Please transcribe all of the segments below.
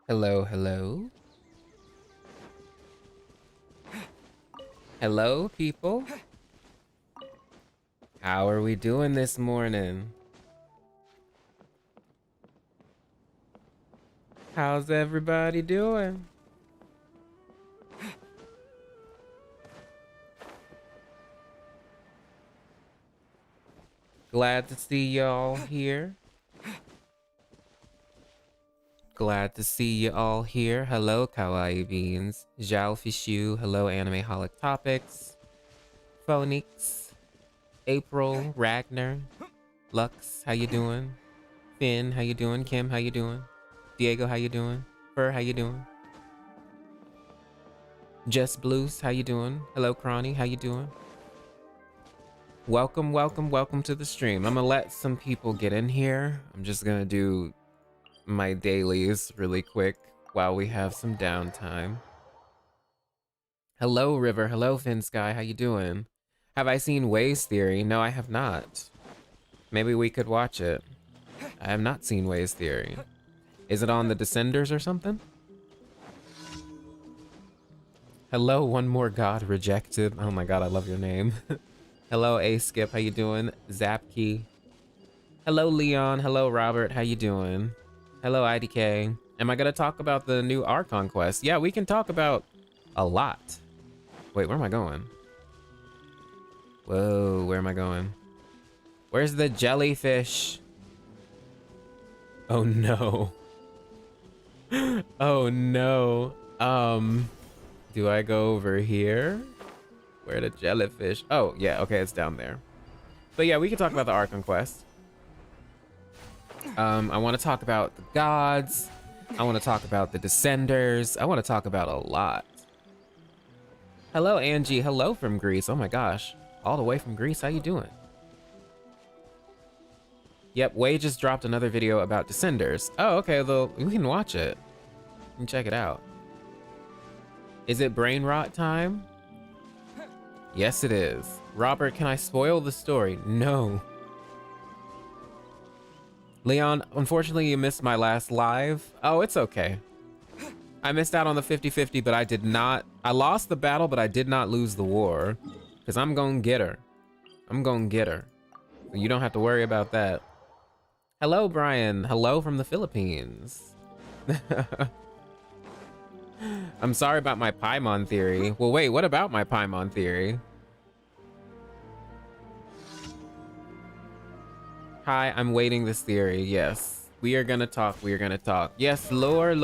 Hello, hello. Hello, people. How are we doing this morning? How's everybody doing? Glad to see y'all here. Glad to see you all here. Hello, Kawaii Beans. Zhao Fishu. Hello, Anime Holic Topics. Phonix. April. Ragnar. Lux, how you doing? Finn, how you doing? Kim, how you doing? Diego, how you doing? Fur, how you doing? Jess Blues, how you doing? Hello, Cronny, how you doing? Welcome, welcome, welcome to the stream. I'm gonna let some people get in here. I'm just gonna do my dailies really quick while we have some downtime. Hello, River. Hello, Finn Sky. How you doing? Have I seen Way's Theory? No, I have not. Maybe we could watch it. I have not seen Way's Theory. Is it on the Descenders or something? Hello, One More God Rejected. Oh my god, I love your name. Hello, A-Skip. How you doing? Zapkey. Hello, Leon. Hello, Robert. How you doing? Hello, IDK. Am I gonna talk about the new Archon quest? Yeah, we can talk about a lot. Wait, where am I going? Whoa, where am I going? Where's the jellyfish? Oh no. Oh no. Do I go over here? Where the jellyfish? Oh, yeah, okay, it's down there. But yeah, we can talk about the Archon quest. I want to talk about the gods. I want to talk about the Descenders. I want to talk about a lot. Hello, Angie. Hello from Greece. Oh my gosh. All the way from Greece. How you doing? Yep, Way just dropped another video about Descenders. Oh, okay, though we can watch it. We can check it out. Is it brain rot time? Yes, it is. Robert, can I spoil the story? No. Leon, unfortunately you missed my last live. Oh, it's okay. I missed out on the 50-50, but I lost the battle, but I did not lose the war. Because I'm gonna get her. I'm gonna get her. So you don't have to worry about that. Hello, Brian. Hello from the Philippines. I'm sorry about my Paimon theory. Well, wait, what about my Paimon theory? Hi, I'm waiting this theory. Yes, we are gonna talk. We are gonna talk. Yes, lore.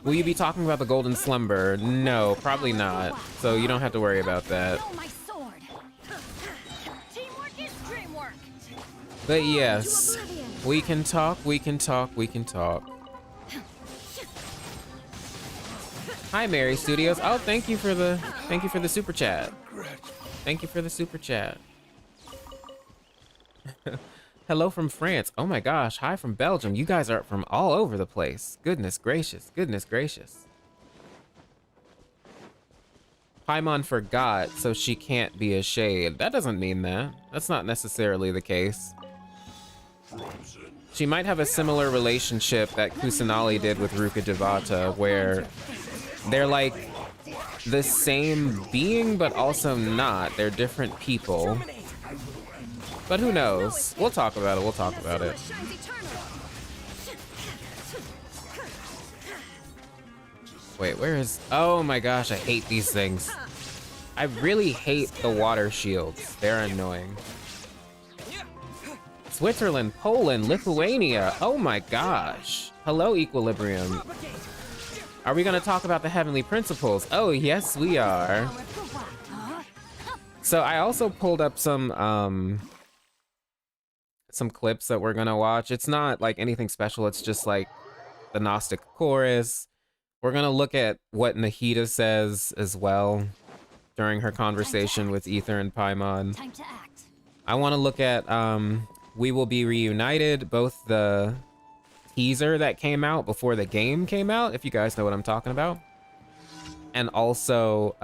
Will you be talking about the Golden Slumber? No, probably not. So you don't have to worry about that. But yes, we can talk. We can talk. We can talk. Hi, Mary Studios. Oh, thank you for the super chat. Thank you for the super chat. Hello from France. Oh my gosh. Hi from Belgium. You guys are from all over the place. Goodness gracious. Goodness gracious. Paimon forgot, so she can't be a shade. That doesn't mean that. That's not necessarily the case. She might have a similar relationship that Kusanali did with Ruka Devata, where they're like the same being, but also not. They're different people. But who knows? We'll talk about it. We'll talk about it. Wait, where is... Oh my gosh, I hate these things. I really hate the water shields. They're annoying. Switzerland, Poland, Lithuania. Oh my gosh. Hello, Equilibrium. Are we gonna talk about the heavenly principles? Oh, yes, we are. So I also pulled up some clips that we're gonna watch. It's not like anything special. It's just like the Gnostic chorus. We're gonna look at what Nahida says as well during her conversation with Ether and Paimon. I want to look at We Will Be Reunited, both the teaser that came out before the game came out, if you guys know what I'm talking about, and also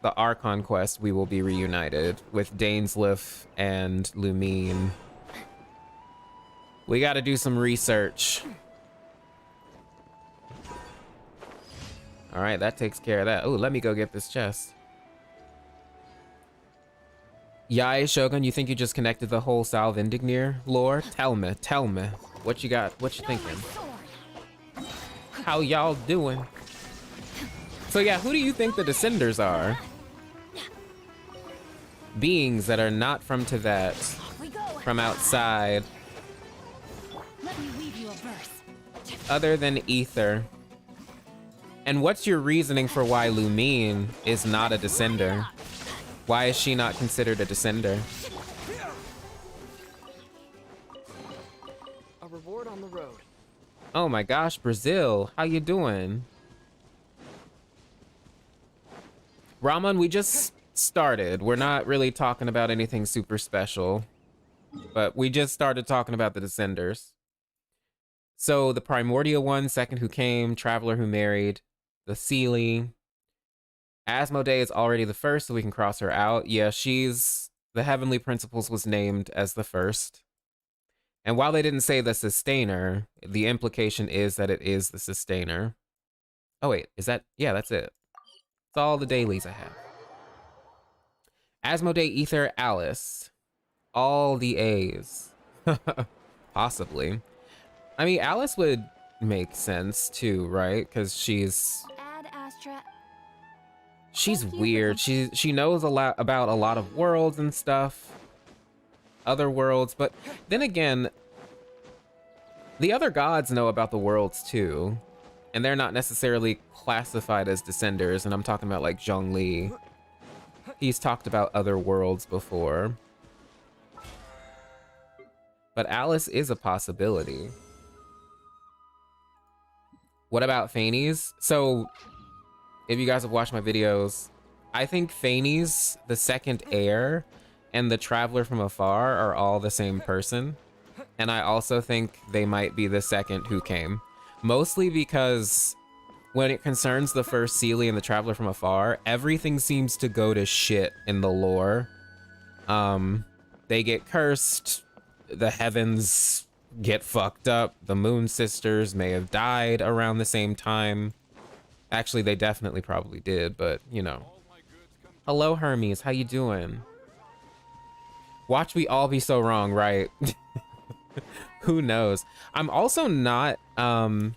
the Archon quest, We Will Be Reunited, with Dainsleif and Lumine. We got to do some research. All right, that takes care of that. Oh, let me go get this chest. Yai Shogun, you think you just connected the whole Salvindignir lore? Tell me. What you got? What you thinking? How y'all doing? So yeah, who do you think the Descenders are? Beings that are not from Teyvat, from outside. Let me weave you a verse. Other than Ether. And what's your reasoning for why Lumine is not a Descender? Why is she not considered a Descender? A reward on the road. Oh my gosh, Brazil, how you doing? Raman, we just started. We're not really talking about anything super special, but we just started talking about the Descenders. So the Primordial One, Second Who Came, Traveler Who Married, the Seelie. Asmodee is already the first, so we can cross her out. Yeah, she's... The Heavenly Principles was named as the first. And while they didn't say the Sustainer, the implication is that it is the Sustainer. Oh wait, is that... Yeah, that's it. That's all the dailies I have. Asmodee, Ether, Alice. All the A's. Possibly. I mean, Alice would make sense too, right? Because she's weird. She knows a lot about a lot of worlds and stuff. Other worlds, but then again, the other gods know about the worlds too. And they're not necessarily classified as Descenders, and I'm talking about like Zhongli. He's talked about other worlds before. But Alice is a possibility. What about Phanes? So, if you guys have watched my videos, I think Phanes, the second heir, and the Traveler from Afar are all the same person. And I also think they might be the Second Who Came. Mostly because when it concerns the first Seelie and the Traveler from Afar, everything seems to go to shit in the lore. They get cursed, the heavens get fucked up, the Moon Sisters may have died around the same time. Actually, they definitely probably did, but you know. Hello, Hermes, how you doing? Watch we all be so wrong, right? Who knows? I'm also not, I'm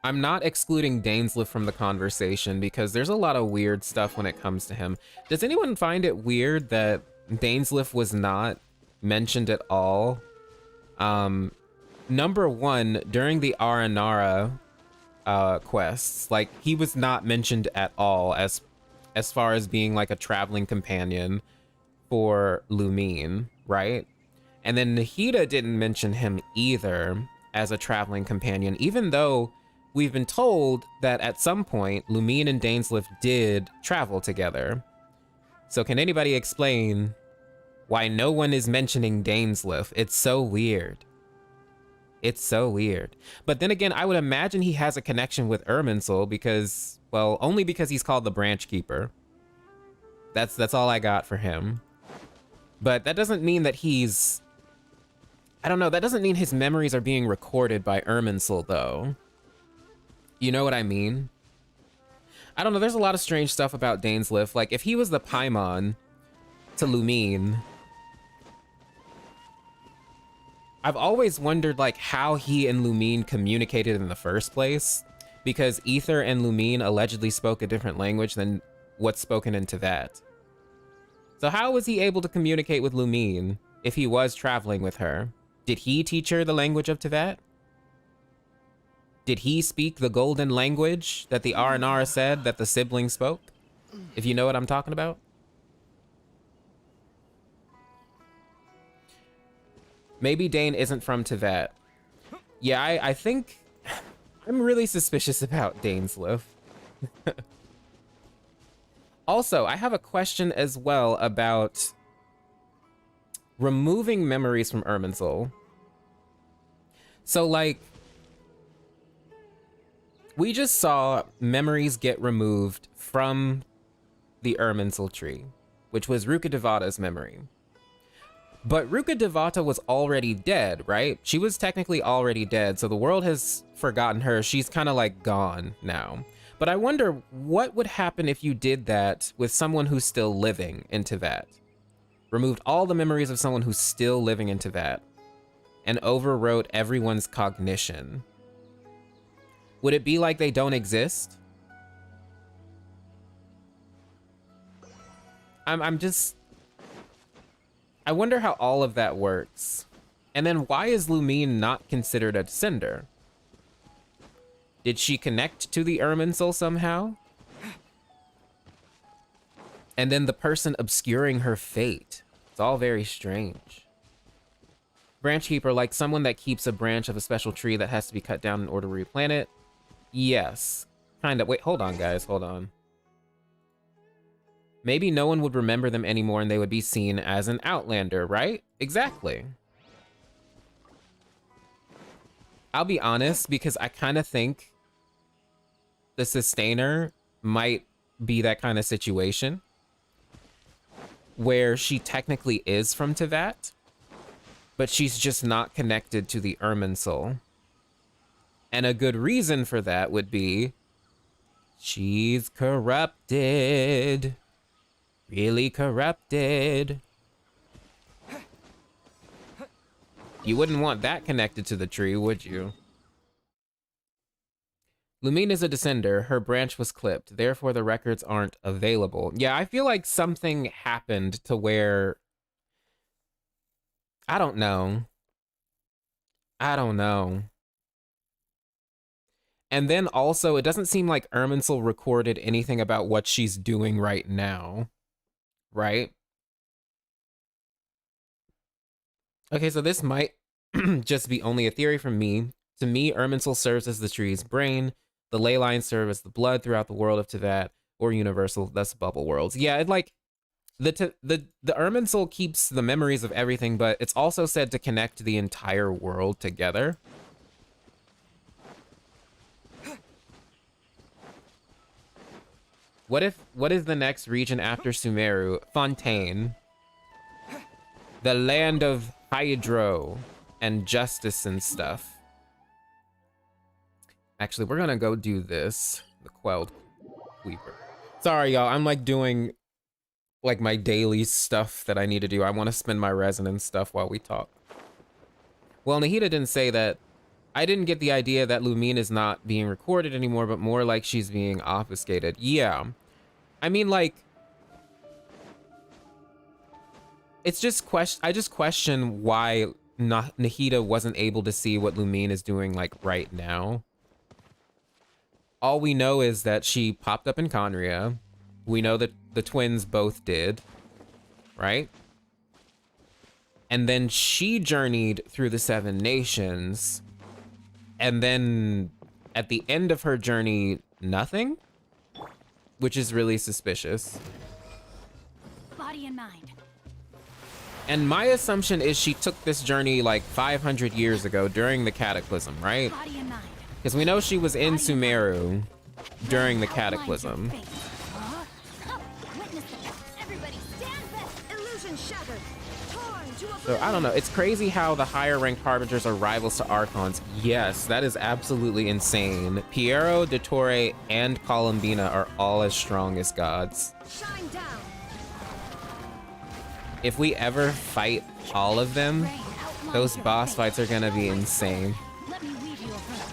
not excluding Dainsleif from the conversation because there's a lot of weird stuff when it comes to him. Does anyone find it weird that Dainsleif was not mentioned at all? Number one, during the Aranara quests, like he was not mentioned at all as far as being like a traveling companion for Lumine, right? And then Nahida didn't mention him either as a traveling companion, even though we've been told that at some point Lumine and Dainsleif did travel together. So can anybody explain why no one is mentioning Dainsleif? It's so weird. It's so weird. But then again, I would imagine he has a connection with Irminsul because, well, only because he's called the Branch Keeper. That's all I got for him. But that doesn't mean that he's... I don't know, that doesn't mean his memories are being recorded by Irminsul, though. You know what I mean? I don't know, there's a lot of strange stuff about Dainsleif. Like, if he was the Paimon to Lumine, I've always wondered, like, how he and Lumine communicated in the first place, because Ether and Lumine allegedly spoke a different language than what's spoken into that. So how was he able to communicate with Lumine if he was traveling with her? Did he teach her the language of Teyvat? Did he speak the golden language that the Aranara said that the sibling spoke? If you know what I'm talking about. Maybe Dane isn't from Teyvat. Yeah, I think I'm really suspicious about Dainsleif. Also, I have a question as well about removing memories from Irminsul. So, like, we just saw memories get removed from the Irminsul tree, which was Rukkhadevata's memory. But Ruka Devata was already dead, right? She was technically already dead, so the world has forgotten her. She's kind of like gone now. But I wonder what would happen if you did that with someone who's still living in Teyvat. Removed all the memories of someone who's still living in Teyvat and overwrote everyone's cognition. Would it be like they don't exist? I wonder how all of that works. And then why is Lumine not considered a descender? Did she connect to the Irminsul somehow? And then the person obscuring her fate. It's all very strange. Branch keeper, like someone that keeps a branch of a special tree that has to be cut down in order to replant it? Yes. Kind of. Wait, hold on, guys. Hold on. Maybe no one would remember them anymore and they would be seen as an outlander, right? Exactly. I'll be honest, because I kind of think the Sustainer might be that kind of situation where she technically is from Teyvat, but she's just not connected to the Irminsul. And a good reason for that would be she's corrupted. Really corrupted. You wouldn't want that connected to the tree, would you? Lumine is a descender. Her branch was clipped. Therefore, the records aren't available. Yeah, I feel like something happened to where... I don't know. I don't know. And then also, it doesn't seem like Irminsul recorded anything about what she's doing right now. Right? Okay, so this might just be only a theory from me. To me, Irminsul serves as the tree's brain. The ley lines serve as the blood throughout the world of Teyvat, or universal, thus bubble worlds. Yeah, it like the Irminsul keeps the memories of everything, but it's also said to connect the entire world together. What is the next region after Sumeru? Fontaine. The land of Hydro and justice and stuff. Actually, we're gonna go do this. The Quelled Weaver. Sorry, y'all. I'm like doing like my daily stuff that I need to do. I want to spend my resonance stuff while we talk. Well, Nahida didn't say that. I didn't get the idea that Lumine is not being recorded anymore, but more like she's being obfuscated. Yeah. I mean, like, it's just I just question why Nahida wasn't able to see what Lumine is doing, like, right now. All we know is that she popped up in Conria. We know that the twins both did, right? And then she journeyed through the 7 nations. And then at the end of her journey, nothing? Which is really suspicious. Body and mind. And my assumption is she took this journey like 500 years ago during the Cataclysm, right? Body and mind. Because we know she was in Sumeru during the Cataclysm. So I don't know. It's crazy how the higher ranked Harbingers are rivals to Archons. Yes, that is absolutely insane. Piero, Dottore, and Columbina are all as strong as gods. Shine down. If we ever fight all of them, those boss fights are gonna be insane. Let me weave you a verse.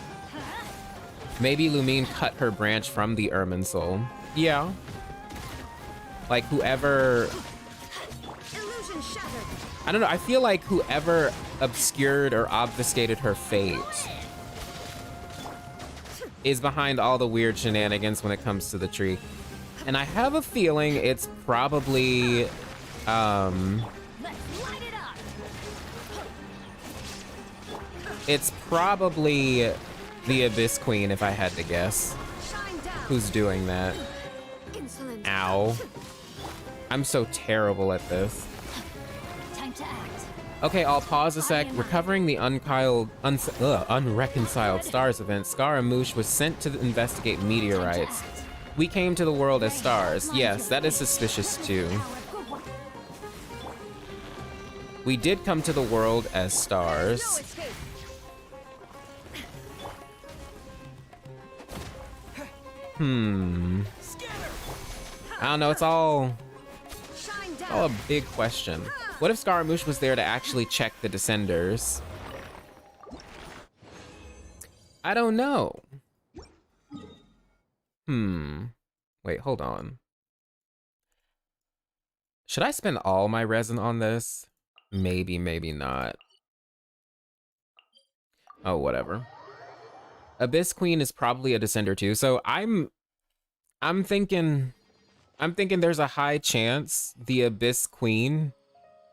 Maybe Lumine cut her branch from the Irminsul. Yeah. Like whoever... I don't know, I feel like whoever obscured or obfuscated her fate is behind all the weird shenanigans when it comes to the tree. And I have a feeling it's probably, it's probably the Abyss Queen, if I had to guess, who's doing that. Ow. I'm so terrible at this. Okay, I'll pause a sec. Recovering the unreconciled stars event, Scaramouche was sent to investigate meteorites. We came to the world as stars. Yes, that is suspicious too. We did come to the world as No stars. escape. I don't know, it's all Shine a down. big question. What if Scaramouche was there to actually check the Descenders? I don't know. Wait, hold on. Should I spend all my resin on this? Maybe, maybe not. Oh, whatever. Abyss Queen is probably a Descender too, so I'm thinking there's a high chance the Abyss Queen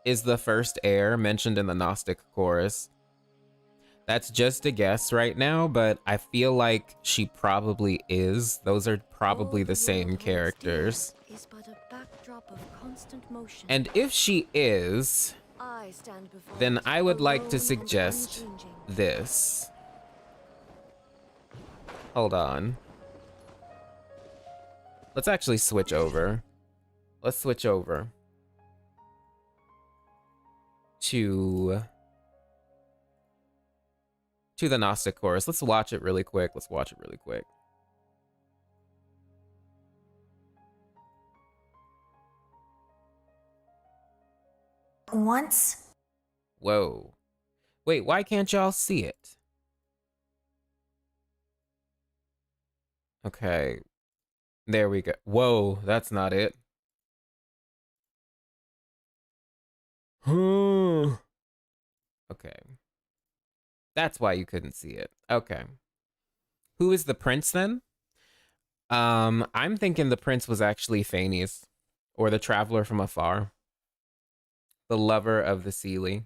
is the first heir mentioned in the Gnostic chorus. That's just a guess right now, but I feel like she probably is. Those are probably the same characters. Is but a backdrop of constant motion. And if she is, I stand before then it, I would like alone to and suggest unchanging. this. Hold on. Let's actually switch over. Let's switch over to the Gnostic chorus. Let's watch it really quick. Once, Whoa. Wait, why can't y'all see it? Okay. There we go. Whoa, that's not it. Okay. That's why you couldn't see it. Okay. Who is the prince then? I'm thinking the prince was actually Phanes, or the traveler from afar. The lover of the Seelie.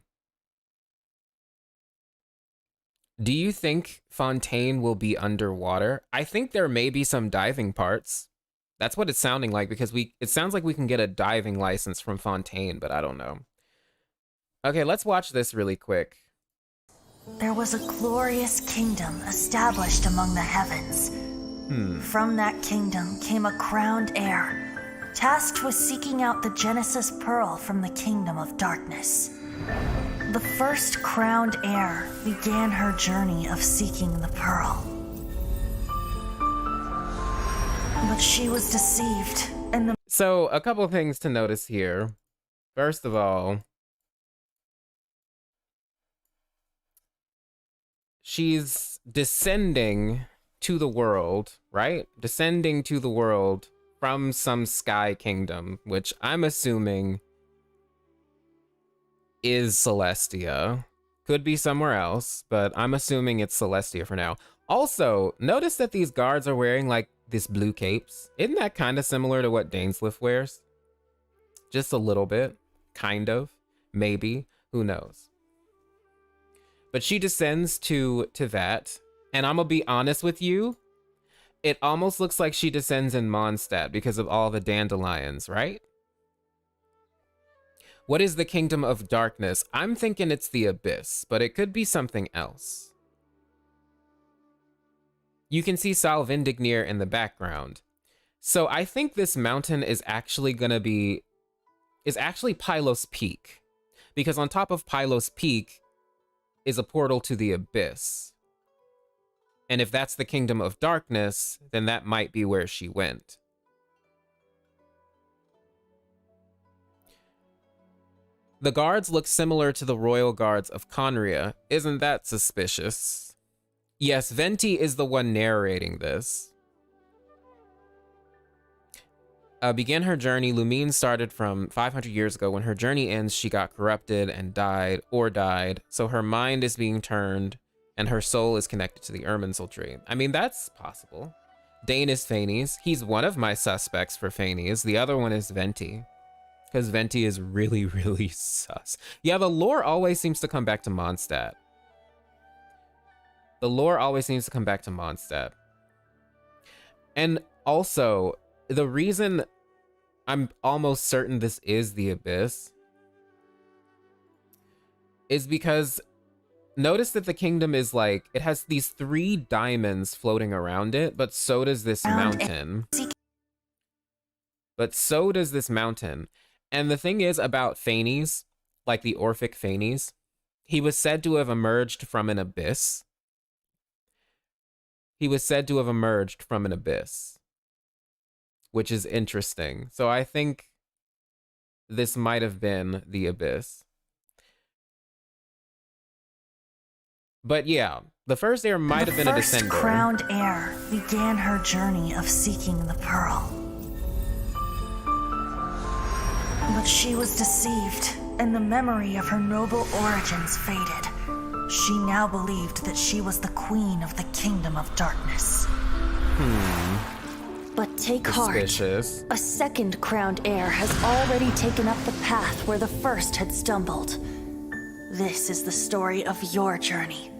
Do you think Fontaine will be underwater? I think there may be some diving parts. That's what it's sounding like, because it sounds like we can get a diving license from Fontaine, but I don't know. Okay, let's watch this really quick. there was a glorious kingdom established among the heavens. From that kingdom came a crowned heir, tasked with seeking out the Genesis Pearl from the kingdom of darkness. The first crowned heir began her journey of seeking the pearl. But she was deceived, and the So, a couple things to notice here. First of all, she's descending to the world, right? Descending to the world from some sky kingdom, which I'm assuming is Celestia. Could be somewhere else, but I'm assuming it's Celestia for now. Also, notice that these guards are wearing like this blue capes. Isn't that kind of similar to what Dainsleif wears? Just a little bit, kind of, maybe, who knows? But she descends to that, and I'm gonna be honest with you, it almost looks like she descends in Mondstadt because of all the dandelions, right? What is the Kingdom of Darkness? I'm thinking it's the Abyss, but it could be something else. You can see Salvindignir in the background. So I think this mountain is actually Pylos Peak, because on top of Pylos Peak is a portal to the Abyss. And if that's the Kingdom of Darkness, then that might be where she went. The guards look similar to the royal guards of Conria. Isn't that suspicious? Yes, Venti is the one narrating this. Began her journey. Lumine started from 500 years ago. When her journey ends, she got corrupted and died. So her mind is being turned and her soul is connected to the Irminsul tree. I mean, that's possible. Dane is Phanes. He's one of my suspects for Phanes. The other one is Venti, because Venti is really, really sus. Yeah, the lore always seems to come back to Mondstadt. And also, the reason I'm almost certain this is the Abyss is because notice that the kingdom is like, it has these 3 diamonds floating around it, but so does this mountain. And the thing is about Phanes, like the Orphic Phanes. He was said to have emerged from an abyss. He was said to have emerged from an abyss, which is interesting. So I think this might have been the abyss. But yeah, the first heir might have been a descender. The first crowned heir began her journey of seeking the pearl. But she was deceived, and the memory of her noble origins faded. She now believed that she was the queen of the kingdom of darkness. But take Suspicious. heart. A second crowned heir has already taken up the path where the first had stumbled. This is the story of your journey,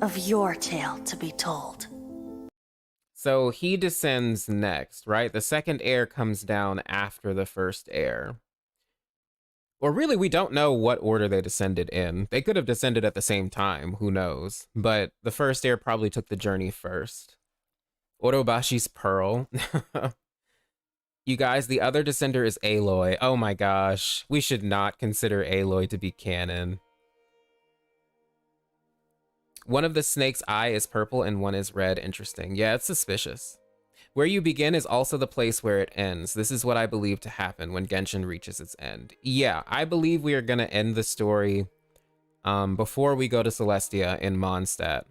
of your tale to be told. So he descends next, right? The second heir comes down after the first heir. Or really, we don't know what order they descended in. They could have descended at the same time, who knows? But the first heir probably took the journey first. Orobashi's Pearl. You guys, the other descender is Aloy. Oh my gosh. We should not consider Aloy to be canon. One of the snake's eye is purple and one is red. Interesting. Yeah, it's suspicious. Where you begin is also the place where it ends. This is what I believe to happen when Genshin reaches its end. Yeah, I believe we are going to end the story before we go to Celestia in Mondstadt.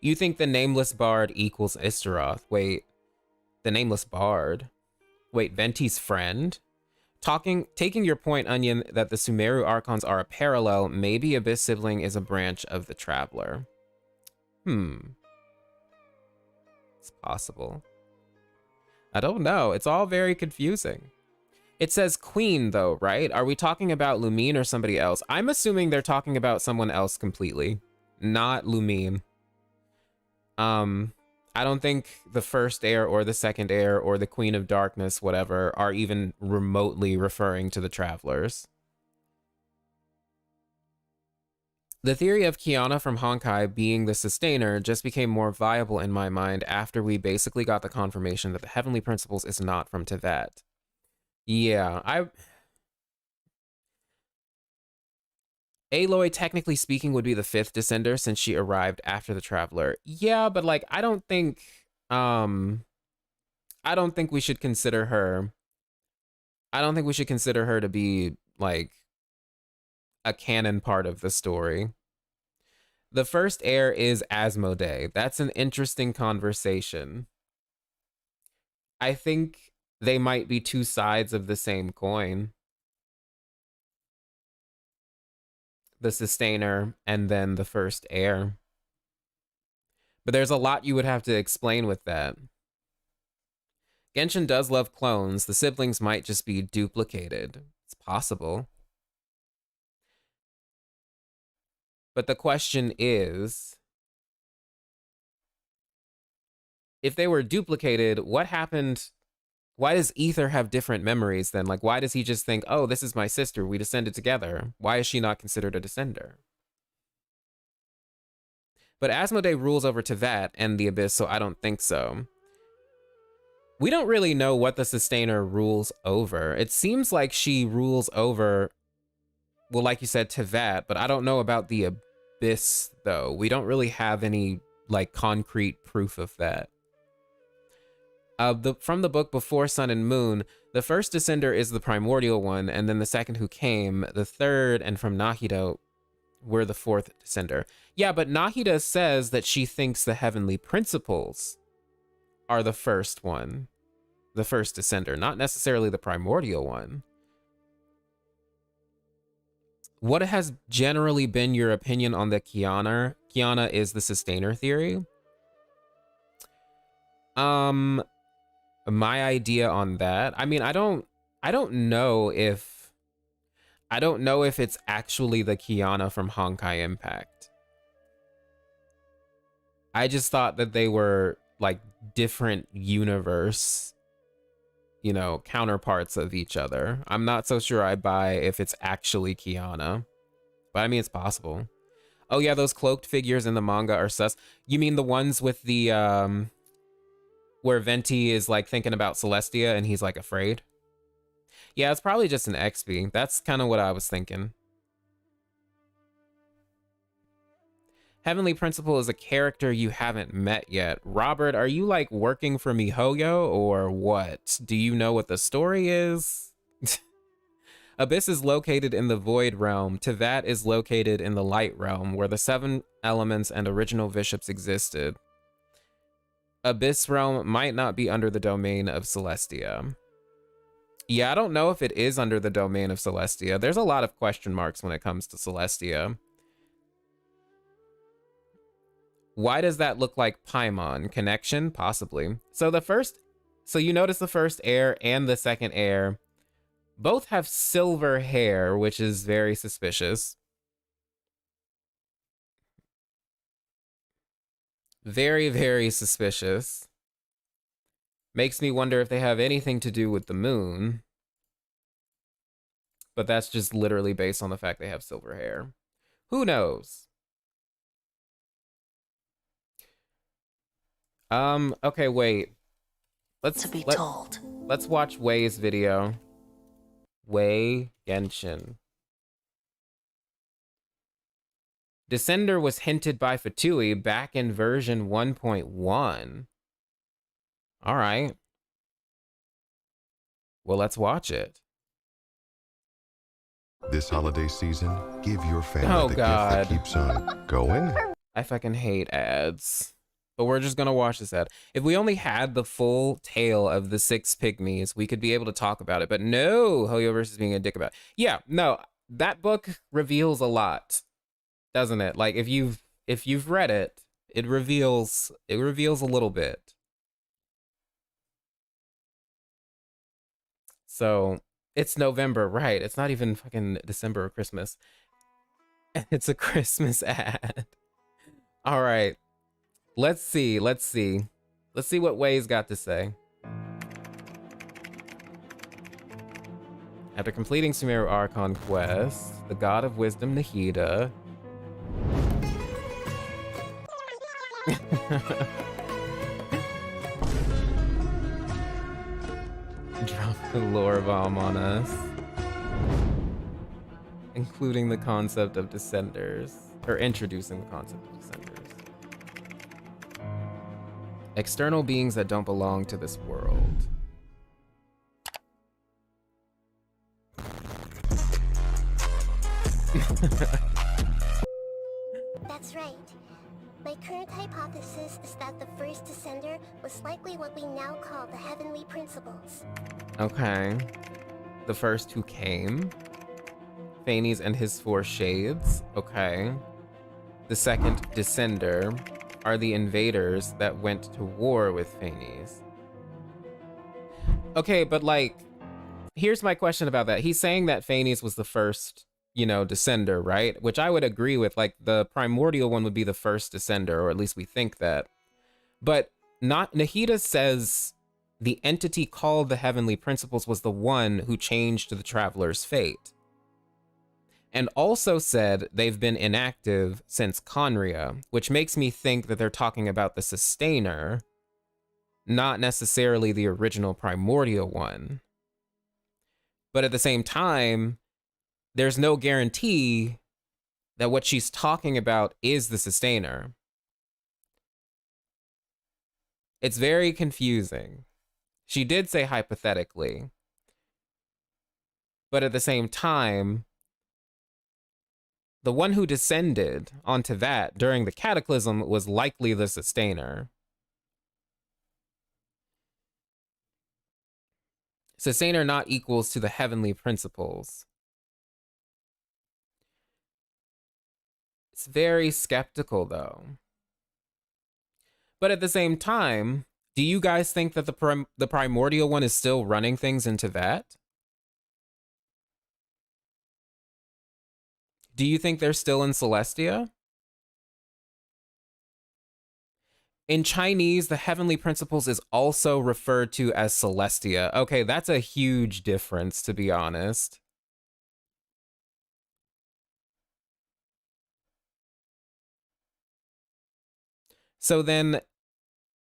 You think the Nameless Bard equals Istaroth. Wait, the Nameless Bard? Wait, Venti's friend? Taking your point, Onion, that the Sumeru Archons are a parallel, maybe Abyss Sibling is a branch of the Traveler. It's possible. I don't know. It's all very confusing. It says Queen, though, right? Are we talking about Lumine or somebody else? I'm assuming they're talking about someone else completely, not Lumine. I don't think the first heir or the second heir or the Queen of Darkness, whatever, are even remotely referring to the Travelers. The theory of Kiana from Honkai being the sustainer just became more viable in my mind after we basically got the confirmation that the Heavenly Principles is not from Tevat. Yeah, Aloy, technically speaking, would be the fifth descender since she arrived after the Traveler. Yeah, but like, I don't think we should consider her. I don't think we should consider her to be like a canon part of the story. The first heir is Asmodee. That's an interesting conversation. I think they might be two sides of the same coin. The sustainer and then the first heir. But there's a lot you would have to explain with that. Genshin does love clones. The siblings might just be duplicated. It's possible. But the question is, if they were duplicated, what happened? Why does Ether have different memories then? Like, why does he just think, oh, this is my sister, we descended together? Why is she not considered a descender? But Asmodee rules over Tevat and the Abyss, so I don't think so. We don't really know what the Sustainer rules over. It seems like she rules over, well, like you said, Tevat, but I don't know about the Abyss, though. We don't really have any, like, concrete proof of that. From the book Before Sun and Moon, the first descender is the primordial one, and then the second who came, the third, and from Nahida, we're the fourth descender. Yeah, but Nahida says that she thinks the heavenly principles are the first one, the first descender, not necessarily the primordial one. What has generally been your opinion on the Kiana? Kiana is the sustainer theory. My idea on that, I mean, I don't know if it's actually the Kiana from Honkai Impact. I just thought that they were like different universe, you know, counterparts of each other. I'm not so sure I buy if it's actually Kiana, but I mean, it's possible. Oh yeah, those cloaked figures in the manga are sus. You mean the ones with the, where Venti is like thinking about Celestia and he's like afraid? Yeah, it's probably just an XP. That's kind of what I was thinking. Heavenly Principle is a character you haven't met yet. Robert, are you like working for MiHoYo or what? Do you know what the story is? Abyss is located in the Void Realm. Tevat is located in the Light Realm, where the 7 elements and original bishops existed. Abyss Realm might not be under the domain of Celestia. Yeah, I don't know if it is under the domain of Celestia. There's a lot of question marks when it comes to Celestia. Why does that look like Paimon? Connection? Possibly. So you notice the first heir and the second heir both have silver hair, which is very suspicious. Very, very suspicious. Makes me wonder if they have anything to do with the moon. But that's just literally based on the fact they have silver hair. Who knows? Okay, wait. Let's watch Wei's video. Wei Genshin. Descender was hinted by Fatui back in version 1.1. All right. Well, let's watch it. This holiday season, give your family the gift that keeps on going. I fucking hate ads. But we're just gonna watch this ad. If we only had the full tale of the 6 pygmies, we could be able to talk about it. But no, Hoyoverse is being a dick about it. Yeah, no, that book reveals a lot, doesn't it? Like if you've read it, it reveals a little bit. So it's November, right? It's not even fucking December or Christmas. It's a Christmas ad. All right. Let's see what Wei's got to say. After completing Sumeru Archon quest, the God of Wisdom Nahida dropped the lore bomb on us, including the concept of descenders, or introducing the concept of descenders. External beings that don't belong to this world. That's right. My current hypothesis is that the first descender was likely what we now call the Heavenly Principles. Okay. The first who came. Phanes and his 4 shades. Okay. The second descender are the invaders that went to war with Phanes. Okay, but like, here's my question about that. He's saying that Phanes was the first, descender, right? Which I would agree with. Like, the primordial one would be the first descender, or at least we think that. But Nahida says the entity called the Heavenly Principles was the one who changed the Traveler's fate. And also said they've been inactive since Conria, which makes me think that they're talking about the Sustainer, not necessarily the original primordial one. But at the same time, there's no guarantee that what she's talking about is the Sustainer. It's very confusing. She did say hypothetically. But at the same time, the one who descended onto that during the cataclysm was likely the Sustainer. Sustainer not equals to the Heavenly Principles. It's very skeptical, though. But at the same time, do you guys think that the primordial one is still running things into that? Do you think they're still in Celestia? In Chinese, the Heavenly Principles is also referred to as Celestia. Okay, that's a huge difference, to be honest. So then,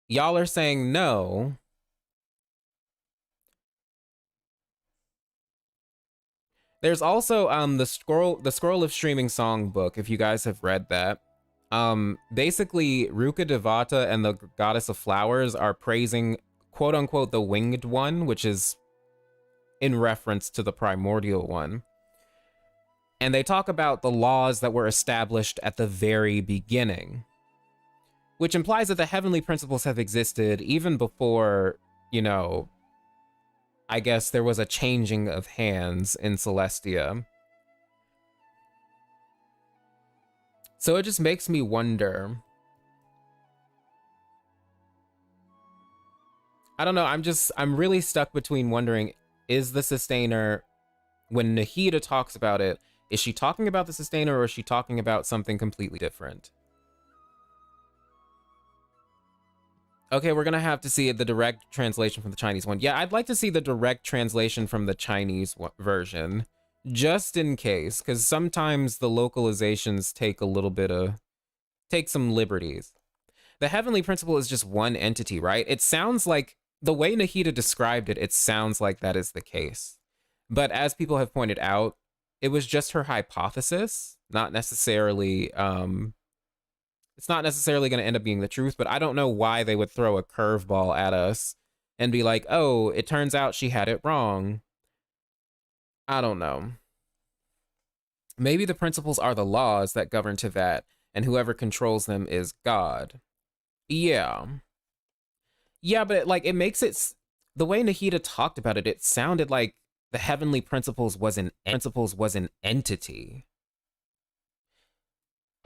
y'all are saying no. There's also the Scroll of Streaming Song book, if you guys have read that. Basically, Ruka Devata and the Goddess of Flowers are praising, quote unquote, the Winged One, which is in reference to the Primordial One. And they talk about the laws that were established at the very beginning, which implies that the heavenly principles have existed even before, you know, I guess there was a changing of hands in Celestia. So it just makes me wonder. I don't know, I'm really stuck between wondering, is the Sustainer, when Nahida talks about it, is she talking about the Sustainer or is she talking about something completely different? Okay, we're gonna have to see the direct translation from the Chinese one. Yeah, I'd like to see the direct translation from the Chinese version, just in case, because sometimes the localizations take some liberties. The heavenly principle is just one entity, right? It sounds like, the way Nahida described it, it sounds like that is the case. But as people have pointed out, it was just her hypothesis, not necessarily, it's not necessarily going to end up being the truth, but I don't know why they would throw a curveball at us and be like, oh, it turns out she had it wrong. I don't know. Maybe the principles are the laws that govern Tevat, and whoever controls them is God. Yeah. Yeah, but it makes it, the way Nahida talked about it, it sounded like the heavenly principles was an entity.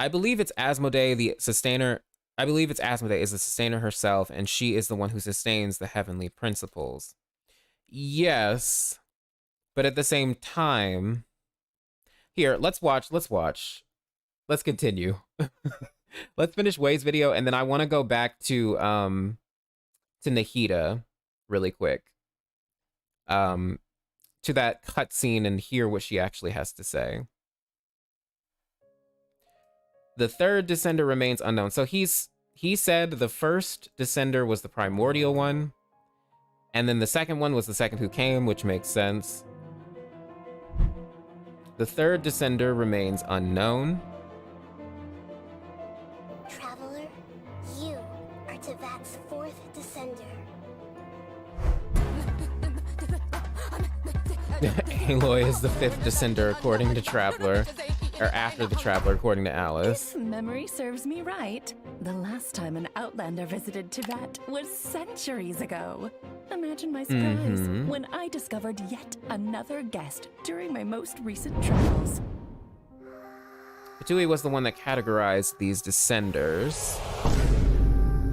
I believe it's Asmodee, the Sustainer. I believe it's Asmodee is the Sustainer herself, and she is the one who sustains the heavenly principles. Yes, but at the same time, here, let's watch. Let's continue. Let's finish Wei's video, and then I want to go back to Nahida really quick. To that cutscene and hear what she actually has to say. The third descender remains unknown. So he said the first descender was the primordial one, and then the second one was the second who came, which makes sense. The third descender remains unknown. Traveler, you are Tevat's fourth descender. Aloy is the fifth descender, according to Traveler. Or after the Traveler, according to Alice. If memory serves me right, the last time an Outlander visited Tevat was centuries ago. Imagine my surprise when I discovered yet another guest during my most recent travels. Fatui was the one that categorized these descenders,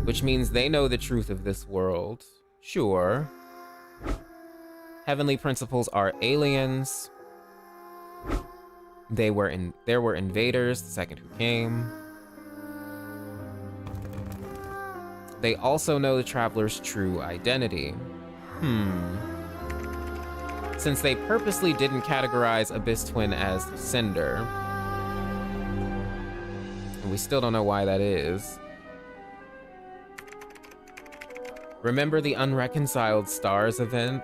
which means they know the truth of this world. Sure. Heavenly principles are aliens. There were invaders, the second who came. They also know the Traveler's true identity. Since they purposely didn't categorize Abyss Twin as Cinder, and we still don't know why that is. Remember the Unreconciled Stars event?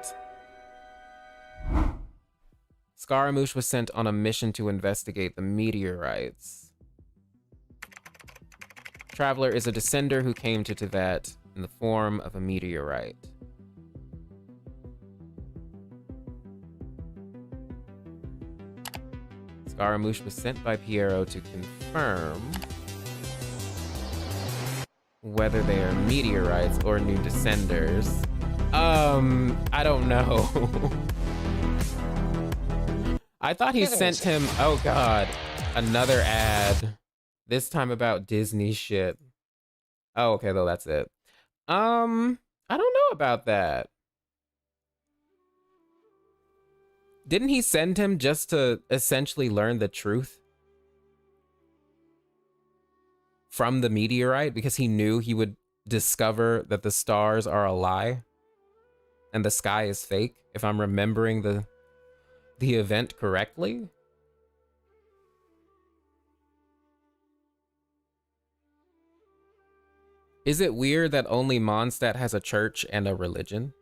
Scaramouche was sent on a mission to investigate the meteorites. Traveler is a descender who came to Tevat in the form of a meteorite. Scaramouche was sent by Piero to confirm whether they are meteorites or new descenders. I don't know. I thought he sent him, oh god, another ad. This time about Disney shit. Oh, okay, though, that's it. I don't know about that. Didn't he send him just to essentially learn the truth from the meteorite? Because he knew he would discover that the stars are a lie and the sky is fake, if I'm remembering the event correctly? Is it weird that only Mondstadt has a church and a religion?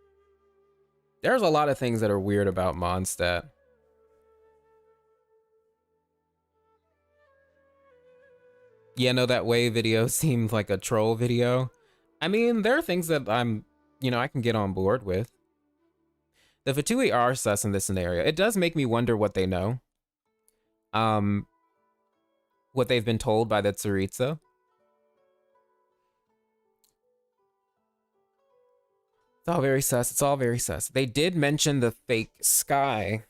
There's a lot of things that are weird about Mondstadt. Yeah, no, that way video seemed like a troll video. I mean, there are things that I can get on board with. The Fatui are sus in this scenario. It does make me wonder what they know. What they've been told by the Tsaritsa. It's all very sus. It's all very sus. They did mention the fake sky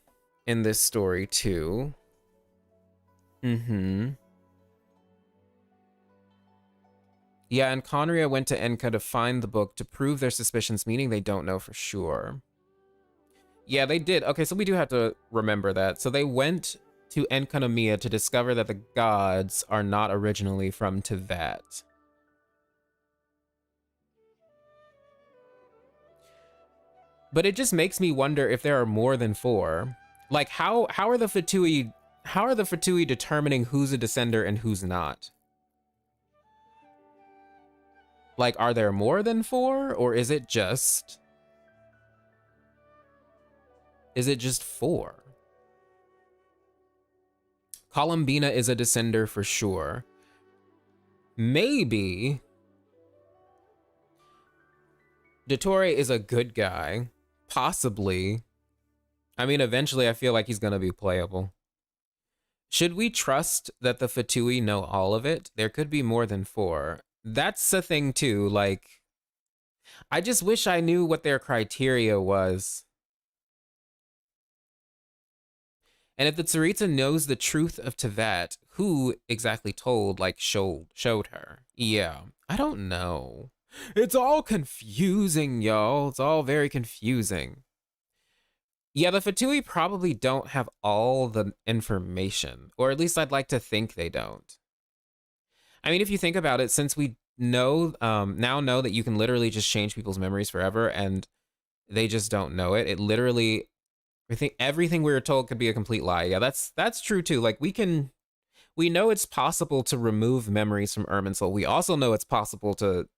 in this story too. Yeah, and Conria went to Enka to find the book to prove their suspicions, meaning they don't know for sure. Yeah, they did. Okay, so we do have to remember that. So they went to Enkanomiya to discover that the gods are not originally from Teyvat. But it just makes me wonder if there are more than 4. Like, how are the Fatui determining who's a descender and who's not? Like, are there more than 4, or is it just 4? Columbina is a descender for sure. Maybe Dottore is a good guy. Possibly. I mean, eventually I feel like he's gonna be playable. Should we trust that the Fatui know all of it? There could be more than 4. That's a thing too, like, I just wish I knew what their criteria was. And if the Tsaritsa knows the truth of Teyvat, who exactly told, like, showed her? Yeah, I don't know. It's all confusing, y'all. It's all very confusing. Yeah, the Fatui probably don't have all the information, or at least I'd like to think they don't. I mean, if you think about it, since we know now know that you can literally just change people's memories forever, and they just don't know it. It literally, I think everything we were told could be a complete lie. Yeah, that's true too. Like, we know it's possible to remove memories from Irminsul. We also know it's possible to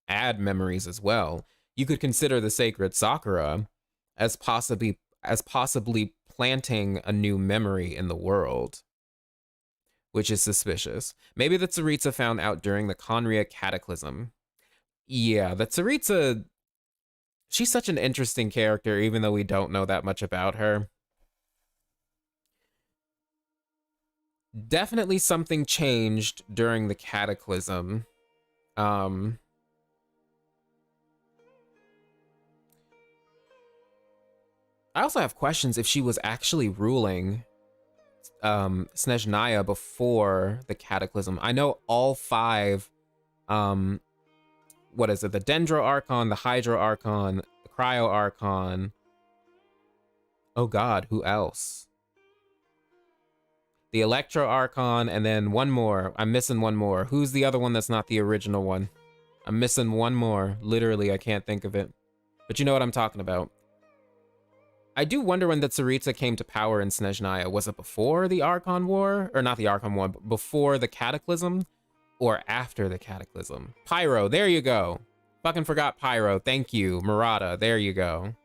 add memories as well. You could consider the sacred Sakura as possibly planting a new memory in the world, which is suspicious. Maybe the Tsaritsa found out during the Conria Cataclysm. Yeah, the Tsaritsa, she's such an interesting character, even though we don't know that much about her. Definitely something changed during the Cataclysm. I also have questions if she was actually ruling Snezhnaya before the Cataclysm. I know all 5, what is it? The Dendro Archon, the Hydro Archon, the Cryo Archon. Oh God, who else? The Electro Archon, and then one more. I'm missing one more. Who's the other one that's not the original one? I'm missing one more. Literally, I can't think of it. But you know what I'm talking about. I do wonder when the Tsaritsa came to power in Snezhnaya. Was it before the Archon War? Or not the Archon War, but before the Cataclysm? Or after the Cataclysm? Pyro, there you go. Fucking forgot Pyro. Thank you. Murata, there you go.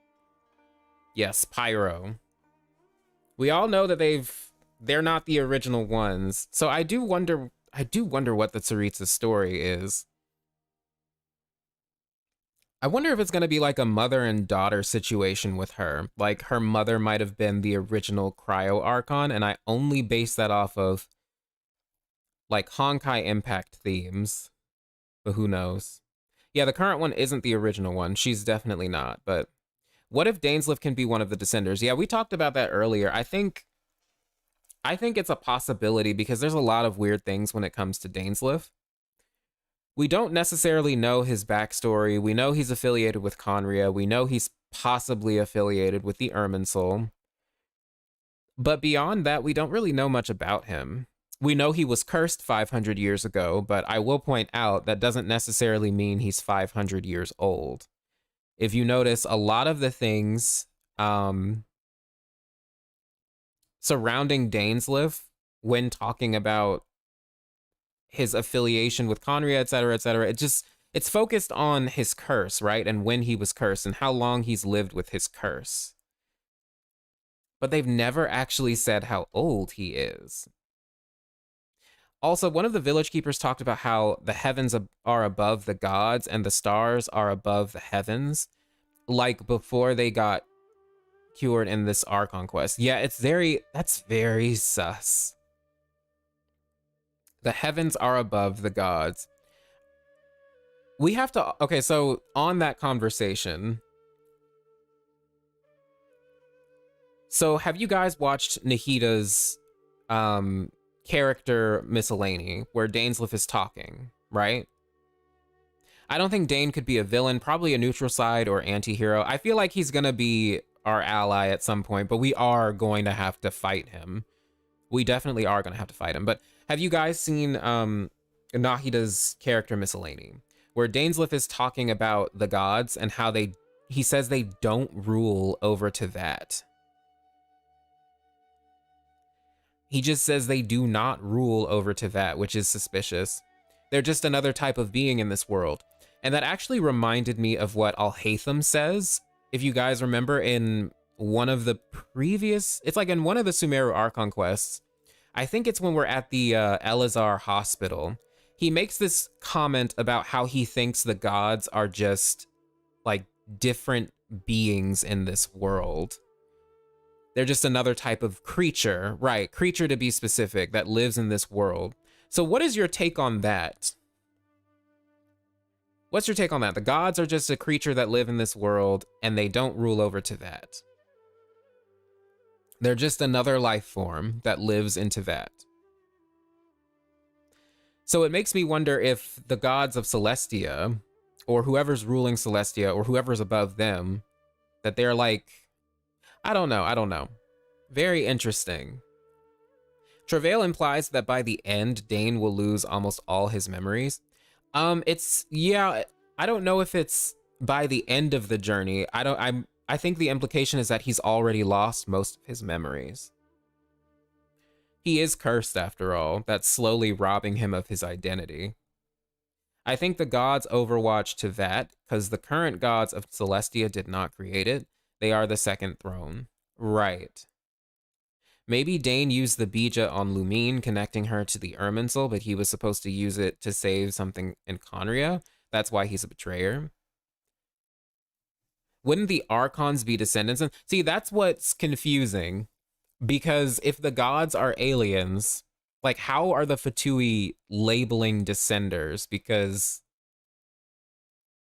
Yes, Pyro. We all know that they're not the original ones. So I do wonder what the Tsaritsa's story is. I wonder if it's going to be like a mother and daughter situation with her. Like, her mother might have been the original Cryo Archon, and I only base that off of, like, Honkai Impact themes. But who knows? Yeah, the current one isn't the original one. She's definitely not. But what if Dainsleif can be one of the Descenders? Yeah, we talked about that earlier. I think it's a possibility because there's a lot of weird things when it comes to Dainsleif. We don't necessarily know his backstory. We know he's affiliated with Conria. We know he's possibly affiliated with the Irminsul. But beyond that, we don't really know much about him. We know he was cursed 500 years ago, but I will point out that doesn't necessarily mean he's 500 years old. If you notice, a lot of the things surrounding Dainsleif, when talking about his affiliation with Conria, etc., it's focused on his curse, right? And when he was cursed and how long he's lived with his curse. But they've never actually said how old he is. Also, one of the village keepers talked about how the heavens are above the gods and the stars are above the heavens, like before they got cured in this Archon quest. Yeah, that's very sus. The heavens are above the gods. We have to, okay, so on that conversation, so have you guys watched Nahida's character miscellany, where Dainsleif is talking, right? I don't think Dane could be a villain, probably a neutral side or anti-hero. I feel like he's gonna be our ally at some point, but we are going to have to fight him. We definitely are gonna have to fight him. But have you guys seen Nahida's character miscellany, where Dainsleif is talking about the gods and how he says they don't rule over Tevat. He just says they do not rule over Tevat, which is suspicious. They're just another type of being in this world. And that actually reminded me of what Alhaitham says. If you guys remember in one of the previous, it's like in one of the Sumeru Archon quests, I think it's when we're at the Elazar hospital, he makes this comment about how he thinks the gods are just like different beings in this world. They're just another type of creature, right? Creature to be specific, that lives in this world. So what is your take on that? What's your take on that? The gods are just a creature that live in this world and they don't rule over Tevat. They're just another life form that lives in Tevat. So it makes me wonder if the gods of Celestia, or whoever's ruling Celestia, or whoever's above them, that they're like, I don't know. Very interesting. Travail implies that by the end, Dane will lose almost all his memories. Yeah, I don't know if it's by the end of the journey. I think the implication is that he's already lost most of his memories. He is cursed after all. That's slowly robbing him of his identity. I think the gods overwatch Tevat because the current gods of Celestia did not create it. They are the second throne. Right. Maybe Dane used the Bija on Lumine, connecting her to the Irminsul, but he was supposed to use it to save something in Conria. That's why he's a betrayer. Wouldn't the Archons be descendants? And see, that's what's confusing. Because if the gods are aliens, like how are the Fatui labeling descenders? Because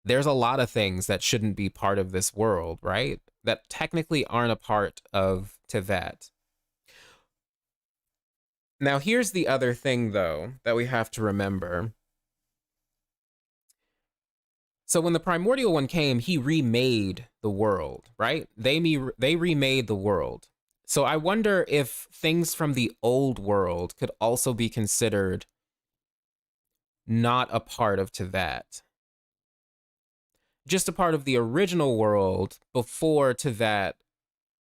there's a lot of things that shouldn't be part of this world, right? That technically aren't a part of Tevat. Now, here's the other thing, though, that we have to remember. So when the Primordial One came, he remade the world, right? They remade the world. So I wonder if things from the old world could also be considered not a part of Tevat. Just a part of the original world before Tevat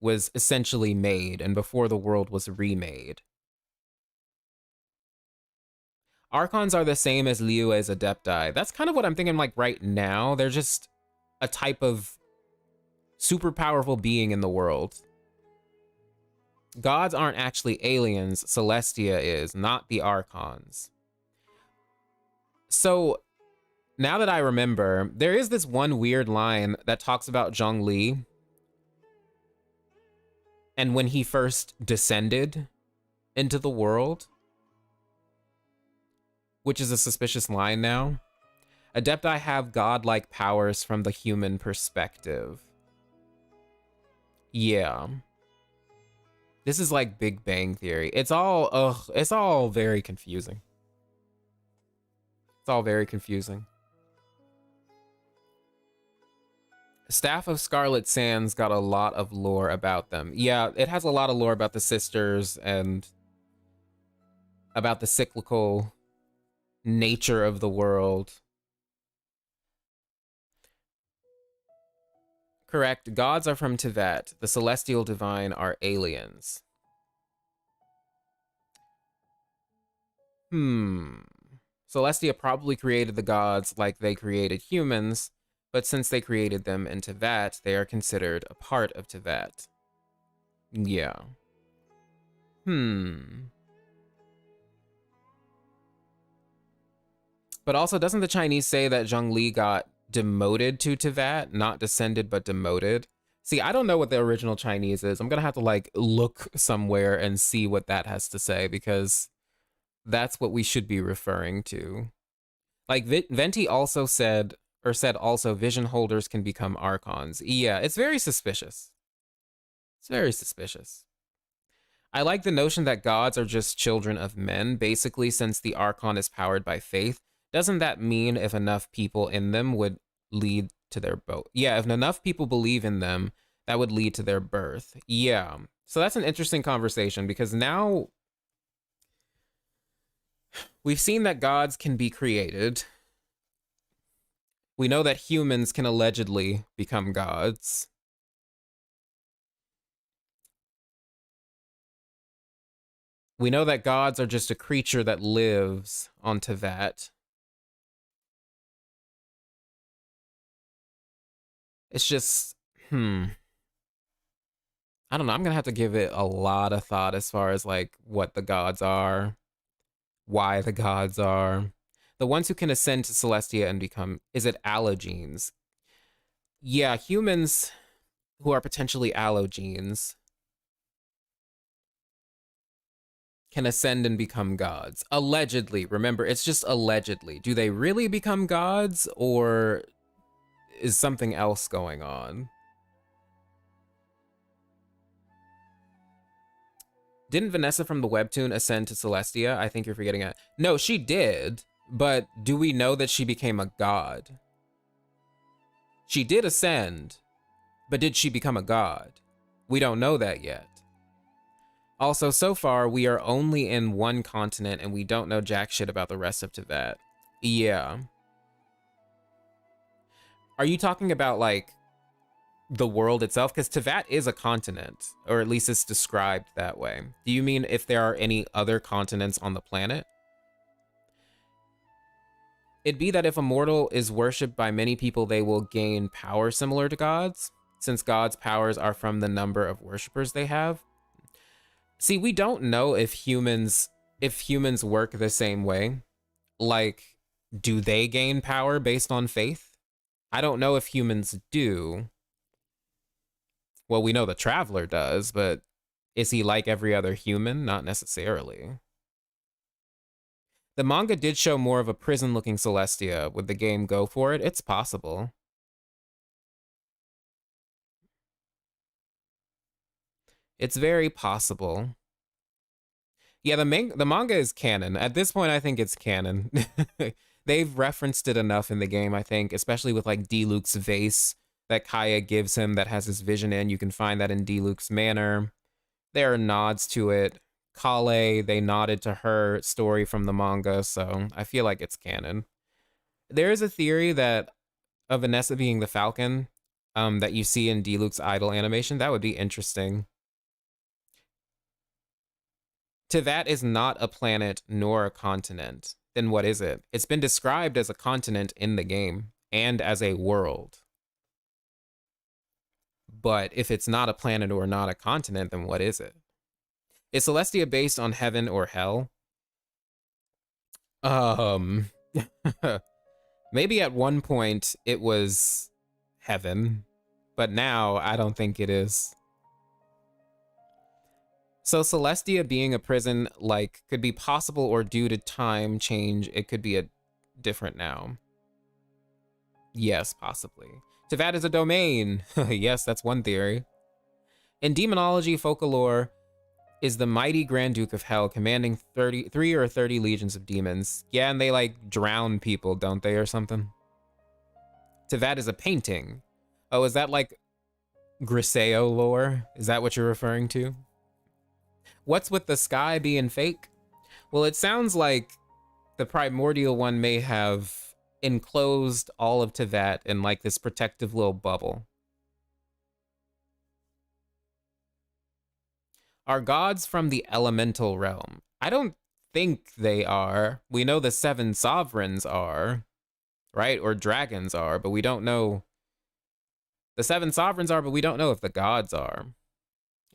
was essentially made and before the world was remade. Archons are the same as Liyue's Adepti. That's kind of what I'm thinking like right now. They're just a type of super powerful being in the world. Gods aren't actually aliens. Celestia is, not the Archons. So now that I remember, there is this one weird line that talks about Zhongli and when he first descended into the world, which is a suspicious line now. Adepti have godlike powers from the human perspective. Yeah. This is like Big Bang Theory. It's all very confusing. It's all very confusing. Staff of Scarlet Sands got a lot of lore about them. Yeah, it has a lot of lore about the sisters and about the cyclical nature of the world. Correct. Gods are from Tevat. The celestial divine are aliens. Celestia probably created the gods like they created humans, but since they created them in Tevat, they are considered a part of Tevat. Yeah. But also, doesn't the Chinese say that Zhongli got demoted to Teyvat? Not descended, but demoted? See, I don't know what the original Chinese is. I'm going to have to, like, look somewhere and see what that has to say, because that's what we should be referring to. Like, Venti also said also, vision holders can become Archons. Yeah, it's very suspicious. It's very suspicious. I like the notion that gods are just children of men. Basically, since the Archon is powered by faith, doesn't that mean if enough people in them would lead to their birth? Yeah, if enough people believe in them, that would lead to their birth. Yeah. So that's an interesting conversation, because now we've seen that gods can be created. We know that humans can allegedly become gods. We know that gods are just a creature that lives on Teyvat. It's just, I don't know. I'm gonna have to give it a lot of thought as far as like what the gods are, why the gods are. The ones who can ascend to Celestia and become, is it allogenes? Yeah, humans who are potentially allogenes can ascend and become gods. Allegedly, remember, it's just allegedly. Do they really become gods, or is something else going on? Didn't Vanessa from the webtoon ascend to Celestia? I think you're forgetting it. No, she did, but do we know that she became a god? She did ascend, but did she become a god? We don't know that yet. Also, so far, we are only in one continent and we don't know jack shit about the rest of Teyvat. Yeah. Are you talking about, like, the world itself? Because Teyvat is a continent, or at least it's described that way. Do you mean if there are any other continents on the planet? It'd be that if a mortal is worshipped by many people, they will gain power similar to gods, since gods' powers are from the number of worshippers they have. See, we don't know if humans work the same way. Like, do they gain power based on faith? I don't know if humans do. Well, we know the Traveler does, but is he like every other human? Not necessarily. The manga did show more of a prison-looking Celestia. Would the game go for it? It's possible. It's very possible. Yeah, the manga is canon. At this point, I think it's canon. They've referenced it enough in the game, I think, especially with like Diluc's vase that Kaya gives him that has his vision in. You can find that in Diluc's manor. There are nods to it. Kale, they nodded to her story from the manga, so I feel like it's canon. There is a theory that of Vanessa being the Falcon that you see in Diluc's idol animation. That would be interesting. Teyvat is not a planet nor a continent. Then what is it? It's been described as a continent in the game and as a world. But if it's not a planet or not a continent, then what is it? Is Celestia based on heaven or hell? Maybe at one point it was heaven, but now I don't think it is. So Celestia being a prison, like, could be possible, or due to time change, it could be a different now. Yes, possibly. Teyvat is a domain. Yes, that's one theory. In demonology folklore, is the mighty Grand Duke of Hell commanding 3 or 30 legions of demons. Yeah, and they like drown people, don't they, or something? Teyvat is a painting. Oh, is that like Griseo lore? Is that what you're referring to? What's with the sky being fake? Well, it sounds like the primordial one may have enclosed all of Teyvat in like this protective little bubble. Are gods from the elemental realm? I don't think they are. We know the 7 sovereigns are, right? Or dragons are, but we don't know. The 7 sovereigns are, but we don't know if the gods are.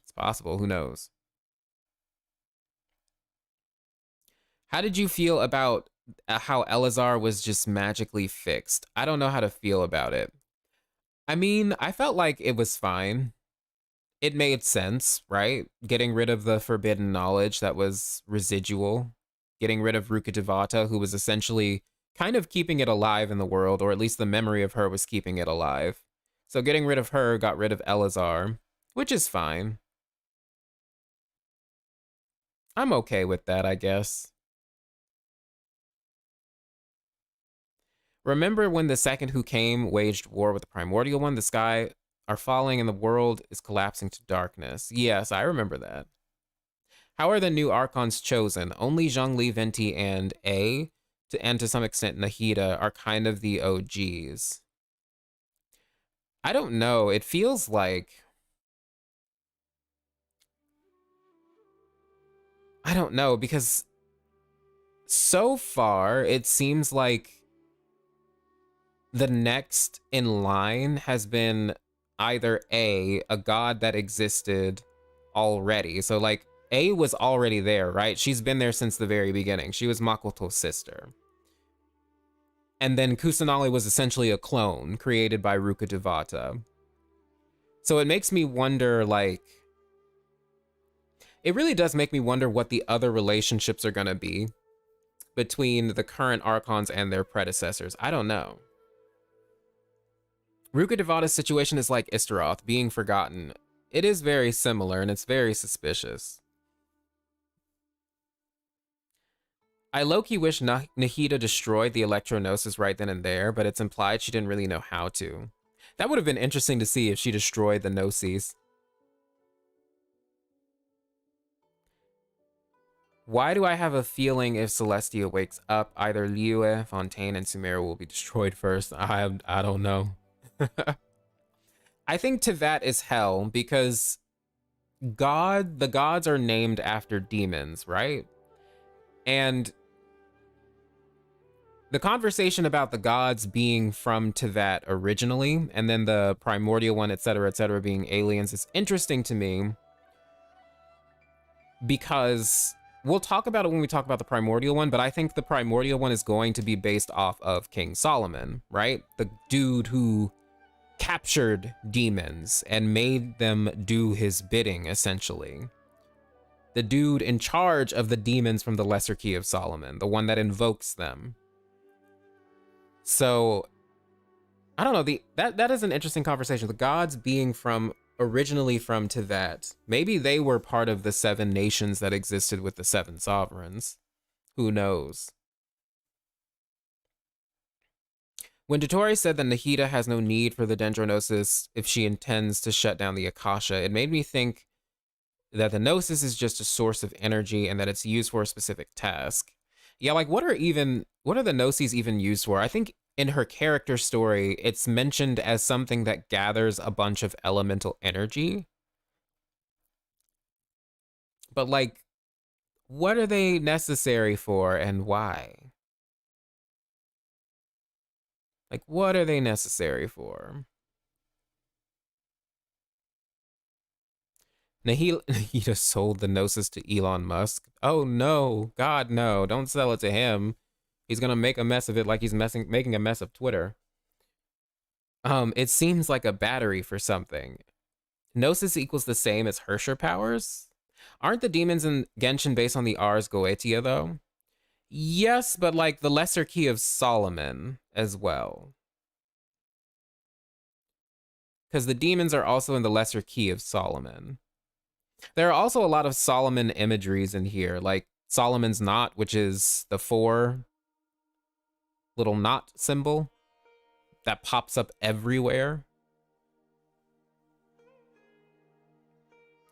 It's possible, who knows? How did you feel about how Elazar was just magically fixed. I don't know how to feel about it. I mean, I felt like it was fine. It made sense, right? Getting rid of the forbidden knowledge that was residual. Getting rid of Ruka Devata, who was essentially kind of keeping it alive in the world, or at least the memory of her was keeping it alive. So getting rid of her got rid of Elazar, which is fine. I'm okay with that, I guess. Remember when the second who came waged war with the primordial one? The sky are falling and the world is collapsing to darkness. Yes, I remember that. How are the new Archons chosen? Only Zhongli, Venti, and A, and to some extent Nahida, are kind of the OGs. I don't know. It feels like... I don't know, because so far it seems like the next in line has been either a god that existed already. So like A was already there, right? She's been there since the very beginning. She was Makoto's sister. And then Kusanali was essentially a clone created by Ruka Devata. So it makes me wonder, like, it really does make me wonder what the other relationships are gonna be between the current Archons and their predecessors. I don't know. Ruka Devata's situation is like Istaroth, being forgotten. It is very similar, and it's very suspicious. I low-key wish Nahida destroyed the Electro-Gnosis right then and there, but it's implied she didn't really know how to. That would have been interesting to see if she destroyed the Gnosis. Why do I have a feeling if Celestia wakes up, either Liyue, Fontaine, and Sumeru will be destroyed first? I don't know. I think Tevat is hell because the gods are named after demons, right? And the conversation about the gods being from Tevat originally, and then the primordial one, etc., being aliens is interesting to me because we'll talk about it when we talk about the primordial one, but I think the primordial one is going to be based off of King Solomon, right? The dude who captured demons and made them do his bidding, essentially. The dude in charge of the demons from the Lesser Key of Solomon, the one that invokes them. So, I don't know, that is an interesting conversation. The gods being originally from Tevat. Maybe they were part of the 7 nations that existed with the 7 sovereigns. Who knows? When Dottore said that Nahida has no need for the Dendrognosis if she intends to shut down the Akasha, it made me think that the Gnosis is just a source of energy and that it's used for a specific task. Yeah, like what are the Gnosis even used for? I think in her character story, it's mentioned as something that gathers a bunch of elemental energy. But like, what are they necessary for and why? Like, what are they necessary for? Nahida sold the Gnosis to Elon Musk. Oh no, God no, don't sell it to him. He's gonna make a mess of it like he's making a mess of Twitter. It seems like a battery for something. Gnosis equals the same as Hersher powers? Aren't the demons in Genshin based on the Ars Goetia though? Yes, but like the Lesser Key of Solomon as well. Because the demons are also in the Lesser Key of Solomon. There are also a lot of Solomon imageries in here, like Solomon's knot, which is the 4 little knot symbol that pops up everywhere.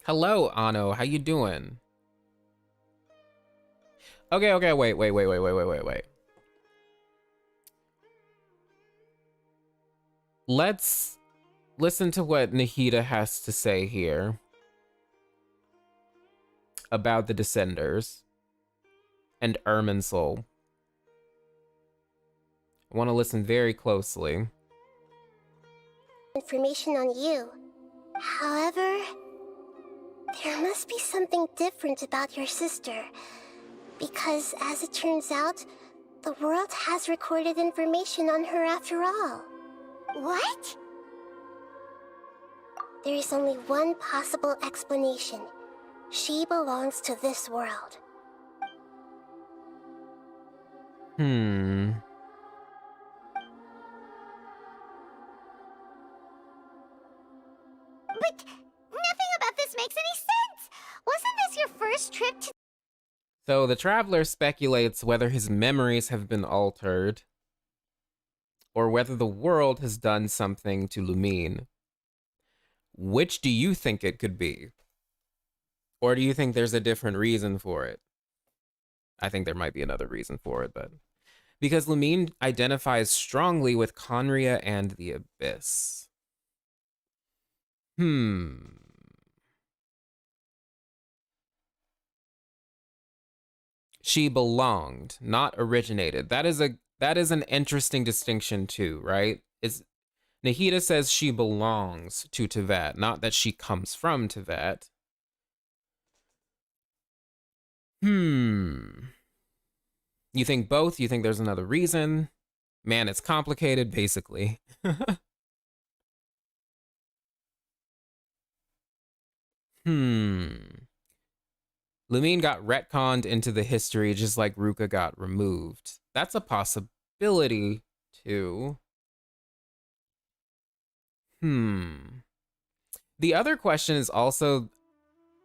Hello, Ano, how you doing? Okay, wait. Let's listen to what Nahida has to say here about the Descenders and Irminsul. I want to listen very closely. Information on you. However, there must be something different about your sister. Because, as it turns out, The world has recorded information on her after all. What? There is only one possible explanation. She belongs to this world. But nothing about this makes any sense! Wasn't this your first trip to— So the traveler speculates whether his memories have been altered or whether the world has done something to Lumine. Which do you think it could be? Or do you think there's a different reason for it? I think there might be another reason for it, but... Because Lumine identifies strongly with Conria and the Abyss. She belonged, not originated. That is an interesting distinction too, right? Nahida says she belongs to Teyvat, not that she comes from Teyvat. You think both? You think there's another reason? Man, it's complicated, basically. Lumine got retconned into the history just like Ruka got removed. That's a possibility, too. The other question is also,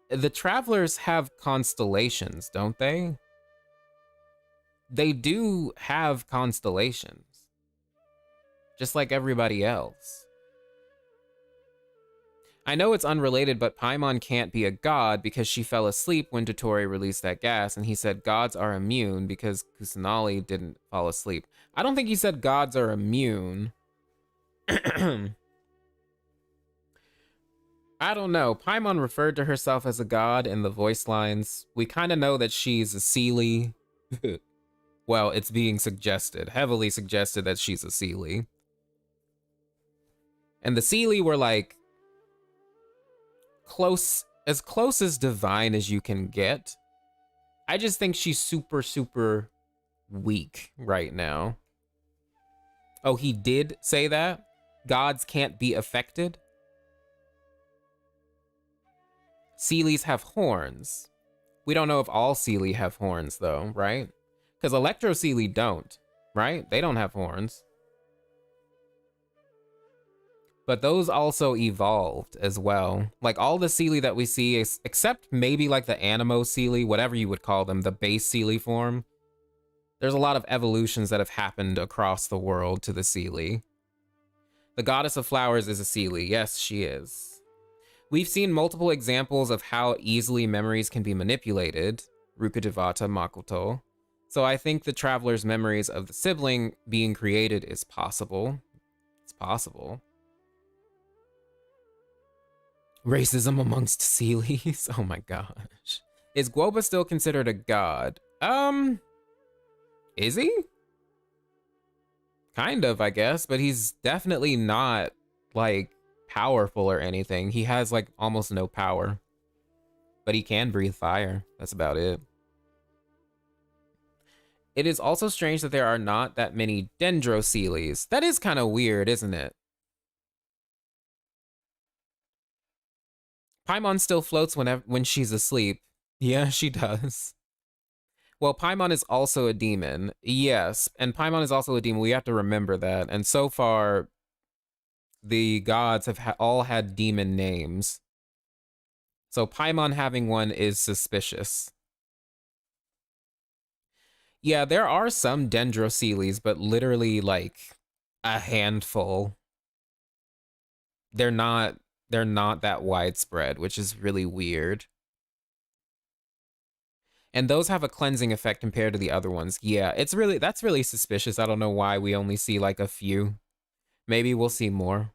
the travelers have constellations, don't they? They do have constellations, just like everybody else. I know it's unrelated, but Paimon can't be a god because she fell asleep when Dotori released that gas, and he said gods are immune because Kusanali didn't fall asleep. I don't think he said gods are immune. I don't know. Paimon referred to herself as a god in the voice lines. We kind of know that she's a Seelie. Well, it's being suggested, heavily suggested that she's a Seelie. And the Seelie were like close as divine as you can get. I just think she's super, super weak right now. Oh, he did say that? Gods can't be affected? Seelies have horns. We don't know if all Seelie have horns, though, right? Because Electro Seelie don't, right? They don't have horns. But those also evolved as well. Like all the Seelie that we see, except maybe like the Animo Seelie, whatever you would call them, the base Seelie form. There's a lot of evolutions that have happened across the world to the Seelie. The Goddess of Flowers is a Seelie. Yes, she is. We've seen multiple examples of how easily memories can be manipulated. Rukkhadevata, Makoto. So I think the traveler's memories of the sibling being created is possible. It's possible. Racism amongst Seelies. Oh my gosh. Is Guoba still considered a god? Is he? Kind of, I guess, but he's definitely not like powerful or anything. He has like almost no power, but he can breathe fire. That's about it. It is also strange that there are not that many Dendroseelies. That is kind of weird, isn't it? Paimon still floats when she's asleep. Yeah, she does. Well, Paimon is also a demon. Yes, and Paimon is also a demon. We have to remember that. And so far, the gods have all had demon names. So Paimon having one is suspicious. Yeah, there are some Dendroseelies, but literally like a handful. They're not that widespread, which is really weird. And those have a cleansing effect compared to the other ones. Yeah, that's really suspicious. I don't know why we only see like a few. Maybe we'll see more.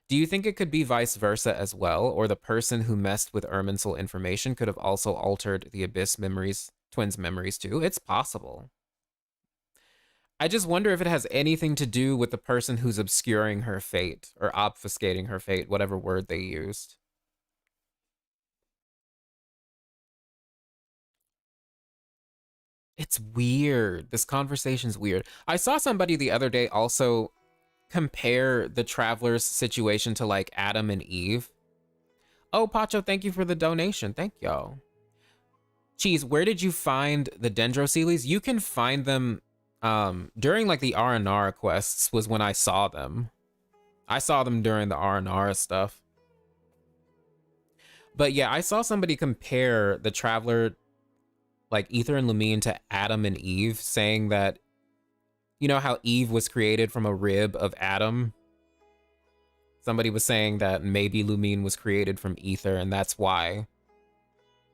Do you think it could be vice versa as well? Or the person who messed with Irminsul information could have also altered the Abyss memories, twins' memories too? It's possible. I just wonder if it has anything to do with the person who's obscuring her fate or obfuscating her fate, whatever word they used. It's weird. This conversation's weird. I saw somebody the other day also compare the Traveler's situation to like Adam and Eve. Oh, Pacho, thank you for the donation. Thank y'all. Cheese, where did you find the Dendroceles? You can find them during like the Aranara quests was when I saw them. I saw them during the Aranara stuff. But yeah, I saw somebody compare the Traveler, like Ether and Lumine, to Adam and Eve, saying that, you know how Eve was created from a rib of Adam? Somebody was saying that maybe Lumine was created from Ether, and that's why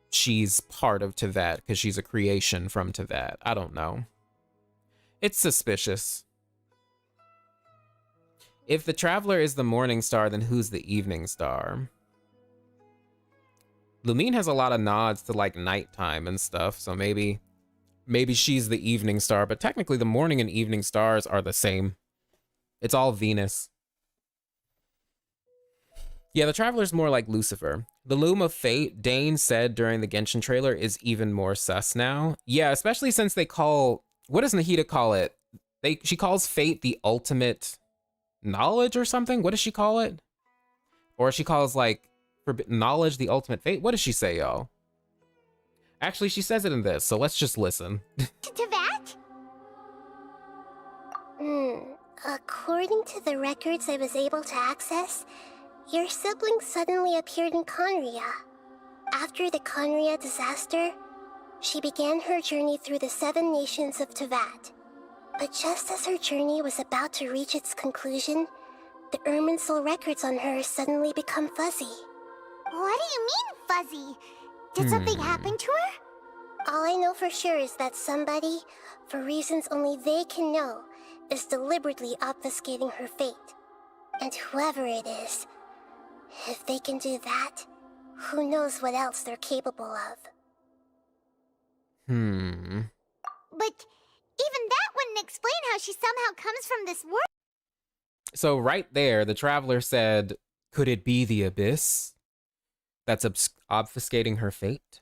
she's part of Tevat, because she's a creation from Tevat. I don't know. It's suspicious. If the Traveler is the morning star, then who's the evening star? Lumine has a lot of nods to like nighttime and stuff, so maybe she's the evening star, but technically the morning and evening stars are the same. It's all Venus. Yeah, the Traveler's more like Lucifer. The Loom of Fate, Dane said during the Genshin trailer, is even more sus now. Yeah, especially since they call, what does Nahida call it? She calls Fate the ultimate knowledge or something? What does she call it? Or she calls like knowledge the ultimate fate? What does she say, y'all? Actually, she says it in this, so let's just listen. To that? According to the records I was able to access, your sibling suddenly appeared in Conria. After the Conria disaster, she began her journey through the 7 nations of Tevat. But just as her journey was about to reach its conclusion, the Irminsul records on her suddenly become fuzzy. What do you mean, fuzzy? Did something happen to her? All I know for sure is that somebody, for reasons only they can know, is deliberately obfuscating her fate. And whoever it is, if they can do that, who knows what else they're capable of. But even that wouldn't explain how she somehow comes from this world. So right there, the Traveler said, could it be the Abyss that's obfuscating her fate?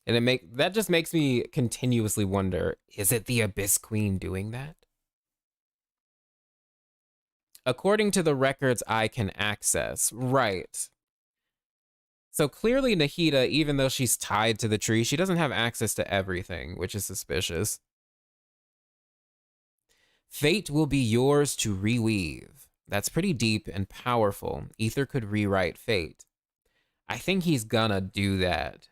And that just makes me continuously wonder, is it the Abyss Queen doing that? According to the records I can access, right. So clearly Nahida, even though she's tied to the tree, she doesn't have access to everything, which is suspicious. Fate will be yours to reweave. That's pretty deep and powerful. Ether could rewrite fate. I think he's gonna do that.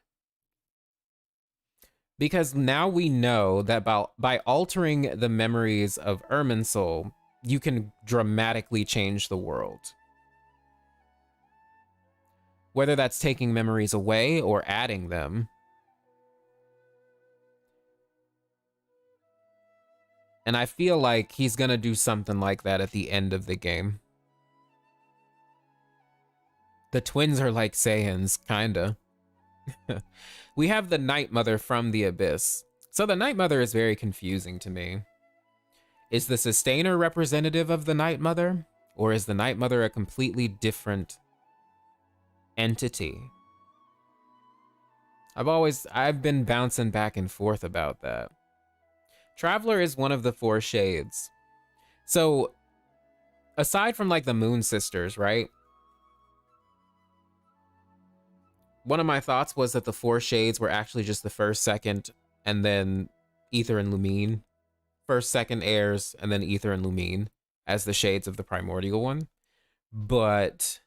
Because now we know that by altering the memories of Irminsul, you can dramatically change the world. Whether that's taking memories away or adding them. And I feel like he's gonna do something like that at the end of the game. The twins are like Saiyans, kinda. We have the Night Mother from the Abyss. So the Night Mother is very confusing to me. Is the Sustainer representative of the Night Mother? Or is the Night Mother a completely different entity? I've been bouncing back and forth about that. Traveler is one of the 4 shades. So, aside from like the Moon Sisters, right? One of my thoughts was that the 4 shades were actually just the first, second, and then Ether and Lumine. First, second heirs, and then Ether and Lumine as the shades of the primordial one. But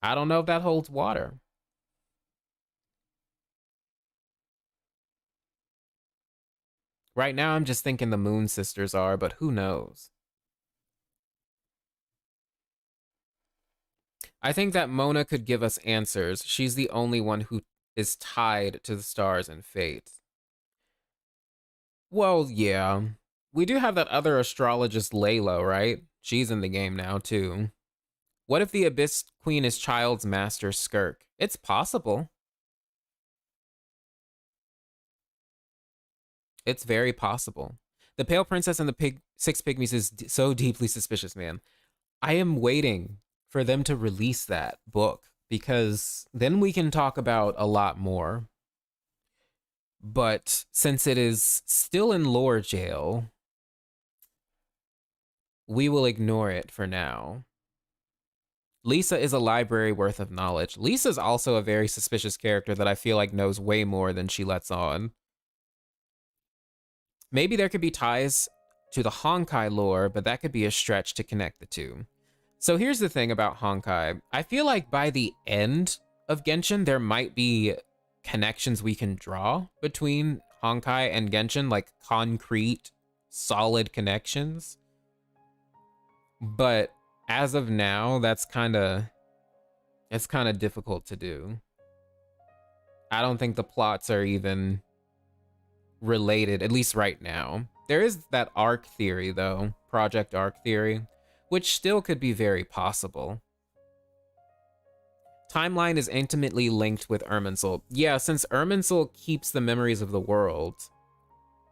I don't know if that holds water. Right now, I'm just thinking the Moon Sisters are, but who knows? I think that Mona could give us answers. She's the only one who is tied to the stars and fate. Well, yeah. We do have that other astrologist, Layla, right? She's in the game now, too. What if the Abyss Queen is Child's Master Skirk? It's possible. It's very possible. The Pale Princess and the 6 Pygmies is so deeply suspicious, man. I am waiting for them to release that book, because then we can talk about a lot more. But since it is still in lore jail, we will ignore it for now. Lisa is a library worth of knowledge. Lisa's also a very suspicious character that I feel like knows way more than she lets on. Maybe there could be ties to the Honkai lore, but that could be a stretch to connect the two. So here's the thing about Honkai. I feel like by the end of Genshin, there might be connections we can draw between Honkai and Genshin, like concrete, solid connections. But as of now, it's kind of difficult to do. I don't think the plots are even related, at least right now. There is that arc theory, though, Project Arc theory, which still could be very possible. Timeline is intimately linked with Irminsul. Yeah, since Irminsul keeps the memories of the world,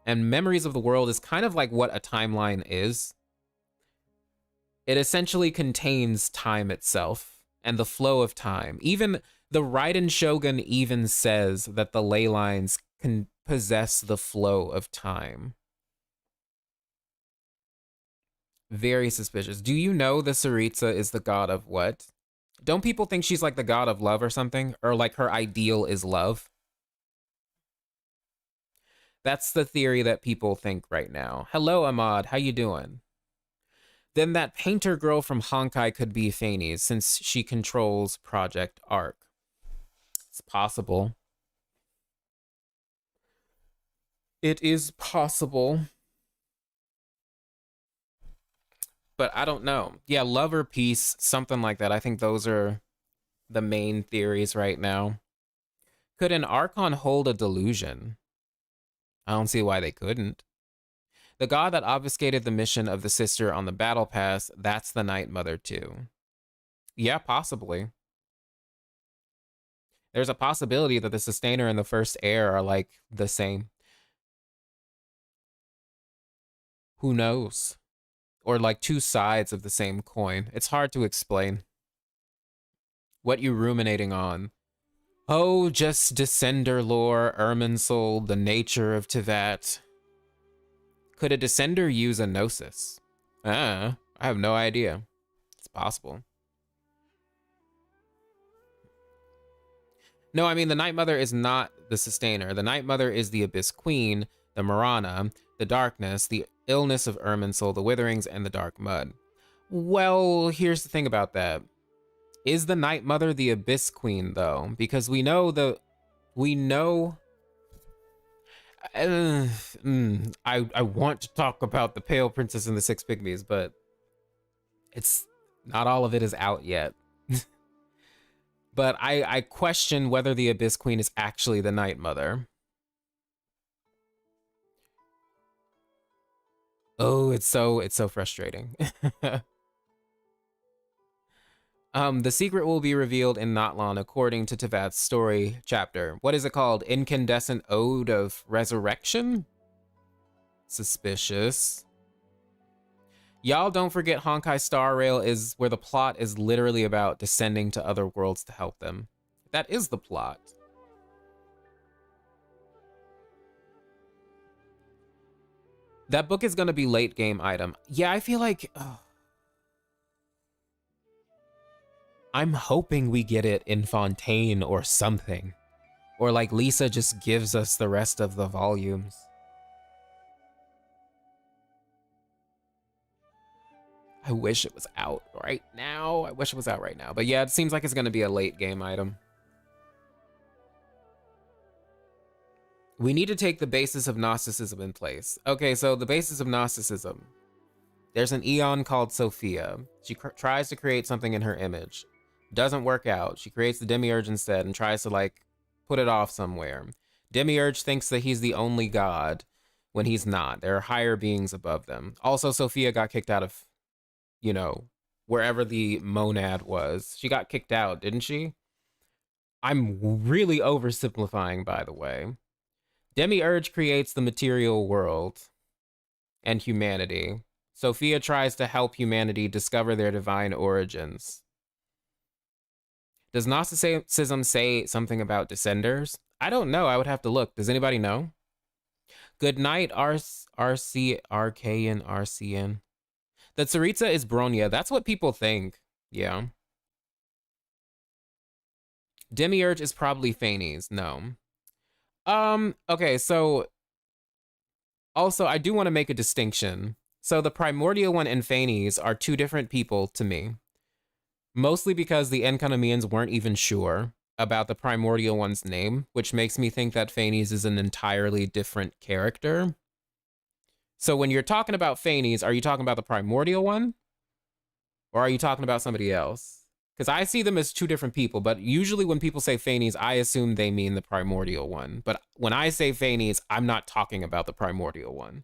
and memories of the world is kind of like what a timeline is. It essentially contains time itself and the flow of time. Even the Raiden Shogun even says that the ley lines can possess the flow of time. Very suspicious. Do you know the Tsaritsa is the god of what? Don't people think she's like the god of love or something? Or like her ideal is love? That's the theory that people think right now. Hello, Ahmad. How you doing? Then that painter girl from Honkai could be Phanes, since she controls Project Arc. It's possible. It is possible. But I don't know. Yeah, love or peace, something like that. I think those are the main theories right now. Could an Archon hold a delusion? I don't see why they couldn't. The god that obfuscated the mission of the sister on the battle pass, that's the Night Mother too. Yeah, possibly. There's a possibility that the Sustainer and the First Heir are like the same. Who knows? Or like two sides of the same coin. It's hard to explain. What you ruminating on? Oh, just Descender lore, Irminsul, the nature of Teyvat. Could a Descender use a Gnosis? I have no idea. It's possible. No, I mean, the Night Mother is not the Sustainer. The Night Mother is the Abyss Queen, the Marana, the Darkness, the illness of Irminsul, the Witherings, and the Dark Mud. Well, here's the thing about that. Is the Night Mother the Abyss Queen, though? Because we know I want to talk about the Pale Princess and the Six Pygmies, but it's not all of it is out yet. But I question whether the Abyss Queen is actually the Night Mother. Oh, it's so frustrating. The secret will be revealed in not long, according to Teyvat's story chapter. What is it called? Incandescent Ode of Resurrection? Suspicious. Y'all don't forget Honkai Star Rail is where the plot is literally about descending to other worlds to help them. That is the plot. That book is going to be late game item. Yeah, I feel like... I'm hoping we get it in Fontaine or something. Or like Lisa just gives us the rest of the volumes. I wish it was out right now. But yeah, it seems like it's going to be a late game item. We need to take the basis of Gnosticism in place. Okay, so the basis of Gnosticism. There's an Eon called Sophia. She tries to create something in her image. Doesn't work out. She creates the Demiurge instead and tries to like put it off somewhere. Demiurge thinks that he's the only god when he's not. There are higher beings above them. Also, Sophia got kicked out of, you know, wherever the monad was. She got kicked out, didn't she? I'm really oversimplifying, by the way. Demiurge creates the material world and humanity. Sophia tries to help humanity discover their divine origins. Does Gnosticism say something about descenders? I don't know. I would have to look. Does anybody know? Good night, RCN. The Tsaritsa is Bronya. That's what people think. Yeah. Demiurge is probably Phanes. No. Okay, so also I do want to make a distinction. So the Primordial One and Phanes are two different people to me. Mostly because the Enkanamians weren't even sure about the Primordial One's name, which makes me think that Phanes is an entirely different character. So when you're talking about Phanes, are you talking about the Primordial One? Or are you talking about somebody else? Because I see them as two different people, but usually when people say Phanes, I assume they mean the Primordial One. But when I say Phanes, I'm not talking about the Primordial One.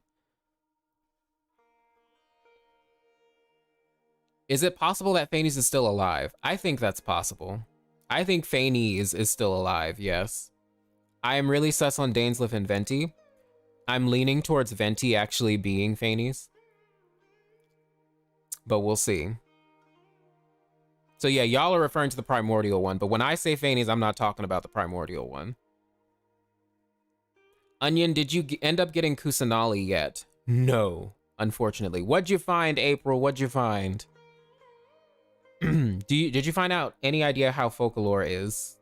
Is it possible that Phanes is still alive? I think that's possible. I think Phanes is still alive, yes. I am really sus on Dainsleif and Venti. I'm leaning towards Venti actually being Phanes. But we'll see. So yeah, y'all are referring to the Primordial One, but when I say Phanes, I'm not talking about the Primordial One. Onion, did you end up getting Kusanali yet? No, unfortunately. What'd you find, April? What'd you find? Did you find out any idea how Folklore is?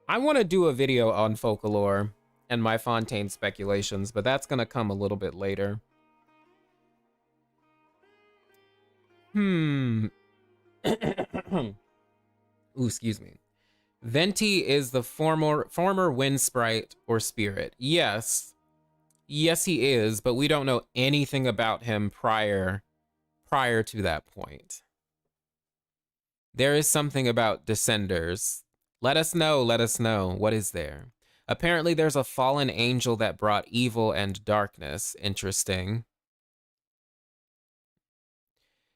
I want to do a video on Folklore and my Fontaine speculations, but that's gonna come a little bit later. Ooh, excuse me. Venti is the former wind sprite or spirit. Yes. Yes, he is, but we don't know anything about him prior to that point. There is something about descenders. Let us know, let us know. What is there? Apparently there's a fallen angel that brought evil and darkness. Interesting.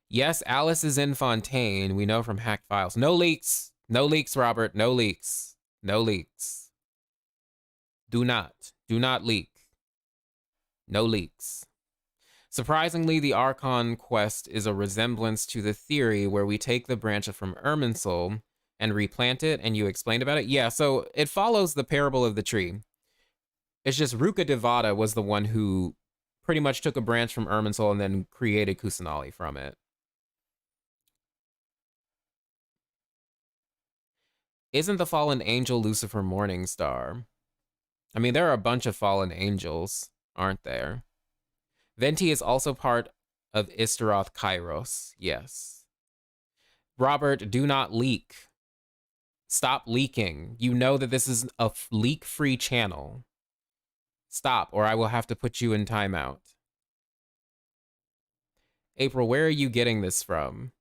Yes, Alice is in Fontaine. We know from hacked files. No leaks. No leaks, Robert. No leaks. No leaks. Do not leak. No leaks. Surprisingly, the Archon quest is a resemblance to the theory where we take the branch from Irminsul and replant it, and you explained about it? Yeah, so it follows the parable of the tree. It's just Ruka Devata was the one who pretty much took a branch from Irminsul and then created Kusanali from it. Isn't the fallen angel Lucifer Morningstar? I mean, there are a bunch of fallen angels, aren't there? Venti is also part of Istaroth Kairos, yes. Robert, do not leak. Stop leaking. You know that this is a leak-free channel. Stop, or I will have to put you in timeout. April, where are you getting this from?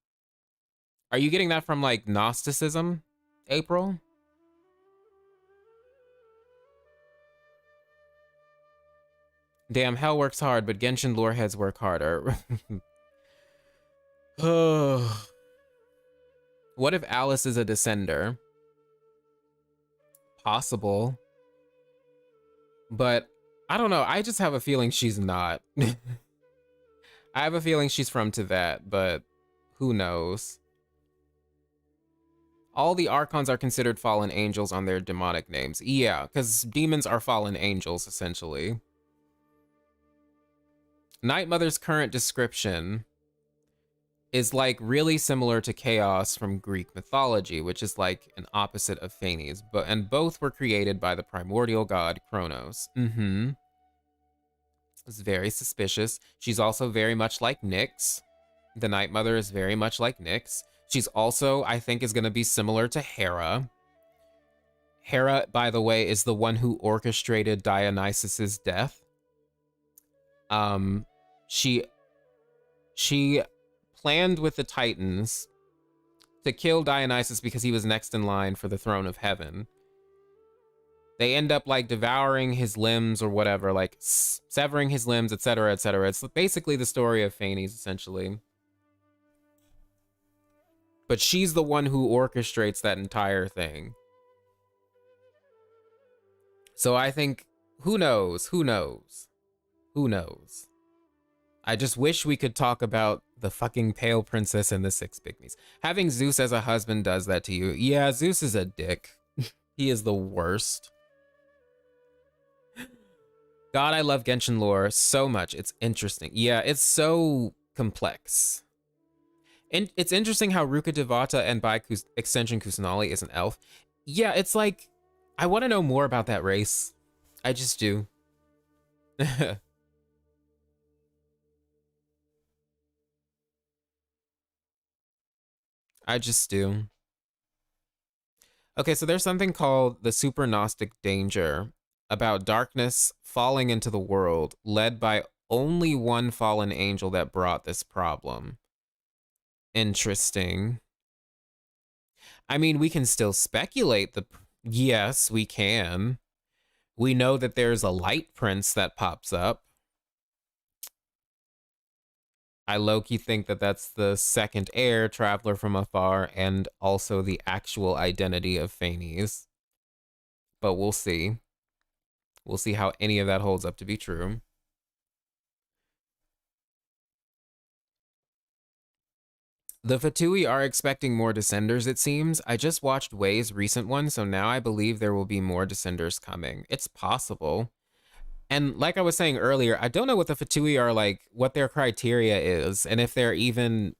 Are you getting that from, like, Gnosticism, April? Damn, hell works hard, but Genshin loreheads work harder. What if Alice is a descender? Possible. But, I don't know, I just have a feeling she's not. I have a feeling she's from Teyvat, but who knows? All the Archons are considered fallen angels on their demonic names. Yeah, because demons are fallen angels, essentially. Night Mother's current description is like really similar to Chaos from Greek mythology, which is like an opposite of Phanes, and both were created by the primordial god Kronos. It's very suspicious. She's also very much like Nyx. The Night Mother is very much like Nyx. She's also, I think, is going to be similar to Hera. Hera, by the way, is the one who orchestrated Dionysus's death. She planned with the Titans to kill Dionysus because he was next in line for the throne of heaven. They end up like devouring his limbs or whatever, like severing his limbs, etc., etc. It's basically the story of Phanes, essentially. But she's the one who orchestrates that entire thing. So I think, who knows? Who knows? Who knows? I just wish we could talk about the fucking Pale Princess and the Six Pygmies. Having Zeus as a husband does that to you. Yeah, Zeus is a dick. He is the worst. God, I love Genshin lore so much. It's interesting. Yeah, it's so complex. And it's interesting how Ruka Devata and by extension Kusanali is an elf. Yeah, it's like, I want to know more about that race. I just do. I just do. Okay, so there's something called the Super Gnostic Danger, about darkness falling into the world, led by only one fallen angel that brought this problem. Interesting. I mean, we can still speculate. Yes, we can. We know that there's a light prince that pops up. I low-key think that that's the second heir, Traveler from Afar, and also the actual identity of Phanes. But we'll see. We'll see how any of that holds up to be true. The Fatui are expecting more Descenders, it seems. I just watched Wei's recent one, so now I believe there will be more Descenders coming. It's possible. And like I was saying earlier, I don't know what the Fatui are like, what their criteria is, and if they're even...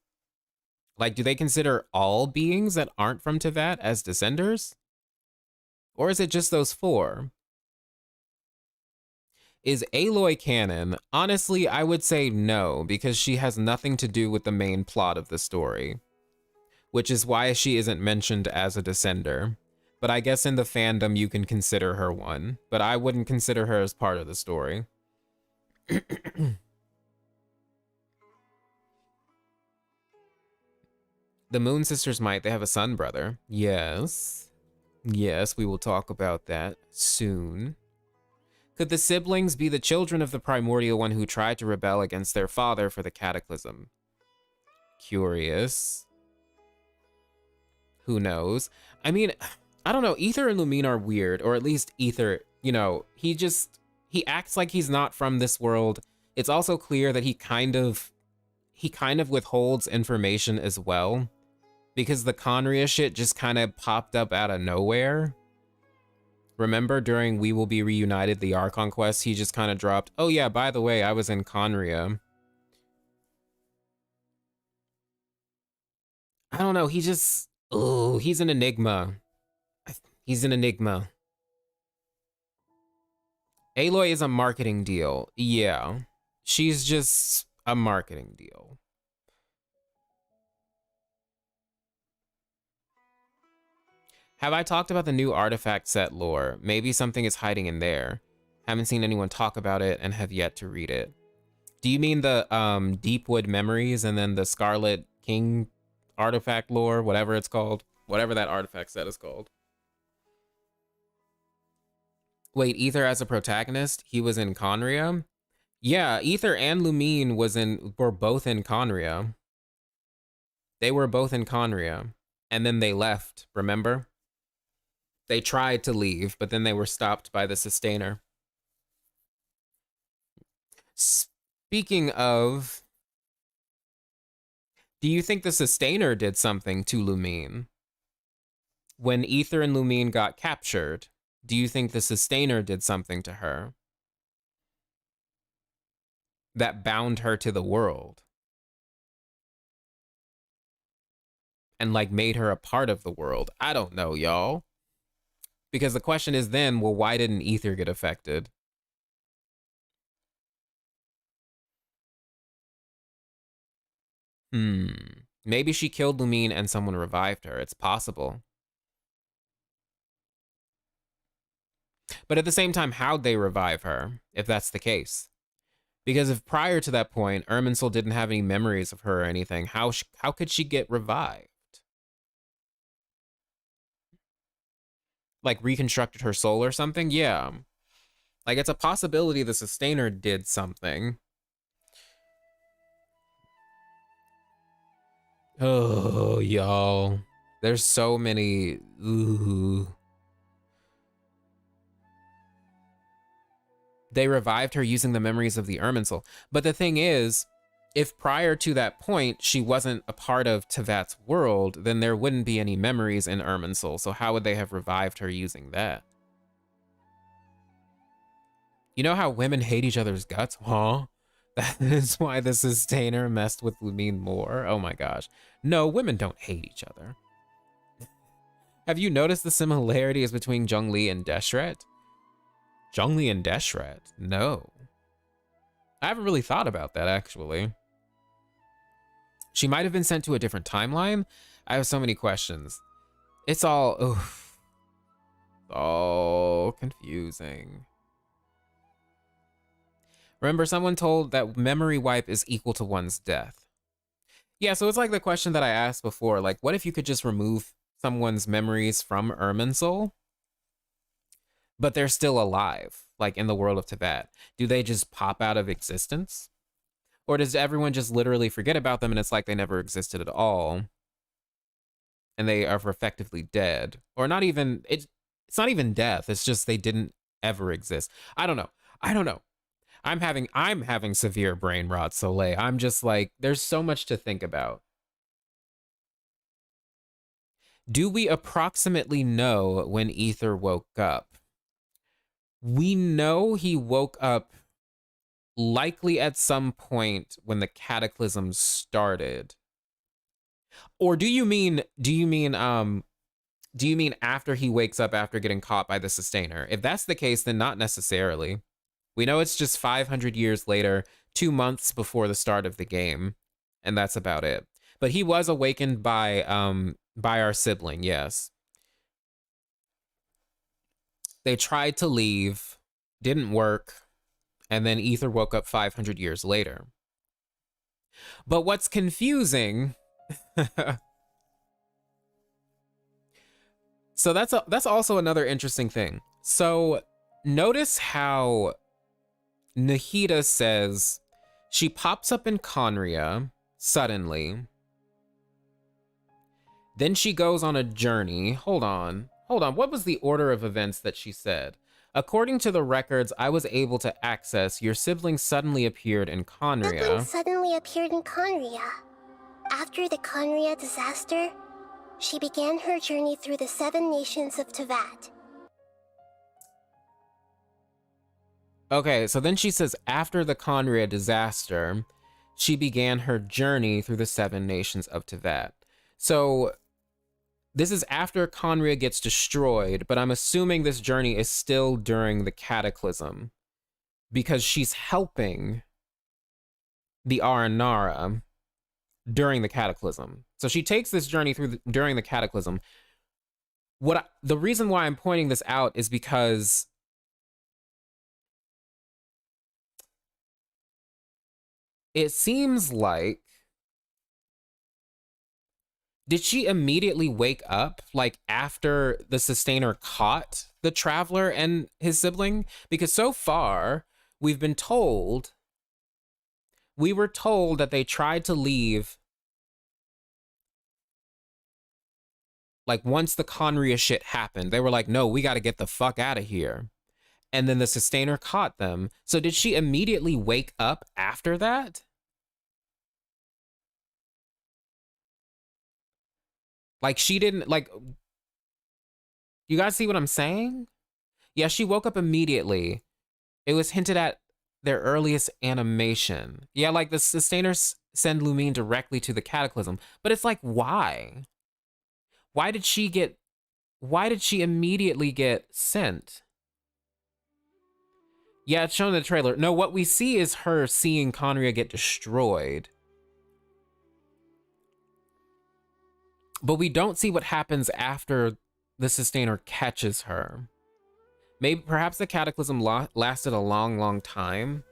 Like, do they consider all beings that aren't from Teyvat as Descenders? Or is it just those 4? Is Aloy canon? Honestly, I would say no, because she has nothing to do with the main plot of the story. Which is why she isn't mentioned as a Descender. But I guess in the fandom you can consider her one. But I wouldn't consider her as part of the story. The Moon Sisters might. They have a son brother. Yes. Yes, we will talk about that soon. Could the siblings be the children of the primordial one who tried to rebel against their father for the cataclysm? Curious. Who knows? I mean, I don't know. Ether and Lumine are weird, or at least Ether, you know, he acts like he's not from this world. It's also clear that he kind of withholds information as well, because the Conria shit just kind of popped up out of nowhere. Remember during We Will Be Reunited, the Archon quest, he just kind of dropped, oh yeah, by the way, I was in Conria. I don't know, he just, oh, he's an enigma. He's an enigma. Aloy is a marketing deal. Yeah, she's just a marketing deal. Have I talked about the new artifact set lore? Maybe something is hiding in there. Haven't seen anyone talk about it and have yet to read it. Do you mean the Deepwood Memories and then the Scarlet King artifact lore, whatever it's called? Whatever that artifact set is called. Wait, Ether as a protagonist? He was in Conria? Yeah, Ether and Lumine were both in Conria. They were both in Conria. And then they left, remember? They tried to leave, but then they were stopped by the Sustainer. Speaking of, do you think the Sustainer did something to Lumine? When Ether and Lumine got captured, do you think the Sustainer did something to her that bound her to the world? And like made her a part of the world? I don't know, y'all. Because the question is then, well, why didn't Ether get affected? Maybe she killed Lumine and someone revived her. It's possible. But at the same time, how'd they revive her, if that's the case? Because if prior to that point, Irminsul didn't have any memories of her or anything, how could she get revived? Like reconstructed her soul or something? Yeah. Like it's a possibility the Sustainer did something. Oh, y'all. There's so many. Ooh. They revived her using the memories of the Irminsul. But the thing is, if prior to that point she wasn't a part of Teyvat's world, then there wouldn't be any memories in Irminsul. So how would they have revived her using that? You know how women hate each other's guts? Huh? That is why the Sustainer messed with Lumine more? Oh my gosh. No, women don't hate each other. Have you noticed the similarities between Zhongli and Deshret? Zhongli and Deshret? No. I haven't really thought about that, actually. She might have been sent to a different timeline. I have so many questions. It's all... oof. Oh, confusing. Remember, someone told that memory wipe is equal to one's death. Yeah, so it's like the question that I asked before. Like, what if you could just remove someone's memories from Irminsul, but they're still alive, like in the world of Teyvat? Do they just pop out of existence? Or does everyone just literally forget about them and it's like they never existed at all? And they are effectively dead? Or not even, it's not even death, it's just they didn't ever exist. I don't know. I'm having severe brain rot, Soleil. I'm just like, there's so much to think about. Do we approximately know when Ether woke up? We know he woke up likely at some point when the cataclysm started. Or do you mean after he wakes up after getting caught by the Sustainer? If that's the case, then not necessarily. We know it's just 500 years later, 2 months before the start of the game, and that's about it. But he was awakened by our sibling, yes. They tried to leave, didn't work, and then Ether woke up 500 years later. But what's confusing... So that's also another interesting thing. So notice how Nahida says she pops up in Conria suddenly. Then she goes on a journey. Hold on. What was the order of events that she said? According to the records I was able to access, your sibling suddenly appeared in Conria. Sibling suddenly appeared in Conria. After the Conria disaster, she began her journey through the 7 nations of Teyvat. Okay, so then she says after the Conria disaster, she began her journey through the 7 nations of Teyvat. So this is after Conria gets destroyed, but I'm assuming this journey is still during the cataclysm because she's helping the Aranara during the cataclysm. So she takes this journey during the cataclysm. The reason why I'm pointing this out is because it seems like, did she immediately wake up like after the Sustainer caught the Traveler and his sibling? Because so far we were told that they tried to leave like once the Conria shit happened. They were like, no, we got to get the fuck out of here. And then the Sustainer caught them. So did she immediately wake up after that? Like she didn't, like, you guys see what I'm saying? Yeah, she woke up immediately. It was hinted at their earliest animation. Yeah, like the Sustainers send Lumine directly to the Cataclysm. But it's like, why? Why did she immediately get sent? Yeah, it's shown in the trailer. No, what we see is her seeing Conria get destroyed. But we don't see what happens after the Sustainer catches her. Maybe, perhaps the Cataclysm lasted a long, long time.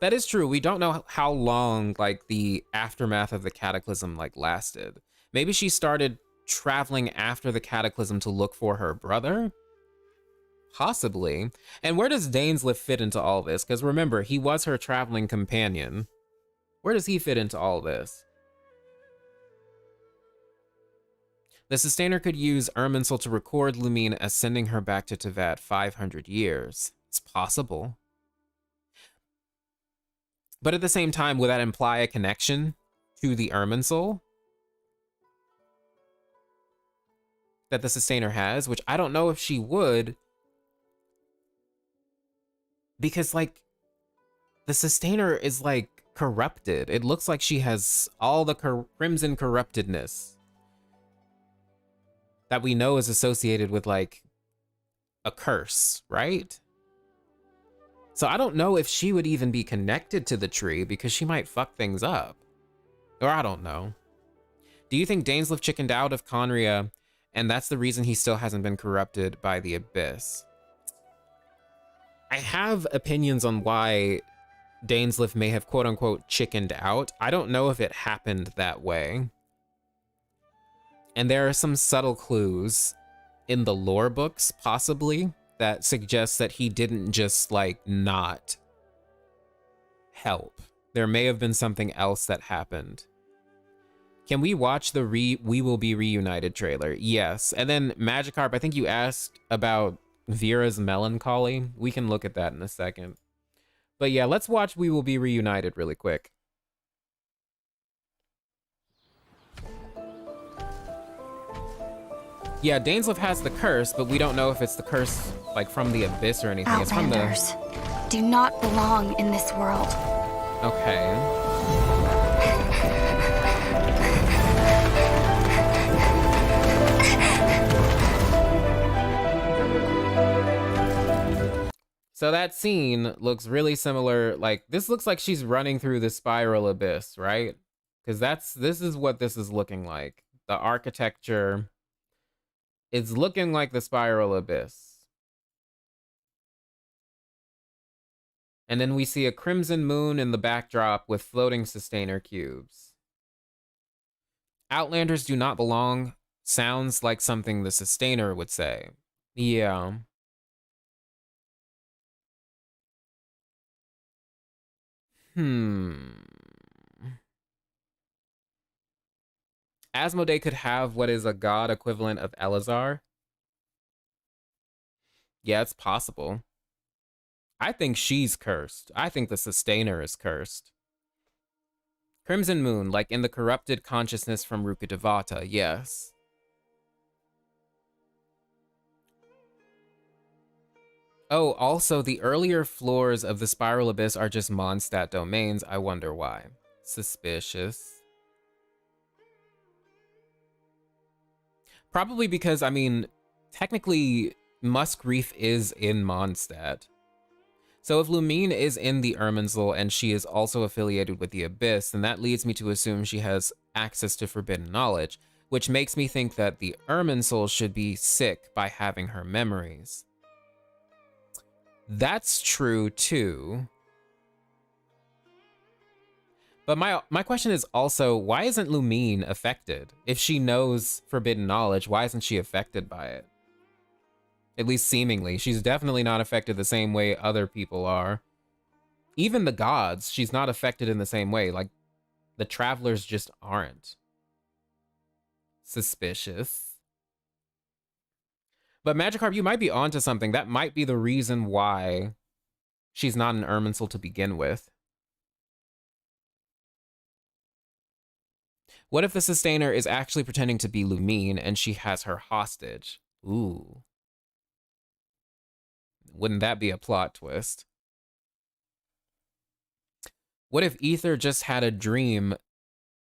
That is true. We don't know how long, like, the aftermath of the Cataclysm, like, lasted. Maybe she started traveling after the Cataclysm to look for her brother? Possibly. And where does Dainsleif fit into all this? Because remember, he was her traveling companion. Where does he fit into all this? The Sustainer could use Irminsul to record Lumine as sending her back to Teyvat 500 years. It's possible. But at the same time, would that imply a connection to the Irminsul that the Sustainer has? Which I don't know if she would, because like the Sustainer is like corrupted. It looks like she has all the crimson corruptedness that we know is associated with like a curse, right? So I don't know if she would even be connected to the tree because she might fuck things up. Or I don't know. Do you think Dainsleif chickened out of Conria and that's the reason he still hasn't been corrupted by the Abyss? I have opinions on why Dainsleif may have quote unquote chickened out. I don't know if it happened that way. And there are some subtle clues in the lore books, possibly, that suggests that he didn't just like not help. There may have been something else that happened. Can we watch the We Will Be Reunited trailer? Yes. And then Magikarp, I think you asked about Vera's Melancholy. We can look at that in a second. But yeah, let's watch We Will Be Reunited really quick. Yeah, Dainsleif has the curse, but we don't know if it's the curse like from the Abyss or anything. Outlanders It's from the... do not belong in this world. Okay. So that scene looks really similar. Like, this looks like she's running through the spiral abyss, right? Because this is what this is looking like. The architecture is looking like the spiral abyss. And then we see a crimson moon in the backdrop with floating sustainer cubes. Outlanders do not belong. Sounds like something the sustainer would say. Yeah. Asmodee could have what is a god equivalent of Elazar. Yeah, it's possible. I think she's cursed. I think the Sustainer is cursed. Crimson Moon, like in the corrupted consciousness from Rukkhadevata, yes. Oh, also, the earlier floors of the Spiral Abyss are just Mondstadt domains. I wonder why. Suspicious. Probably because, I mean, technically, Musk Reef is in Mondstadt. So if Lumine is in the Irminsul and she is also affiliated with the Abyss, then that leads me to assume she has access to forbidden knowledge, which makes me think that the Irminsul should be sick by having her memories. That's true too. But my question is also, why isn't Lumine affected? If she knows forbidden knowledge, why isn't she affected by it? At least seemingly. She's definitely not affected the same way other people are. Even the gods, she's not affected in the same way. Like, the travelers just aren't. Suspicious. But Magikarp, you might be onto something. That might be the reason why she's not an Irminsul to begin with. What if the Sustainer is actually pretending to be Lumine and she has her hostage? Ooh. Wouldn't that be a plot twist? What if Ether just had a dream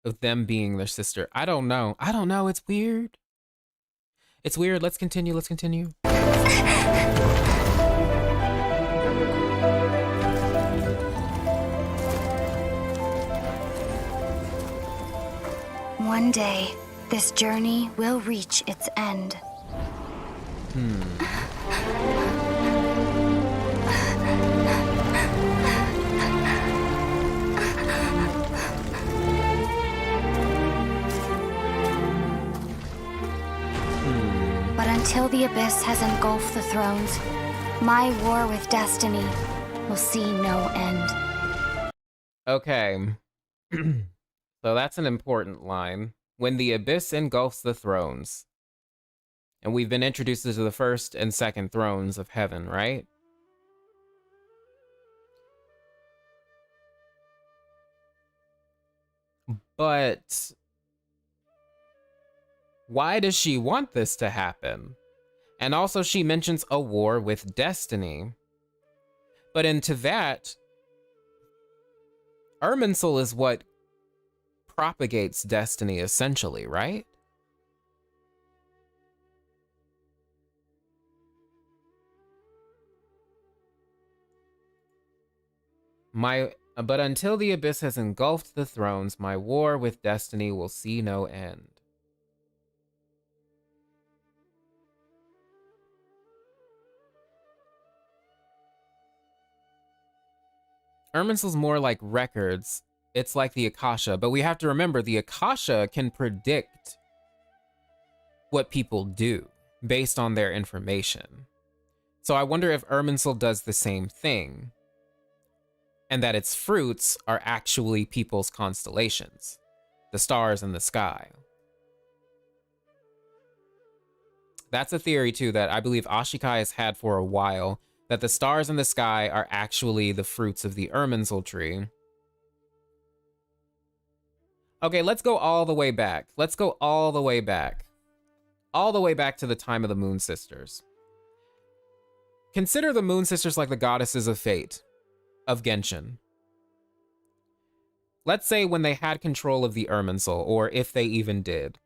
of them being their sister? I don't know. I don't know. It's weird. It's weird. Let's continue. Let's continue. One day, this journey will reach its end. But until the Abyss has engulfed the thrones, my war with destiny will see no end. Okay. So that's an important line. When the Abyss engulfs the thrones. And we've been introduced to the first and second thrones of heaven, right? But why does she want this to happen? And also she mentions a war with destiny. But in Tevat, Irminsul is what propagates destiny, essentially, right? But until the abyss has engulfed the thrones, my war with destiny will see no end. Irminsul's more like records. It's like the Akasha, but we have to remember the Akasha can predict what people do based on their information. So I wonder if Irminsul does the same thing, and that its fruits are actually people's constellations, the stars in the sky. That's a theory too that I believe Ashikai has had for a while, that the stars in the sky are actually the fruits of the Irminsul tree. Okay, let's go all the way back. Let's go all the way back. All the way back to the time of the Moon Sisters. Consider the Moon Sisters like the goddesses of fate, of Genshin. Let's say when they had control of the Irminsul, or if they even did,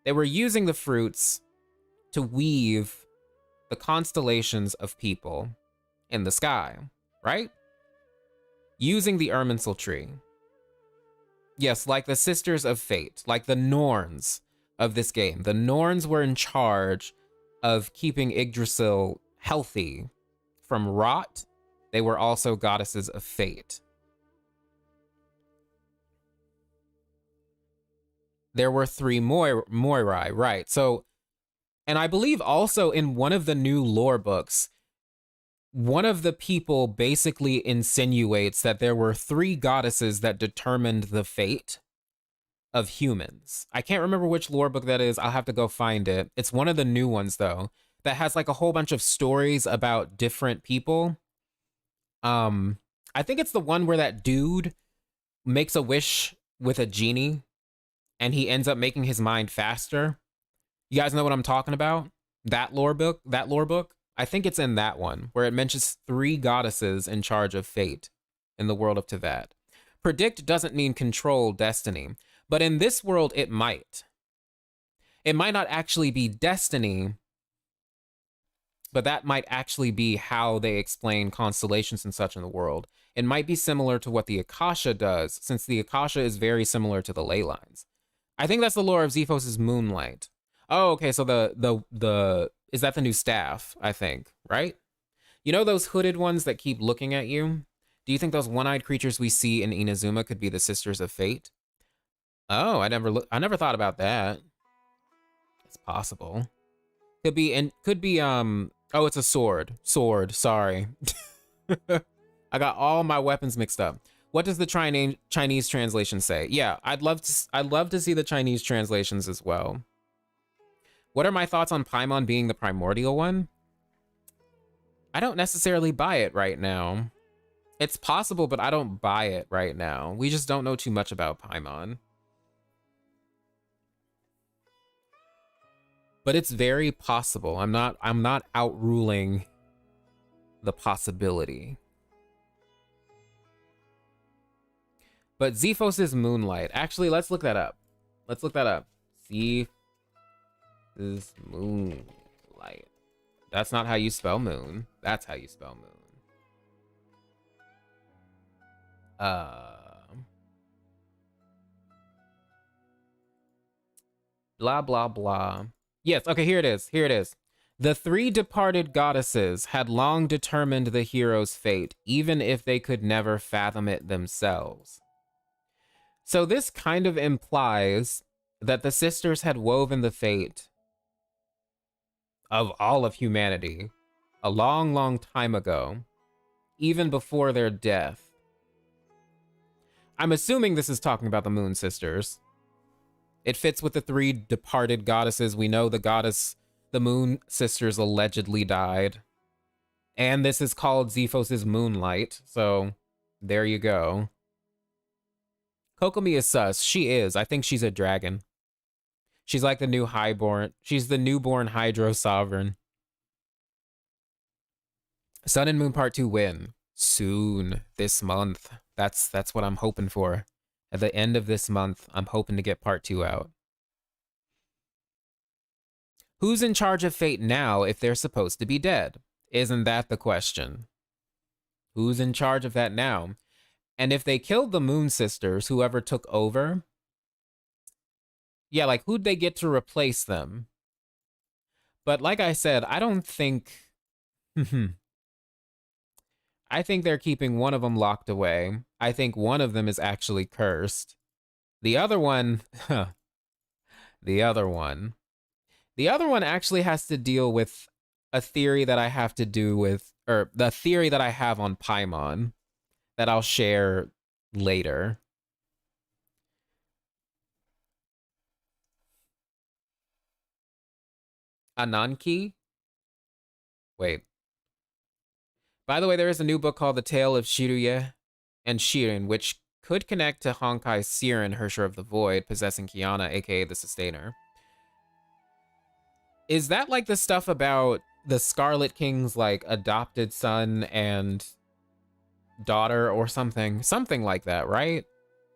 they were using the fruits to weave the constellations of people in the sky, right? Using the Irminsul tree. Yes, like the Sisters of Fate, like the Norns of this game. The Norns were in charge of keeping Yggdrasil healthy from rot. They were also goddesses of fate. There were 3 Moirai, right? So, and I believe also in one of the new lore books, one of the people basically insinuates that there were 3 goddesses that determined the fate of humans. I can't remember which lore book that is. I'll have to go find it. It's one of the new ones, though, that has like a whole bunch of stories about different people. I think it's the one where that dude makes a wish with a genie and he ends up making his mind faster. You guys know what I'm talking about? That lore book? I think it's in that one where it mentions 3 goddesses in charge of fate in the world of Tevat. Predict doesn't mean control destiny, but in this world it might. It might not actually be destiny, but that might actually be how they explain constellations and such in the world. It might be similar to what the Akasha does, since the Akasha is very similar to the ley lines. I think that's the lore of Zephos' Moonlight. Oh, okay, so the is that the new staff, I think, right? You know those hooded ones that keep looking at you? Do you think those one-eyed creatures we see in Inazuma could be the Sisters of Fate? Oh, I never thought about that. It's possible. Could be oh, it's a sword. Sorry. I got all my weapons mixed up. What does the Chinese translation say? Yeah, I'd love to see the Chinese translations as well. What are my thoughts on Paimon being the primordial one? I don't necessarily buy it right now. It's possible, but I don't buy it right now. We just don't know too much about Paimon. But it's very possible. I'm not outruling the possibility. But Zephos' Moonlight. Actually, let's look that up. Zephos' Moonlight. That's not how you spell moon. That's how you spell moon. Blah, blah, blah. Yes, okay, here it is. The 3 departed goddesses had long determined the hero's fate, even if they could never fathom it themselves. So this kind of implies that the sisters had woven the fate of all of humanity a long, long time ago, even before their death. I'm assuming this is talking about the Moon Sisters. It fits with the 3 departed goddesses. We know the Moon Sisters allegedly died. And this is called Zephos' Moonlight, so there you go. Kokomi is sus. She is. I think she's a dragon. She's like the new highborn. She's the newborn Hydro Sovereign. Sun and Moon Part 2 win. Soon, this month. That's what I'm hoping for. At the end of this month, I'm hoping to get part 2 out. Who's in charge of fate now if they're supposed to be dead? Isn't that the question? Who's in charge of that now? And if they killed the Moon Sisters, whoever took over, yeah, like, who'd they get to replace them? But like I said, I don't think... I think they're keeping one of them locked away. I think one of them is actually cursed. The other one... The other one actually has to deal with a theory that I have to do with... Or the theory that I have on Paimon that I'll share later. Ananki? Wait. By the way, there is a new book called The Tale of Shiruya and Shirin, which could connect to Honkai's Siren, Hersher of the Void, possessing Kiana, aka the Sustainer. Is that like the stuff about the Scarlet King's like adopted son and daughter or something? Something like that, right?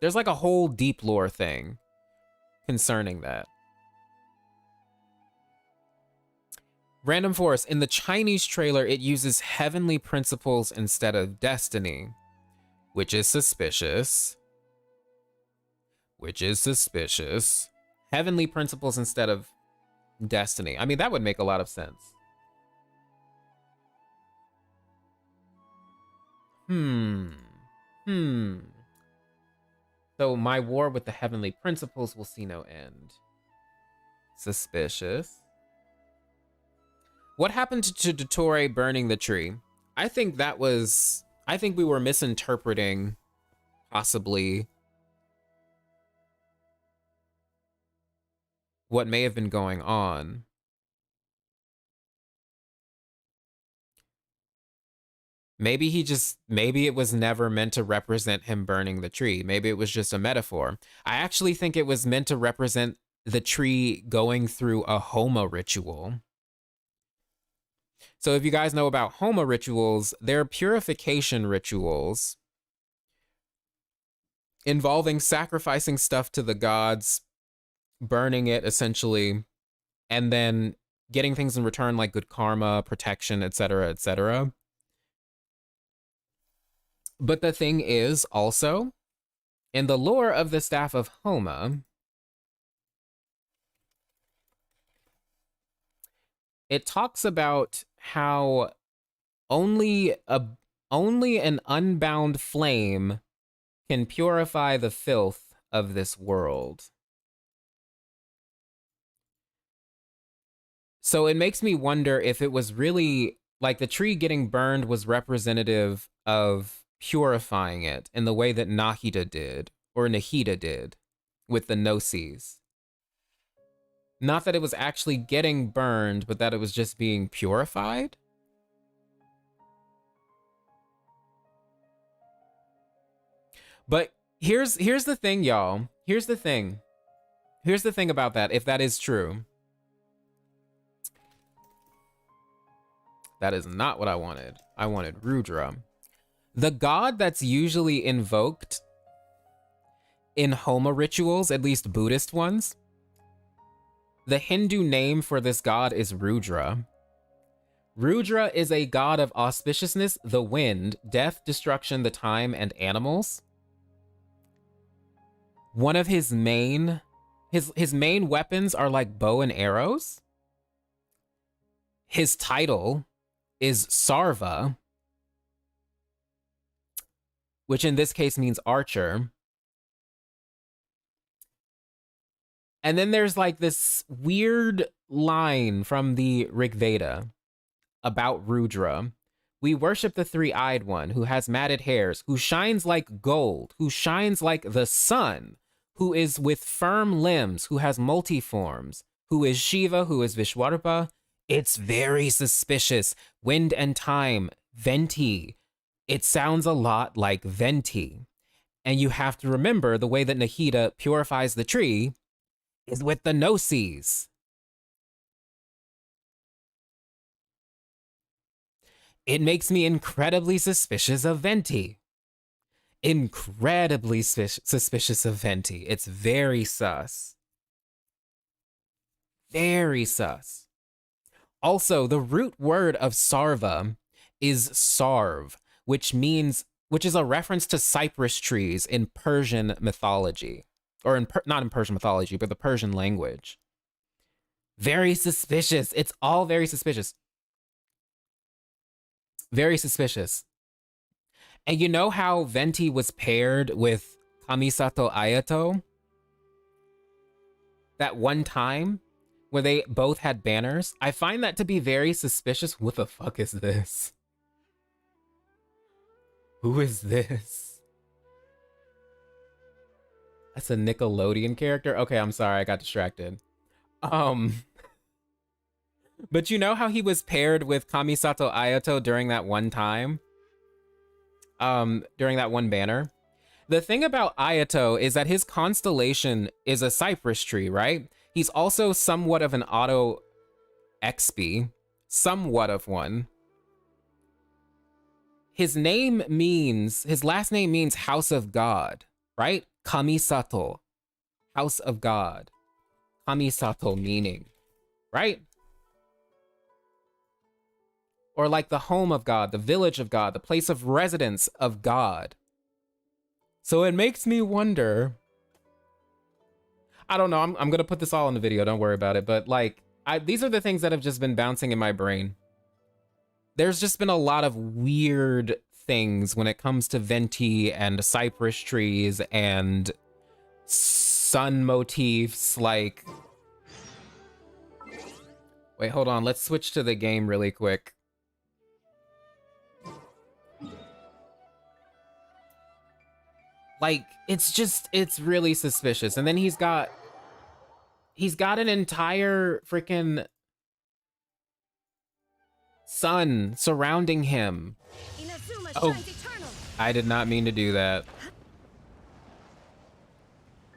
There's like a whole deep lore thing concerning that. Random Force, in the Chinese trailer, it uses heavenly principles instead of destiny, which is suspicious. Heavenly principles instead of destiny. I mean, that would make a lot of sense. So my war with the heavenly principles will see no end. Suspicious. What happened to Dottore burning the tree? I think we were misinterpreting, possibly, what may have been going on. Maybe it was never meant to represent him burning the tree. Maybe it was just a metaphor. I actually think it was meant to represent the tree going through a Homa ritual. So if you guys know about Homa rituals, they're purification rituals involving sacrificing stuff to the gods, burning it essentially, and then getting things in return like good karma, protection, etc., etc. But the thing is also, in the lore of the Staff of Homa, it talks about how only an unbound flame can purify the filth of this world. So it makes me wonder if it was really, like, the tree getting burned was representative of purifying it in the way that Nahida did, or Nahida did, with the Gnosis. Not that it was actually getting burned, but that it was just being purified? But here's the thing, y'all. Here's the thing about that, if that is true. That is not what I wanted. I wanted Rudra. The god that's usually invoked in Homa rituals, at least Buddhist ones, the Hindu name for this god is Rudra. Rudra is a god of auspiciousness, the wind, death, destruction, the time, and animals. One of his main weapons are like bow and arrows. His title is Sarva, which in this case means archer. And then there's like this weird line from the Rig Veda about Rudra. We worship the three-eyed one who has matted hairs, who shines like gold, who shines like the sun, who is with firm limbs, who has multiforms, who is Shiva, who is Vishwarupa. It's very suspicious. Wind and time, Venti. It sounds a lot like Venti. And you have to remember the way that Nahida purifies the tree is with the Gnosis. It makes me incredibly suspicious of Venti. Incredibly suspicious of Venti. It's very sus. Very sus. Also, the root word of Sarva is sarv, which is a reference to cypress trees in Persian mythology. Or not in Persian mythology, but the Persian language. Very suspicious. It's all very suspicious. Very suspicious. And you know how Venti was paired with Kamisato Ayato? That one time where they both had banners? I find that to be very suspicious. What the fuck is this? Who is this? That's a Nickelodeon character? Okay, I'm sorry, I got distracted. But you know how he was paired with Kamisato Ayato during that one time? During that one banner? The thing about Ayato is that his constellation is a cypress tree, right? He's also somewhat of an auto XP. Somewhat of one. His last name means House of God, right? Kamisato. House of God. Kamisato meaning, right? Or like the home of God, the village of God, the place of residence of God. So it makes me wonder. I don't know, I'm gonna put this all in the video, don't worry about it. But like, these are the things that have just been bouncing in my brain. There's just been a lot of weird things when it comes to Venti and cypress trees and sun motifs, like... Wait, hold on, let's switch to the game really quick. Like, it's really suspicious. And then he's got an entire freaking sun surrounding him. Oh, I did not mean to do that.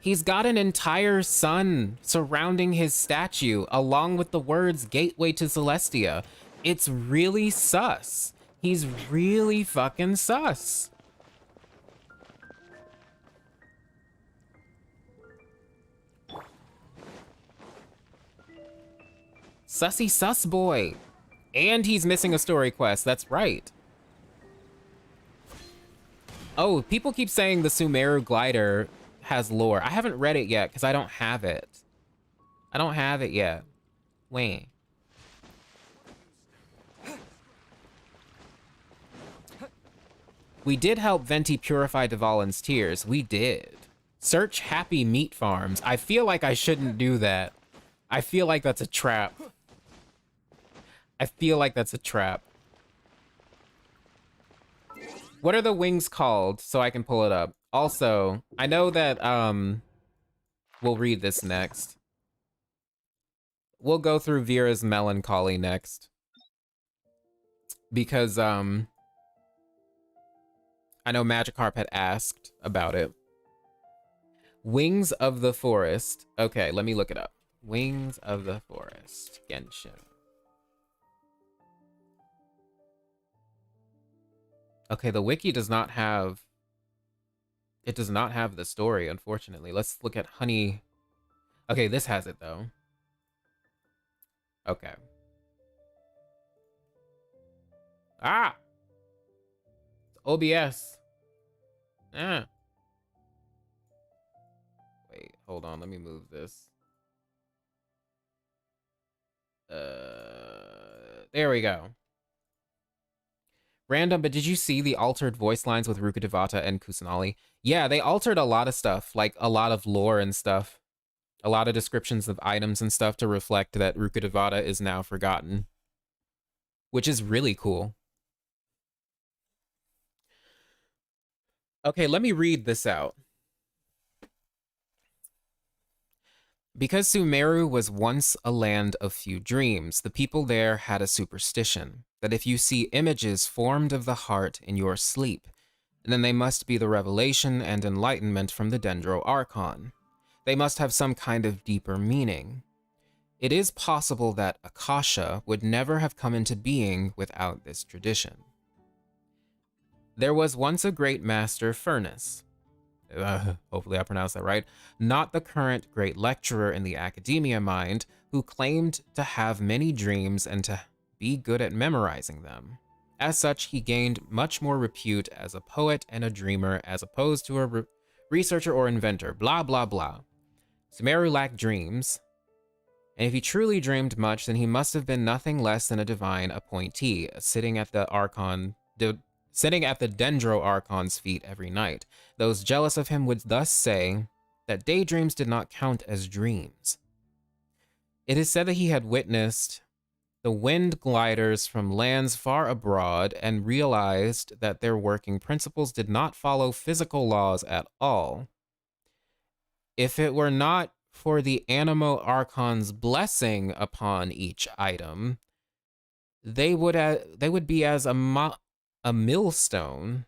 He's got an entire sun surrounding his statue, along with the words Gateway to Celestia. It's really sus. He's really fucking sus. Sussy sus boy. And he's missing a story quest, that's right. Oh, people keep saying the Sumeru glider has lore. I haven't read it yet because I don't have it. I don't have it yet. Wait. We did help Venti purify Dvalin's tears. We did. Search happy meat farms. I feel like I shouldn't do that. I feel like that's a trap. I feel like that's a trap. What are the wings called so I can pull it up? Also, I know that we'll read this next. We'll go through Vera's Melancholy next. Because I know Magikarp had asked about it. Wings of the Forest. Okay, let me look it up. Wings of the Forest. Genshin. Okay, the wiki does not have... It does not have the story, unfortunately. Let's look at Honey... Okay, this has it, though. Okay. Ah! It's OBS. Ah. Wait, hold on. Let me move this. There we go. Random, but did you see the altered voice lines with Rukkhadevata and Kusanali? Yeah, they altered a lot of stuff, like a lot of lore and stuff. A lot of descriptions of items and stuff to reflect that Rukkhadevata is now forgotten. Which is really cool. Okay, let me read this out. Because Sumeru was once a land of few dreams, the people there had a superstition that if you see images formed of the heart in your sleep, then they must be the revelation and enlightenment from the Dendro Archon. They must have some kind of deeper meaning. it is possible that Akasha would never have come into being without this tradition. There was once a great master furnace. Hopefully I pronounced that right. Not the current great lecturer in the academia mind, who claimed to have many dreams and to be good at memorizing them. As such, he gained much more repute as a poet and a dreamer as opposed to a researcher or inventor, blah, blah, blah. Sumeru lacked dreams, and if he truly dreamed much, then he must have been nothing less than a divine appointee, sitting at the Dendro Archon's feet every night. Those jealous of him would thus say that daydreams did not count as dreams. It is said that he had witnessed the wind gliders from lands far abroad and realized that their working principles did not follow physical laws at all. If it were not for the Animo Archon's blessing upon each item, they would be as a millstone.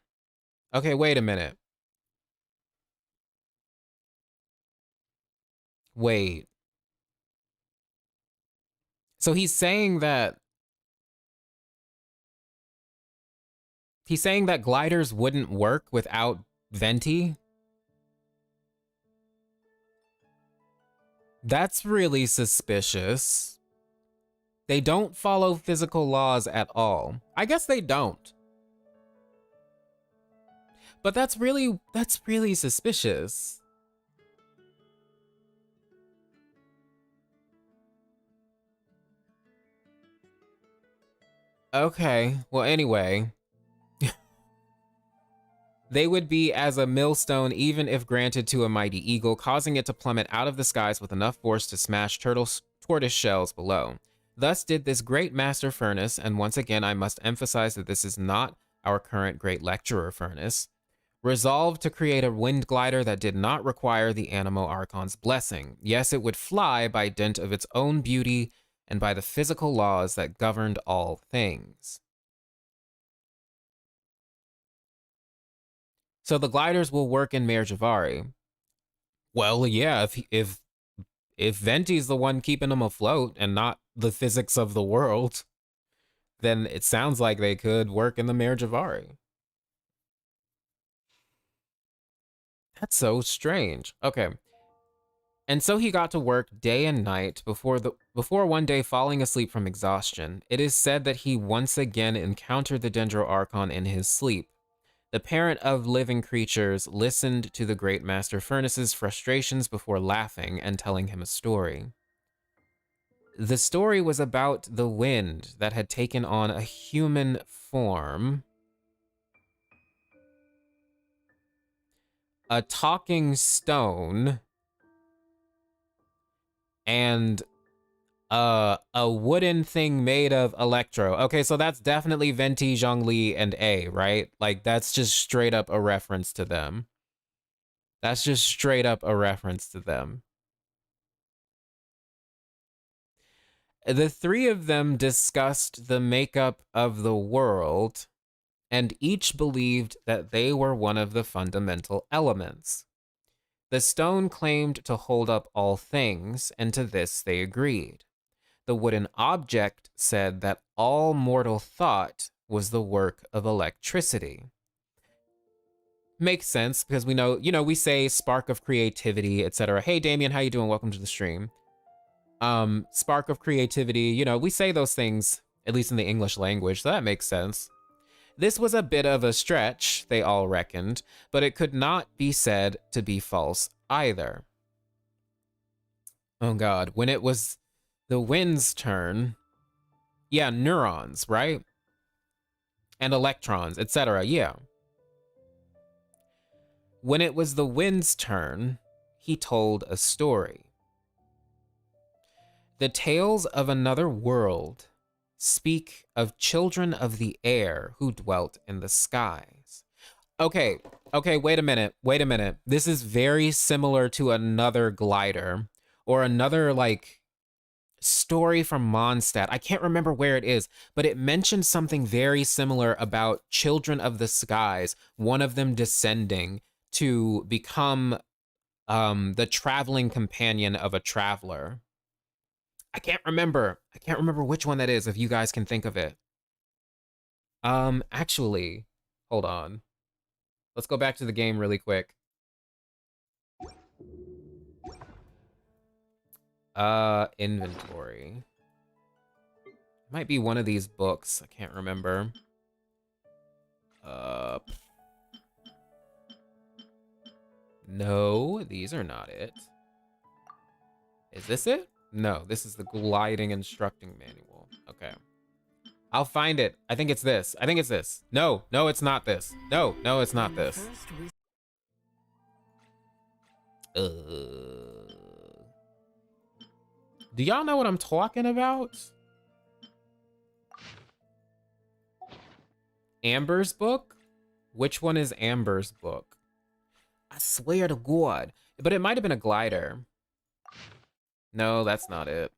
Okay, wait a minute. Wait. So he's saying that gliders wouldn't work without Venti? That's really suspicious. They don't follow physical laws at all. I guess they don't. But that's really suspicious. Okay, well anyway. They would be as a millstone even if granted to a mighty eagle, causing it to plummet out of the skies with enough force to smash tortoise shells below. Thus did this great master furnace, and once again I must emphasize that this is not our current great lecturer furnace, resolved to create a wind glider that did not require the Animo Archon's blessing. Yes, it would fly by dint of its own beauty and by the physical laws that governed all things. So the gliders will work in Merjavari. Well, yeah, if Venti's the one keeping them afloat and not the physics of the world, then it sounds like they could work in the Merjavari. That's so strange. Okay. And so he got to work day and night before one day falling asleep from exhaustion. It is said that he once again encountered the Dendro Archon in his sleep. The parent of living creatures listened to the great master furnace's frustrations before laughing and telling him a story. The story was about the wind that had taken on a human form, a talking stone, and a wooden thing made of electro. Okay, so that's definitely Venti, Zhongli, and A, right? Like, that's just straight up a reference to them. That's just straight up a reference to them. The three of them discussed the makeup of the world, and each believed that they were one of the fundamental elements. The stone claimed to hold up all things, and to this they agreed. The wooden object said that all mortal thought was the work of electricity. Makes sense, because we know, we say spark of creativity, etc. Hey, Damien, how you doing? Welcome to the stream. Spark of creativity, we say those things, at least in the English language, so that makes sense. This was a bit of a stretch, they all reckoned, but it could not be said to be false either. Oh God, when it was the wind's turn, yeah, neurons, right? And electrons, etc., yeah. When it was the wind's turn, he told a story. The tales of another world speak of children of the air who dwelt in the skies. Okay, wait a minute. This is very similar to another glider, or another, story from Mondstadt. I can't remember where it is, but it mentioned something very similar about children of the skies, one of them descending to become the traveling companion of a traveler. I can't remember. I can't remember which one that is, if you guys can think of it. Actually, hold on. Let's go back to the game really quick. Inventory. It might be one of these books. I can't remember. No, these are not it. Is this it? No, this is the gliding instructing manual. Okay. I'll find it. I think it's this. I think it's this. No, no, it's not this. No, no, it's not this. Do y'all know what I'm talking about? Amber's book? Which one is Amber's book? I swear to God. But it might have been a glider. No, that's not it.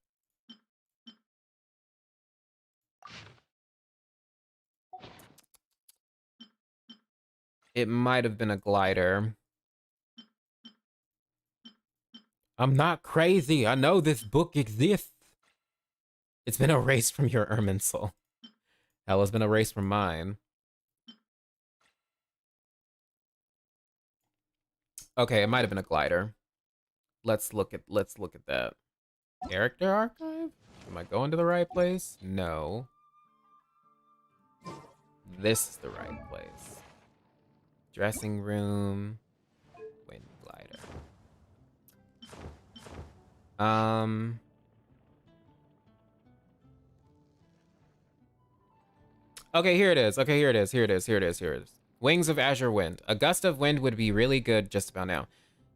It might have been a glider. I'm not crazy. I know this book exists. It's been erased from your Irminsul. Hell, it's been erased from mine. Okay, it might have been a glider. Let's look at that. Character archive? Am I going to the right place? No. This is the right place. Dressing room. Wind glider. Okay, here it is. Okay, here it is. Here it is. Here it is. Here it is. Wings of Azure Wind. A gust of wind would be really good just about now.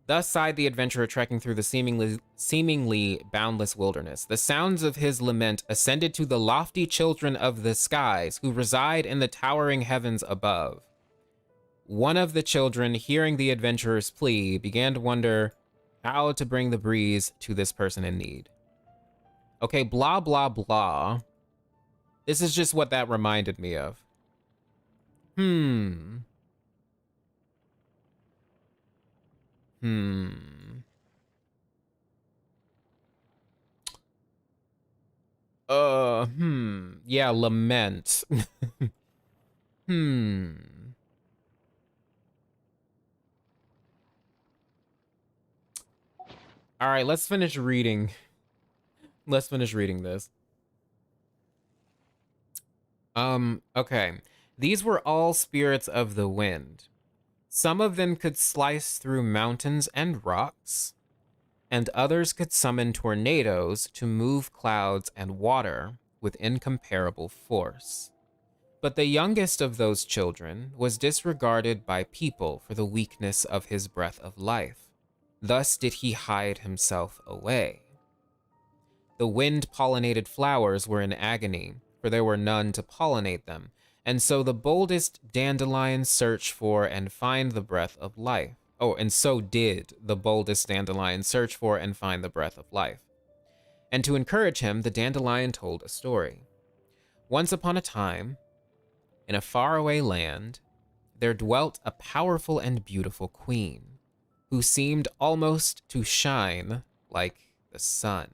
Thus sighed the adventurer trekking through the seemingly boundless wilderness. The sounds of his lament ascended to the lofty children of the skies who reside in the towering heavens above. One of the children, hearing the adventurer's plea, began to wonder how to bring the breeze to this person in need. Okay, blah, blah, blah. This is just what that reminded me of. Yeah, lament. All right, let's finish reading. Let's finish reading this. Okay. These were all spirits of the wind. Some of them could slice through mountains and rocks, and others could summon tornadoes to move clouds and water with incomparable force. But the youngest of those children was disregarded by people for the weakness of his breath of life. Thus did he hide himself away. The wind-pollinated flowers were in agony, for there were none to pollinate them, and so the boldest dandelions search for and find the breath of life. Oh, and so did the boldest dandelion search for and find the breath of life. And to encourage him, the dandelion told a story. Once upon a time, in a faraway land, there dwelt a powerful and beautiful queen, who seemed almost to shine like the sun.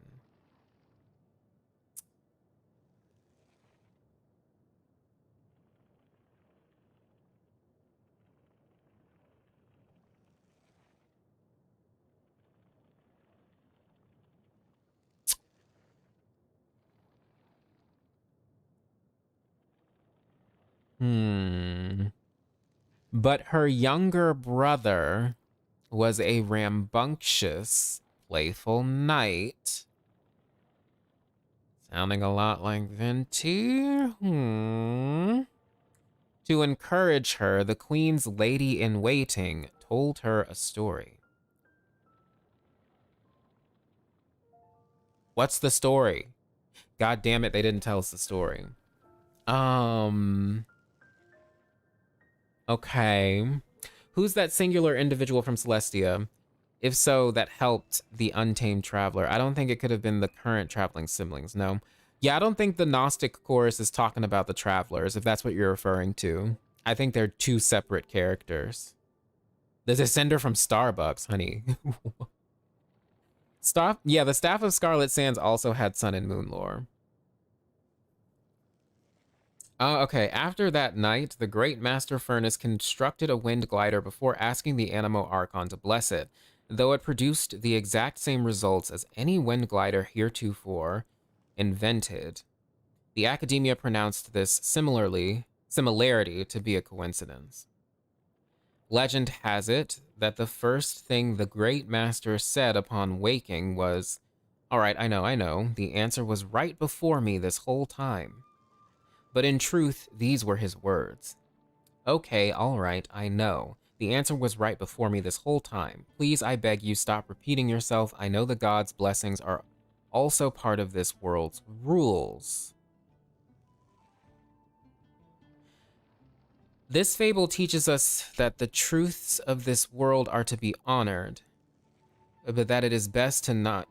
But her younger brother was a rambunctious, playful knight. Sounding a lot like Venti. To encourage her, the queen's lady-in-waiting told her a story. What's the story? God damn it, they didn't tell us the story. Okay. Who's that singular individual from Celestia? If so, that helped the untamed traveler. I don't think it could have been the current traveling siblings, no. Yeah, I don't think the Gnostic chorus is talking about the travelers, if that's what you're referring to. I think they're two separate characters. The descender from Starbucks, honey. Stop. Yeah, the Staff of Scarlet Sands also had Sun and Moon lore. Okay, after that night, the Great Master Furnace constructed a wind glider before asking the Animo Archon to bless it, though it produced the exact same results as any wind glider heretofore invented. The Academia pronounced this similarity to be a coincidence. Legend has it that the first thing the Great Master said upon waking was, "All right, I know, the answer was right before me this whole time." But in truth, these were his words. "Okay, all right, I know. The answer was right before me this whole time. Please, I beg you, stop repeating yourself. I know the gods' blessings are also part of this world's rules." This fable teaches us that the truths of this world are to be honored, but that it is best not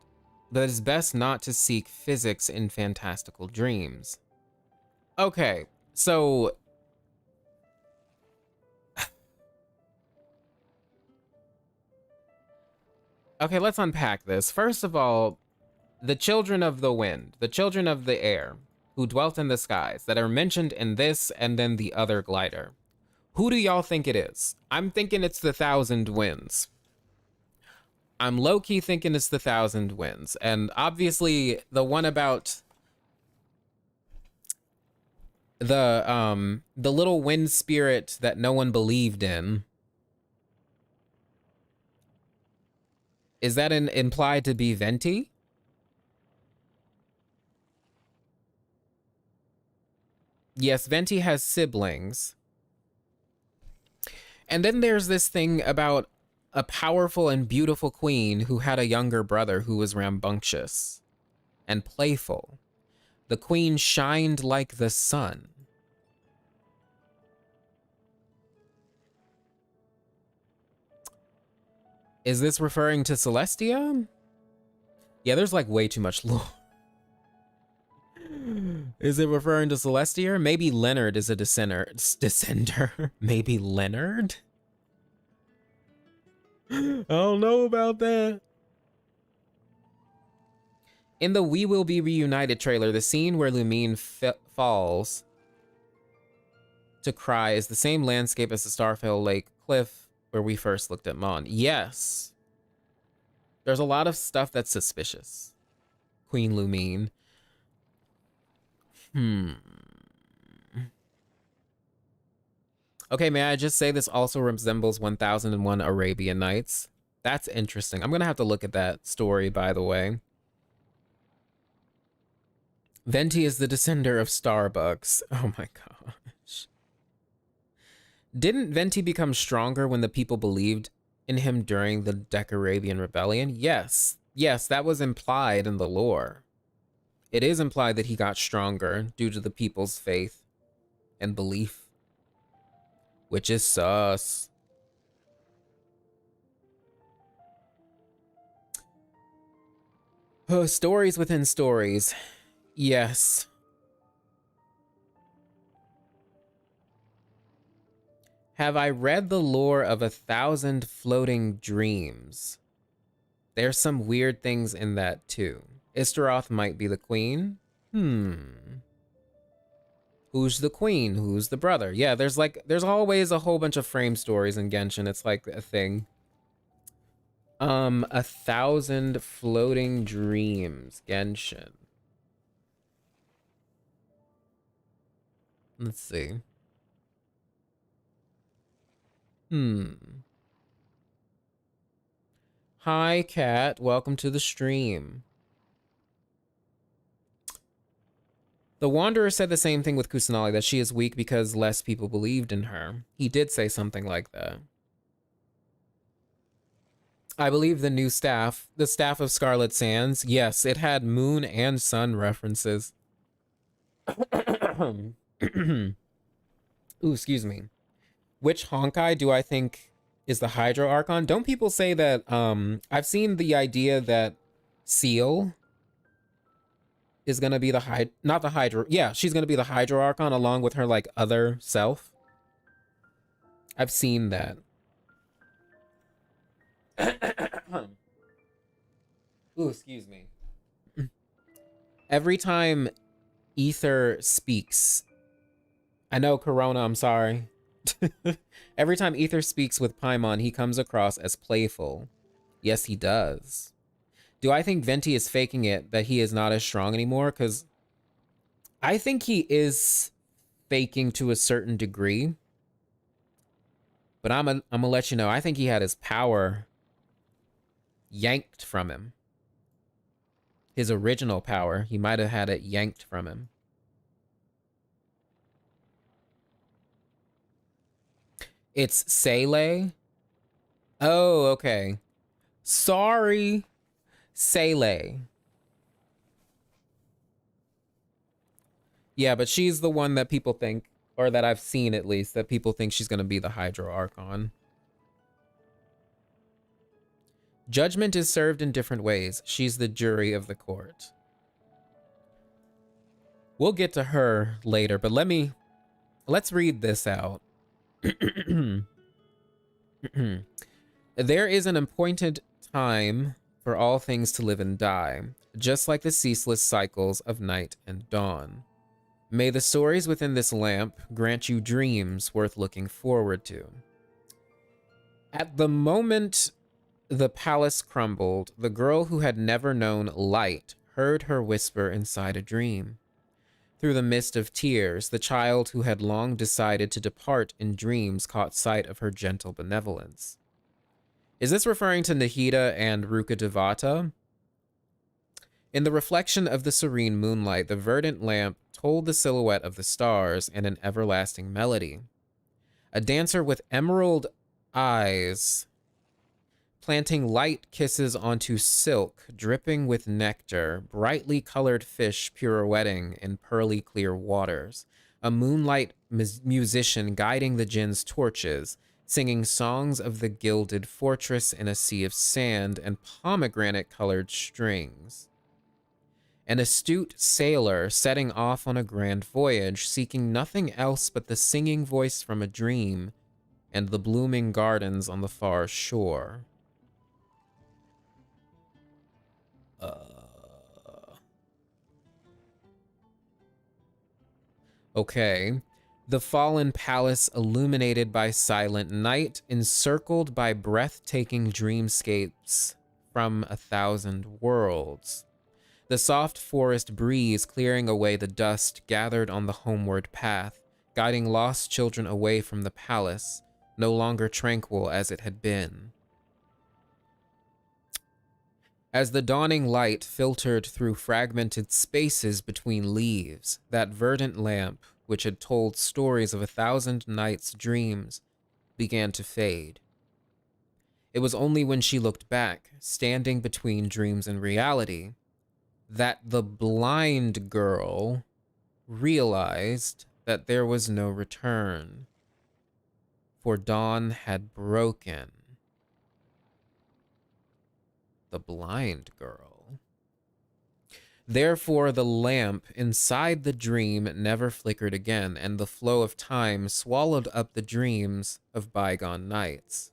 to seek physics in fantastical dreams. Okay, so okay, let's unpack this. First of all, the children of the wind, the children of the air, who dwelt in the skies, that are mentioned in this and then the other glider. Who do y'all think it is? I'm thinking it's the Thousand Winds. I'm low-key thinking it's the Thousand Winds. And obviously, the one about the little wind spirit that no one believed in, is that implied to be Venti? Yes, Venti has siblings. And then there's this thing about a powerful and beautiful queen who had a younger brother who was rambunctious and playful. The queen shined like the sun. Is this referring to Celestia? Yeah, there's like way too much lore. Is it referring to Celestia? Maybe Leonard is a descender. Maybe Leonard? I don't know about that. In the We Will Be Reunited trailer, the scene where Lumine falls to cry is the same landscape as the Starfell Lake cliff where we first looked at Mon. Yes. There's a lot of stuff that's suspicious. Queen Lumine. Okay, may I just say this also resembles 1001 Arabian Nights? That's interesting. I'm gonna have to look at that story, by the way. Venti is the descender of Starbucks. Oh my gosh. Didn't Venti become stronger when the people believed in him during the Decarabian Rebellion? Yes. Yes, that was implied in the lore. It is implied that he got stronger due to the people's faith and belief. Which is sus. Oh, stories within stories. Yes. Have I read the lore of 1,000 Floating Dreams? There's some weird things in that too. Istaroth might be the queen. Who's the queen? Who's the brother? Yeah, there's always a whole bunch of frame stories in Genshin. It's like a thing. 1,000 Floating Dreams, Genshin. Let's see. Hi, Kat. Welcome to the stream. The Wanderer said the same thing with Kusanali, that she is weak because less people believed in her. He did say something like that. I believe the new staff, the Staff of Scarlet Sands, yes, it had moon and sun references. Ooh, excuse me. Which Honkai do I think is the Hydro Archon? Don't people say that, I've seen the idea that Seal is gonna be the not the Hydro, yeah, she's gonna be the Hydro Archon along with her, like, other self. I've seen that. Ooh, excuse me. Every time Ether speaks, I know Corona, I'm sorry. Every time Ether speaks with Paimon, he comes across as playful. Yes, he does. Do I think Venti is faking it, that he is not as strong anymore? Because I think he is faking to a certain degree. But I'm gonna let you know, I think he had his power yanked from him. His original power, he might have had it yanked from him. It's Seele. Oh, okay. Sorry, Seele. Yeah, but she's the one that people think, or that I've seen at least, that people think she's going to be the Hydro Archon. Judgment is served in different ways. She's the jury of the court. We'll get to her later, but let's read this out. There is an appointed time for all things to live and die, just like the ceaseless cycles of night and dawn. May the stories within this lamp grant you dreams worth looking forward to. At the moment the palace crumbled, the girl who had never known light heard her whisper inside a dream. Through the mist of tears, the child who had long decided to depart in dreams caught sight of her gentle benevolence. Is this referring to Nahida and Ruka Devata? In the reflection of the serene moonlight, the verdant lamp told the silhouette of the stars and an everlasting melody. A dancer with emerald eyes, planting light kisses onto silk, dripping with nectar, brightly colored fish pirouetting in pearly clear waters, a moonlight musician guiding the jinn's torches, singing songs of the gilded fortress in a sea of sand and pomegranate-colored strings. An astute sailor setting off on a grand voyage, seeking nothing else but the singing voice from a dream and the blooming gardens on the far shore. Okay. The fallen palace illuminated by silent night, encircled by breathtaking dreamscapes from 1,000 worlds. The soft forest breeze clearing away the dust gathered on the homeward path, guiding lost children away from the palace, no longer tranquil as it had been. As the dawning light filtered through fragmented spaces between leaves, that verdant lamp, which had told stories of 1,000 nights' dreams, began to fade. It was only when she looked back, standing between dreams and reality, that the blind girl realized that there was no return, for dawn had broken. The blind girl. Therefore, the lamp inside the dream never flickered again, and the flow of time swallowed up the dreams of bygone nights.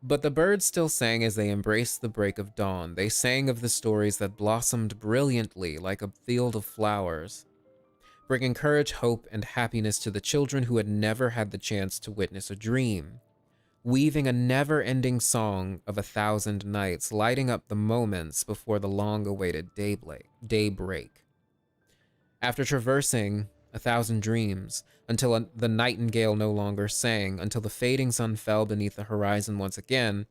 But the birds still sang as they embraced the break of dawn. They sang of the stories that blossomed brilliantly like a field of flowers, bringing courage, hope, and happiness to the children who had never had the chance to witness a dream, weaving a never-ending song of 1,000 nights, lighting up the moments before the long-awaited daybreak. After traversing 1,000 dreams, until the nightingale no longer sang, until the fading sun fell beneath the horizon once again,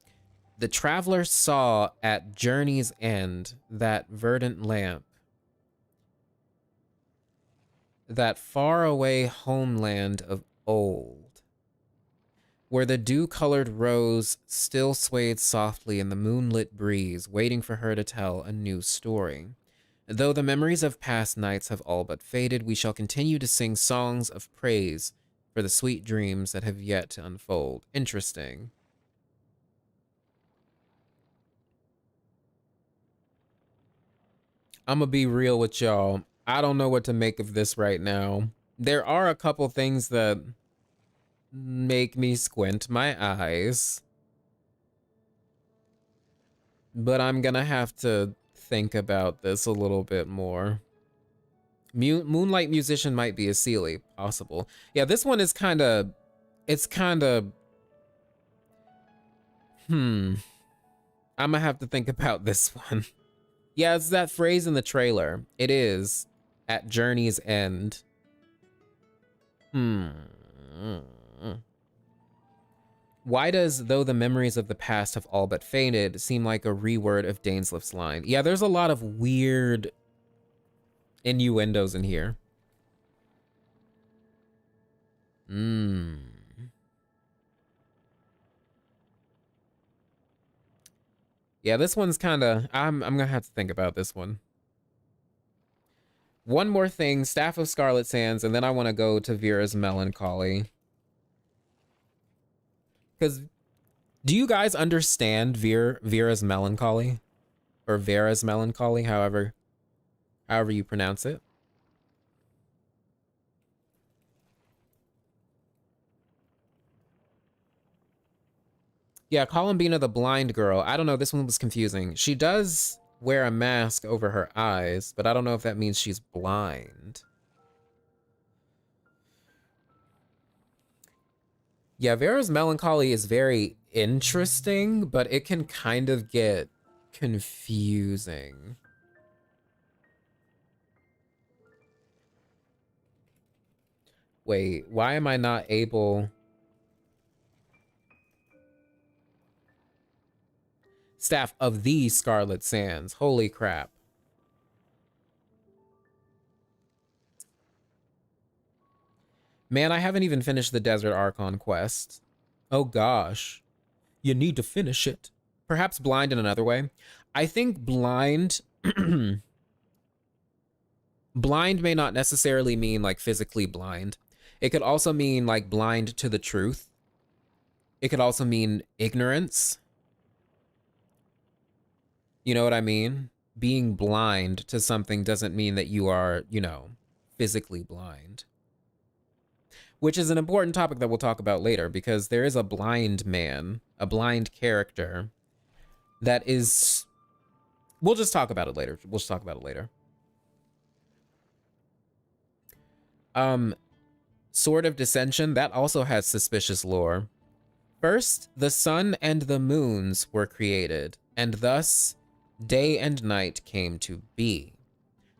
the traveler saw at journey's end that verdant lamp, that faraway homeland of old, where the dew-colored rose still swayed softly in the moonlit breeze, waiting for her to tell a new story. Though the memories of past nights have all but faded, we shall continue to sing songs of praise for the sweet dreams that have yet to unfold. Interesting. I'm gonna be real with y'all. I don't know what to make of this right now. There are a couple things that make me squint my eyes. but I'm gonna have to think about this a little bit more. Moonlight Musician might be a Seelie, possible. Yeah, this one is kind of, it's kind of, I'm gonna have to think about this one. Yeah, it's that phrase in the trailer. It is, at journey's end. Why does "though the memories of the past have all but faded" seem like a reword of Dainsleif's line? Yeah, there's a lot of weird innuendos in here. Yeah, this one's kind of, I'm gonna have to think about this one. One more thing, Staff of Scarlet Sands, and then I want to go to Vera's Melancholy. Because, do you guys understand Vera's Melancholy? Or Vera's Melancholy, however you pronounce it? Yeah, Columbina the blind girl. I don't know, this one was confusing. She does wear a mask over her eyes, but I don't know if that means she's blind. Yeah, Vera's Melancholy is very interesting, but it can kind of get confusing. Wait, why am I not able... Staff of the Scarlet Sands. Holy crap. Man, I haven't even finished the Desert Archon quest. Oh gosh. You need to finish it. Perhaps blind in another way. I think blind... blind may not necessarily mean like physically blind. It could also mean like blind to the truth. It could also mean ignorance. You know what I mean? Being blind to something doesn't mean that you are, you know, physically blind. Which is an important topic that we'll talk about later, because there is a blind man, a blind character, that is... We'll just talk about it later. We'll just talk about it later. Sword of Dissension, that also has suspicious lore. First, the sun and the moons were created, and thus day and night came to be.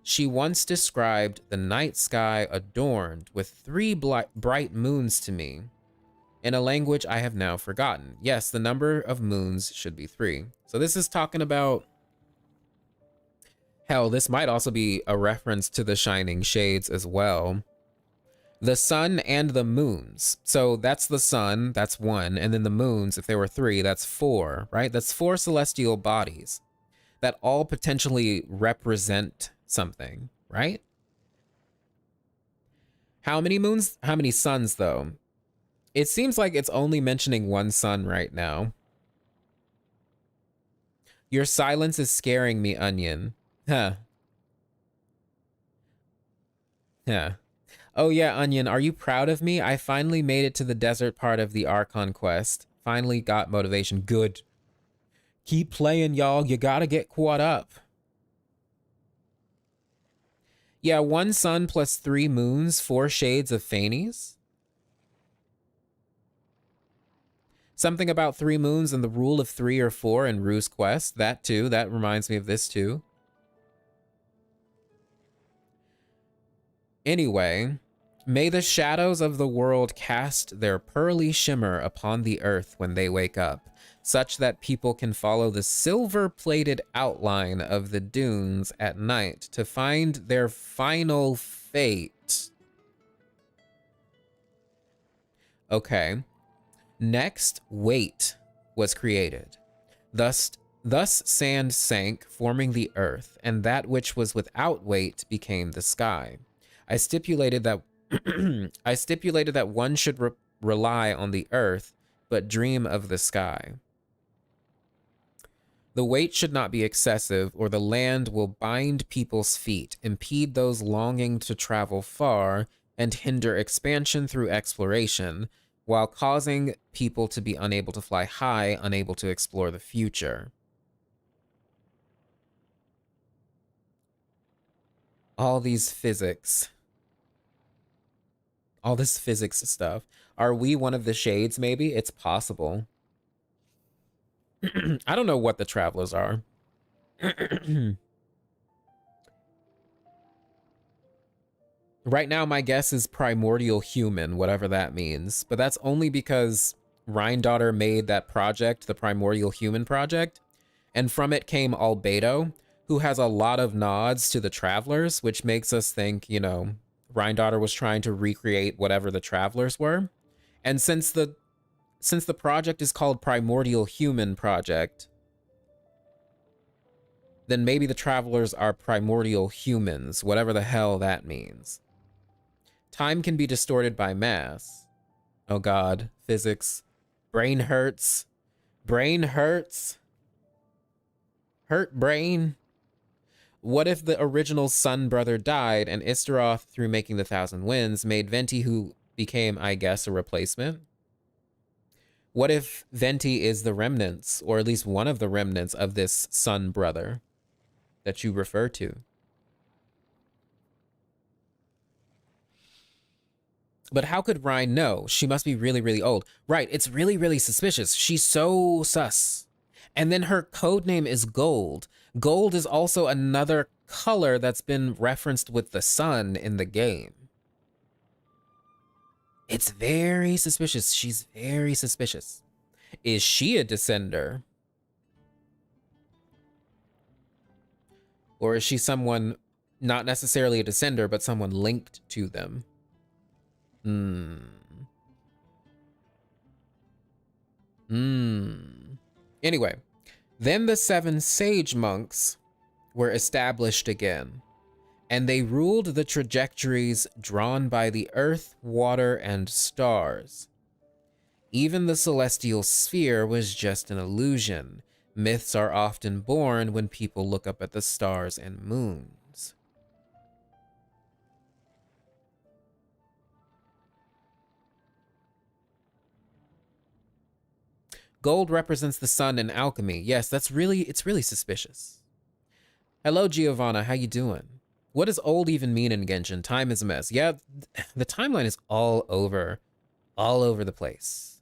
She once described the night sky adorned with 3 bright moons to me, in a language I have now forgotten. Yes, the number of moons should be 3. So this is talking about... Hell, this might also be a reference to the Shining Shades as well. The sun and the moons. So that's the sun, that's 1, and then the moons, if there were 3, that's 4, right? That's 4 celestial bodies that all potentially represent something, right? How many moons? How many suns, though? It seems like it's only mentioning 1 sun right now. Your silence is scaring me, Onion. Huh. Huh. Oh yeah, Onion, are you proud of me? I finally made it to the desert part of the Archon quest. Finally got motivation. Good. Keep playing, y'all. You gotta get caught up. Yeah, 1 sun plus 3 moons, 4 shades of Phanes. Something about 3 moons and the rule of 3 or 4 in Rue's quest. That too. That reminds me of this too. Anyway, may the shadows of the world cast their pearly shimmer upon the earth when they wake up, such that people can follow the silver-plated outline of the dunes at night to find their final fate. Okay. Next, weight was created. Thus sand sank, forming the earth, and that which was without weight became the sky. I stipulated that I stipulated that one should rely on the earth, but dream of the sky. The weight should not be excessive, or the land will bind people's feet, impede those longing to travel far, and hinder expansion through exploration, while causing people to be unable to fly high, unable to explore the future. All these physics. All this physics stuff. Are we one of the shades, maybe? It's possible. I don't know what the travelers are. Right now, my guess is primordial human, whatever that means. But that's only because Rhine-Daughter made that project, the primordial human project. And from it came Albedo, who has a lot of nods to the travelers, which makes us think, you know, Rhine-Daughter was trying to recreate whatever the travelers were. And since the project is called Primordial Human Project, then maybe the travelers are primordial humans, whatever the hell that means. Time can be distorted by mass. Oh god, physics. Brain hurts. Brain hurts. Hurt brain. What if the original Sun Brother died and Istaroth, through making the Thousand Winds, made Venti, who became, I guess, a replacement? What if Venti is the remnants, or at least one of the remnants of this Sun Brother that you refer to? But how could Rhine know? She must be really, really old. Right, it's really, really suspicious. She's so sus. And then her code name is Gold. Gold is also another color that's been referenced with the sun in the game. It's very suspicious. She's very suspicious. Is she a descender? Or is she someone, not necessarily a descender, but someone linked to them? Anyway, then the 7 sage monks were established again, and they ruled the trajectories drawn by the earth, water, and stars. Even the celestial sphere was just an illusion. Myths are often born when people look up at the stars and moons. Gold represents the sun in alchemy. Yes, it's really suspicious. Hello, Giovanna, how you doing? What does old even mean in Genshin? Time is a mess. Yeah, the timeline is all over the place.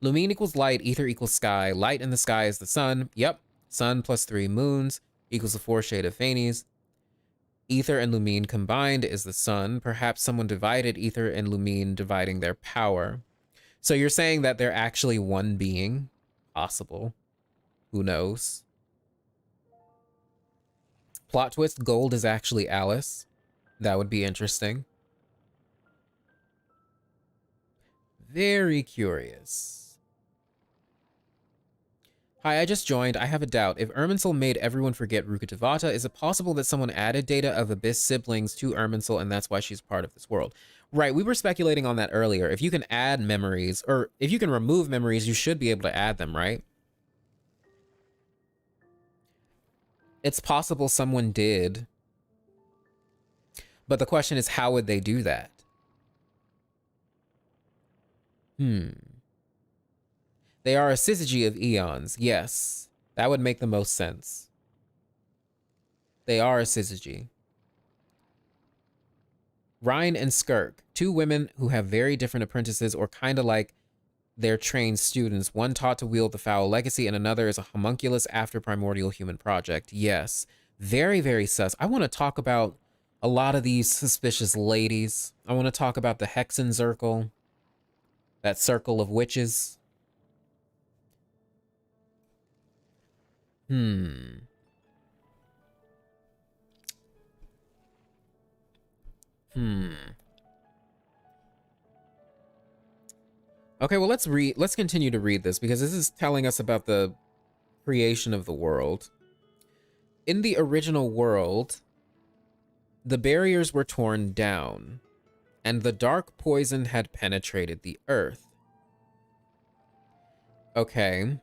Lumine equals light, ether equals sky. Light in the sky is the sun. Yep, sun plus 3 moons equals the 4 shade of Phanes. Ether and Lumine combined is the sun. Perhaps someone divided Ether and Lumine, dividing their power. So you're saying that they're actually one being? Possible. Who knows? Plot twist, Gold is actually Alice. That would be interesting. Very curious. Hi, I just joined. I have a doubt. If Irminsul made everyone forget Rukkhadevata, is it possible that someone added data of Abyss siblings to Irminsul and that's why she's part of this world? Right, we were speculating on that earlier. If you can add memories, or if you can remove memories, you should be able to add them, right? It's possible someone did. But the question is, how would they do that? They are a syzygy of eons. Yes, that would make the most sense. They are a syzygy. Rhine and Skirk, 2 women who have very different apprentices, or kind of like their trained students. One taught to wield the foul legacy, and another is a homunculus after Primordial Human Project. Yes, very, very sus. I want to talk about a lot of these suspicious ladies. I want to talk about the Hexen Circle, that circle of witches. Okay, well, let's continue to read this, because this is telling us about the creation of the world. In the original world, the barriers were torn down, and the dark poison had penetrated the earth. Okay.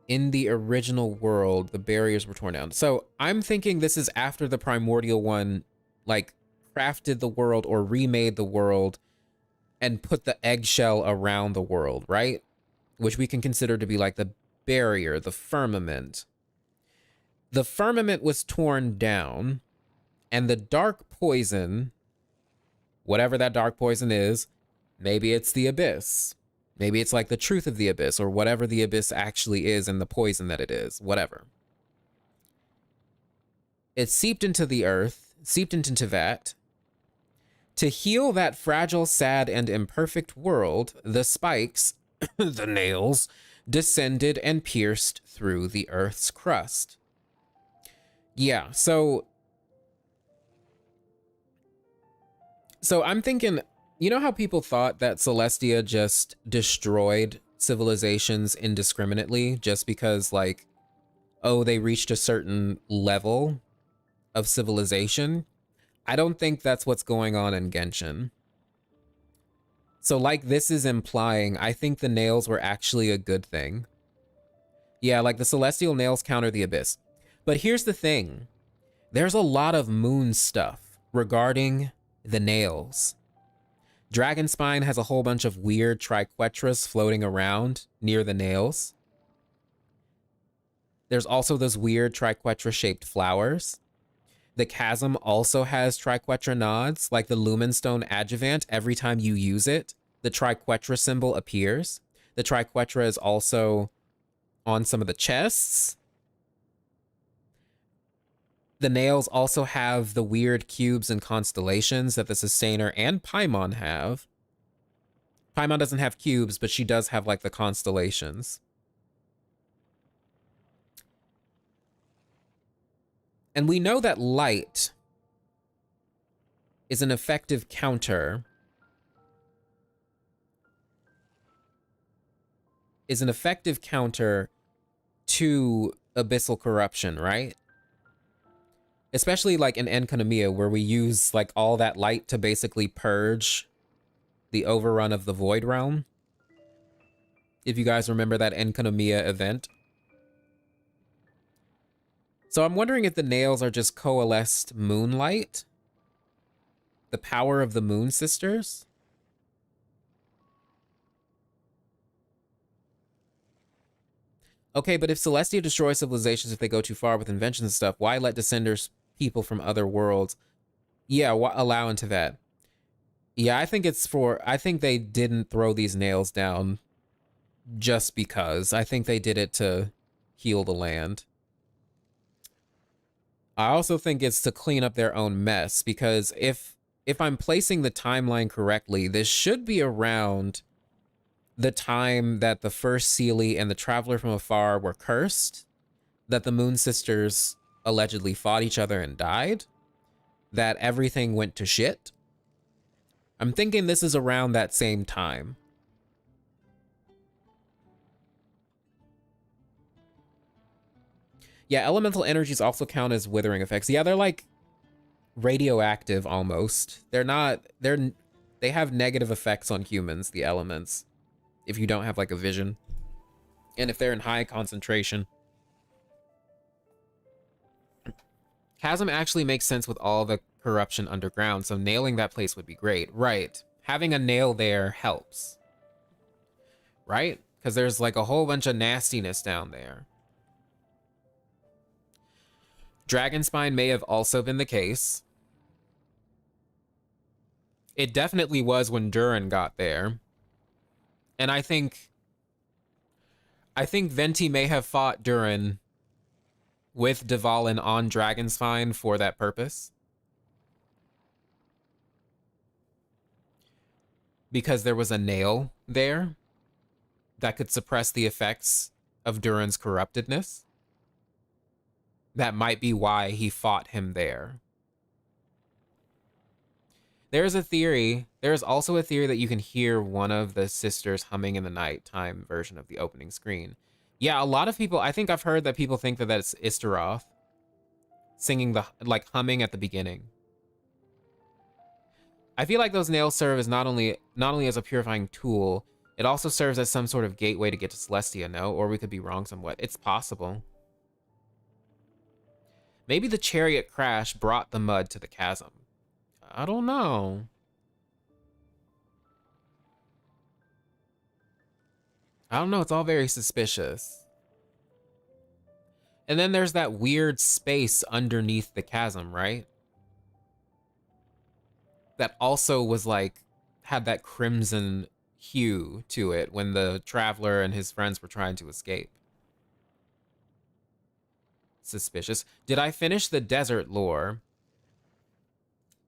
In the original world, the barriers were torn down. So I'm thinking this is after the primordial one, like, crafted the world or remade the world and put the eggshell around the world, right? Which we can consider to be like the barrier, the firmament. The firmament was torn down, and the dark poison, whatever that dark poison is, maybe it's the abyss. Maybe it's like the truth of the abyss, or whatever the abyss actually is and the poison that it is, whatever. It seeped into the earth, seeped into Tevat. To heal that fragile, sad, and imperfect world, the spikes, the nails, descended and pierced through the earth's crust. Yeah, so I'm thinking, you know how people thought that Celestia just destroyed civilizations indiscriminately just because, like, oh, they reached a certain level of civilization? I don't think that's what's going on in Genshin. So like this is implying, I think the nails were actually a good thing. Yeah, like the celestial nails counter the abyss. But here's the thing. There's a lot of moon stuff regarding the nails. Dragonspine has a whole bunch of weird triquetras floating around near the nails. There's also those weird triquetra-shaped flowers. The chasm also has triquetra nods, like the Lumenstone adjuvant. Every time you use it, the triquetra symbol appears. The triquetra is also on some of the chests. The nails also have the weird cubes and constellations that the Sustainer and Paimon have. Paimon doesn't have cubes, but she does have like the constellations. And we know that light is an effective counter. To abyssal corruption, right? Especially like in Enkanomiya, where we use like all that light to basically purge the overrun of the Void Realm. If you guys remember that Enkanomiya event. So I'm wondering if the nails are just coalesced moonlight? The power of the Moon Sisters? Okay, but if Celestia destroys civilizations if they go too far with inventions and stuff, why let Descenders people from other worlds? Yeah, allow into that. Yeah, I think they didn't throw these nails down just because. I think they did it to heal the land. I also think it's to clean up their own mess, because if I'm placing the timeline correctly, this should be around the time that the first Seelie and the Traveler from Afar were cursed, that the Moon Sisters allegedly fought each other and died, that everything went to shit. I'm thinking this is around that same time. Yeah, elemental energies also count as withering effects. Yeah, they're like radioactive almost. They have negative effects on humans, the elements, if you don't have like a vision. And if they're in high concentration. Chasm actually makes sense with all the corruption underground, so nailing that place would be great. Right. Having a nail there helps. Right? Because there's like a whole bunch of nastiness down there. Dragonspine may have also been the case. It definitely was when Durin got there. And I think Venti may have fought Durin with Dvalin on Dragonspine for that purpose. Because there was a nail there that could suppress the effects of Durin's corruptedness. That might be why he fought him there. There's a theory. There's also a theory that you can hear one of the sisters humming in the nighttime version of the opening screen. Yeah, a lot of people, I think I've heard that people think that that's Istaroth singing like humming at the beginning. I feel like those nails serve as not only as a purifying tool, it also serves as some sort of gateway to get to Celestia, no? Or we could be wrong somewhat. It's possible. Maybe the chariot crash brought the mud to the chasm. I don't know. It's all very suspicious. And then there's that weird space underneath the chasm, right? That also was like, had that crimson hue to it when the traveler and his friends were trying to escape. Suspicious. Did I finish the desert lore?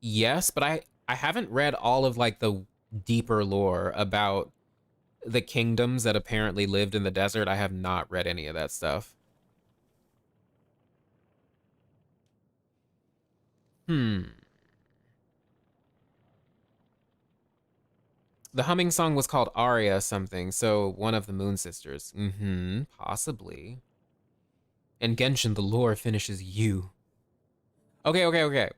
Yes, but I haven't read all of like the deeper lore about the kingdoms that apparently lived in the desert. I have not read any of that stuff. The humming song was called Aria something, so one of the Moon Sisters. Possibly. And Genshin, the lore finishes you. Okay.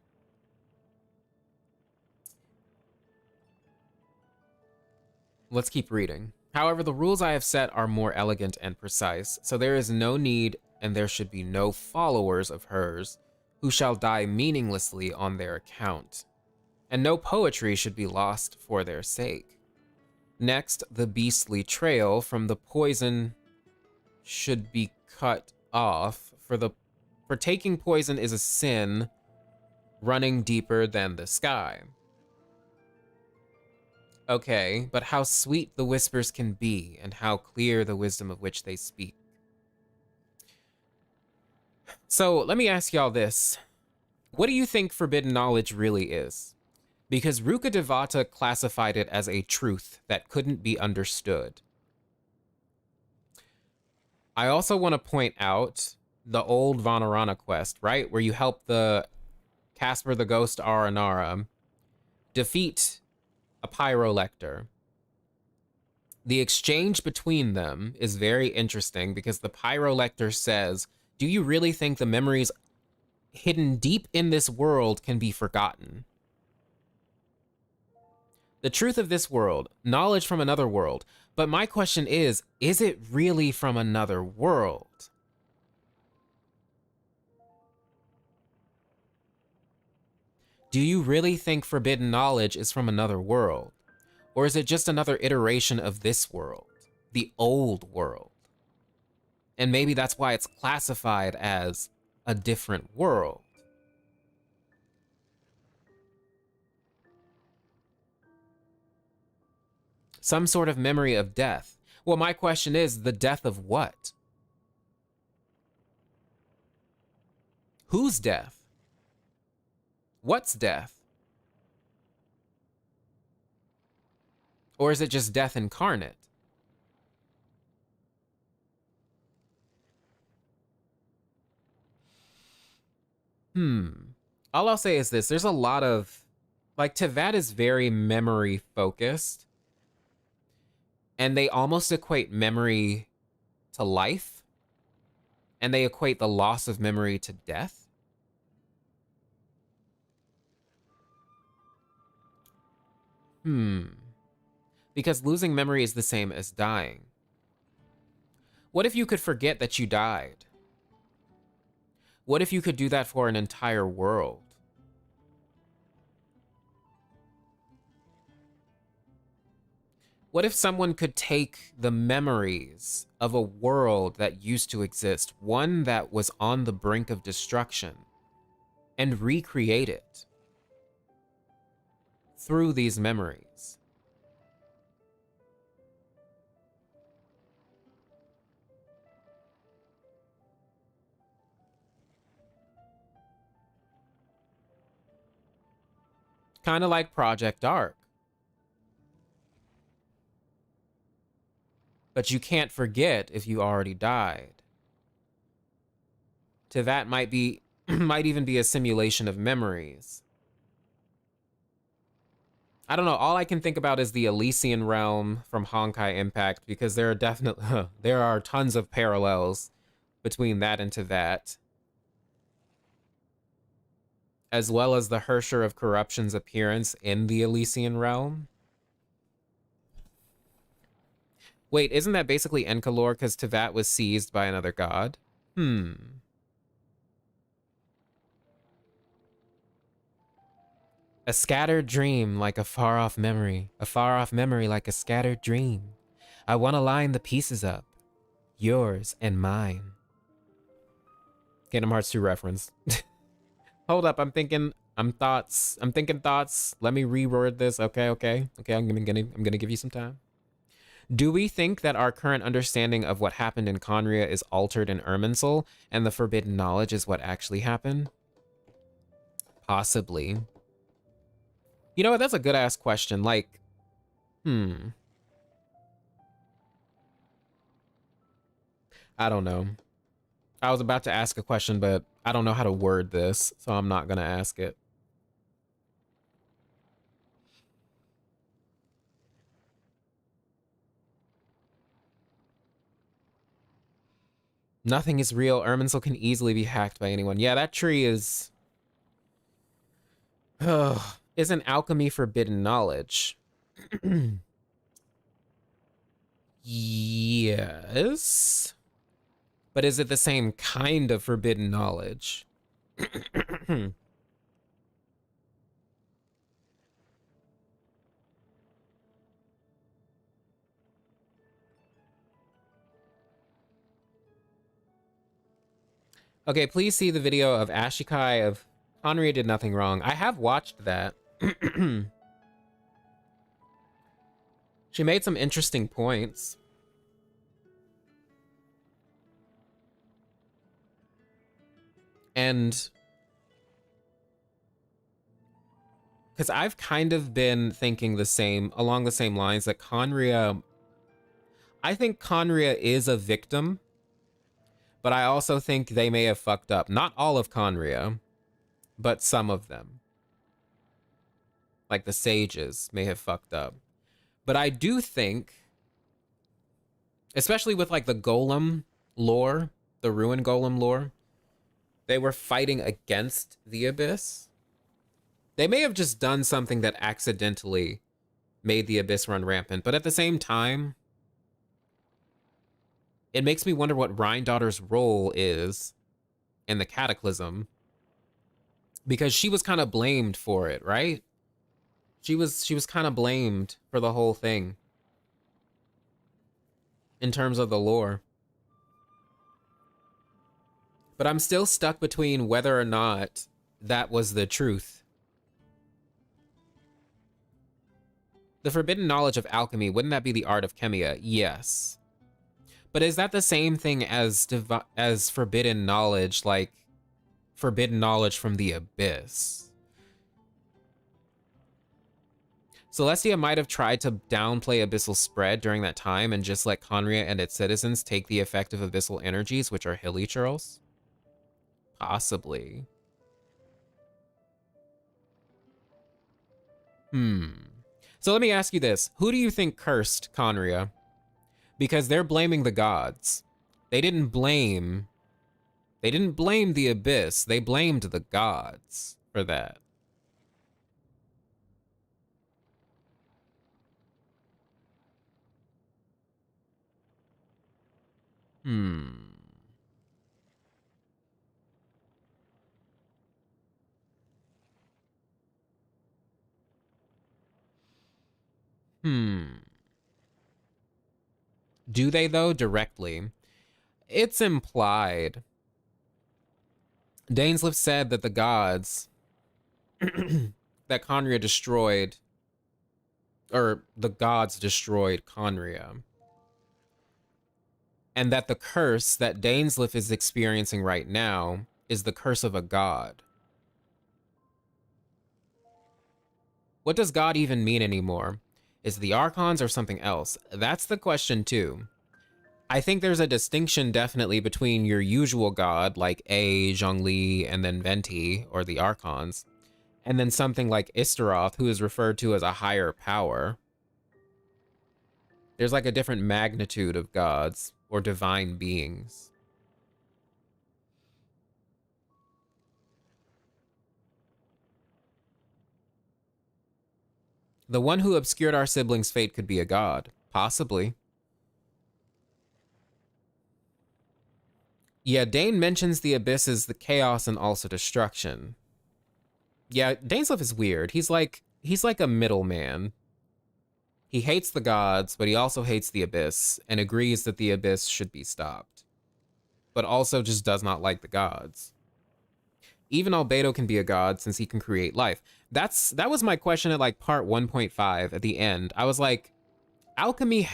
Let's keep reading. However, the rules I have set are more elegant and precise, so there is no need and there should be no followers of hers who shall die meaninglessly on their account, and no poetry should be lost for their sake. Next, the beastly trail from the poison should be cut off, for taking poison is a sin running deeper than the sky. Okay, but how sweet the whispers can be, and how clear the wisdom of which they speak. So let me ask y'all this. What do you think forbidden knowledge really is? Because Ruka Devata classified it as a truth that couldn't be understood. I also want to point out the old Vanarana quest, right? Where you help the Casper the Ghost Aranara defeat a Pyrolector. The exchange between them is very interesting because the Pyrolector says, do you really think the memories hidden deep in this world can be forgotten? The truth of this world, knowledge from another world. But my question is it really from another world? Do you really think forbidden knowledge is from another world? Or is it just another iteration of this world, the old world? And maybe that's why it's classified as a different world. Some sort of memory of death. Well, my question is, the death of what? Whose death? What's death? Or is it just death incarnate? All I'll say is this. There's a lot of... Like, Tevat is very memory focused. And they almost equate memory to life. And they equate the loss of memory to death. Because losing memory is the same as dying. What if you could forget that you died? What if you could do that for an entire world? What if someone could take the memories of a world that used to exist, one that was on the brink of destruction, and recreate it through these memories? Kind of like Project Arc. But you can't forget if you already died. Tevat might even be a simulation of memories. I don't know. All I can think about is the Elysian realm from Honkai Impact, because there are tons of parallels between that and Tevat, as well as the Hersher of Corruption's appearance in the Elysian realm. Wait, isn't that basically Enkalore because Tevat was seized by another god? A scattered dream like a far-off memory. A far-off memory like a scattered dream. I want to line the pieces up. Yours and mine. Kingdom Hearts 2 reference. Hold up, I'm thinking thoughts. Let me reword this. Okay. I'm gonna give you some time. Do we think that our current understanding of what happened in Conria is altered in Irminsul, and the forbidden knowledge is what actually happened? Possibly. You know what? That's a good ass question. Like, I don't know. I was about to ask a question, but I don't know how to word this, so I'm not gonna ask it. Nothing is real. Irminsul can easily be hacked by anyone. Yeah, that tree is... Isn't alchemy forbidden knowledge? Yes. But is it the same kind of forbidden knowledge? Okay, please see the video of Ashikai of Conria did nothing wrong. I have watched that. She made some interesting points. And because I've kind of been thinking along the same lines that Conria, I think Conria is a victim, but I also think they may have fucked up. Not all of Conria, but some of them. Like the sages may have fucked up. But I do think, especially with like the golem lore, the ruin golem lore, they were fighting against the abyss. They may have just done something that accidentally made the abyss run rampant, but at the same time, it makes me wonder what Rhine-Daughter's role is in the cataclysm, because she was kind of blamed for it, right? She was kind of blamed for the whole thing in terms of the lore. But I'm still stuck between whether or not that was the truth. The forbidden knowledge of alchemy, wouldn't that be the art of chemia? Yes. But is that the same thing as forbidden knowledge, like forbidden knowledge from the abyss? Celestia might have tried to downplay abyssal spread during that time and just let Conria and its citizens take the effect of abyssal energies, which are hilly churls. Possibly. So let me ask you this. Who do you think cursed Conria? Because they're blaming the gods. They didn't blame the abyss. They blamed the gods for that. Do they, though, directly? It's implied. Dainsleif said that the gods that Conria destroyed, or the gods destroyed Conria, and that the curse that Dainsleif is experiencing right now is the curse of a god. What does God even mean anymore? Is it the Archons or something else? That's the question too. I think there's a distinction definitely between your usual god, like A, Zhongli, and then Venti, or the Archons, and then something like Istaroth, who is referred to as a higher power. There's like a different magnitude of gods, or divine beings. The one who obscured our sibling's fate could be a god. Possibly. Yeah, Dane mentions the abyss is the chaos and also destruction. Yeah, Dainsleif is weird. He's like a middleman. He hates the gods, but he also hates the abyss and agrees that the abyss should be stopped. but also just does not like the gods. Even Albedo can be a god since he can create life. That was my question at like part 1.5 at the end. I was like, alchemy,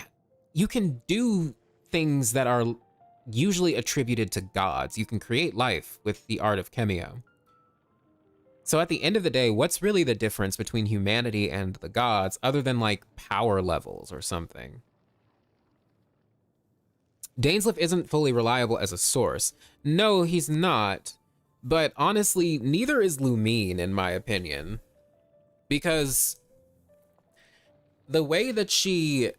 you can do things that are usually attributed to gods. You can create life with the art of chemio. So at the end of the day, what's really the difference between humanity and the gods other than like power levels or something? Dainsleif isn't fully reliable as a source. No, he's not. But honestly, neither is Lumine, in my opinion. Because the way that she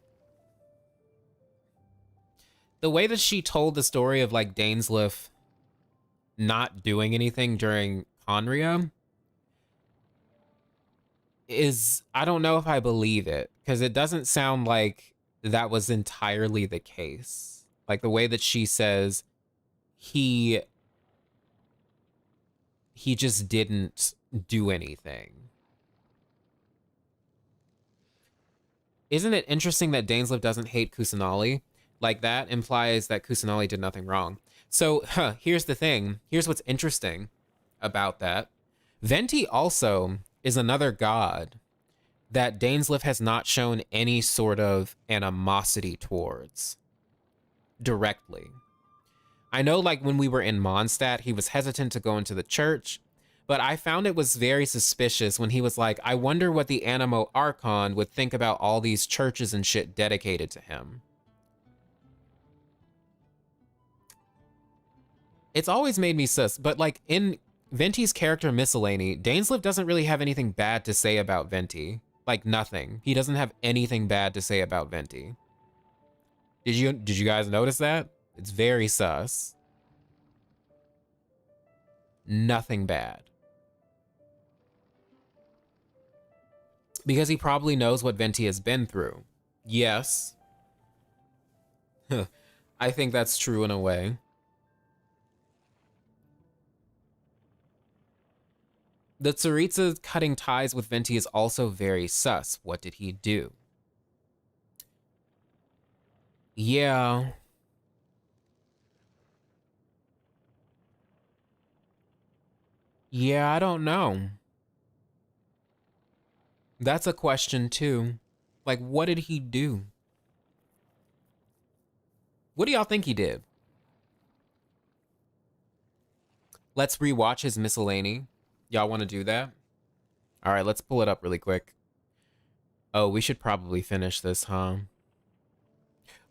told the story of like Dainsleif not doing anything during Conria is, I don't know if I believe it, because it doesn't sound like that was entirely the case. Like the way that she says he just didn't do anything. Isn't it interesting that Dainsleif doesn't hate Kusanali? Like that implies that Kusanali did nothing wrong. So, here's the thing. Here's what's interesting about that. Venti also is another god that Dainsleif has not shown any sort of animosity towards directly. I know like when we were in Mondstadt, he was hesitant to go into the church, but I found it was very suspicious when he was like, I wonder what the Animo Archon would think about all these churches and shit dedicated to him. It's always made me sus, but like in Venti's character Miscellany, Dainsleif doesn't really have anything bad to say about Venti. Like nothing. He doesn't have anything bad to say about Venti. Did you guys notice that? It's very sus. Nothing bad. Because he probably knows what Venti has been through. Yes. I think that's true in a way. The Tsaritsa cutting ties with Venti is also very sus. What did he do? Yeah. Yeah, I don't know. That's a question too. Like, what did he do? What do y'all think he did? Let's rewatch his Miscellany. Y'all want to do that? All right, let's pull it up really quick. Oh, we should probably finish this, huh?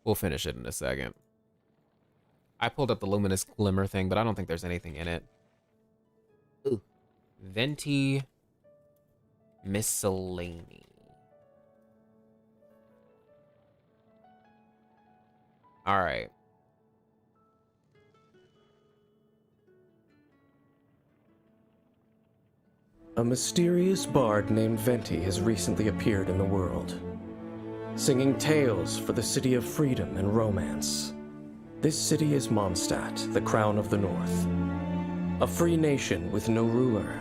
We'll finish it in a second. I pulled up the Luminous Glimmer thing, but I don't think there's anything in it. Ooh. Venti Miscellany. All right. A mysterious bard named Venti has recently appeared in the world, singing tales for the city of freedom and romance. This city is Mondstadt, the crown of the north, a free nation with no ruler.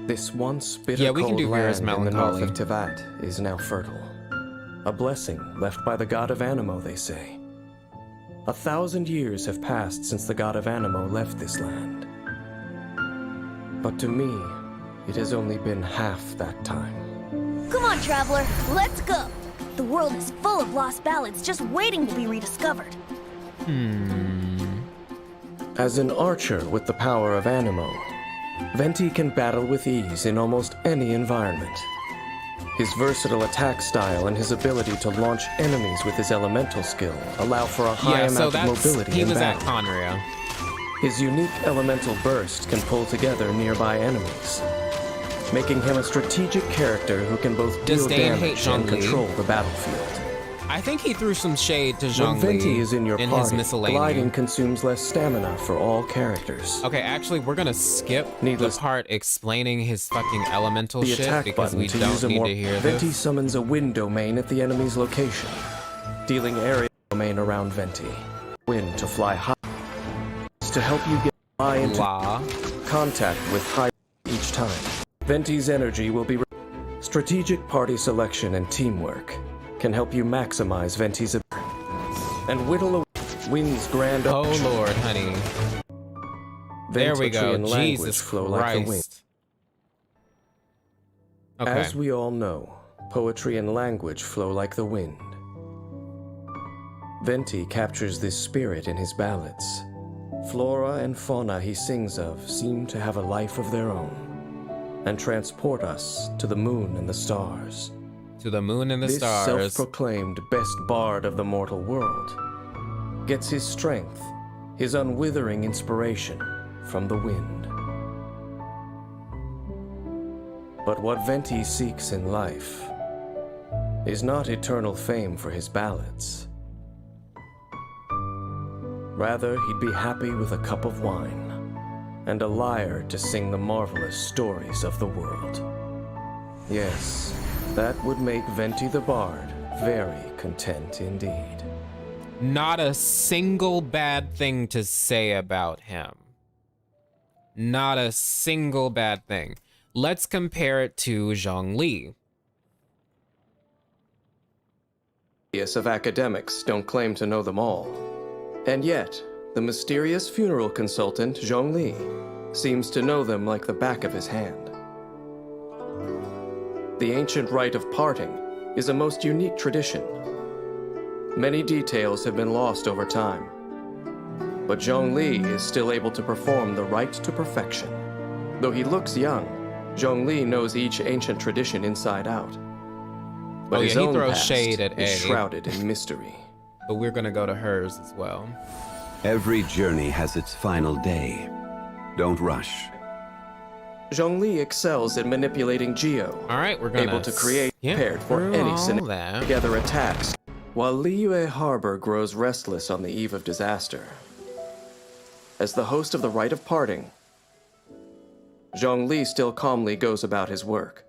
This once bitter cold land in the north of Teyvat is now fertile. A blessing left by the god of Animo, they say. 1,000 years have passed since the god of Animo left this land. But to me, it has only been half that time. Come on, traveler, let's go! The world is full of lost ballads just waiting to be rediscovered. As an archer with the power of Animo, Venti can battle with ease in almost any environment. His versatile attack style and his ability to launch enemies with his elemental skill allow for a high amount of mobility in battle. At Conria. His unique elemental burst can pull together nearby enemies, making him a strategic character who can both deal damage and control the battlefield. I think he threw some shade to Zhongli. When Venti is in your party, his gliding consumes less stamina for all characters. Okay, actually, we're gonna skip the part explaining his fucking elemental shit because we don't need to hear this. Venti summons a wind domain at the enemy's location, dealing area domain around Venti. Wind to fly high to help you get high into contact with high each time. Venti's energy will be strategic party selection and teamwork can help you maximize Venti's ability and whittle away Wind's grand Oh Archon. Lord, honey. There we go. Ventotry and language Jesus flow like the wind. Christ. Okay. As we all know, poetry and language flow like the wind. Venti captures this spirit in his ballads. Flora and fauna he sings of seem to have a life of their own and transport us to the moon and the stars. To the moon and the this stars. This self-proclaimed best bard of the mortal world gets his strength, his unwithering inspiration from the wind. But what Venti seeks in life is not eternal fame for his ballads. Rather, he'd be happy with a cup of wine and a lyre to sing the marvelous stories of the world. Yes, that would make Venti the Bard very content indeed. Not a single bad thing to say about him. Not a single bad thing. Let's compare it to Zhongli. Yes, of academics don't claim to know them all. And yet, the mysterious funeral consultant, Zhongli, seems to know them like the back of his hand. The ancient rite of parting is a most unique tradition. Many details have been lost over time, but Zhongli is still able to perform the rite to perfection. Though he looks young, Zhongli knows each ancient tradition inside out. But his own throws past shade at is A. shrouded in mystery. But we're gonna go to hers as well. Every journey has its final day. Don't rush. Zhongli excels at manipulating Geo. All right, we're gonna able to create prepared for through any all scenario that. together attacks, while Liyue Harbor grows restless on the eve of disaster. As the host of the Rite of Parting, Zhongli still calmly goes about his work.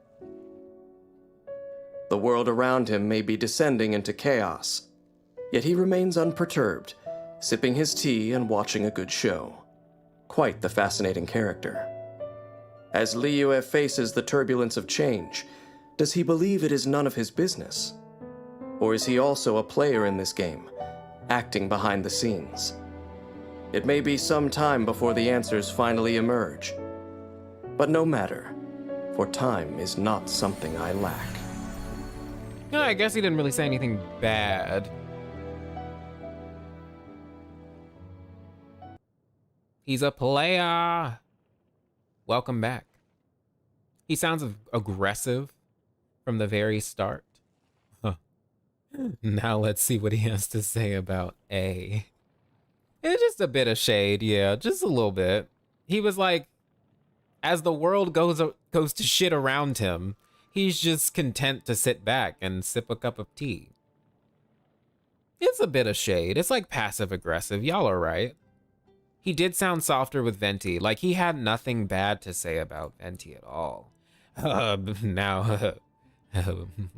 The world around him may be descending into chaos, yet he remains unperturbed, sipping his tea and watching a good show. Quite the fascinating character. As Liyue faces the turbulence of change, does he believe it is none of his business? Or is he also a player in this game, acting behind the scenes? It may be some time before the answers finally emerge. But no matter, for time is not something I lack. Yeah, I guess he didn't really say anything bad. He's a player. Welcome back. He sounds aggressive from the very start. Huh. Now let's see what he has to say about A. It's just a bit of shade, yeah, just a little bit. He was like, as the world goes to shit around him, he's just content to sit back and sip a cup of tea. It's a bit of shade. It's like passive aggressive. Y'all are right. He did sound softer with Venti, like he had nothing bad to say about Venti at all. Now,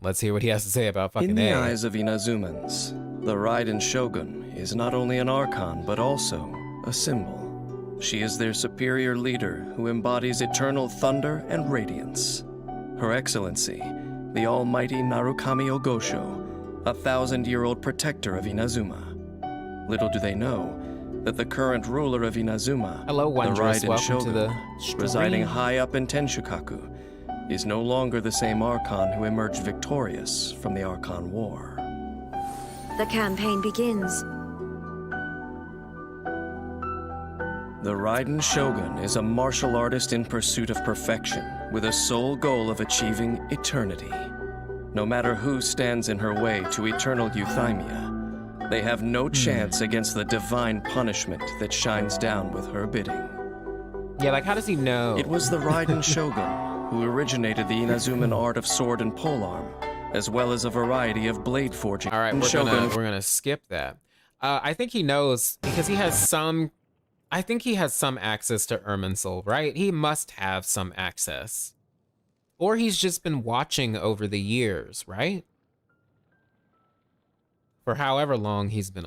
let's hear what he has to say about fucking In the A. eyes of Inazumans, the Raiden Shogun is not only an Archon, but also a symbol. She is their superior leader who embodies eternal thunder and radiance. Her Excellency, the almighty Narukami Ogosho, a 1,000-year-old protector of Inazuma. Little do they know that the current ruler of Inazuma, hello, the Wondrous, Raiden welcome Shogun, to the stream. residing high up in Tenshukaku, is no longer the same Archon who emerged victorious from the Archon War. The campaign begins. The Raiden Shogun is a martial artist in pursuit of perfection, with a sole goal of achieving eternity. No matter who stands in her way to eternal euthymia, they have no chance against the divine punishment that shines down with her bidding. Yeah, like how does he know? It was the Raiden Shogun who originated the Inazuman art of sword and polearm, as well as a variety of blade forging. All right, we're gonna skip that. I think he knows because he has some. I think he has some access to Irminsul, right? He must have some access, or he's just been watching over the years, right? For however long he's been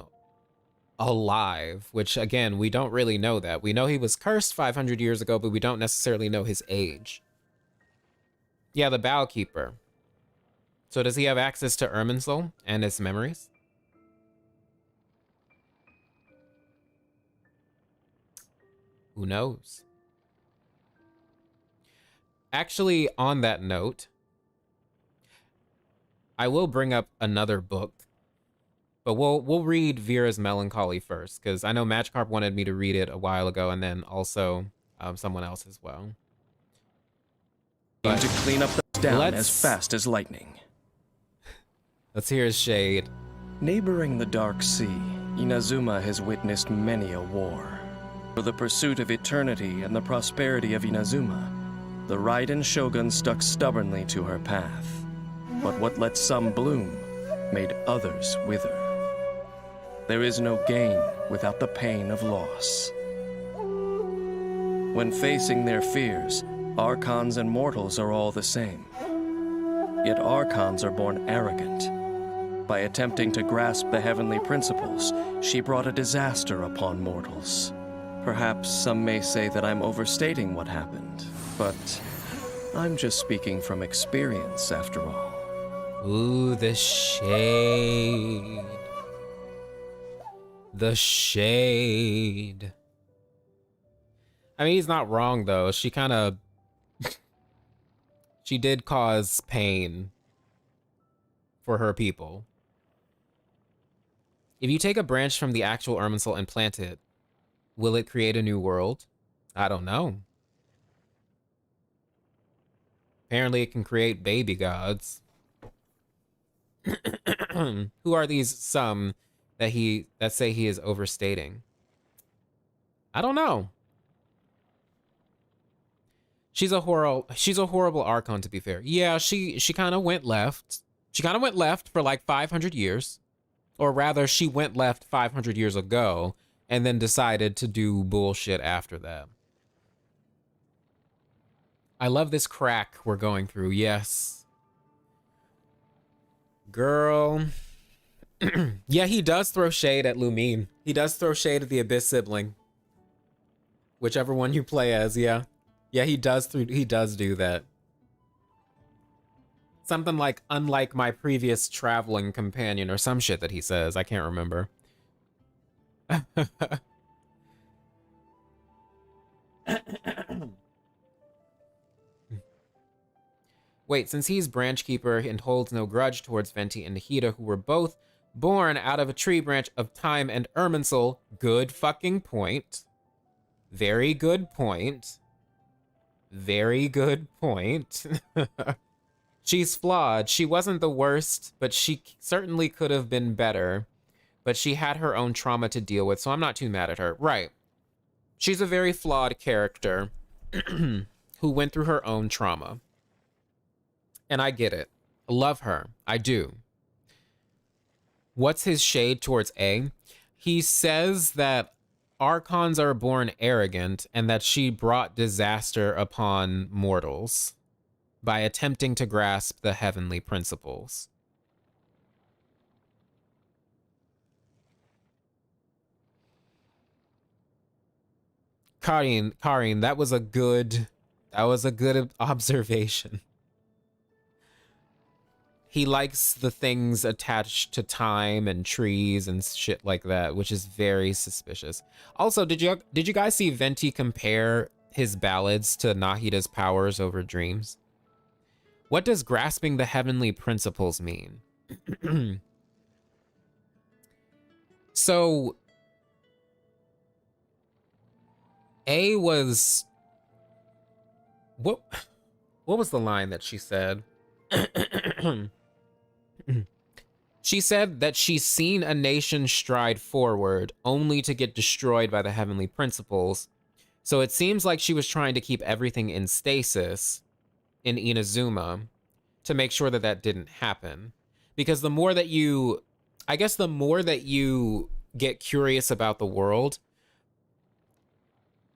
alive, which again, we don't really know that. We know he was cursed 500 years ago, but we don't necessarily know his age. Yeah, the Bow Keeper. So does he have access to Irminsul and its memories? Who knows? Actually, on that note, I will bring up another book, but we'll read Vera's Melancholy first, because I know Magikarp wanted me to read it a while ago, and then also someone else as well. But to clean up the down as fast as lightning. Let's hear his shade. Neighboring the Dark Sea, Inazuma has witnessed many a war. For the pursuit of eternity and the prosperity of Inazuma, the Raiden Shogun stuck stubbornly to her path. But what let some bloom made others wither. There is no gain without the pain of loss. When facing their fears, Archons and mortals are all the same. Yet Archons are born arrogant. By attempting to grasp the heavenly principles, she brought a disaster upon mortals. Perhaps some may say that I'm overstating what happened, but I'm just speaking from experience after all. Ooh, the shade. The shade. I mean, he's not wrong, though. She kind of... she did cause pain for her people. If you take a branch from the actual Irminsul and plant it, will it create a new world? I don't know. Apparently it can create baby gods. Who are these some that say he is overstating? I don't know. She's a horrible Archon, to be fair. Yeah, she kind of went left. She kind of went left for like 500 years. Or rather, she went left 500 years ago and then decided to do bullshit after that. I love this crack we're going through, yes. Girl. Yeah, he does throw shade at Lumine. He does throw shade at the Abyss sibling. Whichever one you play as, yeah. Yeah, he does do that. Something like, unlike my previous traveling companion, or some shit that he says. I can't remember. Wait, since he's branch keeper and holds no grudge towards Venti and Nahida, who were both born out of a tree branch of time and Irminsul, good fucking point. Very good point. Very good point. She's flawed. She wasn't the worst, but she certainly could have been better. But she had her own trauma to deal with, so I'm not too mad at her. Right. She's a very flawed character who went through her own trauma. And I get it. I love her. I do. What's his shade towards A? He says that Archons are born arrogant and that she brought disaster upon mortals by attempting to grasp the heavenly principles. Karin, that was a good observation. He likes the things attached to time and trees and shit like that, which is very suspicious. Also, did you guys see Venti compare his ballads to Nahida's powers over dreams? What does grasping the heavenly principles mean? So, A was... What was the line that she said? She said that she's seen a nation stride forward only to get destroyed by the heavenly principles. So it seems like she was trying to keep everything in stasis in Inazuma to make sure that that didn't happen. Because the more that you get curious about the world,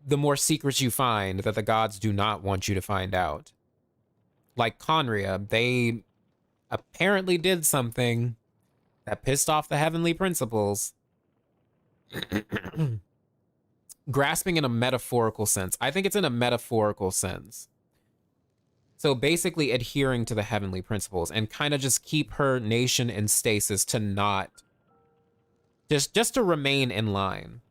the more secrets you find that the gods do not want you to find out. Like Conria, they apparently did something that pissed off the heavenly principles. Grasping in a metaphorical sense. I think it's in a metaphorical sense. So basically adhering to the heavenly principles and kind of just keep her nation in stasis to not... Just to remain in line.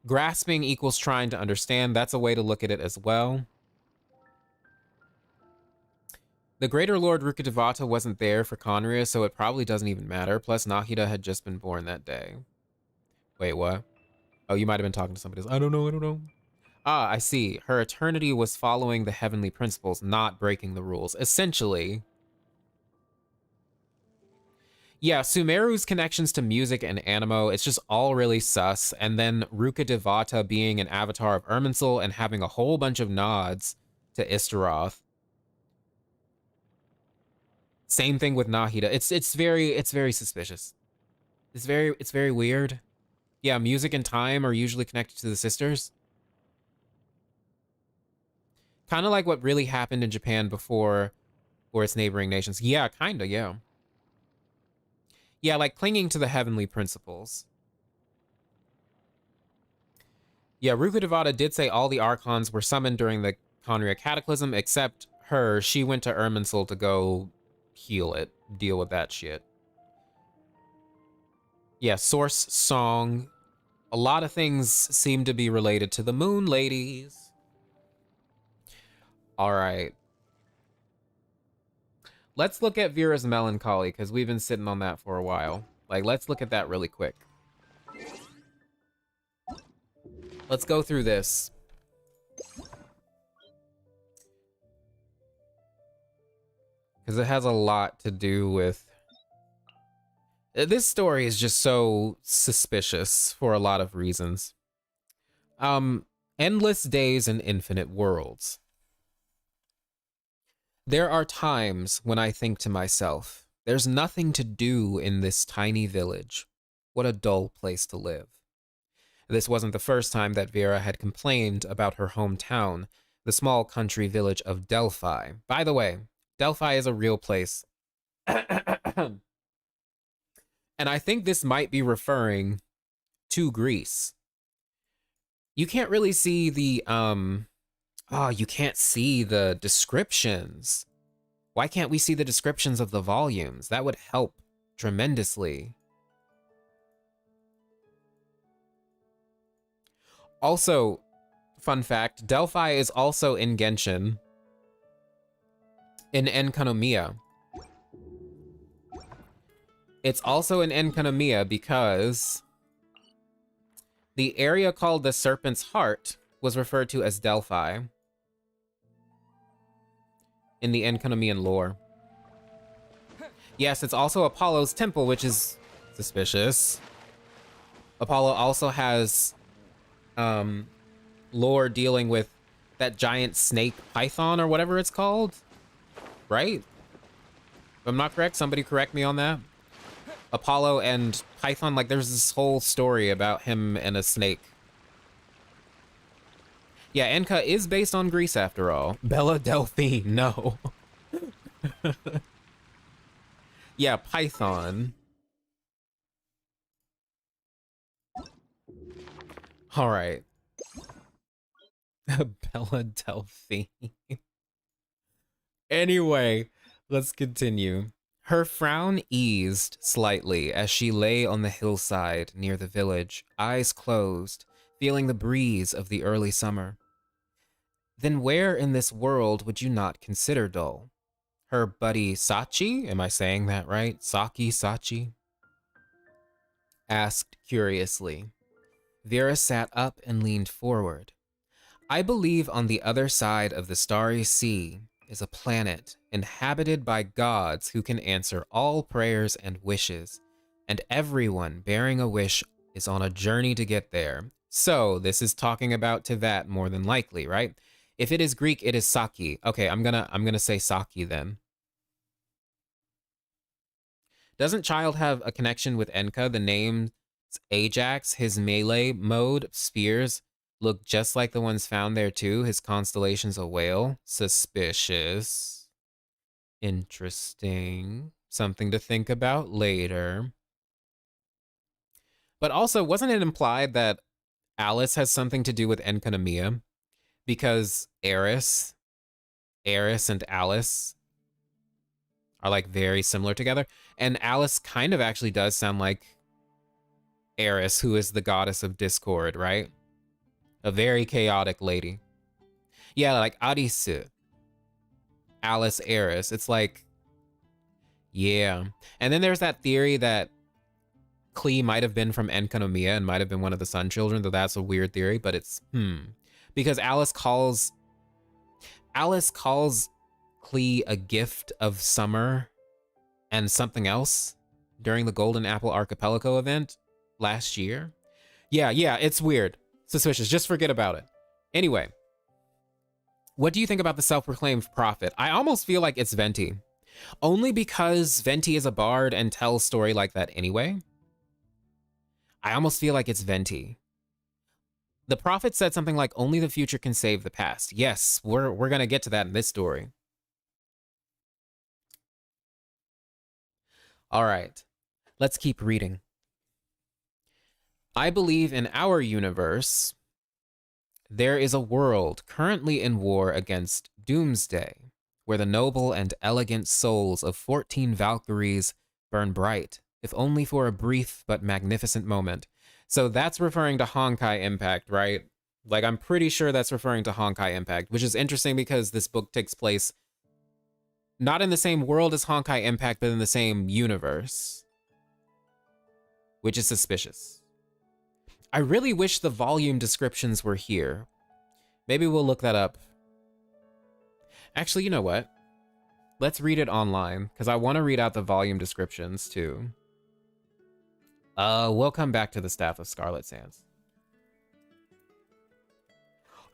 Grasping equals trying to understand. That's a way to look at it as well. The Greater Lord Rukkhadevata wasn't there for Conria, so it probably doesn't even matter. Plus, Nahida had just been born that day. Wait, what? Oh, you might have been talking to somebody else. I don't know. Ah, I see. Her eternity was following the heavenly principles, not breaking the rules. Essentially. Yeah, Sumeru's connections to music and animo, it's just all really sus. And then Rukkhadevata being an avatar of Irminsul and having a whole bunch of nods to Istaroth. Same thing with Nahida. It's very suspicious. It's very weird. Yeah, music and time are usually connected to the sisters. Kind of like what really happened in Japan before or its neighboring nations. Yeah, kinda, yeah. Yeah, like clinging to the heavenly principles. Yeah, Rukkhadevata did say all the Archons were summoned during the Conria Cataclysm, except her. She went to Irminsul to go heal it, deal with that shit. Yeah, source song. A lot of things seem to be related to the Moon Ladies. All right. Let's look at Vera's Melancholy, because we've been sitting on that for a while. Like, let's look at that really quick. Let's go through this. Because it has a lot to do with... This story is just so suspicious for a lot of reasons. Endless days and infinite worlds. There are times when I think to myself, there's nothing to do in this tiny village. What a dull place to live. This wasn't the first time that Vera had complained about her hometown, the small country village of Delphi. By the way, Delphi is a real place. And I think this might be referring to Greece. You can't really see the, you can't see the descriptions. Why can't we see the descriptions of the volumes? That would help tremendously. Also, fun fact, Delphi is also in Genshin. In Enkanomiya. It's also in Enkanomiya because the area called the Serpent's Heart was referred to as Delphi in the Enkanomian lore. Yes, it's also Apollo's temple, which is suspicious. Apollo also has lore dealing with that giant snake python or whatever it's called, right? If I'm not correct, somebody correct me on that. Apollo and Python, like there's this whole story about him and a snake. Yeah, Enka is based on Greece after all. Bella Delphine, no. Yeah, Python. All right. Bella Delphine. Anyway, let's continue. Her frown eased slightly as she lay on the hillside near the village, eyes closed, feeling the breeze of the early summer. Then where in this world would you not consider dull? Her buddy Sachi, am I saying that right? Sachi? Asked curiously. Vera sat up and leaned forward. I believe on the other side of the starry sea is a planet inhabited by gods who can answer all prayers and wishes, and everyone bearing a wish is on a journey to get there. So this is talking about Tevat more than likely, right? If it is Greek, it is Saki. Okay, I'm gonna say Saki then. Doesn't Child have a connection with Enka? The name's Ajax, his melee mode, spears, look just like the ones found there too. His constellation's a whale. Suspicious. Interesting. Something to think about later. But also, wasn't it implied that Alice has something to do with Enkanomiya? Because Eris and Alice are like very similar together. And Alice kind of actually does sound like Eris, who is the goddess of discord, right? A very chaotic lady. Yeah, like Arisu. Alice Eris. It's like, yeah. And then there's that theory that Klee might have been from Enkanomiya and might have been one of the Sun Children, though that's a weird theory, but it's, Because Alice calls Klee a gift of summer and something else during the Golden Apple Archipelago event last year. Yeah, it's weird. Suspicious. Just forget about it. Anyway, what do you think about the self-proclaimed prophet? I almost feel like it's Venti. Only because Venti is a bard and tells story like that anyway. I almost feel like it's Venti. The prophet said something like, only the future can save the past. Yes, we're going to get to that in this story. All right, let's keep reading. I believe in our universe, there is a world currently in war against Doomsday, where the noble and elegant souls of 14 Valkyries burn bright, if only for a brief but magnificent moment. So that's referring to Honkai Impact, right? Like, I'm pretty sure that's referring to Honkai Impact, which is interesting because this book takes place not in the same world as Honkai Impact, but in the same universe, which is suspicious. I really wish the volume descriptions were here. Maybe we'll look that up. Actually, you know what? Let's read it online, because I want to read out the volume descriptions, too. We'll come back to the Staff of Scarlet Sands.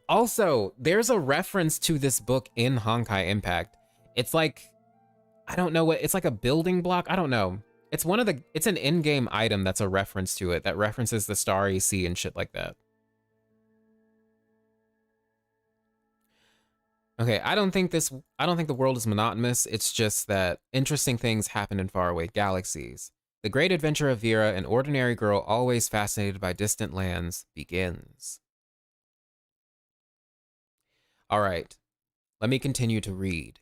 Also, there's a reference to this book in Honkai Impact. It's like, I don't know what, it's like a building block? I don't know. It's it's an in-game item that's a reference to it, that references the Starry Sea and shit like that. Okay, I don't think the world is monotonous. It's just that interesting things happen in faraway galaxies. The great adventure of Vera, an ordinary girl always fascinated by distant lands, begins. All right, let me continue to read.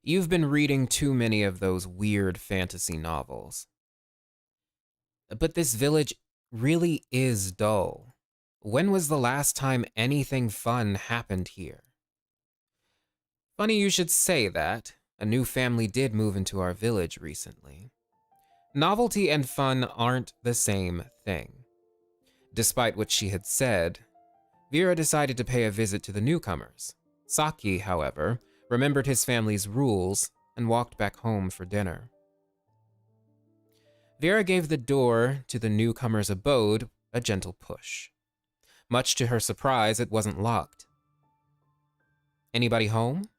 You've been reading too many of those weird fantasy novels. But this village really is dull. When was the last time anything fun happened here? Funny you should say that. A new family did move into our village recently. Novelty and fun aren't the same thing. Despite what she had said, Vera decided to pay a visit to the newcomers. Saki, however, remembered his family's rules and walked back home for dinner. Vera gave the door to the newcomer's abode a gentle push. Much to her surprise, it wasn't locked. Anybody home?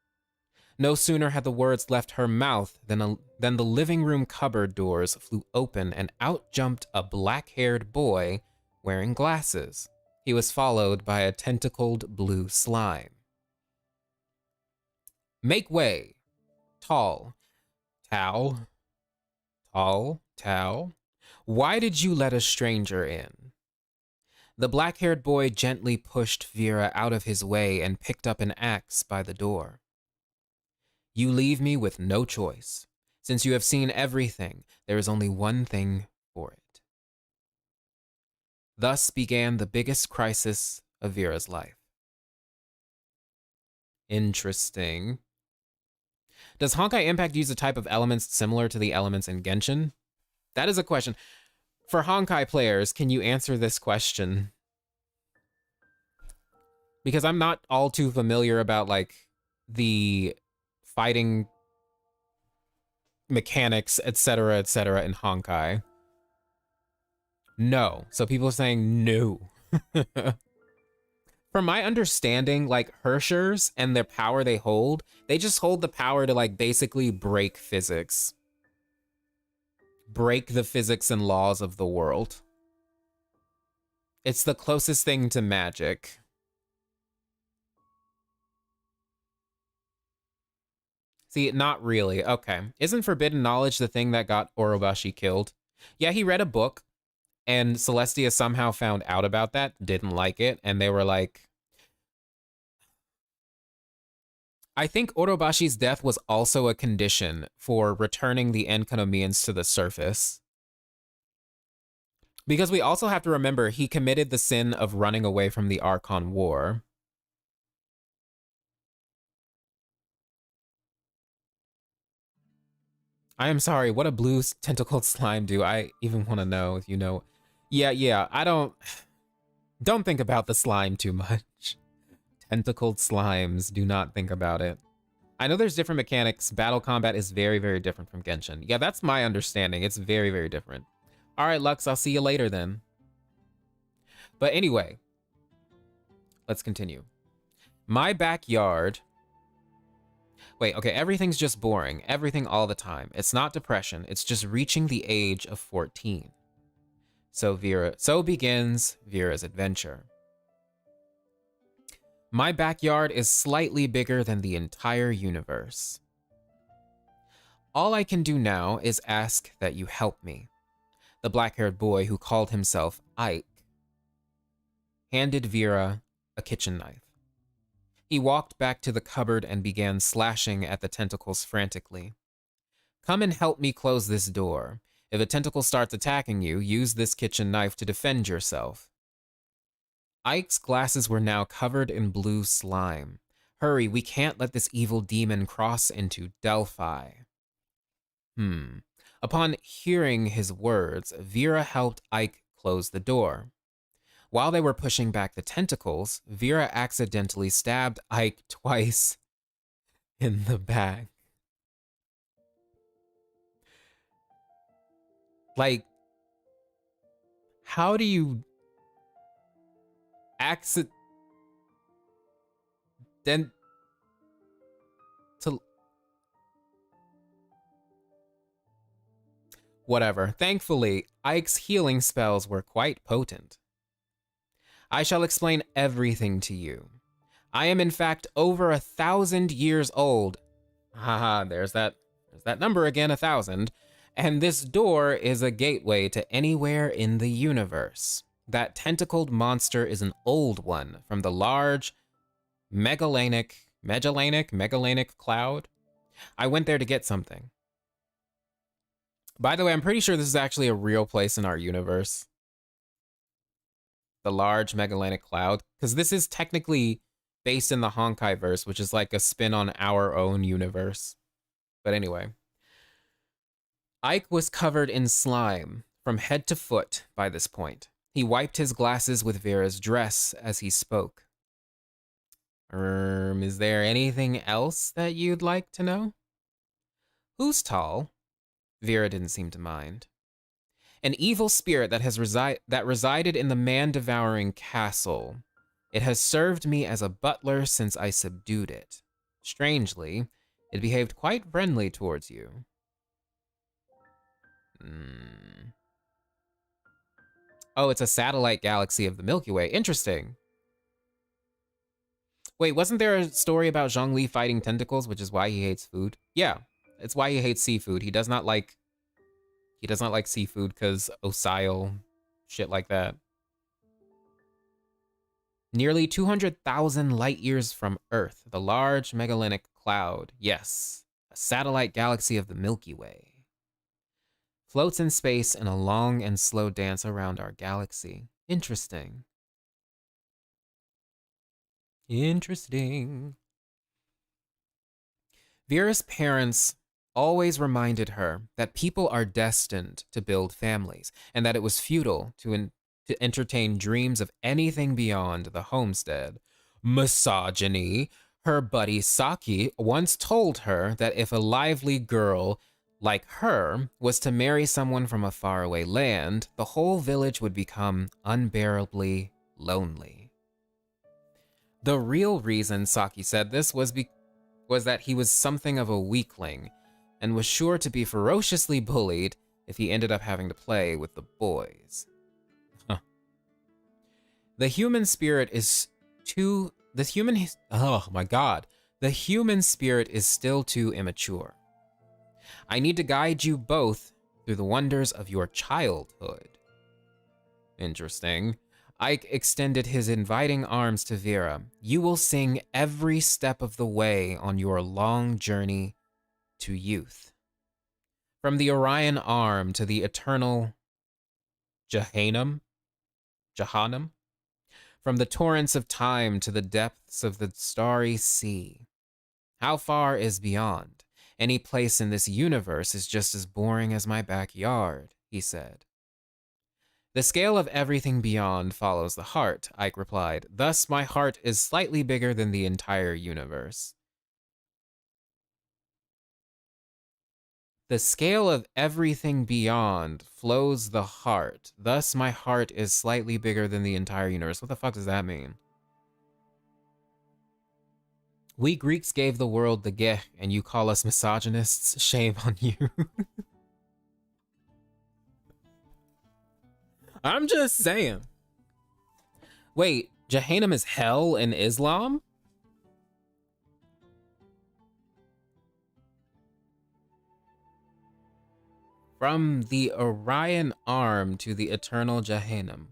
No sooner had the words left her mouth than the living room cupboard doors flew open and out jumped a black-haired boy wearing glasses. He was followed by a tentacled blue slime. Make way. Tall. Tao. Tall. Tao. Why did you let a stranger in? The black-haired boy gently pushed Vera out of his way and picked up an axe by the door. You leave me with no choice. Since you have seen everything, there is only one thing for it. Thus began the biggest crisis of Vera's life. Interesting. Does Honkai Impact use a type of elements similar to the elements in Genshin? That is a question. For Honkai players, can you answer this question? Because I'm not all too familiar about, like, the fighting mechanics, etc., in Honkai. No. So people are saying no. From my understanding, like, Hershers and their power they hold, they just hold the power to, like, basically break physics. Break the physics and laws of the world. It's the closest thing to magic. See, not really. Okay. Isn't forbidden knowledge the thing that got Orobashi killed? Yeah, he read a book, and Celestia somehow found out about that, didn't like it, and they were like... I think Orobashi's death was also a condition for returning the Enkanomians to the surface. Because we also have to remember he committed the sin of running away from the Archon War. I am sorry, what a blue tentacled slime do? I even want to know if you know. Yeah, I don't think about the slime too much. Tentacled slimes, do not think about it. I know there's different mechanics. Battle combat is very, very different from Genshin. Yeah, that's my understanding. It's very, very different. All right, Lux, I'll see you later then. But anyway, let's continue. My backyard. Wait, okay, everything's just boring. Everything all the time. It's not depression. It's just reaching the age of 14. So begins Vera's adventure. My backyard is slightly bigger than the entire universe. All I can do now is ask that you help me. The black-haired boy who called himself Ike handed Vera a kitchen knife. He walked back to the cupboard and began slashing at the tentacles frantically. Come and help me close this door. If a tentacle starts attacking you, use this kitchen knife to defend yourself. Ike's glasses were now covered in blue slime. Hurry, we can't let this evil demon cross into Delphi. Upon hearing his words, Vera helped Ike close the door. While they were pushing back the tentacles, Vera accidentally stabbed Ike twice in the back. Like, how do you Whatever. Thankfully, Ike's healing spells were quite potent. I shall explain everything to you. I am in fact over 1,000 years old. Haha, there's that number again, 1,000. And this door is a gateway to anywhere in the universe. That tentacled monster is an old one from the large Magellanic cloud. I went there to get something. By the way, I'm pretty sure this is actually a real place in our universe. The large Magellanic cloud, because this is technically based in the Honkai verse, which is like a spin on our own universe. But anyway. Ike was covered in slime from head to foot by this point. He wiped his glasses with Vera's dress as he spoke. Is there anything else that you'd like to know? Who's tall? Vera didn't seem to mind. An evil spirit that resided in the man-devouring castle. It has served me as a butler since I subdued it. Strangely, it behaved quite friendly towards you. Oh, it's a satellite galaxy of the Milky Way. Interesting. Wait, wasn't there a story about Zhongli fighting tentacles, which is why he hates food? Yeah, it's why he hates seafood. He does not like seafood because Osile, shit like that. Nearly 200,000 light years from Earth, the large Magellanic cloud. Yes, a satellite galaxy of the Milky Way. Floats in space in a long and slow dance around our galaxy. Interesting. Interesting. Vera's parents always reminded her that people are destined to build families, and that it was futile to entertain dreams of anything beyond the homestead. Misogyny. Her buddy Saki once told her that if a lively girl like her was to marry someone from a faraway land, the whole village would become unbearably lonely. The real reason Saki said this was that he was something of a weakling and was sure to be ferociously bullied if he ended up having to play with the boys. Huh. The human spirit is still too immature. I need to guide you both through the wonders of your childhood. Interesting. Ike extended his inviting arms to Vera. You will sing every step of the way on your long journey to youth. From the Orion arm to the eternal Jahannam? Jahannam? From the torrents of time to the depths of the starry sea. How far is beyond? Any place in this universe is just as boring as my backyard, he said. The scale of everything beyond follows the heart, Ike replied. Thus, my heart is slightly bigger than the entire universe. The scale of everything beyond flows the heart. Thus, my heart is slightly bigger than the entire universe. What the fuck does that mean? We Greeks gave the world the geh, and you call us misogynists? Shame on you. I'm just saying. Wait, Jahannam is hell in Islam? From the Orion arm to the eternal Jahannam.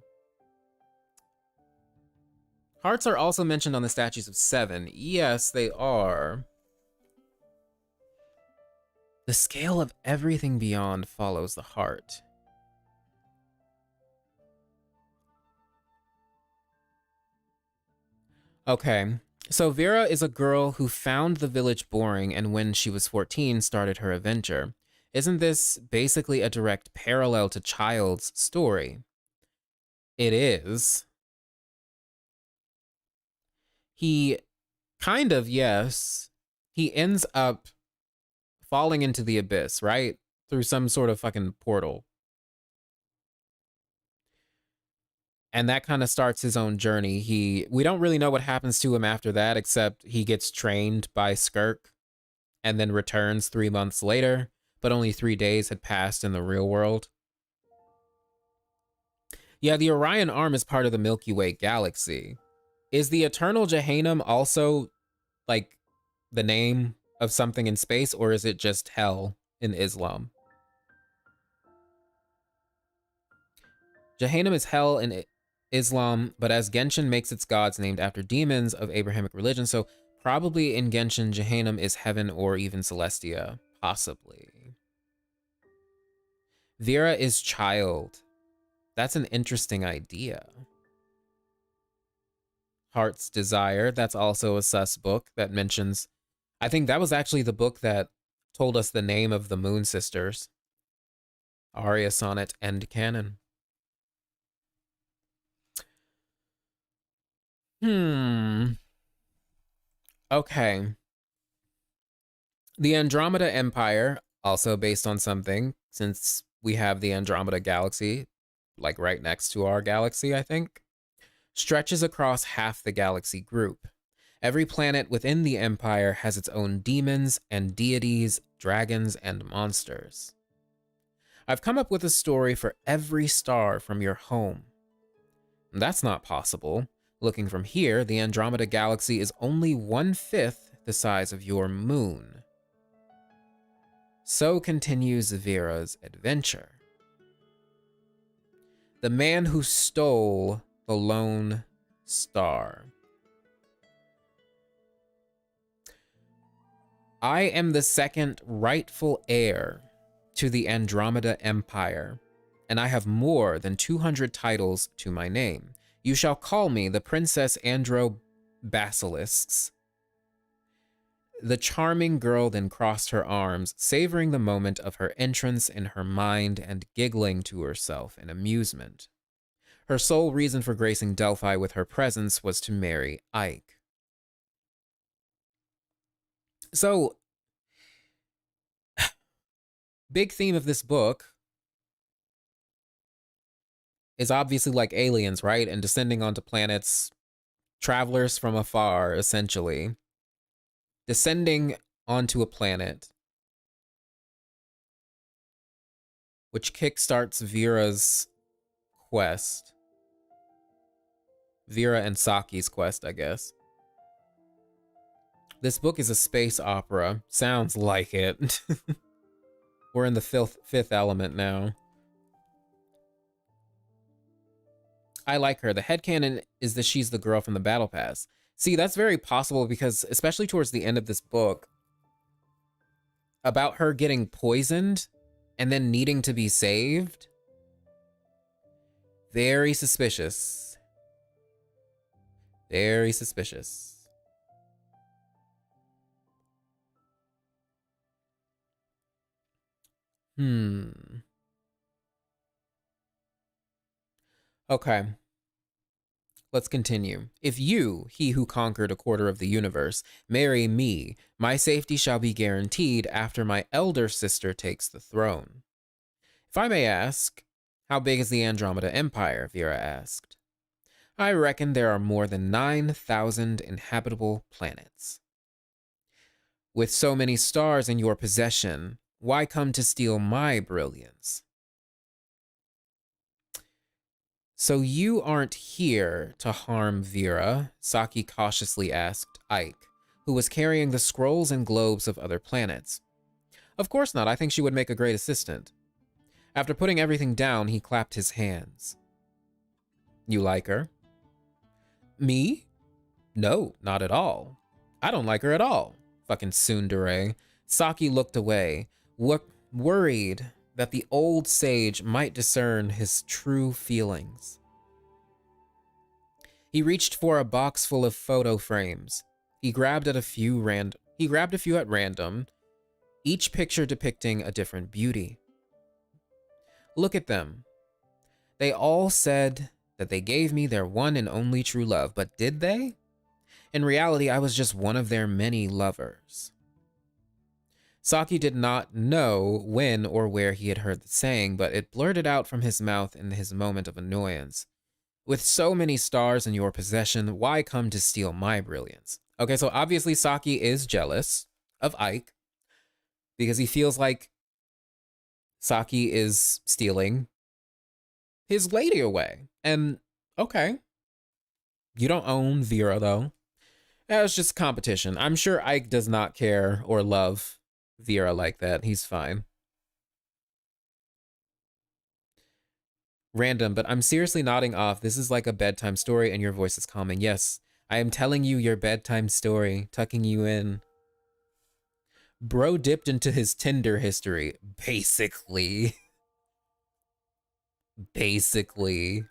Hearts are also mentioned on the statues of 7. Yes, they are. The scale of everything beyond follows the heart. Okay, so Vera is a girl who found the village boring and when she was 14 started her adventure. Isn't this basically a direct parallel to Child's story? It is. He kind of, yes. He ends up falling into the abyss, right? Through some sort of fucking portal. And that kind of starts his own journey. We don't really know what happens to him after that, except he gets trained by Skirk and then returns 3 months later, but only 3 days had passed in the real world. Yeah, the Orion Arm is part of the Milky Way galaxy. Is the Eternal Jahannam also, like, the name of something in space, or is it just hell in Islam? Jahannam is hell in Islam, but as Genshin makes its gods named after demons of Abrahamic religion, so probably in Genshin, Jahannam is heaven or even Celestia, possibly. Vera is child. That's an interesting idea. Heart's Desire, that's also a sus book that mentions, I think that was actually the book that told us the name of the Moon Sisters. Aria Sonnet End Canon. Okay. The Andromeda Empire, also based on something, since we have the Andromeda Galaxy, like right next to our galaxy, I think, stretches across half the galaxy group. Every planet within the Empire has its own demons and deities, dragons and monsters. I've come up with a story for every star from your home. That's not possible. Looking from here, the Andromeda Galaxy is only 1/5 the size of your moon. So continues Vera's adventure. The man who stole the lone star. I am the second rightful heir to the Andromeda Empire, and I have more than 200 titles to my name. You shall call me the Princess Andro Basilisks. The charming girl then crossed her arms, savoring the moment of her entrance in her mind and giggling to herself in amusement. Her sole reason for gracing Delphi with her presence was to marry Ike. So, big theme of this book is obviously like aliens, right? And descending onto planets, travelers from afar, essentially. Descending onto a planet, which kickstarts Vera's quest. Vera and Saki's quest, I guess. This book is a space opera. Sounds like it. We're in the fifth element now. I like her. The headcanon is that she's the girl from the Battle Pass. See, that's very possible because, especially towards the end of this book, about her getting poisoned and then needing to be saved, Very suspicious. Very suspicious. Okay. Let's continue. If you, he who conquered a quarter of the universe, marry me, my safety shall be guaranteed after my elder sister takes the throne. If I may ask, how big is the Andromeda Empire? Vera asked. I reckon there are more than 9,000 inhabitable planets. With so many stars in your possession, why come to steal my brilliance? So you aren't here to harm Vera, Saki cautiously asked Ike, who was carrying the scrolls and globes of other planets. Of course not, I think she would make a great assistant. After putting everything down, he clapped his hands. You like her? Me? No, not at all. I don't like her at all. Fucking tsundere. Saki looked away, worried that the old sage might discern his true feelings. He reached for a box full of photo frames. He grabbed a few at random, each picture depicting a different beauty. Look at them. They all said that they gave me their one and only true love, but did they? In reality, I was just one of their many lovers. Saki did not know when or where he had heard the saying, but it blurted out from his mouth in his moment of annoyance. With so many stars in your possession, why come to steal my brilliance? Okay, so obviously Saki is jealous of Ike because he feels like Saki is stealing his lady away. And okay, you don't own Vera though. It's just competition. I'm sure Ike does not care or love Vera like that. He's fine. Random, but I'm seriously nodding off. This is like a bedtime story and your voice is calming. Yes, I am telling you your bedtime story, tucking you in. Bro dipped into his Tinder history. Basically. Basically.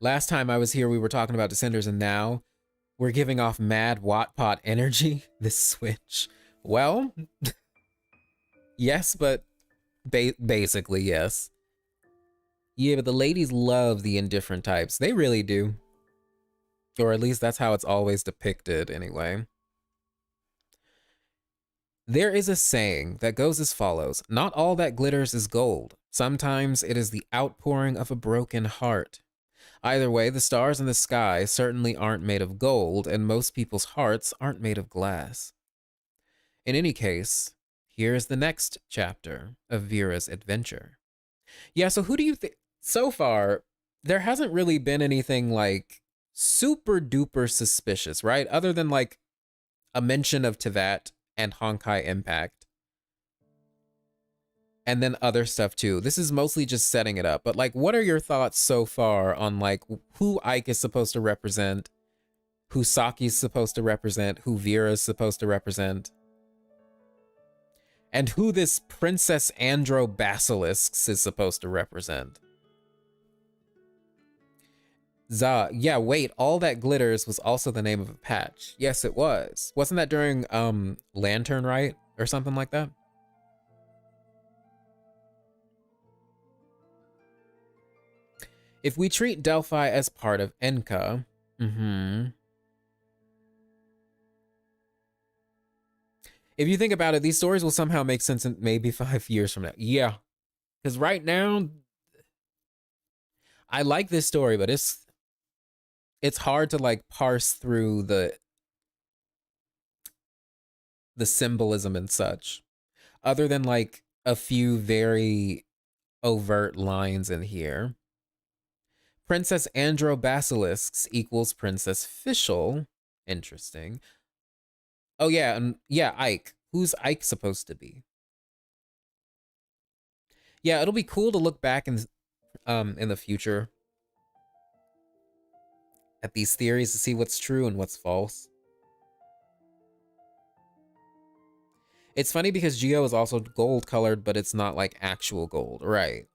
Last time I was here, we were talking about Descenders, and now we're giving off mad Wattpot energy. This switch. Well, yes, but basically, yes. Yeah, but the ladies love the indifferent types. They really do. Or at least that's how it's always depicted, anyway. There is a saying that goes as follows. Not all that glitters is gold. Sometimes it is the outpouring of a broken heart. Either way, the stars in the sky certainly aren't made of gold, and most people's hearts aren't made of glass. In any case, here's the next chapter of Vera's adventure. Yeah, so who do you think? So far, there hasn't really been anything like super duper suspicious, right? Other than like a mention of Teyvat and Honkai Impact. And then other stuff too. This is mostly just setting it up. But like, what are your thoughts so far on like who Ike is supposed to represent, who Saki's supposed to represent, who Vera's supposed to represent, and who this Princess Andro Basilisks is supposed to represent? Yeah, wait, All That Glitters was also the name of a patch. Yes, it was. Wasn't that during Lantern Rite or something like that? If we treat Delphi as part of Enka, if you think about it, these stories will somehow make sense in maybe 5 years from now. Yeah, because right now, I like this story, but it's hard to like parse through the symbolism and such, other than like a few very overt lines in here. Princess Andro Basilisks equals Princess Fischl. Interesting. Oh yeah, and yeah, Ike. Who's Ike supposed to be? Yeah, it'll be cool to look back in the future at these theories to see what's true and what's false. It's funny because Geo is also gold colored, but it's not like actual gold, right?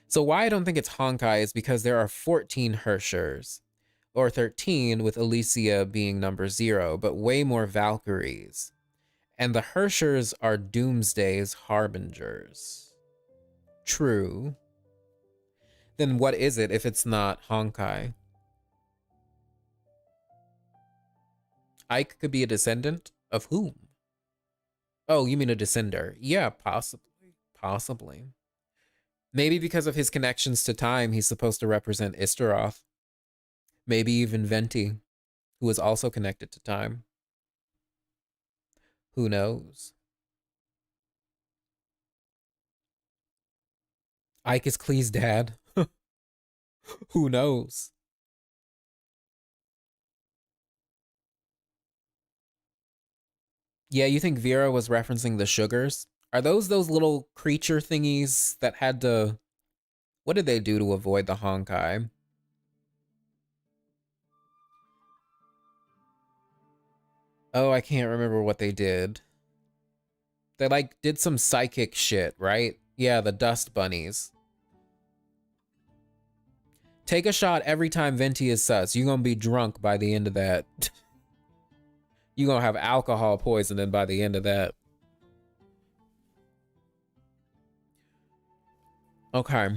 So why I don't think it's Honkai is because there are 14 Herschers, or 13 with Alicia being number 0, but way more Valkyries. And the Herschers are Doomsday's harbingers. True. Then what is it if it's not Honkai? Ike could be a descendant of whom? Oh, you mean a descender? Yeah, possibly. Possibly. Maybe because of his connections to time, he's supposed to represent Istaroth. Maybe even Venti, who is also connected to time. Who knows? Ike is Klee's dad. Who knows? Yeah, you think Vera was referencing the sugars? Are those little creature thingies that had to... What did they do to avoid the Honkai? Oh, I can't remember what they did. They, like, did some psychic shit, right? Yeah, the dust bunnies. Take a shot every time Venti is sus. You're gonna be drunk by the end of that. You're gonna have alcohol poisoning by the end of that. Okay.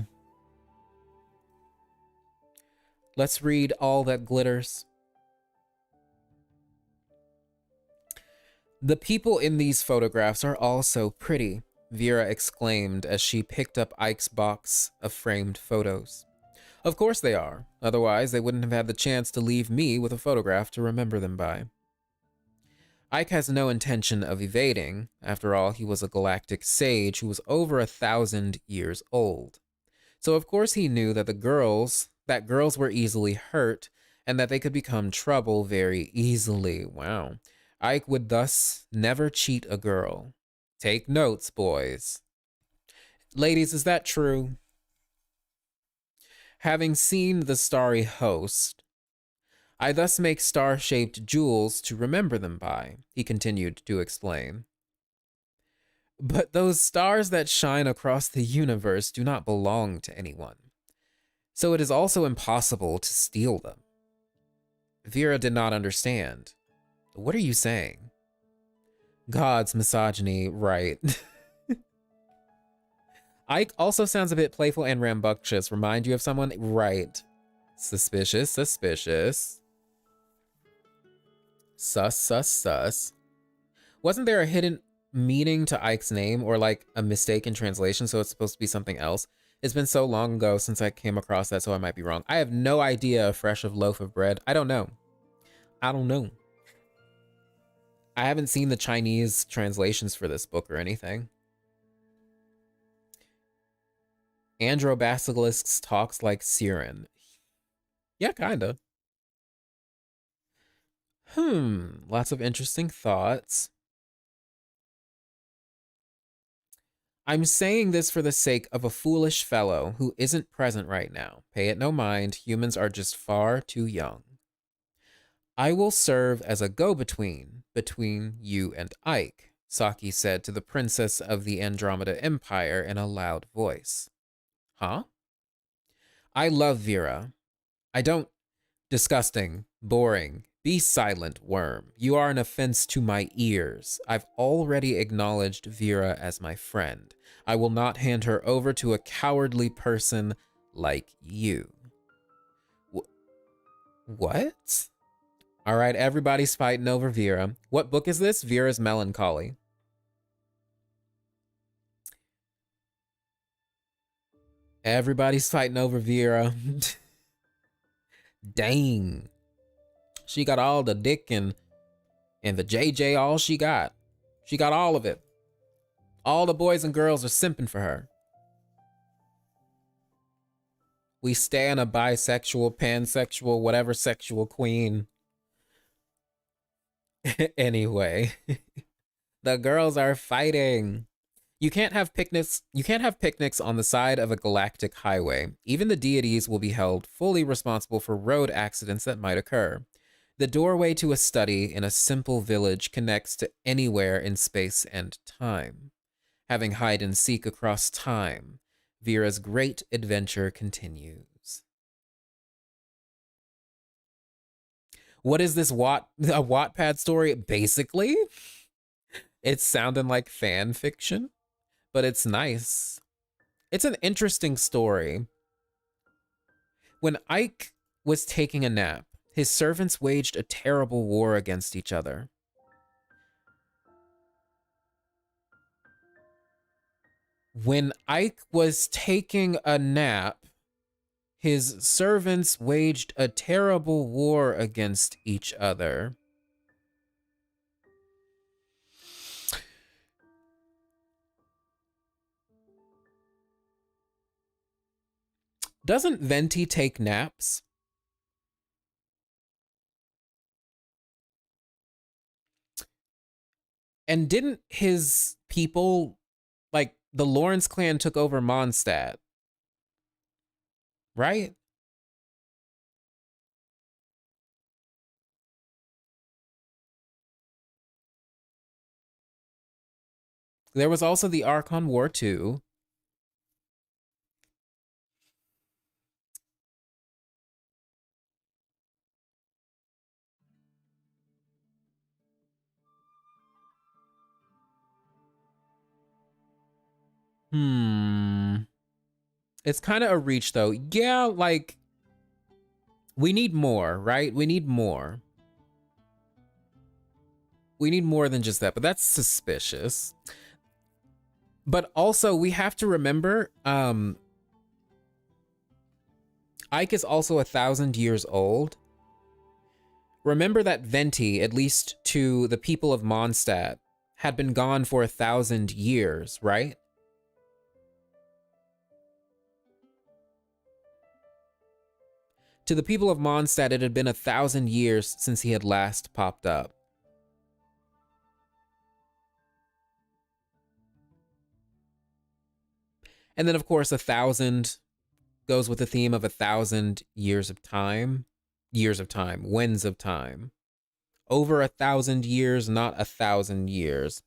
Let's read All That Glitters. The people in these photographs are all so pretty, Vera exclaimed as she picked up Ike's box of framed photos. Of course they are. Otherwise, they wouldn't have had the chance to leave me with a photograph to remember them by. Ike has no intention of evading. After all, he was a galactic sage who was over 1,000 years old. So of course he knew that girls were easily hurt and that they could become trouble very easily. Wow. Ike would thus never cheat a girl. Take notes, boys. Ladies, is that true? Having seen the starry host, I thus make star-shaped jewels to remember them by, he continued to explain. But those stars that shine across the universe do not belong to anyone. So it is also impossible to steal them. Vera did not understand. What are you saying? God's misogyny, right. Ike also sounds a bit playful and rambunctious. Remind you of someone? Right. Suspicious, suspicious. Sus, sus, sus. Wasn't there a hidden meaning to Ike's name or like a mistake in translation, so it's supposed to be something else? It's been so long ago since I came across that, so I might be wrong. I have no idea. A fresh of loaf of bread. I don't know. I don't know. I haven't seen the Chinese translations for this book or anything. Androbasilisks talks like Siren. Yeah, kinda. Lots of interesting thoughts. I'm saying this for the sake of a foolish fellow who isn't present right now. Pay it no mind, humans are just far too young. I will serve as a go-between between you and Ike, Saki said to the princess of the Andromeda Empire in a loud voice. Huh? I love Vera. I don't... Disgusting. Boring. Be silent, worm. You are an offense to my ears. I've already acknowledged Vera as my friend. I will not hand her over to a cowardly person like you. What? All right, everybody's fighting over Vera. What book is this? Vera's Melancholy. Everybody's fighting over Vera. Dang. She got all the dick and the JJ, all she got. She got all of it. All the boys and girls are simping for her. We stand a bisexual, pansexual, whatever sexual queen. Anyway, the girls are fighting. You can't have picnics on the side of a galactic highway. Even the deities will be held fully responsible for road accidents that might occur. The doorway to a study in a simple village connects to anywhere in space and time. Having hide and seek across time, Vera's great adventure continues. What is this a Wattpad story? Basically, it's sounding like fan fiction, but it's nice. It's an interesting story. When Ike was taking a nap, his servants waged a terrible war against each other. When Ike was taking a nap, his servants waged a terrible war against each other. Doesn't Venti take naps? And didn't his people, like the Lawrence clan, took over Mondstadt? Right? There was also the Archon War too. It's kind of a reach though. Yeah, like we need more, right? We need more. We need more than just that, but that's suspicious. But also we have to remember, Ike is also 1,000 years old. Remember that Venti, at least to the people of Mondstadt, had been gone for 1,000 years, right? To the people of Mondstadt, it had been 1,000 years since he had last popped up. And then, of course, 1,000 goes with the theme of 1,000 years of time. Years of time. Winds of time. Over 1,000 years, not 1,000 years.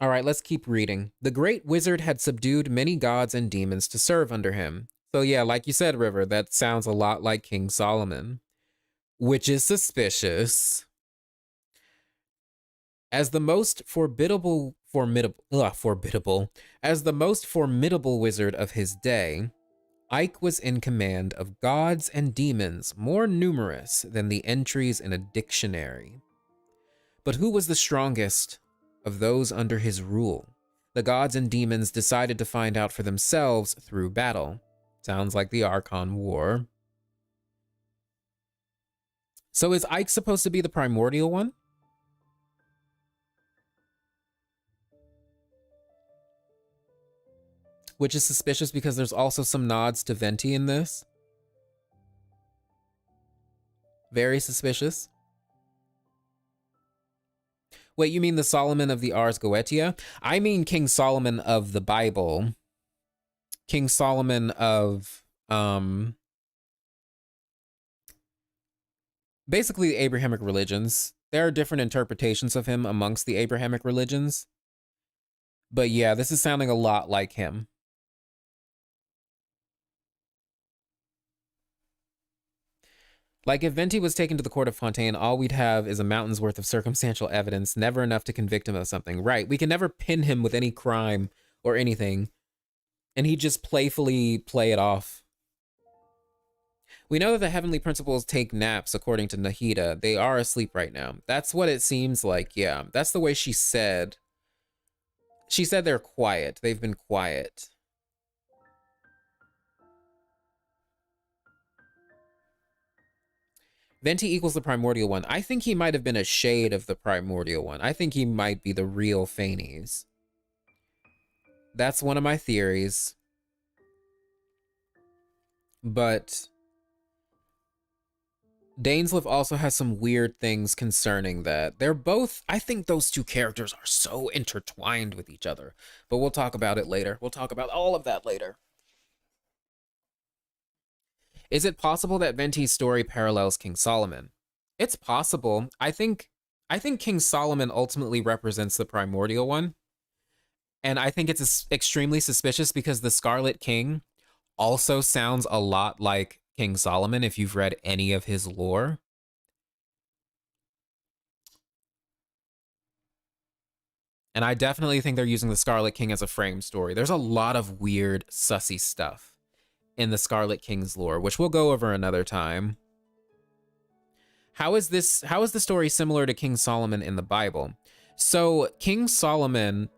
All right, let's keep reading. The great wizard had subdued many gods and demons to serve under him. So yeah, like you said, River, that sounds a lot like King Solomon, which is suspicious. As the most formidable wizard of his day, Ike was in command of gods and demons more numerous than the entries in a dictionary. But who was the strongest of those under his rule? The gods and demons decided to find out for themselves through battle. Sounds like the Archon War. So is Ike supposed to be the primordial one? Which is suspicious because there's also some nods to Venti in this. Very suspicious. Wait, you mean the Solomon of the Ars Goetia? I mean King Solomon of the Bible. King Solomon of, basically the Abrahamic religions. There are different interpretations of him amongst the Abrahamic religions. But yeah, this is sounding a lot like him. Like, if Venti was taken to the court of Fontaine, all we'd have is a mountain's worth of circumstantial evidence, never enough to convict him of something. Right, we can never pin him with any crime or anything, and he'd just playfully play it off. We know that the heavenly principles take naps, according to Nahida. They are asleep right now. That's what it seems like, yeah. That's the way she said. She said they're quiet. They've been quiet. Venti equals the primordial one. I think he might have been a shade of the primordial one. I think he might be the real Phanes. That's one of my theories. But Dainsleif also has some weird things concerning that. They're both, I think those two characters are so intertwined with each other, but we'll talk about it later. We'll talk about all of that later. Is it possible that Venti's story parallels King Solomon? It's possible. I think King Solomon ultimately represents the primordial one. And I think it's extremely suspicious because the Scarlet King also sounds a lot like King Solomon if you've read any of his lore. And I definitely think they're using the Scarlet King as a frame story. There's a lot of weird, sussy stuff in the Scarlet King's lore, which we'll go over another time. How is the story similar to King Solomon in the Bible? So King Solomon,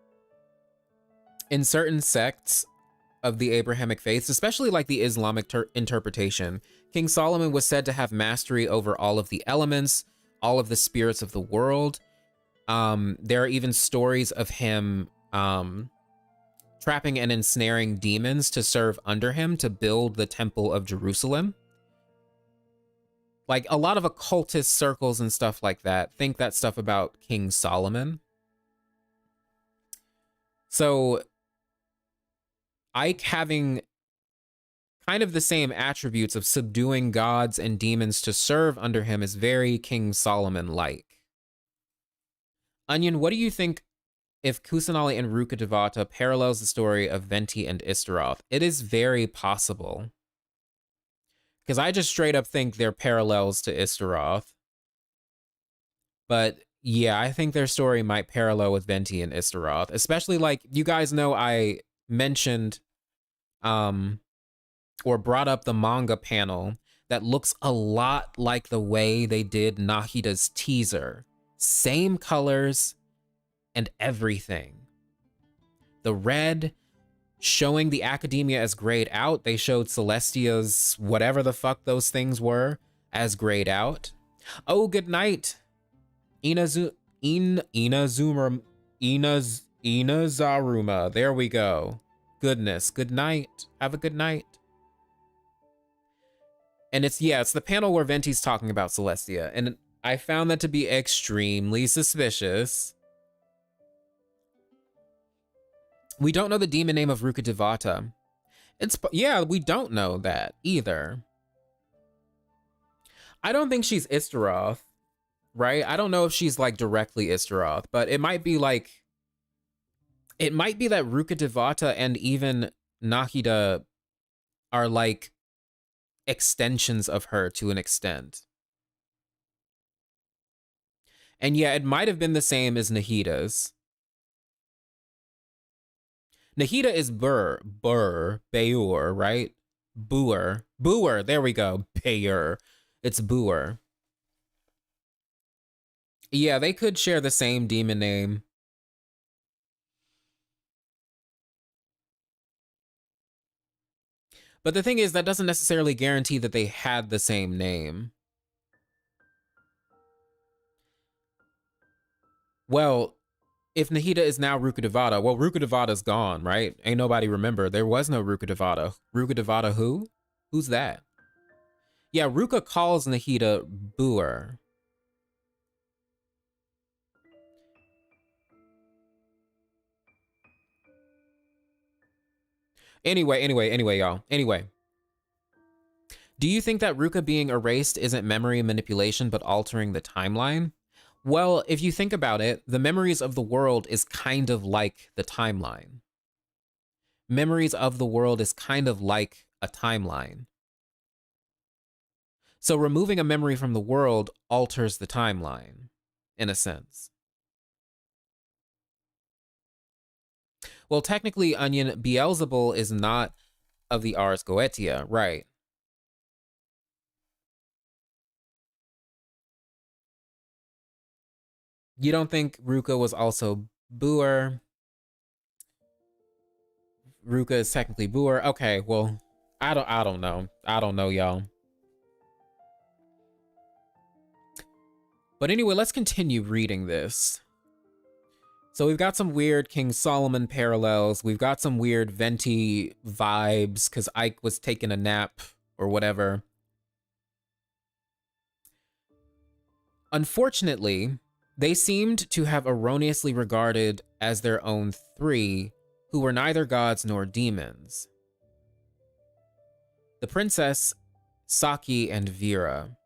in certain sects of the Abrahamic faiths, especially like the Islamic interpretation, King Solomon was said to have mastery over all of the elements, all of the spirits of the world. There are even stories of him trapping and ensnaring demons to serve under him to build the Temple of Jerusalem. Like a lot of occultist circles and stuff like that think that stuff about King Solomon. So Ike having kind of the same attributes of subduing gods and demons to serve under him is very King Solomon-like. Onion, what do you think if Kusanali and Ruka Devata parallels the story of Venti and Istaroth? It is very possible. Because I just straight up think they're parallels to Istaroth. But yeah, I think their story might parallel with Venti and Istaroth. Especially like, you guys know I mentioned or brought up the manga panel that looks a lot like the way they did Nahida's teaser. Same colors and everything. The red showing the academia as grayed out. They showed Celestia's whatever the fuck those things were as grayed out. Oh, good night. Inazaruma. There we go. Goodness. Good night. Have a good night. And it's the panel where Venti's talking about Celestia. And I found that to be extremely suspicious. We don't know the demon name of Ruka Devata. We don't know that either. I don't think she's Istaroth, right? I don't know if she's like directly Istaroth, but it might be that Ruka Devata and even Nahida are like extensions of her to an extent. And yeah, it might have been the same as Nahida's. Nahida is Beur, right? Beur, there we go, Beur. It's Beur. Yeah, they could share the same demon name. But the thing is, that doesn't necessarily guarantee that they had the same name. Well, if Nahida is now Ruka Devata, well, Ruka Devata's gone, right? Ain't nobody remember. There was no Ruka Devata. Ruka Devata who? Who's that? Yeah, Ruka calls Nahida Beur. Anyway, y'all. Anyway. Do you think that Ruka being erased isn't memory manipulation, but altering the timeline? Well, if you think about it, the memories of the world is kind of like the timeline. Memories of the world is kind of like a timeline. So removing a memory from the world alters the timeline, in a sense. Well, technically, Onion, Beelzebul is not of the Ars Goetia, right? You don't think Ruka was also Beur? Ruka is technically Beur. Okay, well, I don't know. I don't know, y'all. But anyway, let's continue reading this. So we've got some weird King Solomon parallels. We've got some weird Venti vibes because Ike was taking a nap or whatever. Unfortunately, they seemed to have erroneously regarded as their own three, who were neither gods nor demons. The princess, Saki, and Vera.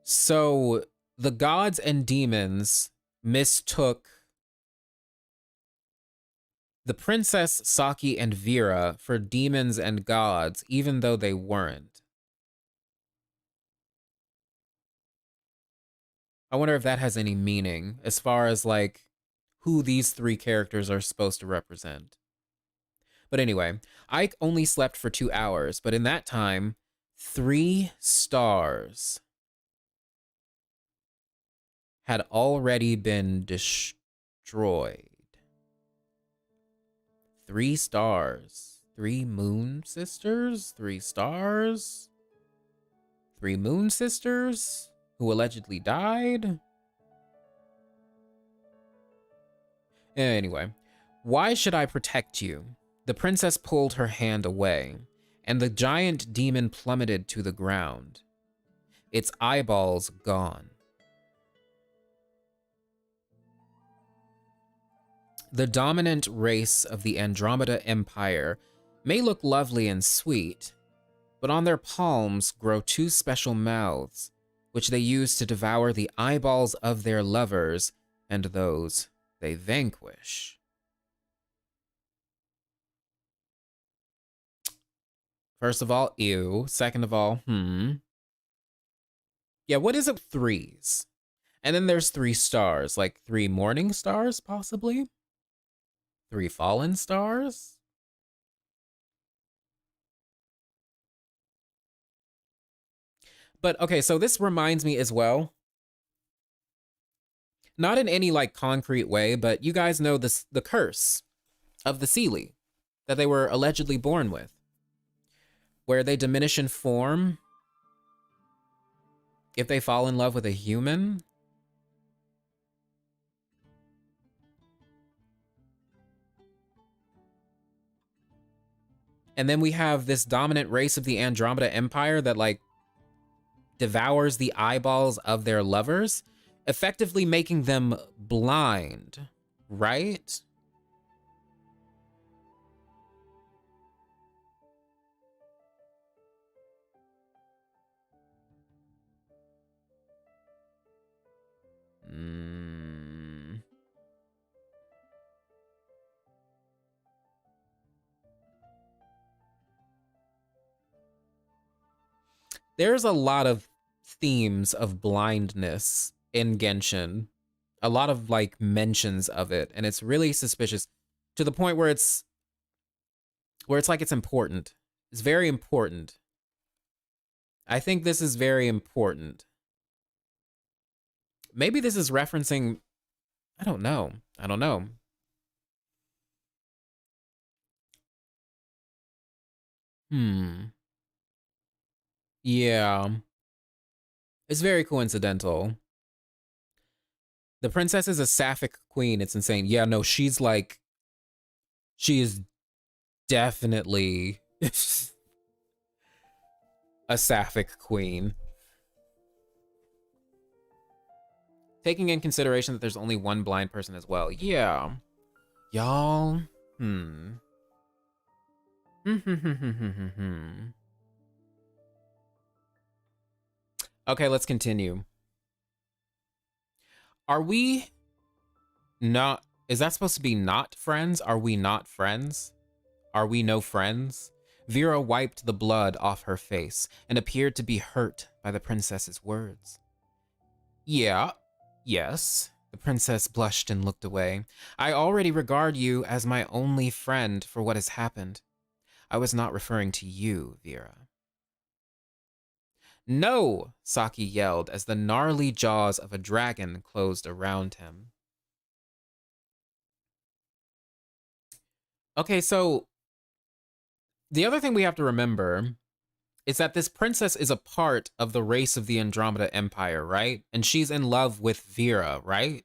So the gods and demons mistook the princess, Saki, and Vera for demons and gods, even though they weren't. I wonder if that has any meaning as far as like who these three characters are supposed to represent. But anyway, Ike only slept for 2 hours, but in that time, 3 stars had already been destroyed. 3 stars. 3 moon sisters? 3 stars? 3 moon sisters who allegedly died? Anyway, why should I protect you? The princess pulled her hand away, and the giant demon plummeted to the ground, its eyeballs gone. The dominant race of the Andromeda Empire may look lovely and sweet, but on their palms grow 2 special mouths, which they use to devour the eyeballs of their lovers and those they vanquish. First of all, ew. Second of all, Yeah, what is it? 3s. And then there's 3 stars, like 3 morning stars, possibly? 3 fallen stars? But okay, so this reminds me as well, not in any like concrete way, but you guys know this, the curse of the Seelie that they were allegedly born with, where they diminish in form if they fall in love with a human. And then we have this dominant race of the Andromeda Empire that like devours the eyeballs of their lovers, effectively making them blind, right? There's a lot of themes of blindness in Genshin. A lot of like mentions of it, and it's really suspicious to the point where it's like it's important. It's very important. I think this is very important. Maybe this is referencing, I don't know. Yeah. It's very coincidental. The princess is a sapphic queen. It's insane. Yeah, no, she is definitely a sapphic queen. Taking in consideration that there's only one blind person as well. Yeah. Y'all. Okay, let's continue. Are we not... Is that supposed to be not friends? Are we not friends? Are we no friends? Vera wiped the blood off her face and appeared to be hurt by the princess's words. Yeah, yes. The princess blushed and looked away. I already regard you as my only friend for what has happened. I was not referring to you, Vera. No, Saki yelled as the gnarly jaws of a dragon closed around him. Okay, so the other thing we have to remember is that this princess is a part of the race of the Andromeda Empire, right? And she's in love with Vera, right?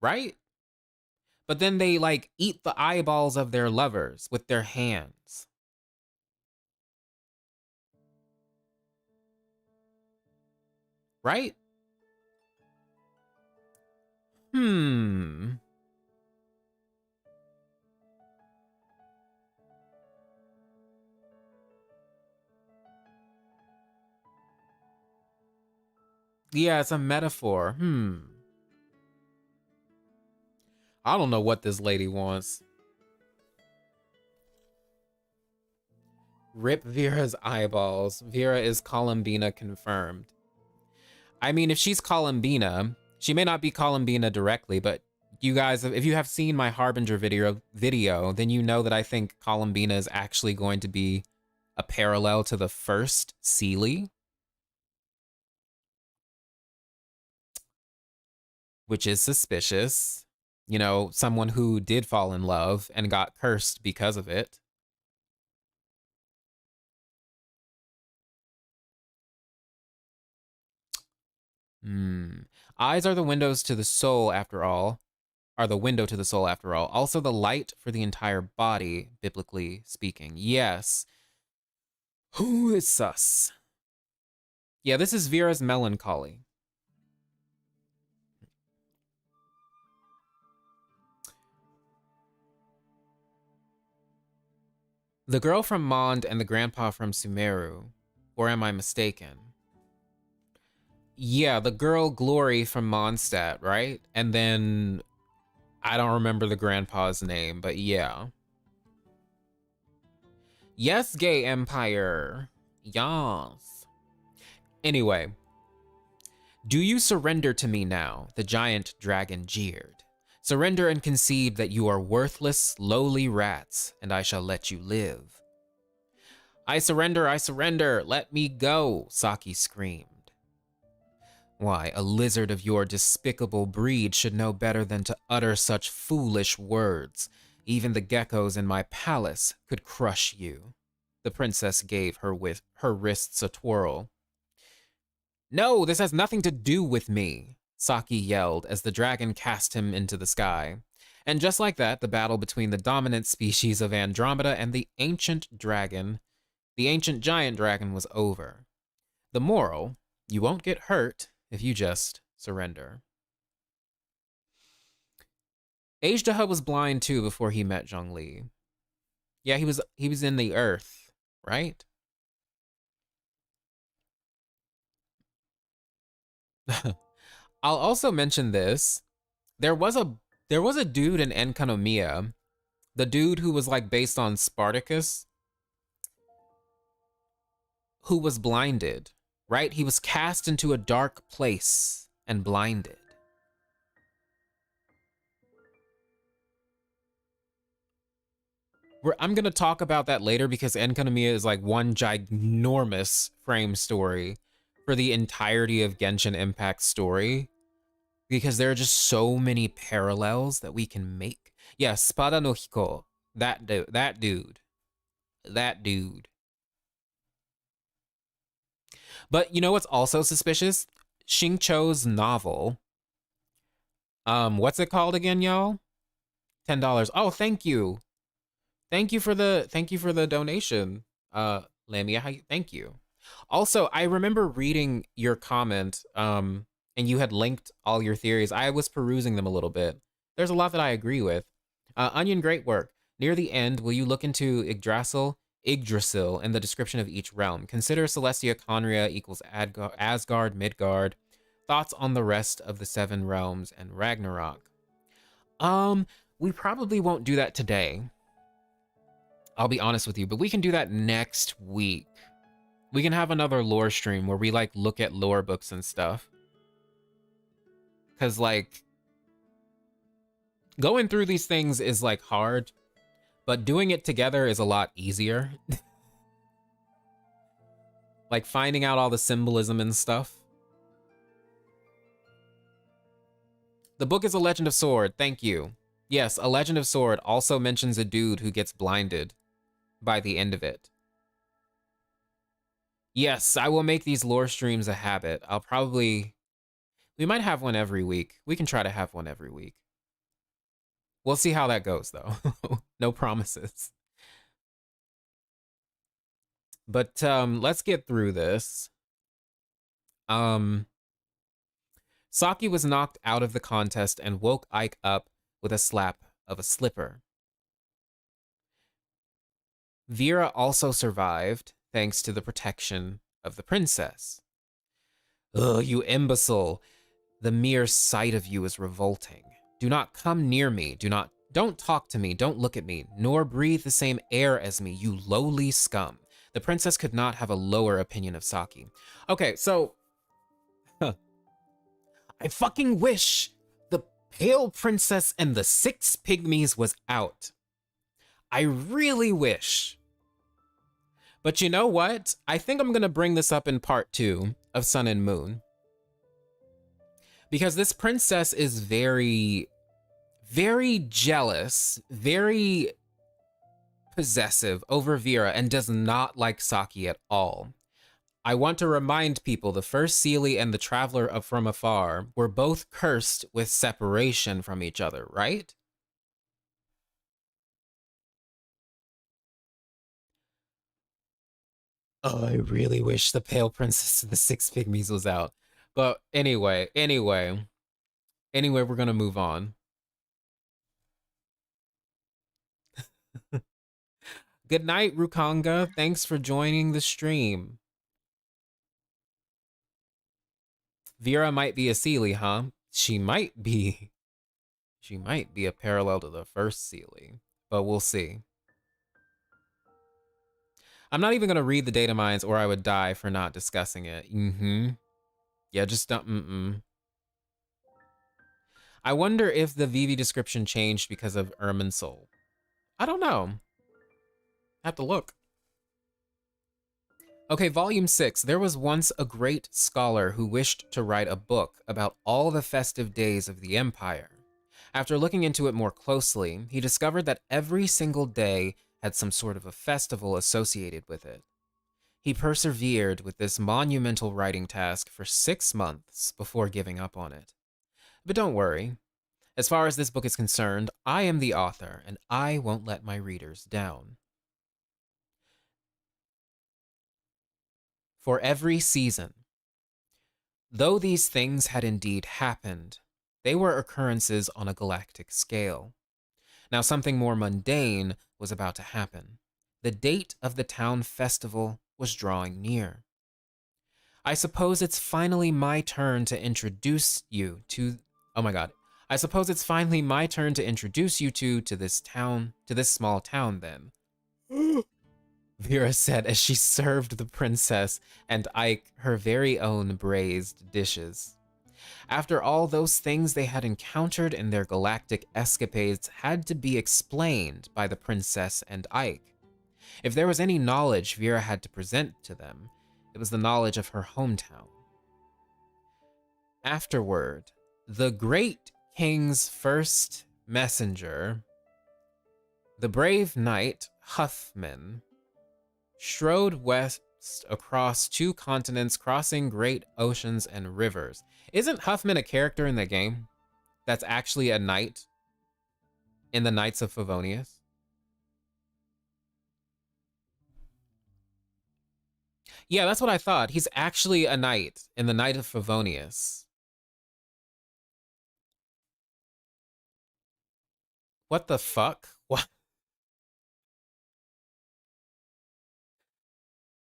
Right? but then they like eat the eyeballs of their lovers with their hands. Right? Yeah, it's a metaphor. I don't know what this lady wants. Rip Vera's eyeballs. Vera is Columbina confirmed. I mean, if she's Columbina, she may not be Columbina directly, but you guys, if you have seen my Harbinger video, then you know that I think Columbina is actually going to be a parallel to the first Seelie, which is suspicious. You know, someone who did fall in love and got cursed because of it. Eyes are the windows to the soul after all. Are the window to the soul after all. Also the light for the entire body, biblically speaking. Yes. Who is sus? Yeah, this is Vera's Melancholy. The girl from Mond and the grandpa from Sumeru. Or am I mistaken? Yeah, the girl Glory from Mondstadt, right? And then I don't remember the grandpa's name, but yeah. Yes, gay empire. Yes. Anyway. Do you surrender to me now? The giant dragon jeered. Surrender and concede that you are worthless, lowly rats, and I shall let you live. I surrender, let me go, Saki screamed. Why, a lizard of your despicable breed should know better than to utter such foolish words. Even the geckos in my palace could crush you. The princess gave her wrists a twirl. No, this has nothing to do with me, Saki yelled as the dragon cast him into the sky. And just like that, the battle between the dominant species of Andromeda and the ancient giant dragon was over. The moral, you won't get hurt if you just surrender. Ajdaha was blind too before he met Zhongli. Yeah, he was in the earth, right? I'll also mention this. There was a dude in Enkanomiya, the dude who was like based on Spartacus, who was blinded, right? He was cast into a dark place and blinded. I'm going to talk about that later because Enkanomiya is like one ginormous frame story for the entirety of Genshin Impact's story, because there are just so many parallels that we can make. Yeah, Spada no Hiko, that dude. But you know what's also suspicious? Xingqiu's novel. What's it called again, y'all? $10. Oh, thank you. Thank you for the donation. Lamia, thank you. Also, I remember reading your comment, and you had linked all your theories. I was perusing them a little bit. There's a lot that I agree with. Onion, great work. Near the end, will you look into Yggdrasil in the description of each realm? Consider Celestia Conria equals Asgard, Midgard. Thoughts on the rest of the 7 realms and Ragnarok? We probably won't do that today. I'll be honest with you, but we can do that next week. We can have another lore stream where we like look at lore books and stuff. Cause like going through these things is like hard, but doing it together is a lot easier. Like finding out all the symbolism and stuff. The book is A Legend of Sword, thank you. Yes, A Legend of Sword also mentions a dude who gets blinded by the end of it. Yes, I will make these lore streams a habit. We might have one every week. We can try to have one every week. We'll see how that goes, though. No promises. But let's get through this. Saki was knocked out of the contest and woke Ike up with a slap of a slipper. Vera also survived thanks to the protection of the princess. Ugh, you imbecile. The mere sight of you is revolting. Do not come near me. Don't talk to me. Don't look at me, nor breathe the same air as me, you lowly scum. The princess could not have a lower opinion of Saki. Okay, so I fucking wish the Pale Princess and the 6 Pygmies was out. I really wish. But you know what? I think I'm gonna bring this up in part 2 of Sun and Moon. Because this princess is very, very jealous, very possessive over Vera and does not like Saki at all. I want to remind people the first Seelie and the Traveler from Afar were both cursed with separation from each other, right? Oh, I really wish the Pale Princess and the 6 Pygmies was out. But anyway, we're gonna move on. Good night, Rukanga. Thanks for joining the stream. Vera might be a Seelie, huh? She might be. She might be a parallel to the first Seelie, but we'll see. I'm not even gonna read the data mines or I would die for not discussing it. Yeah, just don't, I wonder if the VV description changed because of Irminsul. I don't know. Have to look. Okay, volume 6. There was once a great scholar who wished to write a book about all the festive days of the Empire. After looking into it more closely, he discovered that every single day had some sort of a festival associated with it. He persevered with this monumental writing task for 6 months before giving up on it. But don't worry. As far as this book is concerned, I am the author, and I won't let my readers down. For every season. Though these things had indeed happened, they were occurrences on a galactic scale. Now something more mundane was about to happen. The date of the town festival was drawing near. I suppose it's finally my turn to introduce you to... Oh my god. I suppose it's finally my turn to introduce you to this town, to this small town then. Vera said as she served the princess and Ike her very own braised dishes. After all those things they had encountered in their galactic escapades had to be explained by the princess and Ike. If there was any knowledge Vera had to present to them, it was the knowledge of her hometown. Afterward, the great king's first messenger, the brave knight Huffman, strode west across 2 continents, crossing great oceans and rivers. Isn't Huffman a character in the game that's actually a knight in the Knights of Favonius? Yeah, that's what I thought. He's actually a knight in the Knight of Favonius. What the fuck? What?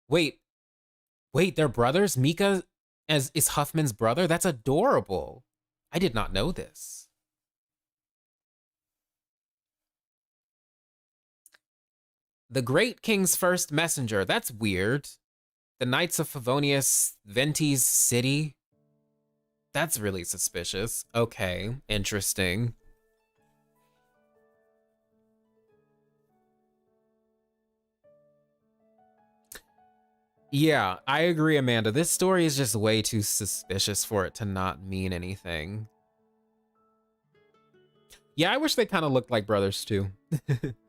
Wait, they're brothers? Mika is Huffman's brother? That's adorable. I did not know this. The Great King's first messenger. That's weird. The Knights of Favonius, Venti's city. That's really suspicious. Okay, interesting. Yeah, I agree, Amanda. This story is just way too suspicious for it to not mean anything. Yeah, I wish they kind of looked like brothers too.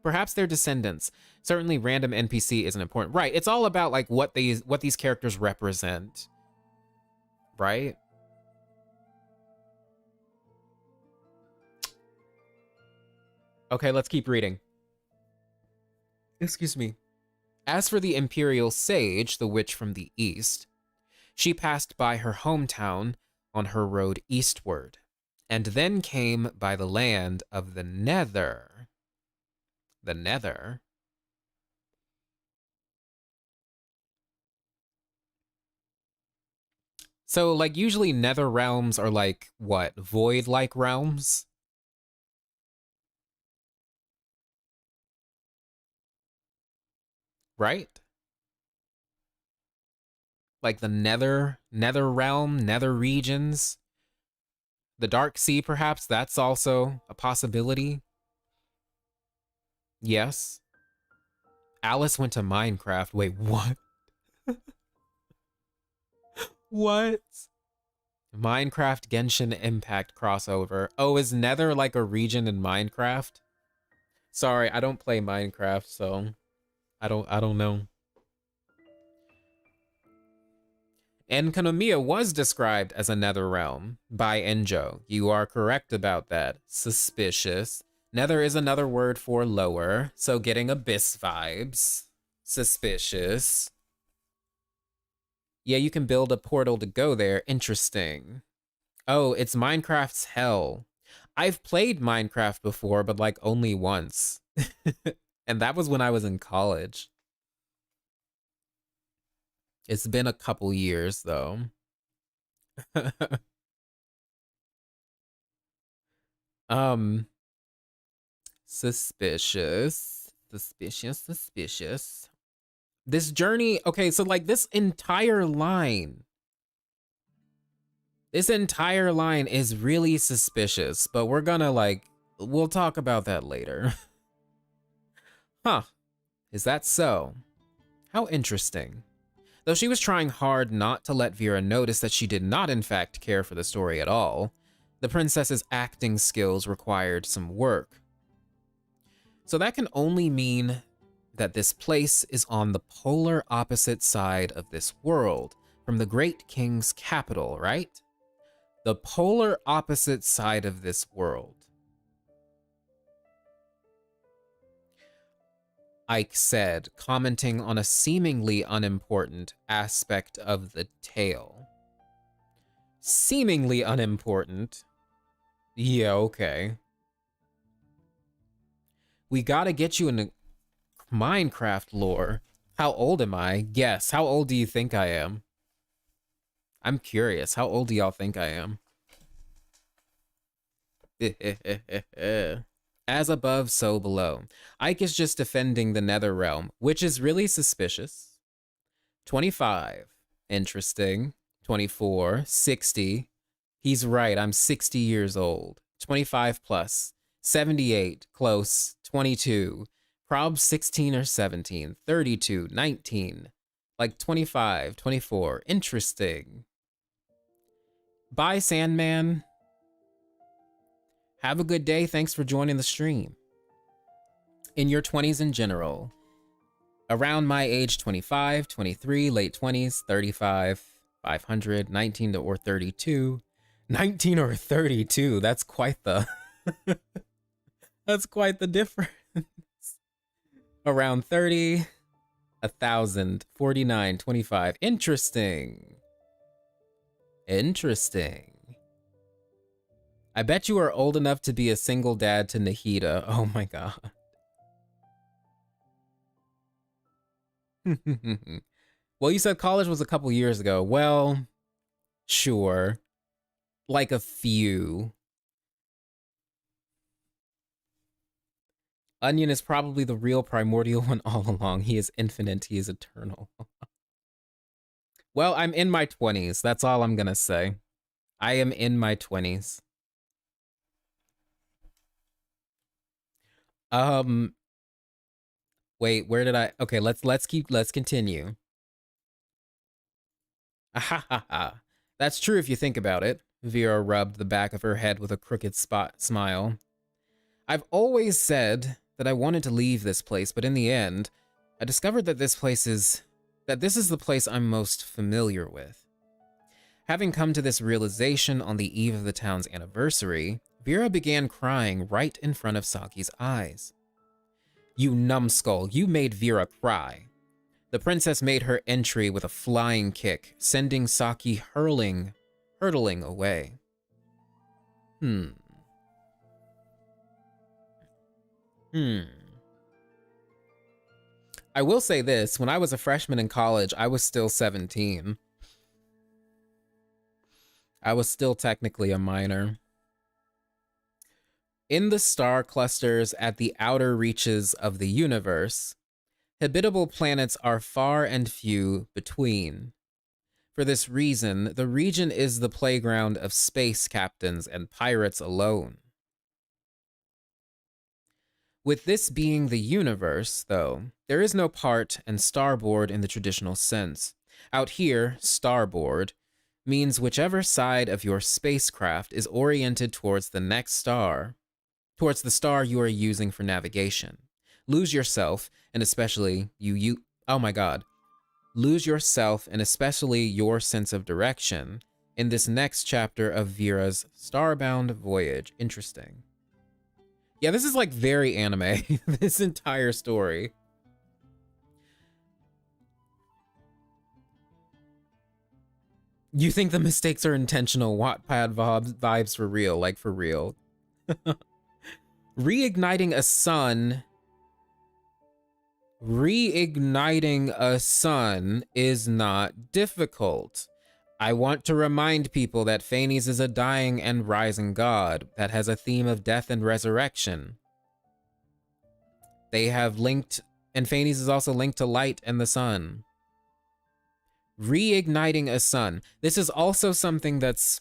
Perhaps they're descendants. Certainly random NPC isn't important. Right, it's all about like what these characters represent. Right? Okay, let's keep reading. Excuse me. As for the imperial sage, the witch from the east, she passed by her hometown on her road eastward, and then came by the land of the Nether. The Nether? So, like, usually Nether realms are like, what, void-like realms? Right? Like the Nether realm, Nether regions. The Dark Sea, perhaps, that's also a possibility. Yes. Alice went to Minecraft. Wait, what? What? Minecraft Genshin Impact crossover. Oh, is Nether like a region in Minecraft? Sorry, I don't play Minecraft, so I don't know. Enkanomiya was described as a nether realm by Enjo. You are correct about that. Suspicious. Nether is another word for lower, so getting abyss vibes. Suspicious. Yeah, you can build a portal to go there. Interesting. Oh, it's Minecraft's hell. I've played Minecraft before, but like only once. And that was when I was in college. It's been a couple years, though. Suspicious. Suspicious. This journey, okay, so like this entire line is really suspicious, but we're gonna we'll talk about that later. Huh, is that so? How interesting. Though she was trying hard not to let Vera notice that she did not in fact care for the story at all, the princess's acting skills required some work. So that can only mean that this place is on the polar opposite side of this world from the Great King's capital, right? The polar opposite side of this world. Ike said, commenting on a seemingly unimportant aspect of the tale. Seemingly unimportant? Yeah, okay. We gotta get you into Minecraft lore. How old am I? Guess. How old do you think I am? I'm curious. How old do y'all think I am? As above, so below. Ike is just defending the Nether realm, which is really suspicious. 25. Interesting. 24. 60. He's right, I'm 60 years old. 25 plus. 78. Close. 22. Prob 16 or 17. 32. 19. Like 25. 24. Interesting. Bye, Sandman. Have a good day. Thanks for joining the stream. In your 20s in general. Around my age, 25, 23, late 20s, 35, 500, 19 or 32. 19 or 32, that's quite the... that's quite the difference. Around 30, 1,000, 49, 25. Interesting. Interesting. I bet you are old enough to be a single dad to Nahida. Oh my god. Well, you said college was a couple years ago. Well, sure. Like a few. Onion is probably the real primordial one all along. He is infinite. He is eternal. Well, I'm in my 20s. That's all I'm gonna say. I am in my 20s. Wait, where did I? Okay, let's continue. Ahahaha. That's true if you think about it. Vera rubbed the back of her head with a crooked smile. I've always said that I wanted to leave this place, but in the end, I discovered that this is the place I'm most familiar with. Having come to this realization on the eve of the town's anniversary, Vera began crying right in front of Saki's eyes. You numbskull, you made Vera cry. The princess made her entry with a flying kick, sending Saki hurtling away. I will say this, when I was a freshman in college, I was still 17. I was still technically a minor. In the star clusters at the outer reaches of the universe, habitable planets are far and few between. For this reason, the region is the playground of space captains and pirates alone. With this being the universe, though, there is no part and starboard in the traditional sense. Out here, starboard means whichever side of your spacecraft is oriented towards the next star, towards the star you are using for navigation. Lose yourself, and especially lose yourself and especially your sense of direction in this next chapter of Vera's starbound voyage. Interesting. Yeah, this is like very anime, this entire story. You think the mistakes are intentional? Wattpad vibes for real, like for real. Reigniting a sun is not difficult. I want to remind people that Phanes is a dying and rising god that has a theme of death and resurrection. They have linked, and Phanes is also linked to light and the sun. Reigniting a sun. This is also something this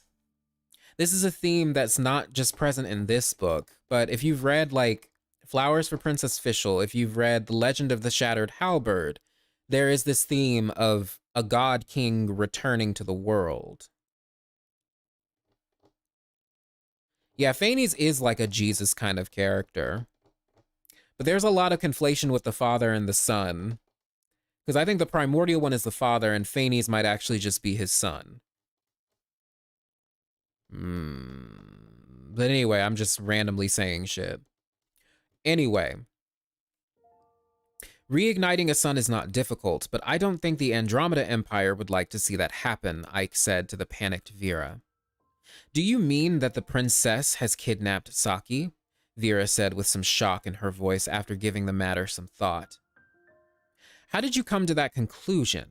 is a theme that's not just present in this book, but if you've read like Flowers for Princess Fischl, if you've read The Legend of the Shattered Halberd, there is this theme of a god king returning to the world. Yeah, Phanes is like a Jesus kind of character. But there's a lot of conflation with the father and the son. Because I think the primordial one is the father, and Phanes might actually just be his son. But anyway, I'm just randomly saying shit. Anyway. Reigniting a sun is not difficult, but I don't think the Andromeda Empire would like to see that happen, Ike said to the panicked Vera. Do you mean that the princess has kidnapped Saki? Vera said with some shock in her voice after giving the matter some thought. How did you come to that conclusion?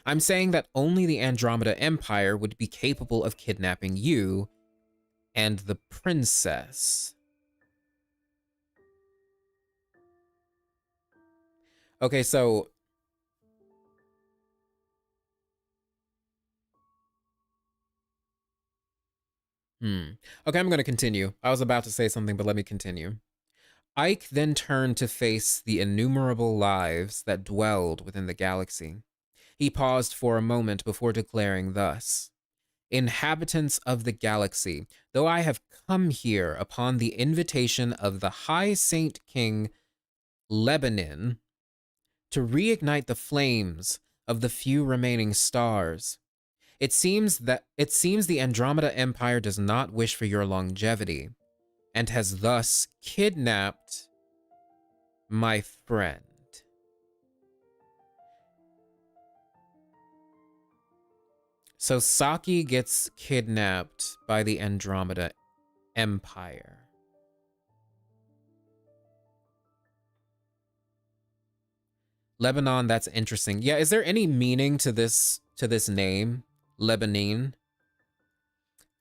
I'm saying that only the Andromeda Empire would be capable of kidnapping you and the princess. Okay, so okay, I'm going to continue. I was about to say something, but let me continue. Ike then turned to face the innumerable lives that dwelled within the galaxy. He paused for a moment before declaring thus, Inhabitants of the galaxy, though I have come here upon the invitation of the High Saint King Lebanon to reignite the flames of the few remaining stars, it seems the Andromeda Empire does not wish for your longevity, and has thus kidnapped my friend. So Saki gets kidnapped by the Andromeda Empire. Lebanon, that's interesting. Yeah, is there any meaning to this name, Lebanon?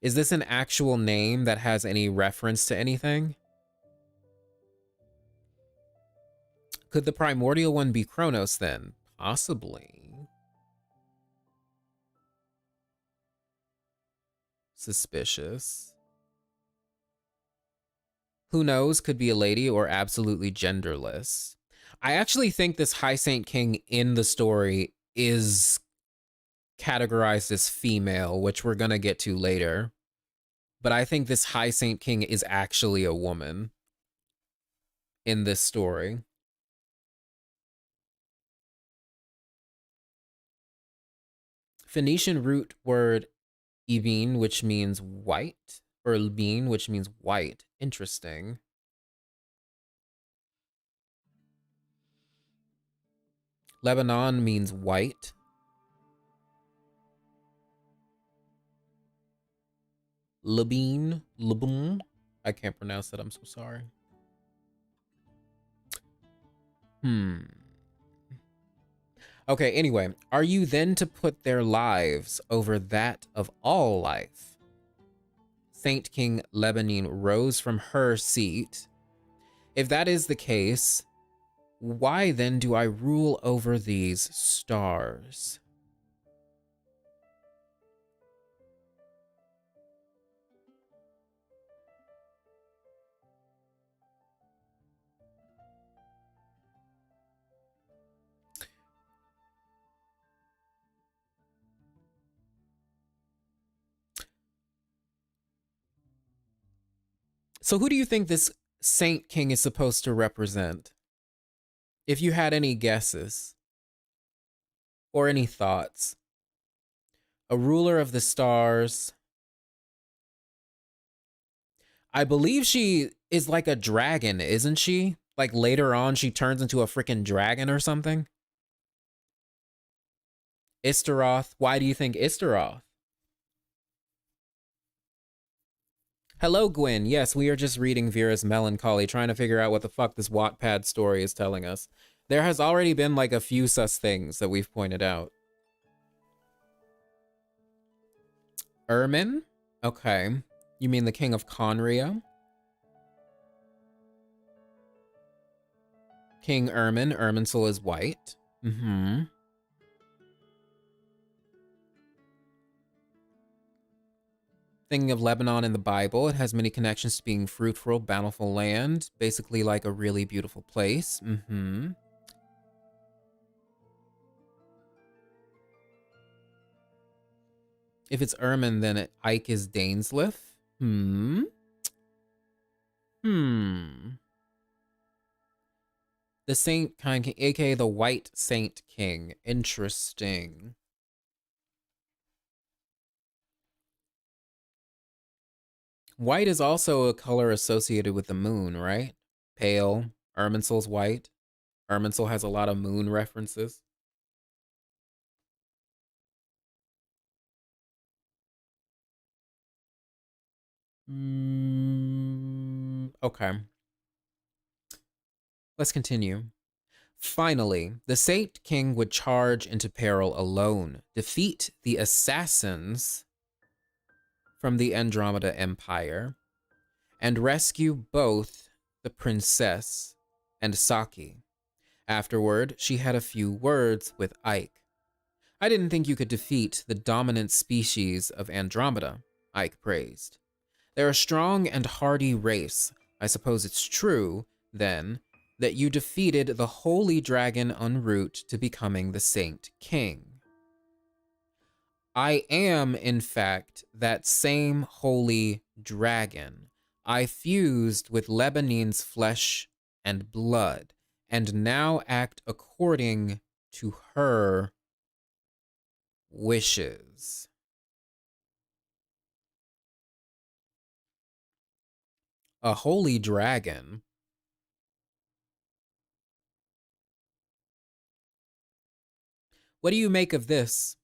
Is this an actual name that has any reference to anything? Could the primordial one be Kronos then? Possibly. Suspicious. Who knows? Could be a lady or absolutely genderless. I actually think this High Saint King in the story is categorized as female, which we're gonna get to later. But I think this High Saint King is actually a woman in this story. Phoenician root word Ibin, which means white. Or Lubin, which means white. Interesting. Lebanon means white. Lubin. I can't pronounce it. I'm so sorry. Okay, anyway. Are you then to put their lives over that of all life? Saint King Lebanine rose from her seat. If that is the case, why then do I rule over these stars? So who do you think this Saint King is supposed to represent? If you had any guesses or any thoughts. A ruler of the stars. I believe she is like a dragon, isn't she? Like later on she turns into a freaking dragon or something. Istaroth. Why do you think Istaroth? Hello, Gwen. Yes, we are just reading Vera's Melancholy, trying to figure out what the fuck this Wattpad story is telling us. There has already been like a few sus things that we've pointed out. Irmin? Okay. You mean the King of Conria? King Irmin. Irminsul is white. Thinking of Lebanon in the Bible, it has many connections to being fruitful, bountiful land. Basically like a really beautiful place. If it's Irmin, then Ike is Daneslith. The Saint King, aka the White Saint King. Interesting. White is also a color associated with the moon, right? Pale. Irminsul's white. Irminsul has a lot of moon references. Okay. Let's continue. Finally, the Saint King would charge into peril alone, defeat the assassins from the Andromeda Empire, and rescue both the princess and Saki. Afterward, she had a few words with Ike. I didn't think you could defeat the dominant species of Andromeda, Ike praised. They're a strong and hardy race. I suppose it's true, then, that you defeated the holy dragon en route to becoming the Saint King. I am, in fact, that same holy dragon. I fused with Lebanine's flesh and blood, and now act according to her wishes. A holy dragon? What do you make of this?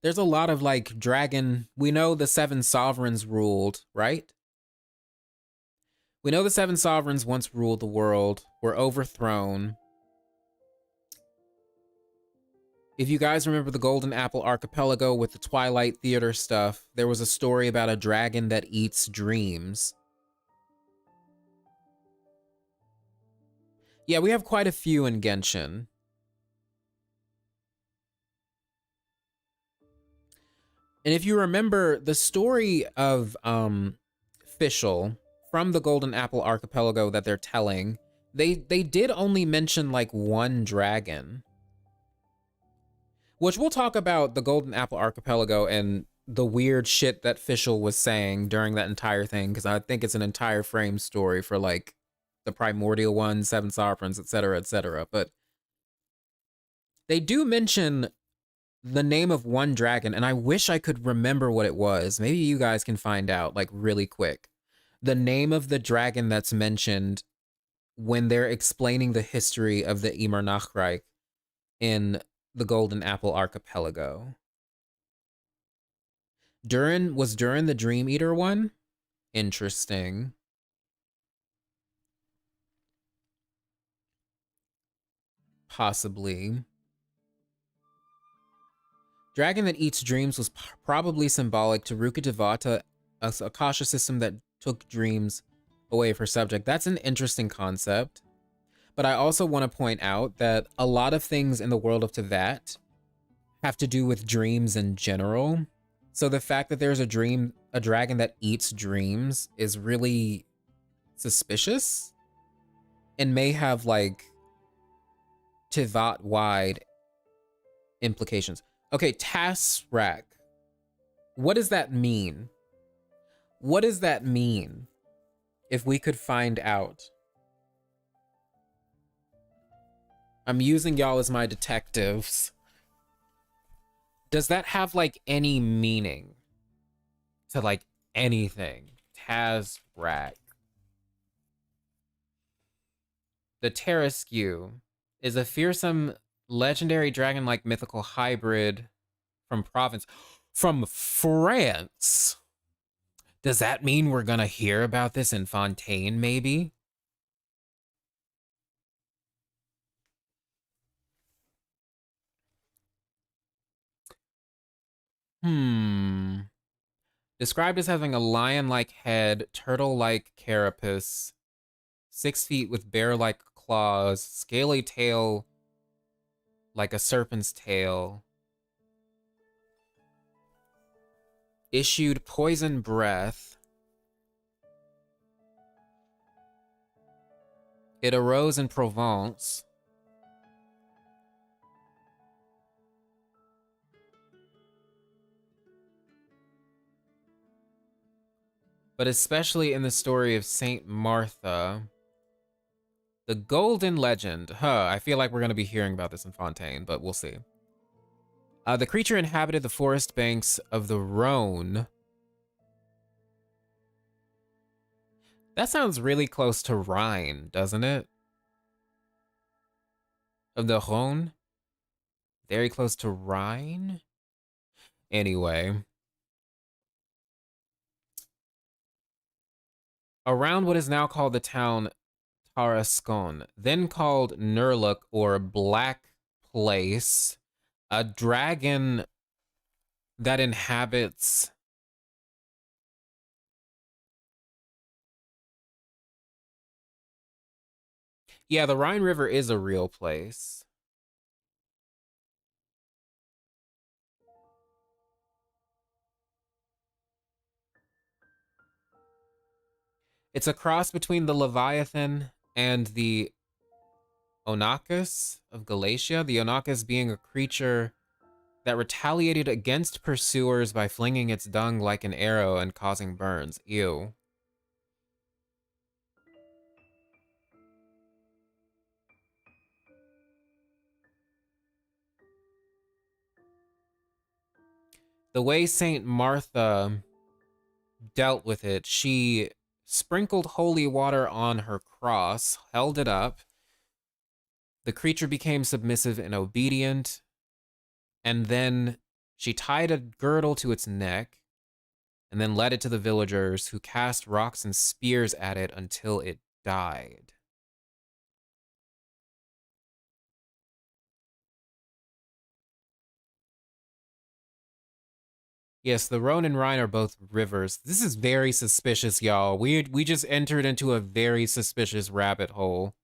There's a lot of like dragon. We know the 7 sovereigns ruled, right? We know the 7 sovereigns once ruled the world, were overthrown. If you guys remember the Golden Apple Archipelago with the Twilight Theater stuff, there was a story about a dragon that eats dreams. Yeah, we have quite a few in Genshin. And if you remember the story of Fischl from the Golden Apple Archipelago that they're telling, they did only mention like one dragon. Which we'll talk about the Golden Apple Archipelago and the weird shit that Fischl was saying during that entire thing, because I think it's an entire frame story for like the primordial one, 7 sovereigns, etc., etc. But they do mention the name of one dragon, and I wish I could remember what it was. Maybe you guys can find out, like, really quick. The name of the dragon that's mentioned when they're explaining the history of the Ymir Nachreich in the Golden Apple Archipelago. Was Durin the Dream Eater one? Interesting. Possibly. Dragon that eats dreams was probably symbolic to Ruka Devata, a Akasha system that took dreams away of her subject. That's an interesting concept. But I also want to point out that a lot of things in the world of Tevat have to do with dreams in general. So the fact that there's a dragon that eats dreams is really suspicious and may have like Tevat-wide implications. Okay, Tasrak. What does that mean? What does that mean? If we could find out. I'm using y'all as my detectives. Does that have like any meaning to like anything? Tasrak. The Tarasque is a fearsome legendary dragon-like mythical hybrid from France. Does that mean we're gonna hear about this in Fontaine, maybe? Described as having a lion-like head, turtle-like carapace, 6 feet with bear-like claws, scaly tail like a serpent's tail. Issued poison breath. It arose in Provence. But especially in the story of Saint Martha. The Golden Legend. I feel like we're going to be hearing about this in Fontaine, but we'll see. The creature inhabited the forest banks of the Rhone. That sounds really close to Rhine, doesn't it? Of the Rhone? Very close to Rhine? Anyway. Around what is now called the town Tarascon, then called Nurluk or Black Place, a dragon that inhabits yeah, the Rhine River is a real place. It's a cross between the Leviathan and the Onacus of Galatia. The Onacus being a creature that retaliated against pursuers by flinging its dung like an arrow and causing burns. Ew. The way Saint Martha dealt with it, she sprinkled holy water on her cross, held it up. The creature became submissive and obedient, and then she tied a girdle to its neck, and then led it to the villagers, who cast rocks and spears at it until it died. Yes, the Rhone and Rhine are both rivers. This is very suspicious, y'all. We just entered into a very suspicious rabbit hole.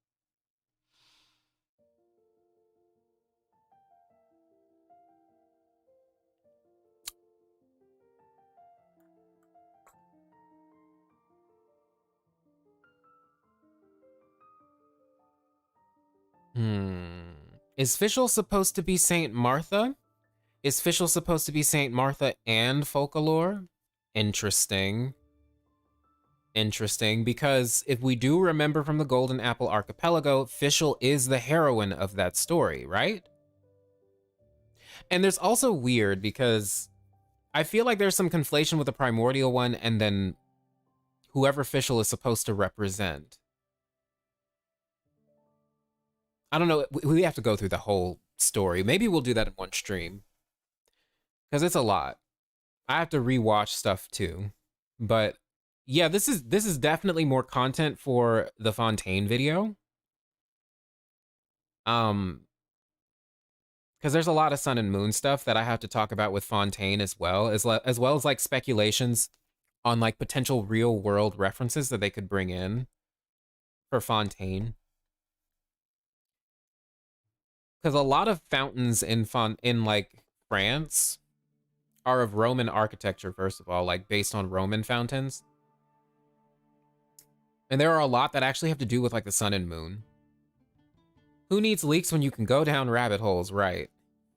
Is Fischl supposed to be Saint Martha? Is Fischl supposed to be Saint Martha and Folklore? Interesting. Interesting, because if we do remember from the Golden Apple Archipelago, Fischl is the heroine of that story, right? And there's also weird because I feel like there's some conflation with the primordial one and then whoever Fischl is supposed to represent. I don't know. We have to go through the whole story. Maybe we'll do that in one stream. Because it's a lot. I have to rewatch stuff too. But yeah, this is definitely more content for the Fontaine video. Because there's a lot of Sun and Moon stuff that I have to talk about with Fontaine as well as like speculations on like potential real world references that they could bring in for Fontaine. Because a lot of fountains in like France are of Roman architecture, first of all, like based on Roman fountains. And there are a lot that actually have to do with like the sun and moon. Who needs leaks when you can go down rabbit holes, right?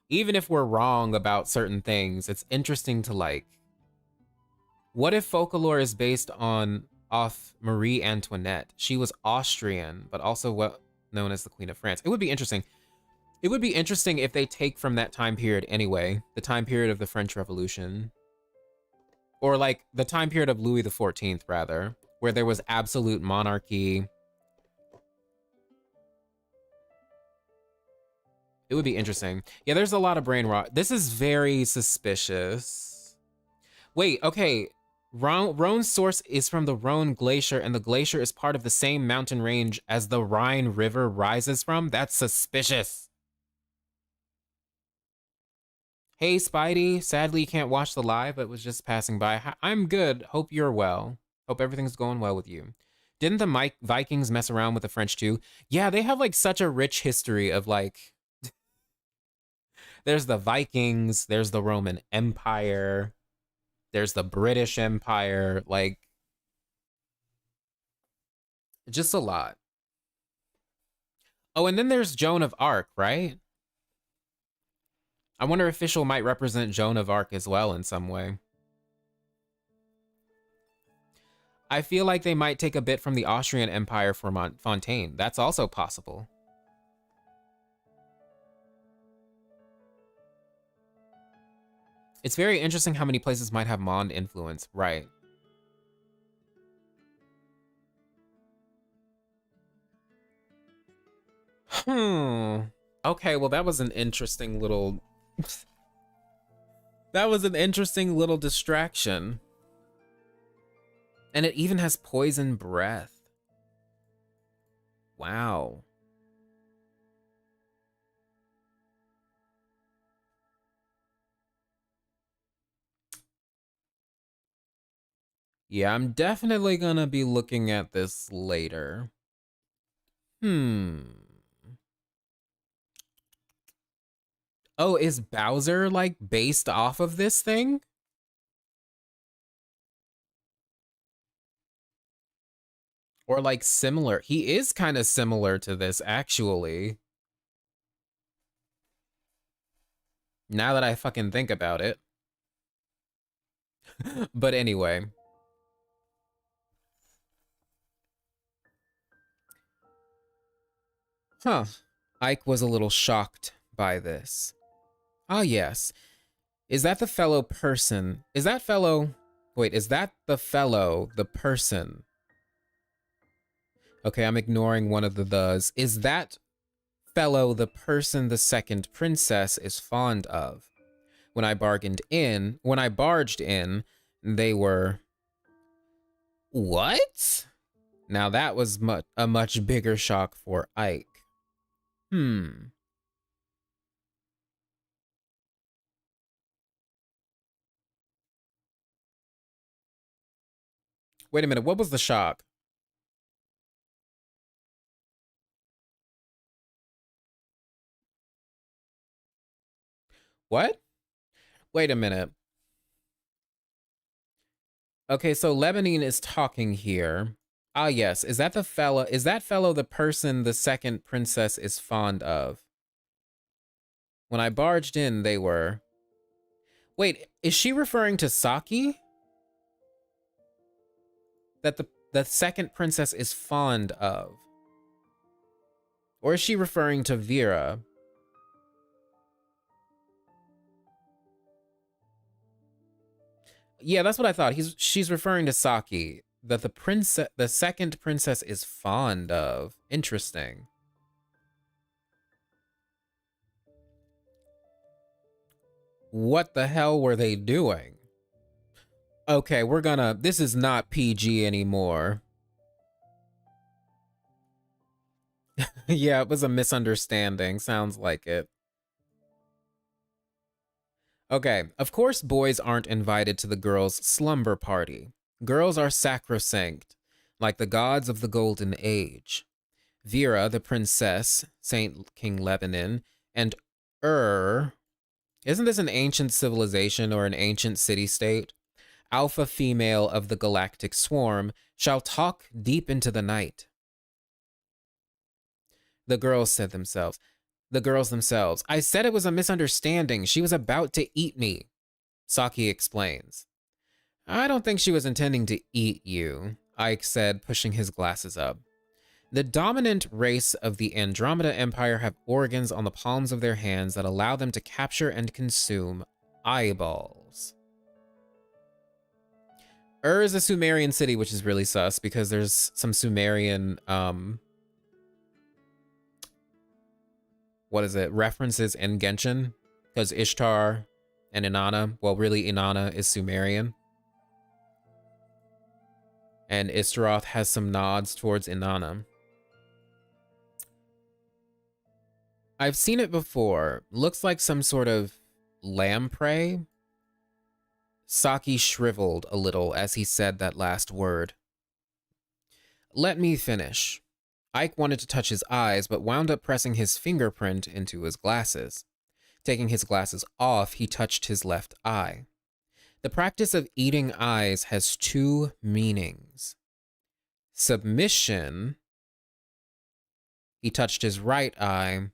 Even if we're wrong about certain things, it's interesting to like, what if folklore is based off Marie Antoinette? She was Austrian, but also known as the Queen of France. It would be interesting. It would be interesting if they take from that time period anyway, the time period of the French Revolution. Or like the time period of Louis XIV, rather, where there was absolute monarchy. It would be interesting. Yeah, there's a lot of brain rot. This is very suspicious. Wait, okay. Rhone's source is from the Rhone Glacier, and the glacier is part of the same mountain range as the Rhine River rises from? That's suspicious. Hey, Spidey. Sadly, you can't watch the live, but was just passing by. I'm good. Hope you're well. Hope everything's going well with you. Didn't the Vikings mess around with the French too? Yeah, they have like such a rich history of like... There's the Vikings, there's the Roman Empire, there's the British Empire, like... Just a lot. Oh, and then there's Joan of Arc, right? I wonder if Fischl might represent Joan of Arc as well in some way. I feel like they might take a bit from the Austrian Empire for Fontaine. That's also possible. It's very interesting how many places might have Mond influence, right? Okay, well that was an interesting little... That was an interesting little distraction. And it even has poison breath. Wow. Yeah, I'm definitely gonna be looking at this later. Oh, is Bowser, like, based off of this thing? Or, like, similar. He is kind of similar to this, actually. Now that I fucking think about it. But anyway. Huh. Ike was a little shocked by this. Ah, yes. Is that the fellow person? Is that fellow... Wait, is that the fellow, the person? Okay, I'm ignoring one of the thes. Is that fellow the person the second princess is fond of? When I barged in, they were... What? Now that was a much bigger shock for Ike. Wait a minute, what was the shock? What? Wait a minute. Okay, so Lebanine is talking here. Ah, yes. Is that fellow the person the second princess is fond of? When I barged in, they were... Wait, is she referring to Saki? That the second princess is fond of? Or is she referring to Vera? Yeah, that's what I thought. She's referring to Saki, that the second princess is fond of. Interesting. What the hell were they doing? Okay, this is not PG anymore. Yeah, it was a misunderstanding. Sounds like it. Okay, of course boys aren't invited to the girls' slumber party. Girls are sacrosanct, like the gods of the Golden Age. Vera, the princess, Saint King Lebanon, and isn't this an ancient civilization or an ancient city-state? Alpha female of the galactic swarm, shall talk deep into the night. The girls themselves, I said it was a misunderstanding. She was about to eat me. Saki explains. I don't think she was intending to eat you, Ike said, pushing his glasses up. The dominant race of the Andromeda Empire have organs on the palms of their hands that allow them to capture and consume eyeballs. Is a Sumerian city, which is really sus because there's some Sumerian, references in Genshin, because Ishtar and Inanna, well, really Inanna is Sumerian. And Istaroth has some nods towards Inanna. I've seen it before. Looks like some sort of lamprey. Saki shriveled a little as he said that last word. Let me finish. Ike wanted to touch his eyes, but wound up pressing his fingerprint into his glasses. Taking his glasses off, he touched his left eye. The practice of eating eyes has two meanings. Submission, he touched his right eye,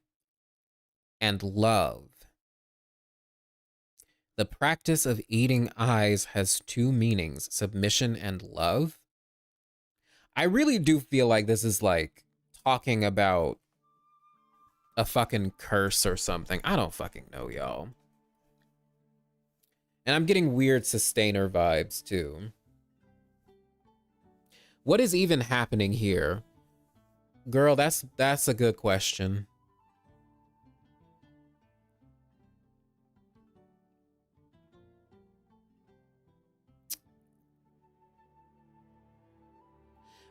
and love. The practice of eating eyes has two meanings, submission and love. I really do feel like this is like talking about a fucking curse or something. I don't fucking know, y'all. And I'm getting weird sustainer vibes too. What is even happening here? Girl, that's a good question.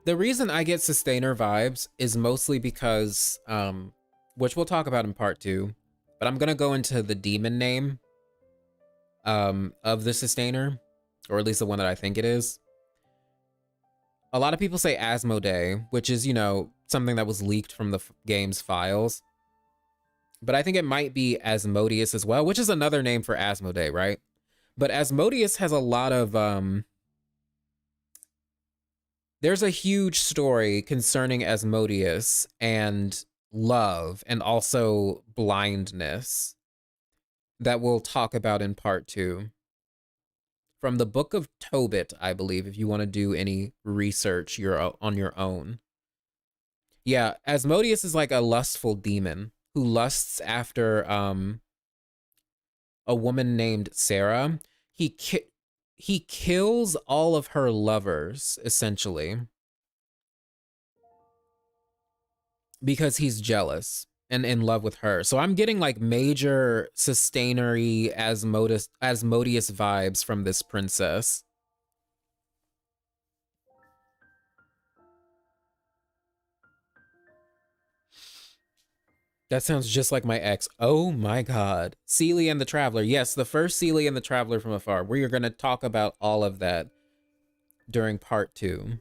The reason I get sustainer vibes is mostly because, which we'll talk about in part 2, but I'm gonna go into the demon name of the sustainer, or at least the one that I think it is. A lot of people say Asmodee, which is, you know, something that was leaked from the game's files. But I think it might be Asmodeus as well, which is another name for Asmodee, right? But Asmodeus has a lot of, there's a huge story concerning Asmodeus and love and also blindness that we'll talk about in part 2. From the Book of Tobit, I believe, if you want to do any research on your own. Yeah, Asmodeus is like a lustful demon who lusts after a woman named Sarah. He kills all of her lovers, essentially, because he's jealous and in love with her. So I'm getting like major sustainery Asmodeus vibes from this princess. That sounds just like my ex. Oh my god. Seelie and the Traveler. Yes, the first Seelie and the Traveler from afar. We are going to talk about all of that during part 2.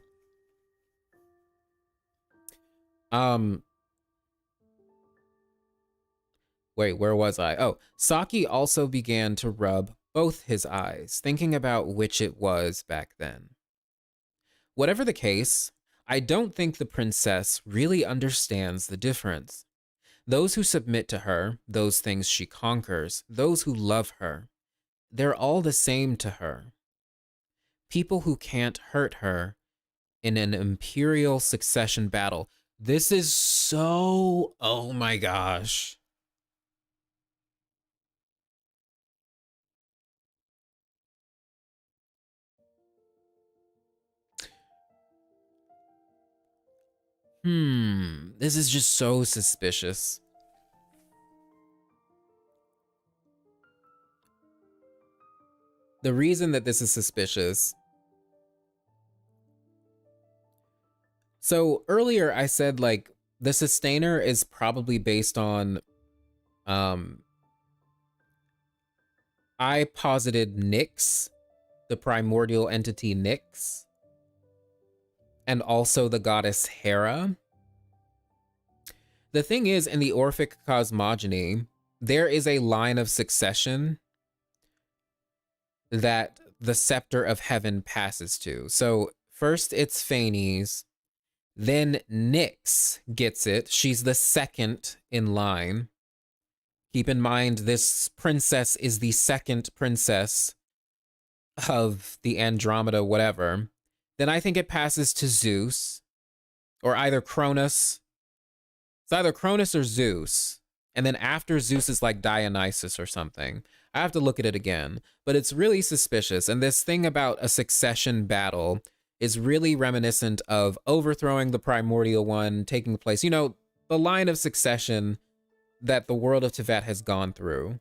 Wait, where was I? Oh, Saki also began to rub both his eyes, thinking about which it was back then. Whatever the case, I don't think the princess really understands the difference. Those who submit to her, those things she conquers, those who love her, they're all the same to her. People who can't hurt her in an imperial succession battle. This is so... oh my gosh. This is just so suspicious. The reason that this is suspicious. So earlier I said like the sustainer is probably based on I posited Nyx, the primordial entity Nyx, and also the goddess Hera. The thing is, in the Orphic cosmogony, there is a line of succession that the scepter of heaven passes to. So first it's Phanes, then Nyx gets it. She's the second in line. Keep in mind, this princess is the second princess of the Andromeda whatever. Then I think it passes to Zeus, or either Cronus. It's either Cronus or Zeus. And then after Zeus is like Dionysus or something. I have to look at it again, but it's really suspicious. And this thing about a succession battle is really reminiscent of overthrowing the primordial one, taking place. You know, the line of succession that the world of Tevat has gone through.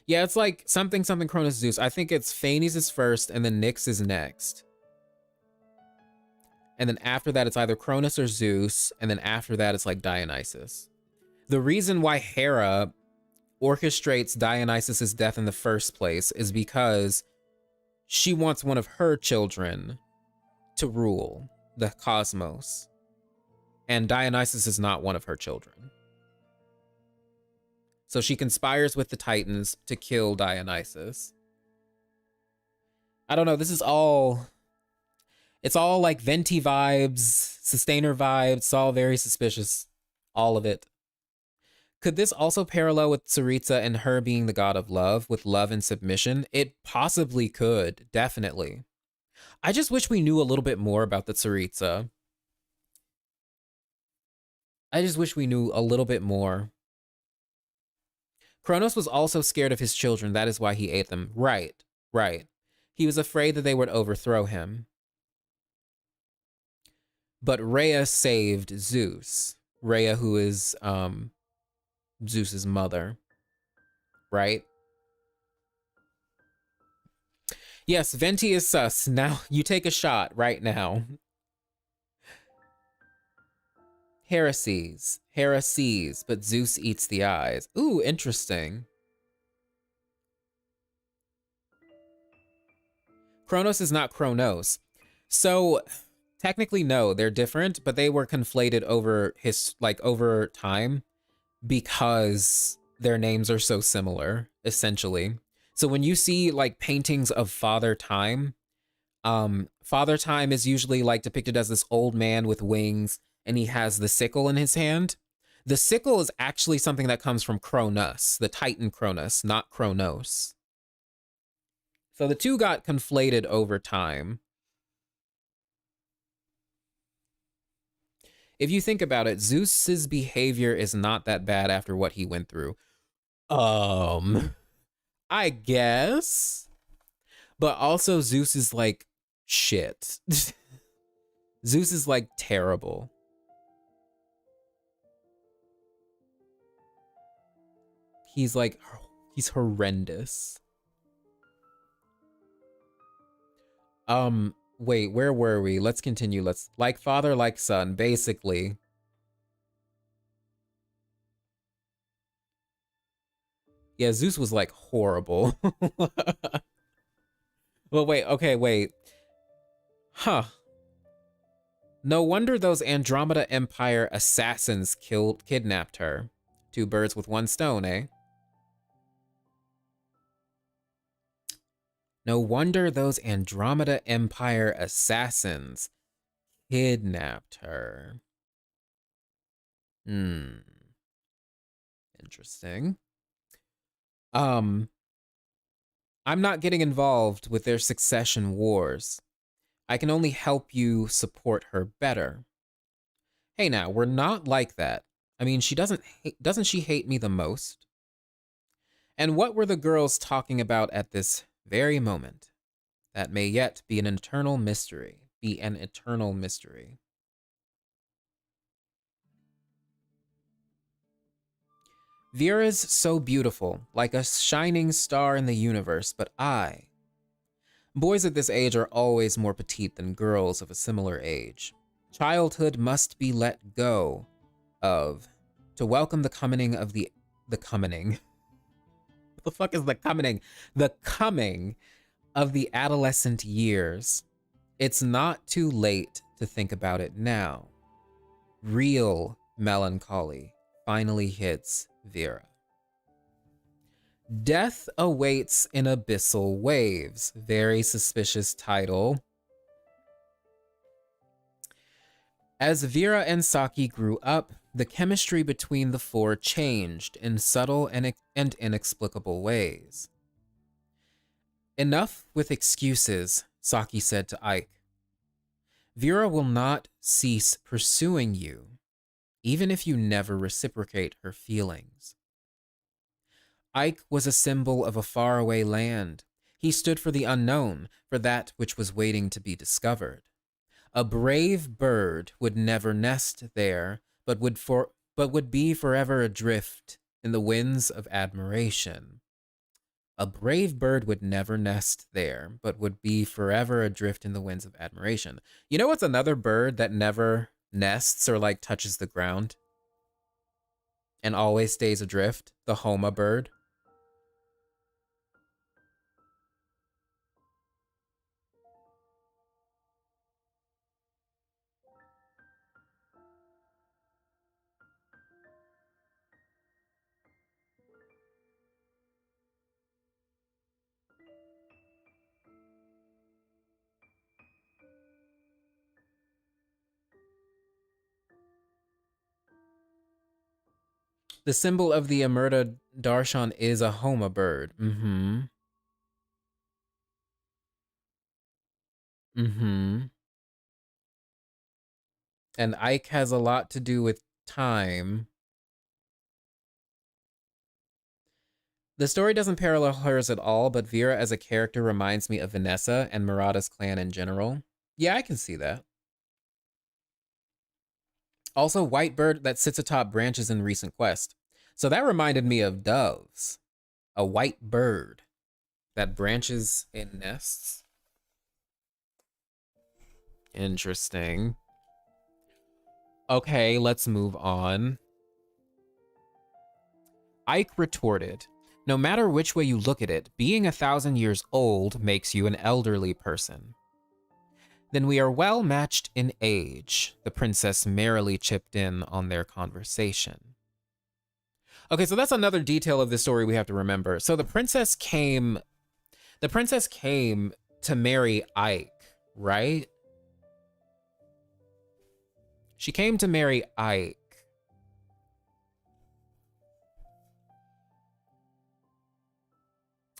Yeah, it's like something Cronus Zeus. I think it's Phanes is first and then Nyx is next. And then after that, it's either Cronus or Zeus. And then after that, it's like Dionysus. The reason why Hera orchestrates Dionysus's death in the first place is because she wants one of her children to rule the cosmos. And Dionysus is not one of her children. So she conspires with the Titans to kill Dionysus. I don't know, this is all... It's all like Venti vibes, Sustainer vibes, it's all very suspicious. All of it. Could this also parallel with Tsaritsa and her being the god of love, with love and submission? It possibly could, definitely. I just wish we knew a little bit more about the Tsaritsa. I just wish we knew a little bit more. Kronos was also scared of his children, that is why he ate them. Right, right. He was afraid that they would overthrow him. But Rhea saved Zeus. Rhea, who is Zeus's mother, right? Yes, Venti is sus. Now you take a shot right now. Heresies, but Zeus eats the eyes. Ooh, interesting. Kronos is not Kronos. So technically, no, they're different, but they were conflated over time because their names are so similar, essentially. So when you see like paintings of Father Time, Father Time is usually like depicted as this old man with wings, and he has the sickle in his hand. The sickle is actually something that comes from Cronus, the Titan Cronus, not Kronos. So the two got conflated over time. If you think about it, Zeus's behavior is not that bad after what he went through. I guess. But also Zeus is like shit. Zeus is like terrible. He's horrendous. Wait, where were we? Let's continue. Like father, like son, basically. Yeah, Zeus was like horrible. Well, wait, okay, wait. Huh. No wonder those Andromeda Empire assassins kidnapped her. 2 birds with 1 stone, eh? No wonder those Andromeda Empire assassins kidnapped her. Interesting. I'm not getting involved with their succession wars. I can only help you support her better. Hey now, we're not like that. I mean, doesn't she hate me the most? And what were the girls talking about at this very moment? That may yet be an eternal mystery. be an eternal mystery. Vera's so beautiful, like a shining star in the universe, but boys at this age are always more petite than girls of a similar age. Childhood must be let go of to welcome the coming of the coming. What the fuck is the coming? The coming of the adolescent years. It's not too late to think about it now. Real melancholy finally hits Vera. Death awaits in abyssal waves. Very suspicious title. As Vera and Saki grew up, the chemistry between the four changed in subtle and inexplicable ways. Enough with excuses, Saki said to Ike. Vera will not cease pursuing you, even if you never reciprocate her feelings. Ike was a symbol of a faraway land. He stood for the unknown, for that which was waiting to be discovered. A brave bird would never nest there, but would be forever adrift in the winds of admiration. A brave bird would never nest there, but would be forever adrift in the winds of admiration. You know what's another bird that never nests or like touches the ground and always stays adrift? The Homa bird. The symbol of the Emerta Darshan is a Homa bird. Mm-hmm. Mm-hmm. And Ike has a lot to do with time. The story doesn't parallel hers at all, but Vera as a character reminds me of Vanessa and Murata's clan in general. Yeah, I can see that. Also, white bird that sits atop branches in recent quest. So that reminded me of doves. A white bird that branches in nests. Interesting. Okay, let's move on. Ike retorted, "No matter which way you look at it, being 1,000 years old makes you an elderly person." "Then we are well matched in age," the princess merrily chipped in on their conversation. Okay, so that's another detail of this story we have to remember. So the princess came to marry Ike, right? She came to marry Ike.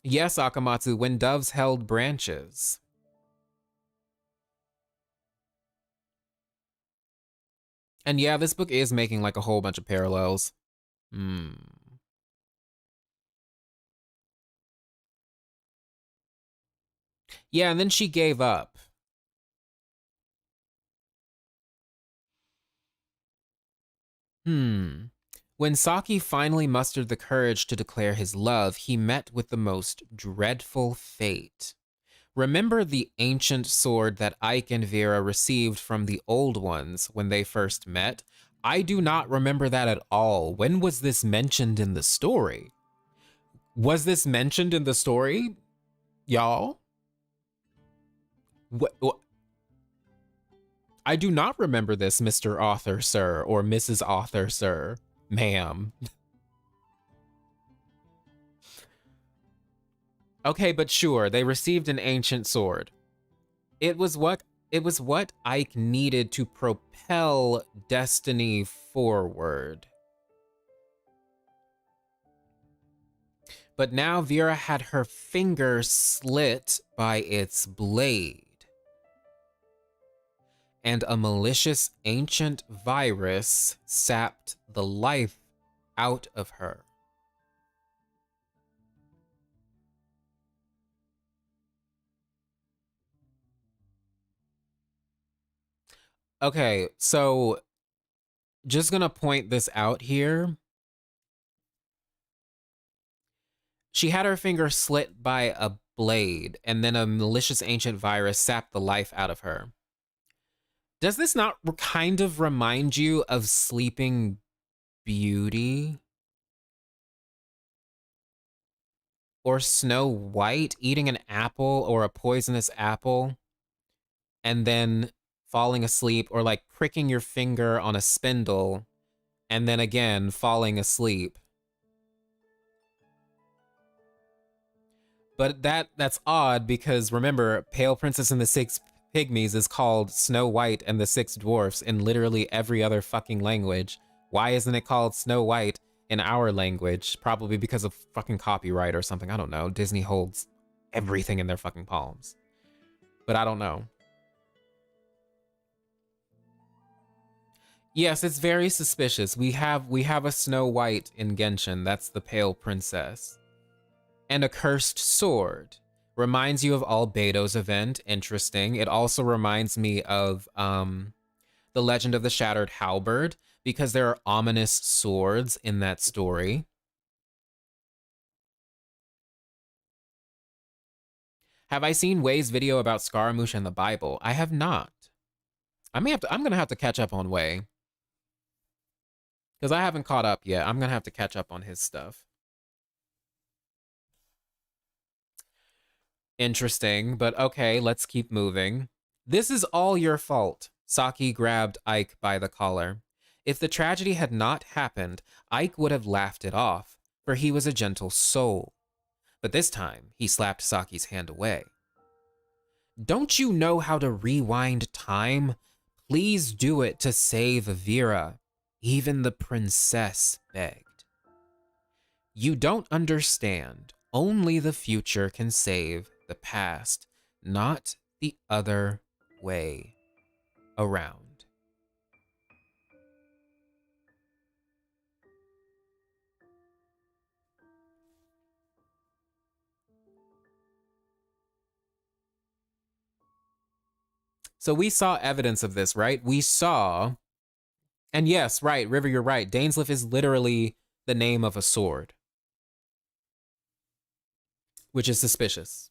Yes, Akamatsu, when doves held branches. And yeah, this book is making like a whole bunch of parallels. Yeah, and then she gave up. When Saki finally mustered the courage to declare his love, he met with the most dreadful fate. Remember the ancient sword that Ike and Vera received from the old ones when they first met? I do not remember that at all. When was this mentioned in the story? Was this mentioned in the story, y'all? What? I do not remember this, Mr. Author, sir, or Mrs. Author, sir, ma'am. Okay, but sure, they received an ancient sword. It was what Ike needed to propel destiny forward. But now Vera had her finger slit by its blade. And a malicious ancient virus sapped the life out of her. Okay, so just gonna point this out here. She had her finger slit by a blade, and then a malicious ancient virus sapped the life out of her. Does this not kind of remind you of Sleeping Beauty? Or Snow White eating an apple or a poisonous apple and then falling asleep, or like pricking your finger on a spindle and then again falling asleep. But that's odd because remember, Pale Princess and the Six Pygmies is called Snow White and the Six Dwarfs in literally every other fucking language. Why isn't it called Snow White in our language? Probably because of fucking copyright or something. I don't know. Disney holds everything in their fucking palms. But I don't know. Yes, it's very suspicious. We have a Snow White in Genshin. That's the Pale Princess. And a cursed sword. Reminds you of Albedo's event. Interesting. It also reminds me of The Legend of the Shattered Halberd, because there are ominous swords in that story. Have I seen Way's video about Scaramouche and the Bible? I have not. I'm gonna have to catch up on Way. Because I haven't caught up yet. I'm gonna have to catch up on his stuff. Interesting, but okay, let's keep moving. This is all your fault. Saki grabbed Ike by the collar. If the tragedy had not happened, Ike would have laughed it off, for he was a gentle soul. But this time, he slapped Saki's hand away. Don't you know how to rewind time? Please do it to save Vera. Even the princess begged. You don't understand. Only the future can save the past, not the other way around. So we saw evidence of this, right? We saw, and yes, right, River, you're right. Dainsleif is literally the name of a sword, which is suspicious.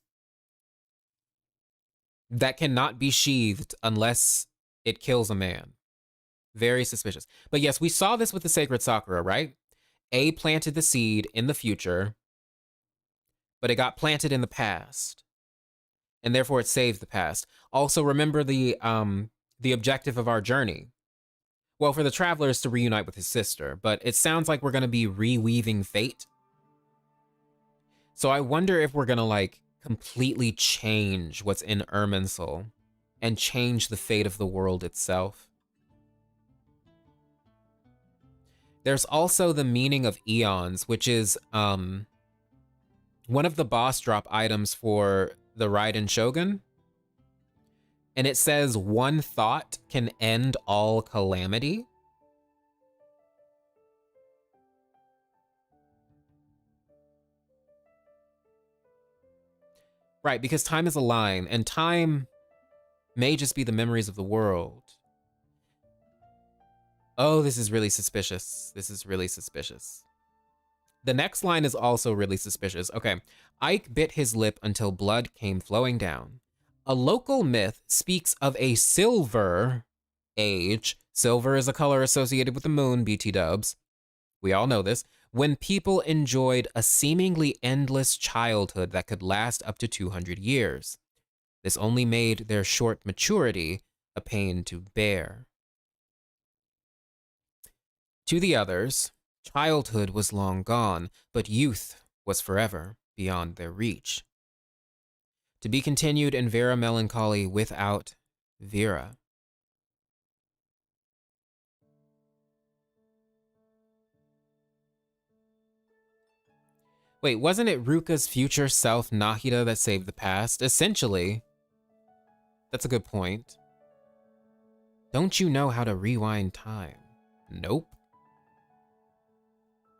That cannot be sheathed unless it kills a man. Very suspicious. But yes, we saw this with the Sacred Sakura, right? A planted the seed in the future, but it got planted in the past, and therefore it saved the past. Also, remember the objective of our journey. Well, for the traveler is to reunite with his sister, but it sounds like we're going to be reweaving fate. So I wonder if we're going to like completely change what's in Irminsul and change the fate of the world itself. There's also the meaning of eons, which is one of the boss drop items for the Raiden Shogun. And it says one thought can end all calamity. Right, because time is a line, and time may just be the memories of the world. Oh, this is really suspicious. This is really suspicious. The next line is also really suspicious. Okay, Ike bit his lip until blood came flowing down. A local myth speaks of a silver age. Silver is a color associated with the moon, BT dubs. We all know this. When people enjoyed a seemingly endless childhood that could last up to 200 years. This only made their short maturity a pain to bear. To the others, childhood was long gone, but youth was forever beyond their reach. To be continued in Vera Melancholy without Vera. Wait, wasn't it Ruka's future self, Nahida, that saved the past? Essentially. That's a good point. Don't you know how to rewind time? Nope.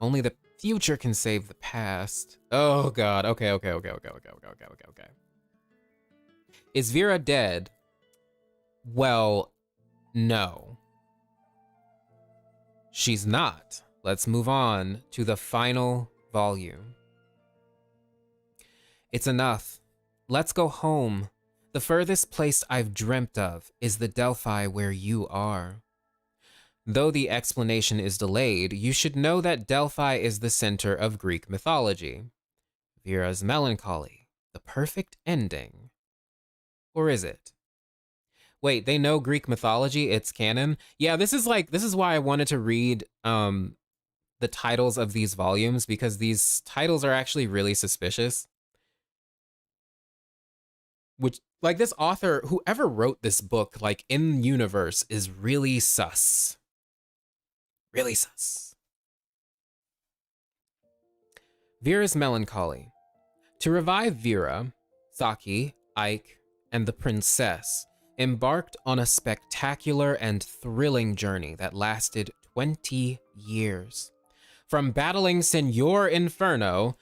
Only the future can save the past. Oh god. Okay. Is Vera dead? Well, No. She's not. Let's move on to the final volume. It's enough. Let's go home. The furthest place I've dreamt of is the Delphi where you are. Though the explanation is delayed, you should know that Delphi is the center of Greek mythology. Vera's Melancholy, the perfect ending. Or is it? Wait, they know Greek mythology, it's canon? Yeah, this is why I wanted to read the titles of these volumes, because these titles are actually really suspicious. Which, like, this author, whoever wrote this book, like, in universe, is really sus. Really sus. Vera's Melancholy. To revive Vera, Saki, Ike, and the princess embarked on a spectacular and thrilling journey that lasted 20 years. From battling Senor Inferno,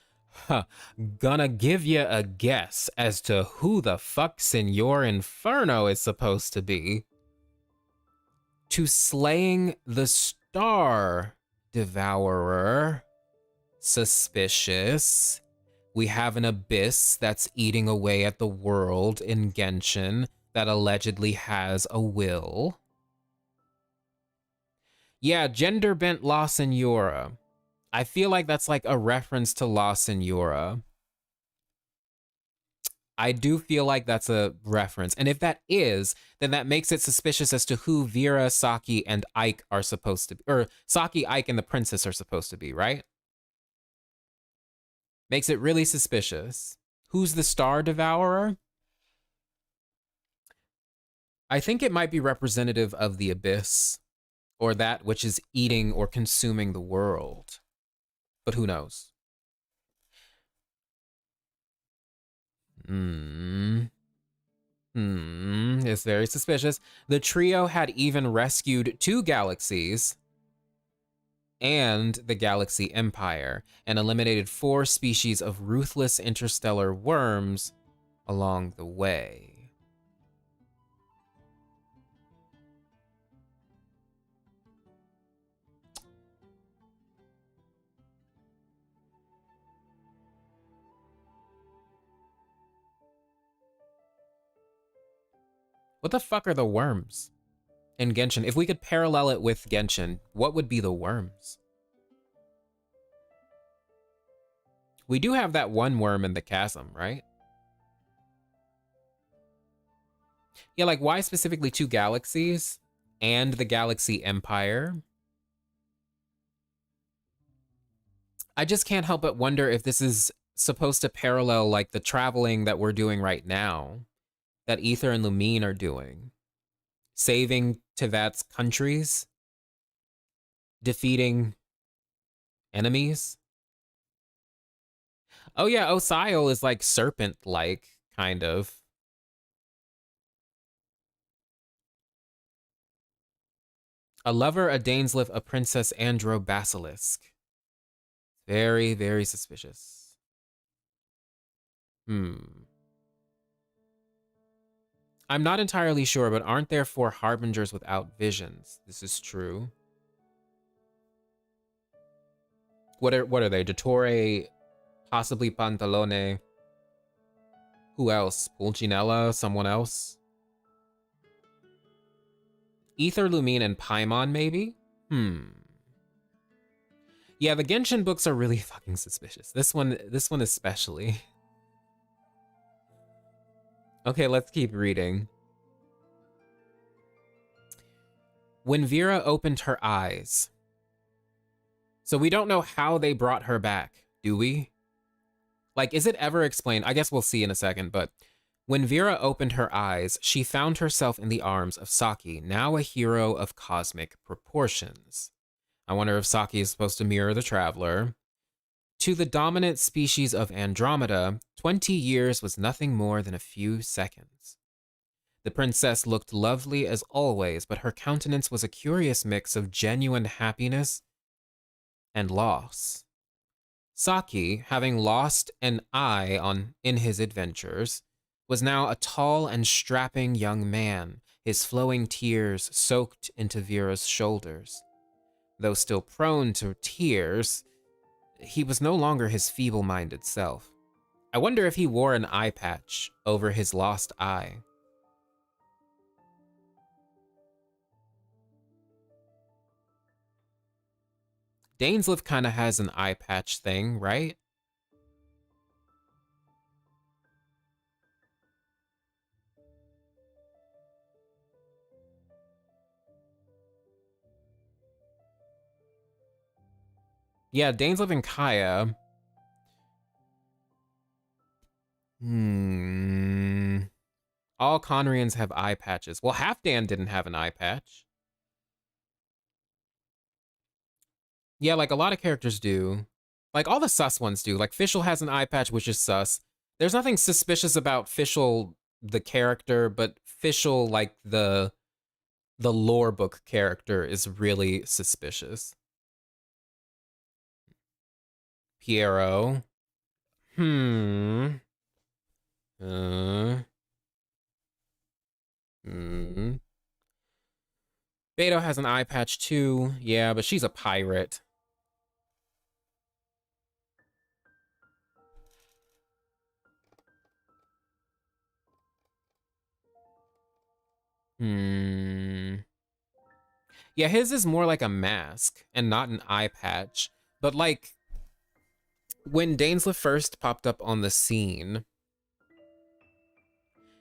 gonna give you a guess as to who the fuck Senor Inferno is supposed to be, to slaying the Star Devourer. Suspicious. We have an abyss that's eating away at the world in Genshin that allegedly has a will. Yeah, gender bent La Senora. I feel like that's like a reference to La Senora. I do feel like that's a reference. And if that is, then that makes it suspicious as to who Vera, Saki, and Ike are supposed to be. Or Saki, Ike, and the princess are supposed to be, right? Makes it really suspicious. Who's the Star Devourer? I think it might be representative of the abyss, or that which is eating or consuming the world. But who knows? It's very suspicious. The trio had even rescued 2 galaxies and the Galaxy Empire, and eliminated 4 species of ruthless interstellar worms along the way. What the fuck are the worms in Genshin? If we could parallel it with Genshin, what would be the worms? We do have that one worm in the chasm, right? Yeah, like why specifically 2 galaxies and the Galaxy Empire? I just can't help but wonder if this is supposed to parallel like the traveling that we're doing right now, that Aether and Lumine are doing. Saving Tevat's countries, defeating enemies. Oh yeah, Osial is like serpent-like, kind of. A lover, a Dainsleif, a princess, Andro Basilisk. Very, very suspicious. I'm not entirely sure, but aren't there 4 harbingers without visions? This is true. What are they? Dottore, possibly Pantalone. Who else? Pulcinella? Someone else? Aether, Lumine, and Paimon, maybe? Yeah, the Genshin books are really fucking suspicious. This one especially. Okay, let's keep reading. When Vera opened her eyes. So we don't know how they brought her back, do we? Like, is it ever explained? I guess we'll see in a second, but when Vera opened her eyes, she found herself in the arms of Saki, now a hero of cosmic proportions. I wonder if Saki is supposed to mirror the Traveler. To the dominant species of Andromeda, 20 years was nothing more than a few seconds. The princess looked lovely as always, but her countenance was a curious mix of genuine happiness and loss. Saki, having lost an eye in his adventures, was now a tall and strapping young man, his flowing tears soaked into Vera's shoulders. Though still prone to tears, he was no longer his feeble-minded self. I wonder if he wore an eye patch over his lost eye. Dainsleif kind of has an eye patch thing, right? Yeah, Dainsleif and Kaya. All Conrians have eye patches. Well, Halfdan didn't have an eye patch. Yeah, like a lot of characters do. Like all the sus ones do. Like Fischl has an eye patch, which is sus. There's nothing suspicious about Fischl, the character, but Fischl, like the lore book character, is really suspicious. Piero. Beto has an eye patch too. Yeah, but she's a pirate. Yeah, his is more like a mask and not an eye patch. But like, when Dainsleif first popped up on the scene,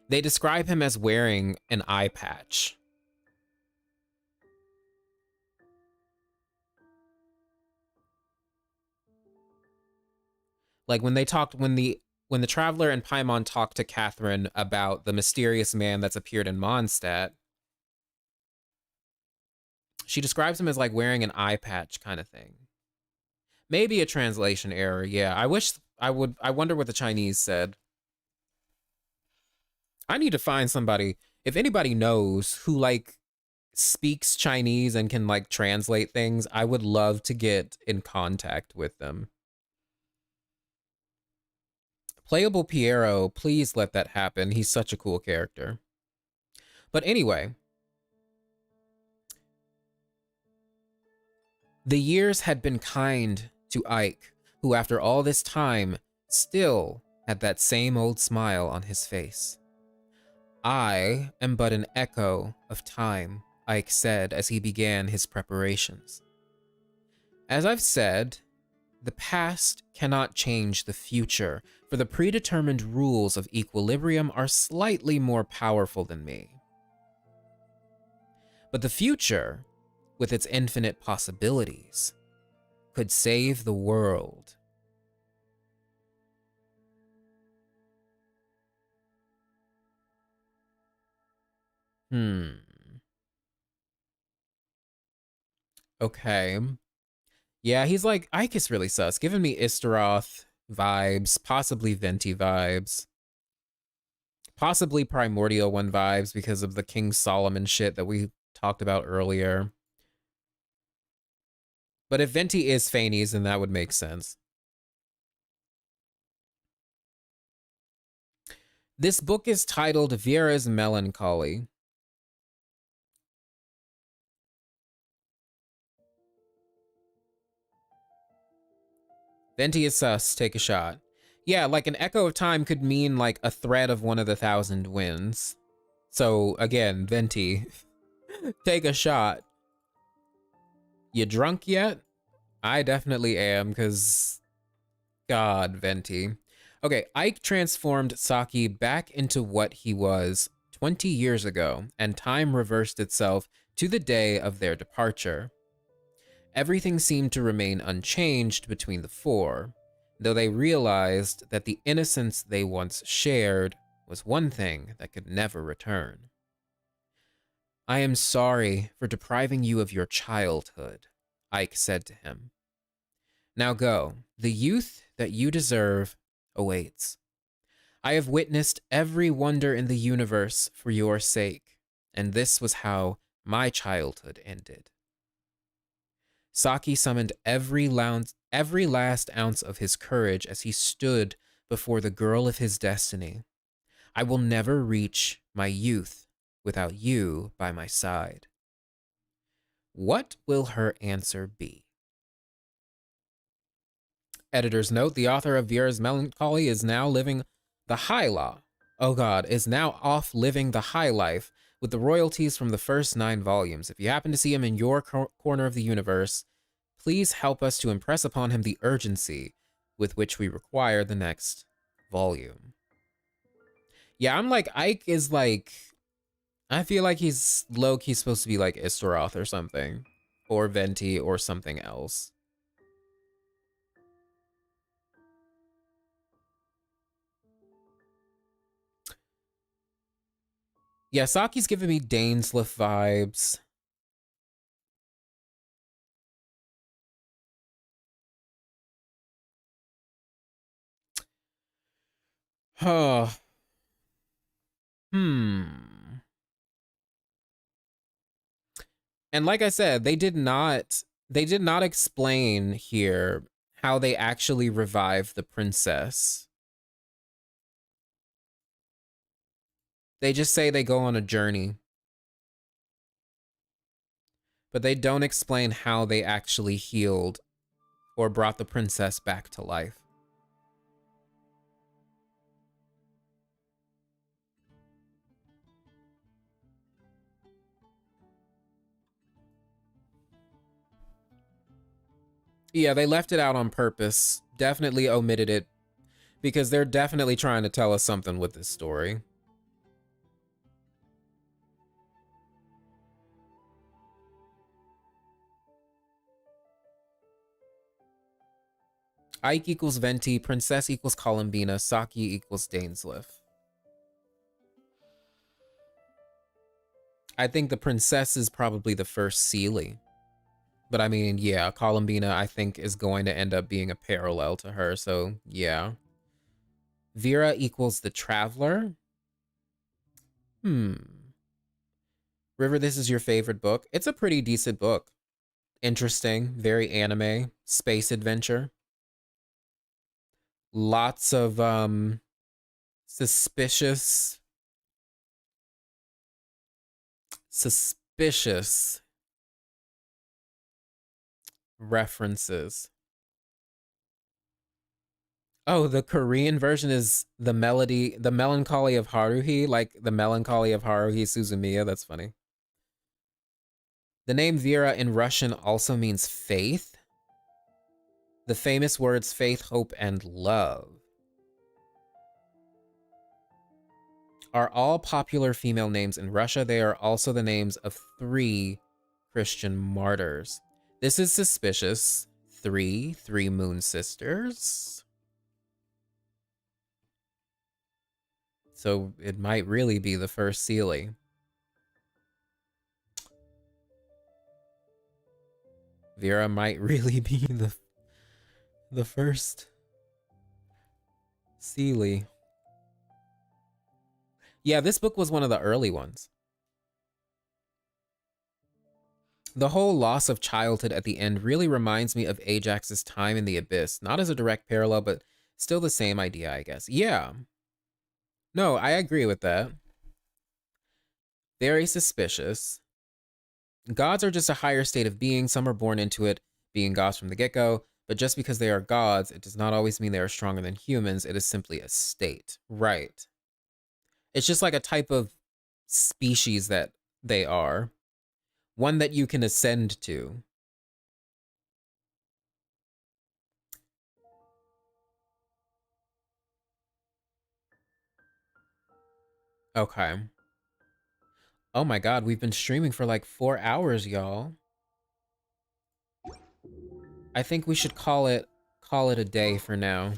they describe him as wearing an eye patch. Like when they talked, when the Traveler and Paimon talked to Catherine about the mysterious man that's appeared in Mondstadt, she describes him as like wearing an eye patch kind of thing. Maybe a translation error, yeah. I wonder what the Chinese said. I need to find somebody, if anybody knows who like speaks Chinese and can like translate things, I would love to get in contact with them. Playable Piero, please let that happen. He's such a cool character. But anyway, the years had been kind to Ike, who after all this time still had that same old smile on his face. I am but an echo of time, Ike said as he began his preparations. As I've said, the past cannot change the future, for the predetermined rules of equilibrium are slightly more powerful than me. But the future, with its infinite possibilities, could save the world. Okay. Yeah, he's like, Ike is really sus. Giving me Istaroth vibes, possibly Venti vibes. Possibly Primordial One vibes because of the King Solomon shit that we talked about earlier. But if Venti is Phanes, then that would make sense. This book is titled Vera's Melancholy. Venti is sus, take a shot. Yeah, like an echo of time could mean like a thread of one of the 1,000 winds. So again, Venti, take a shot. You drunk yet? I definitely am, because God, Venti. Okay, Ike transformed Saki back into what he was 20 years ago, and time reversed itself to the day of their departure. Everything seemed to remain unchanged between the four, though they realized that the innocence they once shared was one thing that could never return. I am sorry for depriving you of your childhood, Ike said to him. Now go, the youth that you deserve awaits. I have witnessed every wonder in the universe for your sake, and this was how my childhood ended. Saki summoned every last ounce of his courage as he stood before the girl of his destiny. I will never reach my youth without you by my side. What will her answer be? Editor's note, the author of Vera's Melancholy is now living the high law. Oh God, is now off living the high life with the royalties from the first 9 volumes. If you happen to see him in your corner of the universe, please help us to impress upon him the urgency with which we require the next volume. Yeah, I'm like, Ike is like, I feel like he's low-key supposed to be like Istaroth or something. Or Venti or something else. Yeah, Saki's giving me Dainsleif vibes. Huh. And like I said, they did not explain here how they actually revive the princess. They just say they go on a journey. But they don't explain how they actually healed or brought the princess back to life. Yeah, they left it out on purpose. Definitely omitted it because they're definitely trying to tell us something with this story. Ike equals Venti, Princess equals Columbina, Saki equals Dainsleif. I think the princess is probably the first Seelie. But I mean, yeah, Columbina, I think, is going to end up being a parallel to her, so yeah. Vera equals the Traveler. River, this is your favorite book. It's a pretty decent book. Interesting, very anime, space adventure. Lots of suspicious references. Oh, the Korean version is the Melancholy of Haruhi, like the Melancholy of Haruhi Suzumiya. That's funny. The name Vera in Russian also means faith. The famous words faith, hope, and love are all popular female names in Russia. They are also the names of 3 Christian martyrs. This is suspicious. 3 moon sisters. So it might really be the first Seelie. Vera might really be the first Seelie. Yeah, this book was one of the early ones. The whole loss of childhood at the end really reminds me of Ajax's time in the Abyss. Not as a direct parallel, but still the same idea, I guess. Yeah. No, I agree with that. Very suspicious. Gods are just a higher state of being. Some are born into it, being gods from the get-go. But just because they are gods, it does not always mean they are stronger than humans. It is simply a state. Right. It's just like a type of species that they are. One that you can ascend to. Okay. Oh my god, we've been streaming for like 4 hours, y'all. I think we should call it a day for now.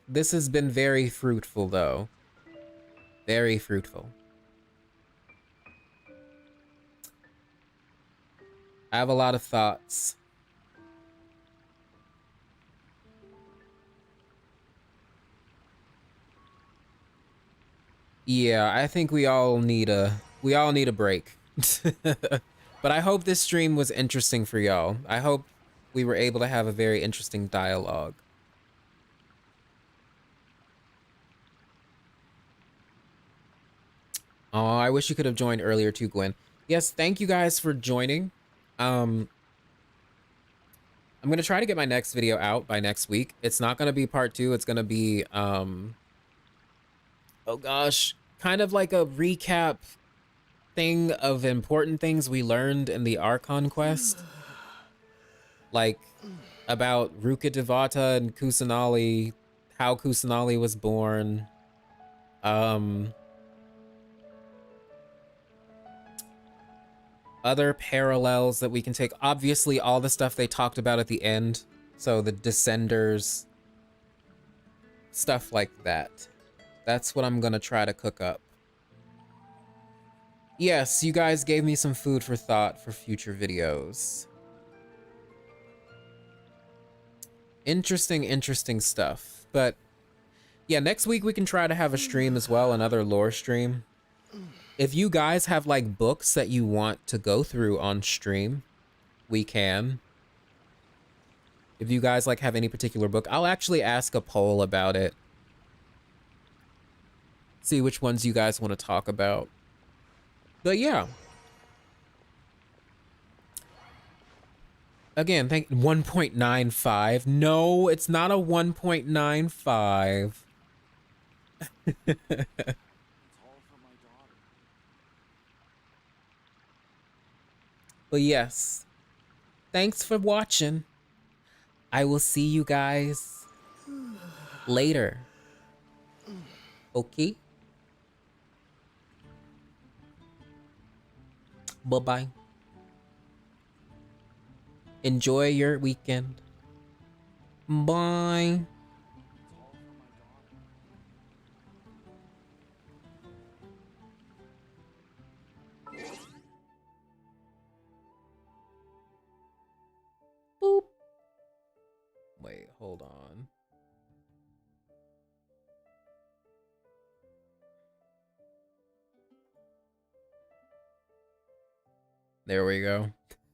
This has been very fruitful though. Very fruitful. I have a lot of thoughts. Yeah, I think we all need a break. But I hope this stream was interesting for y'all. I hope we were able to have a very interesting dialogue. Oh, I wish you could have joined earlier too, Gwen. Yes, thank you guys for joining. I'm gonna try to get my next video out by next week. It's not gonna be part 2. It's gonna be oh gosh, kind of like a recap thing of important things we learned in the Archon quest, like about Ruka Devata and Kusanali, how Kusanali was born, other parallels that we can take. Obviously, all the stuff they talked about at the end, so the Descenders, stuff like that. That's what I'm gonna try to cook up. Yes, you guys gave me some food for thought for future videos. Interesting stuff. But yeah, next week we can try to have a stream as well, another lore stream. If you guys have like books that you want to go through on stream, we can. If you guys like have any particular book, I'll actually ask a poll about it. See which ones you guys want to talk about. But yeah. Again, 1.95. No, it's not a 1.95. But yes, thanks for watching. I will see you guys later. Okay? Bye-bye. Enjoy your weekend. Bye. Boop. Wait, hold on. There we go.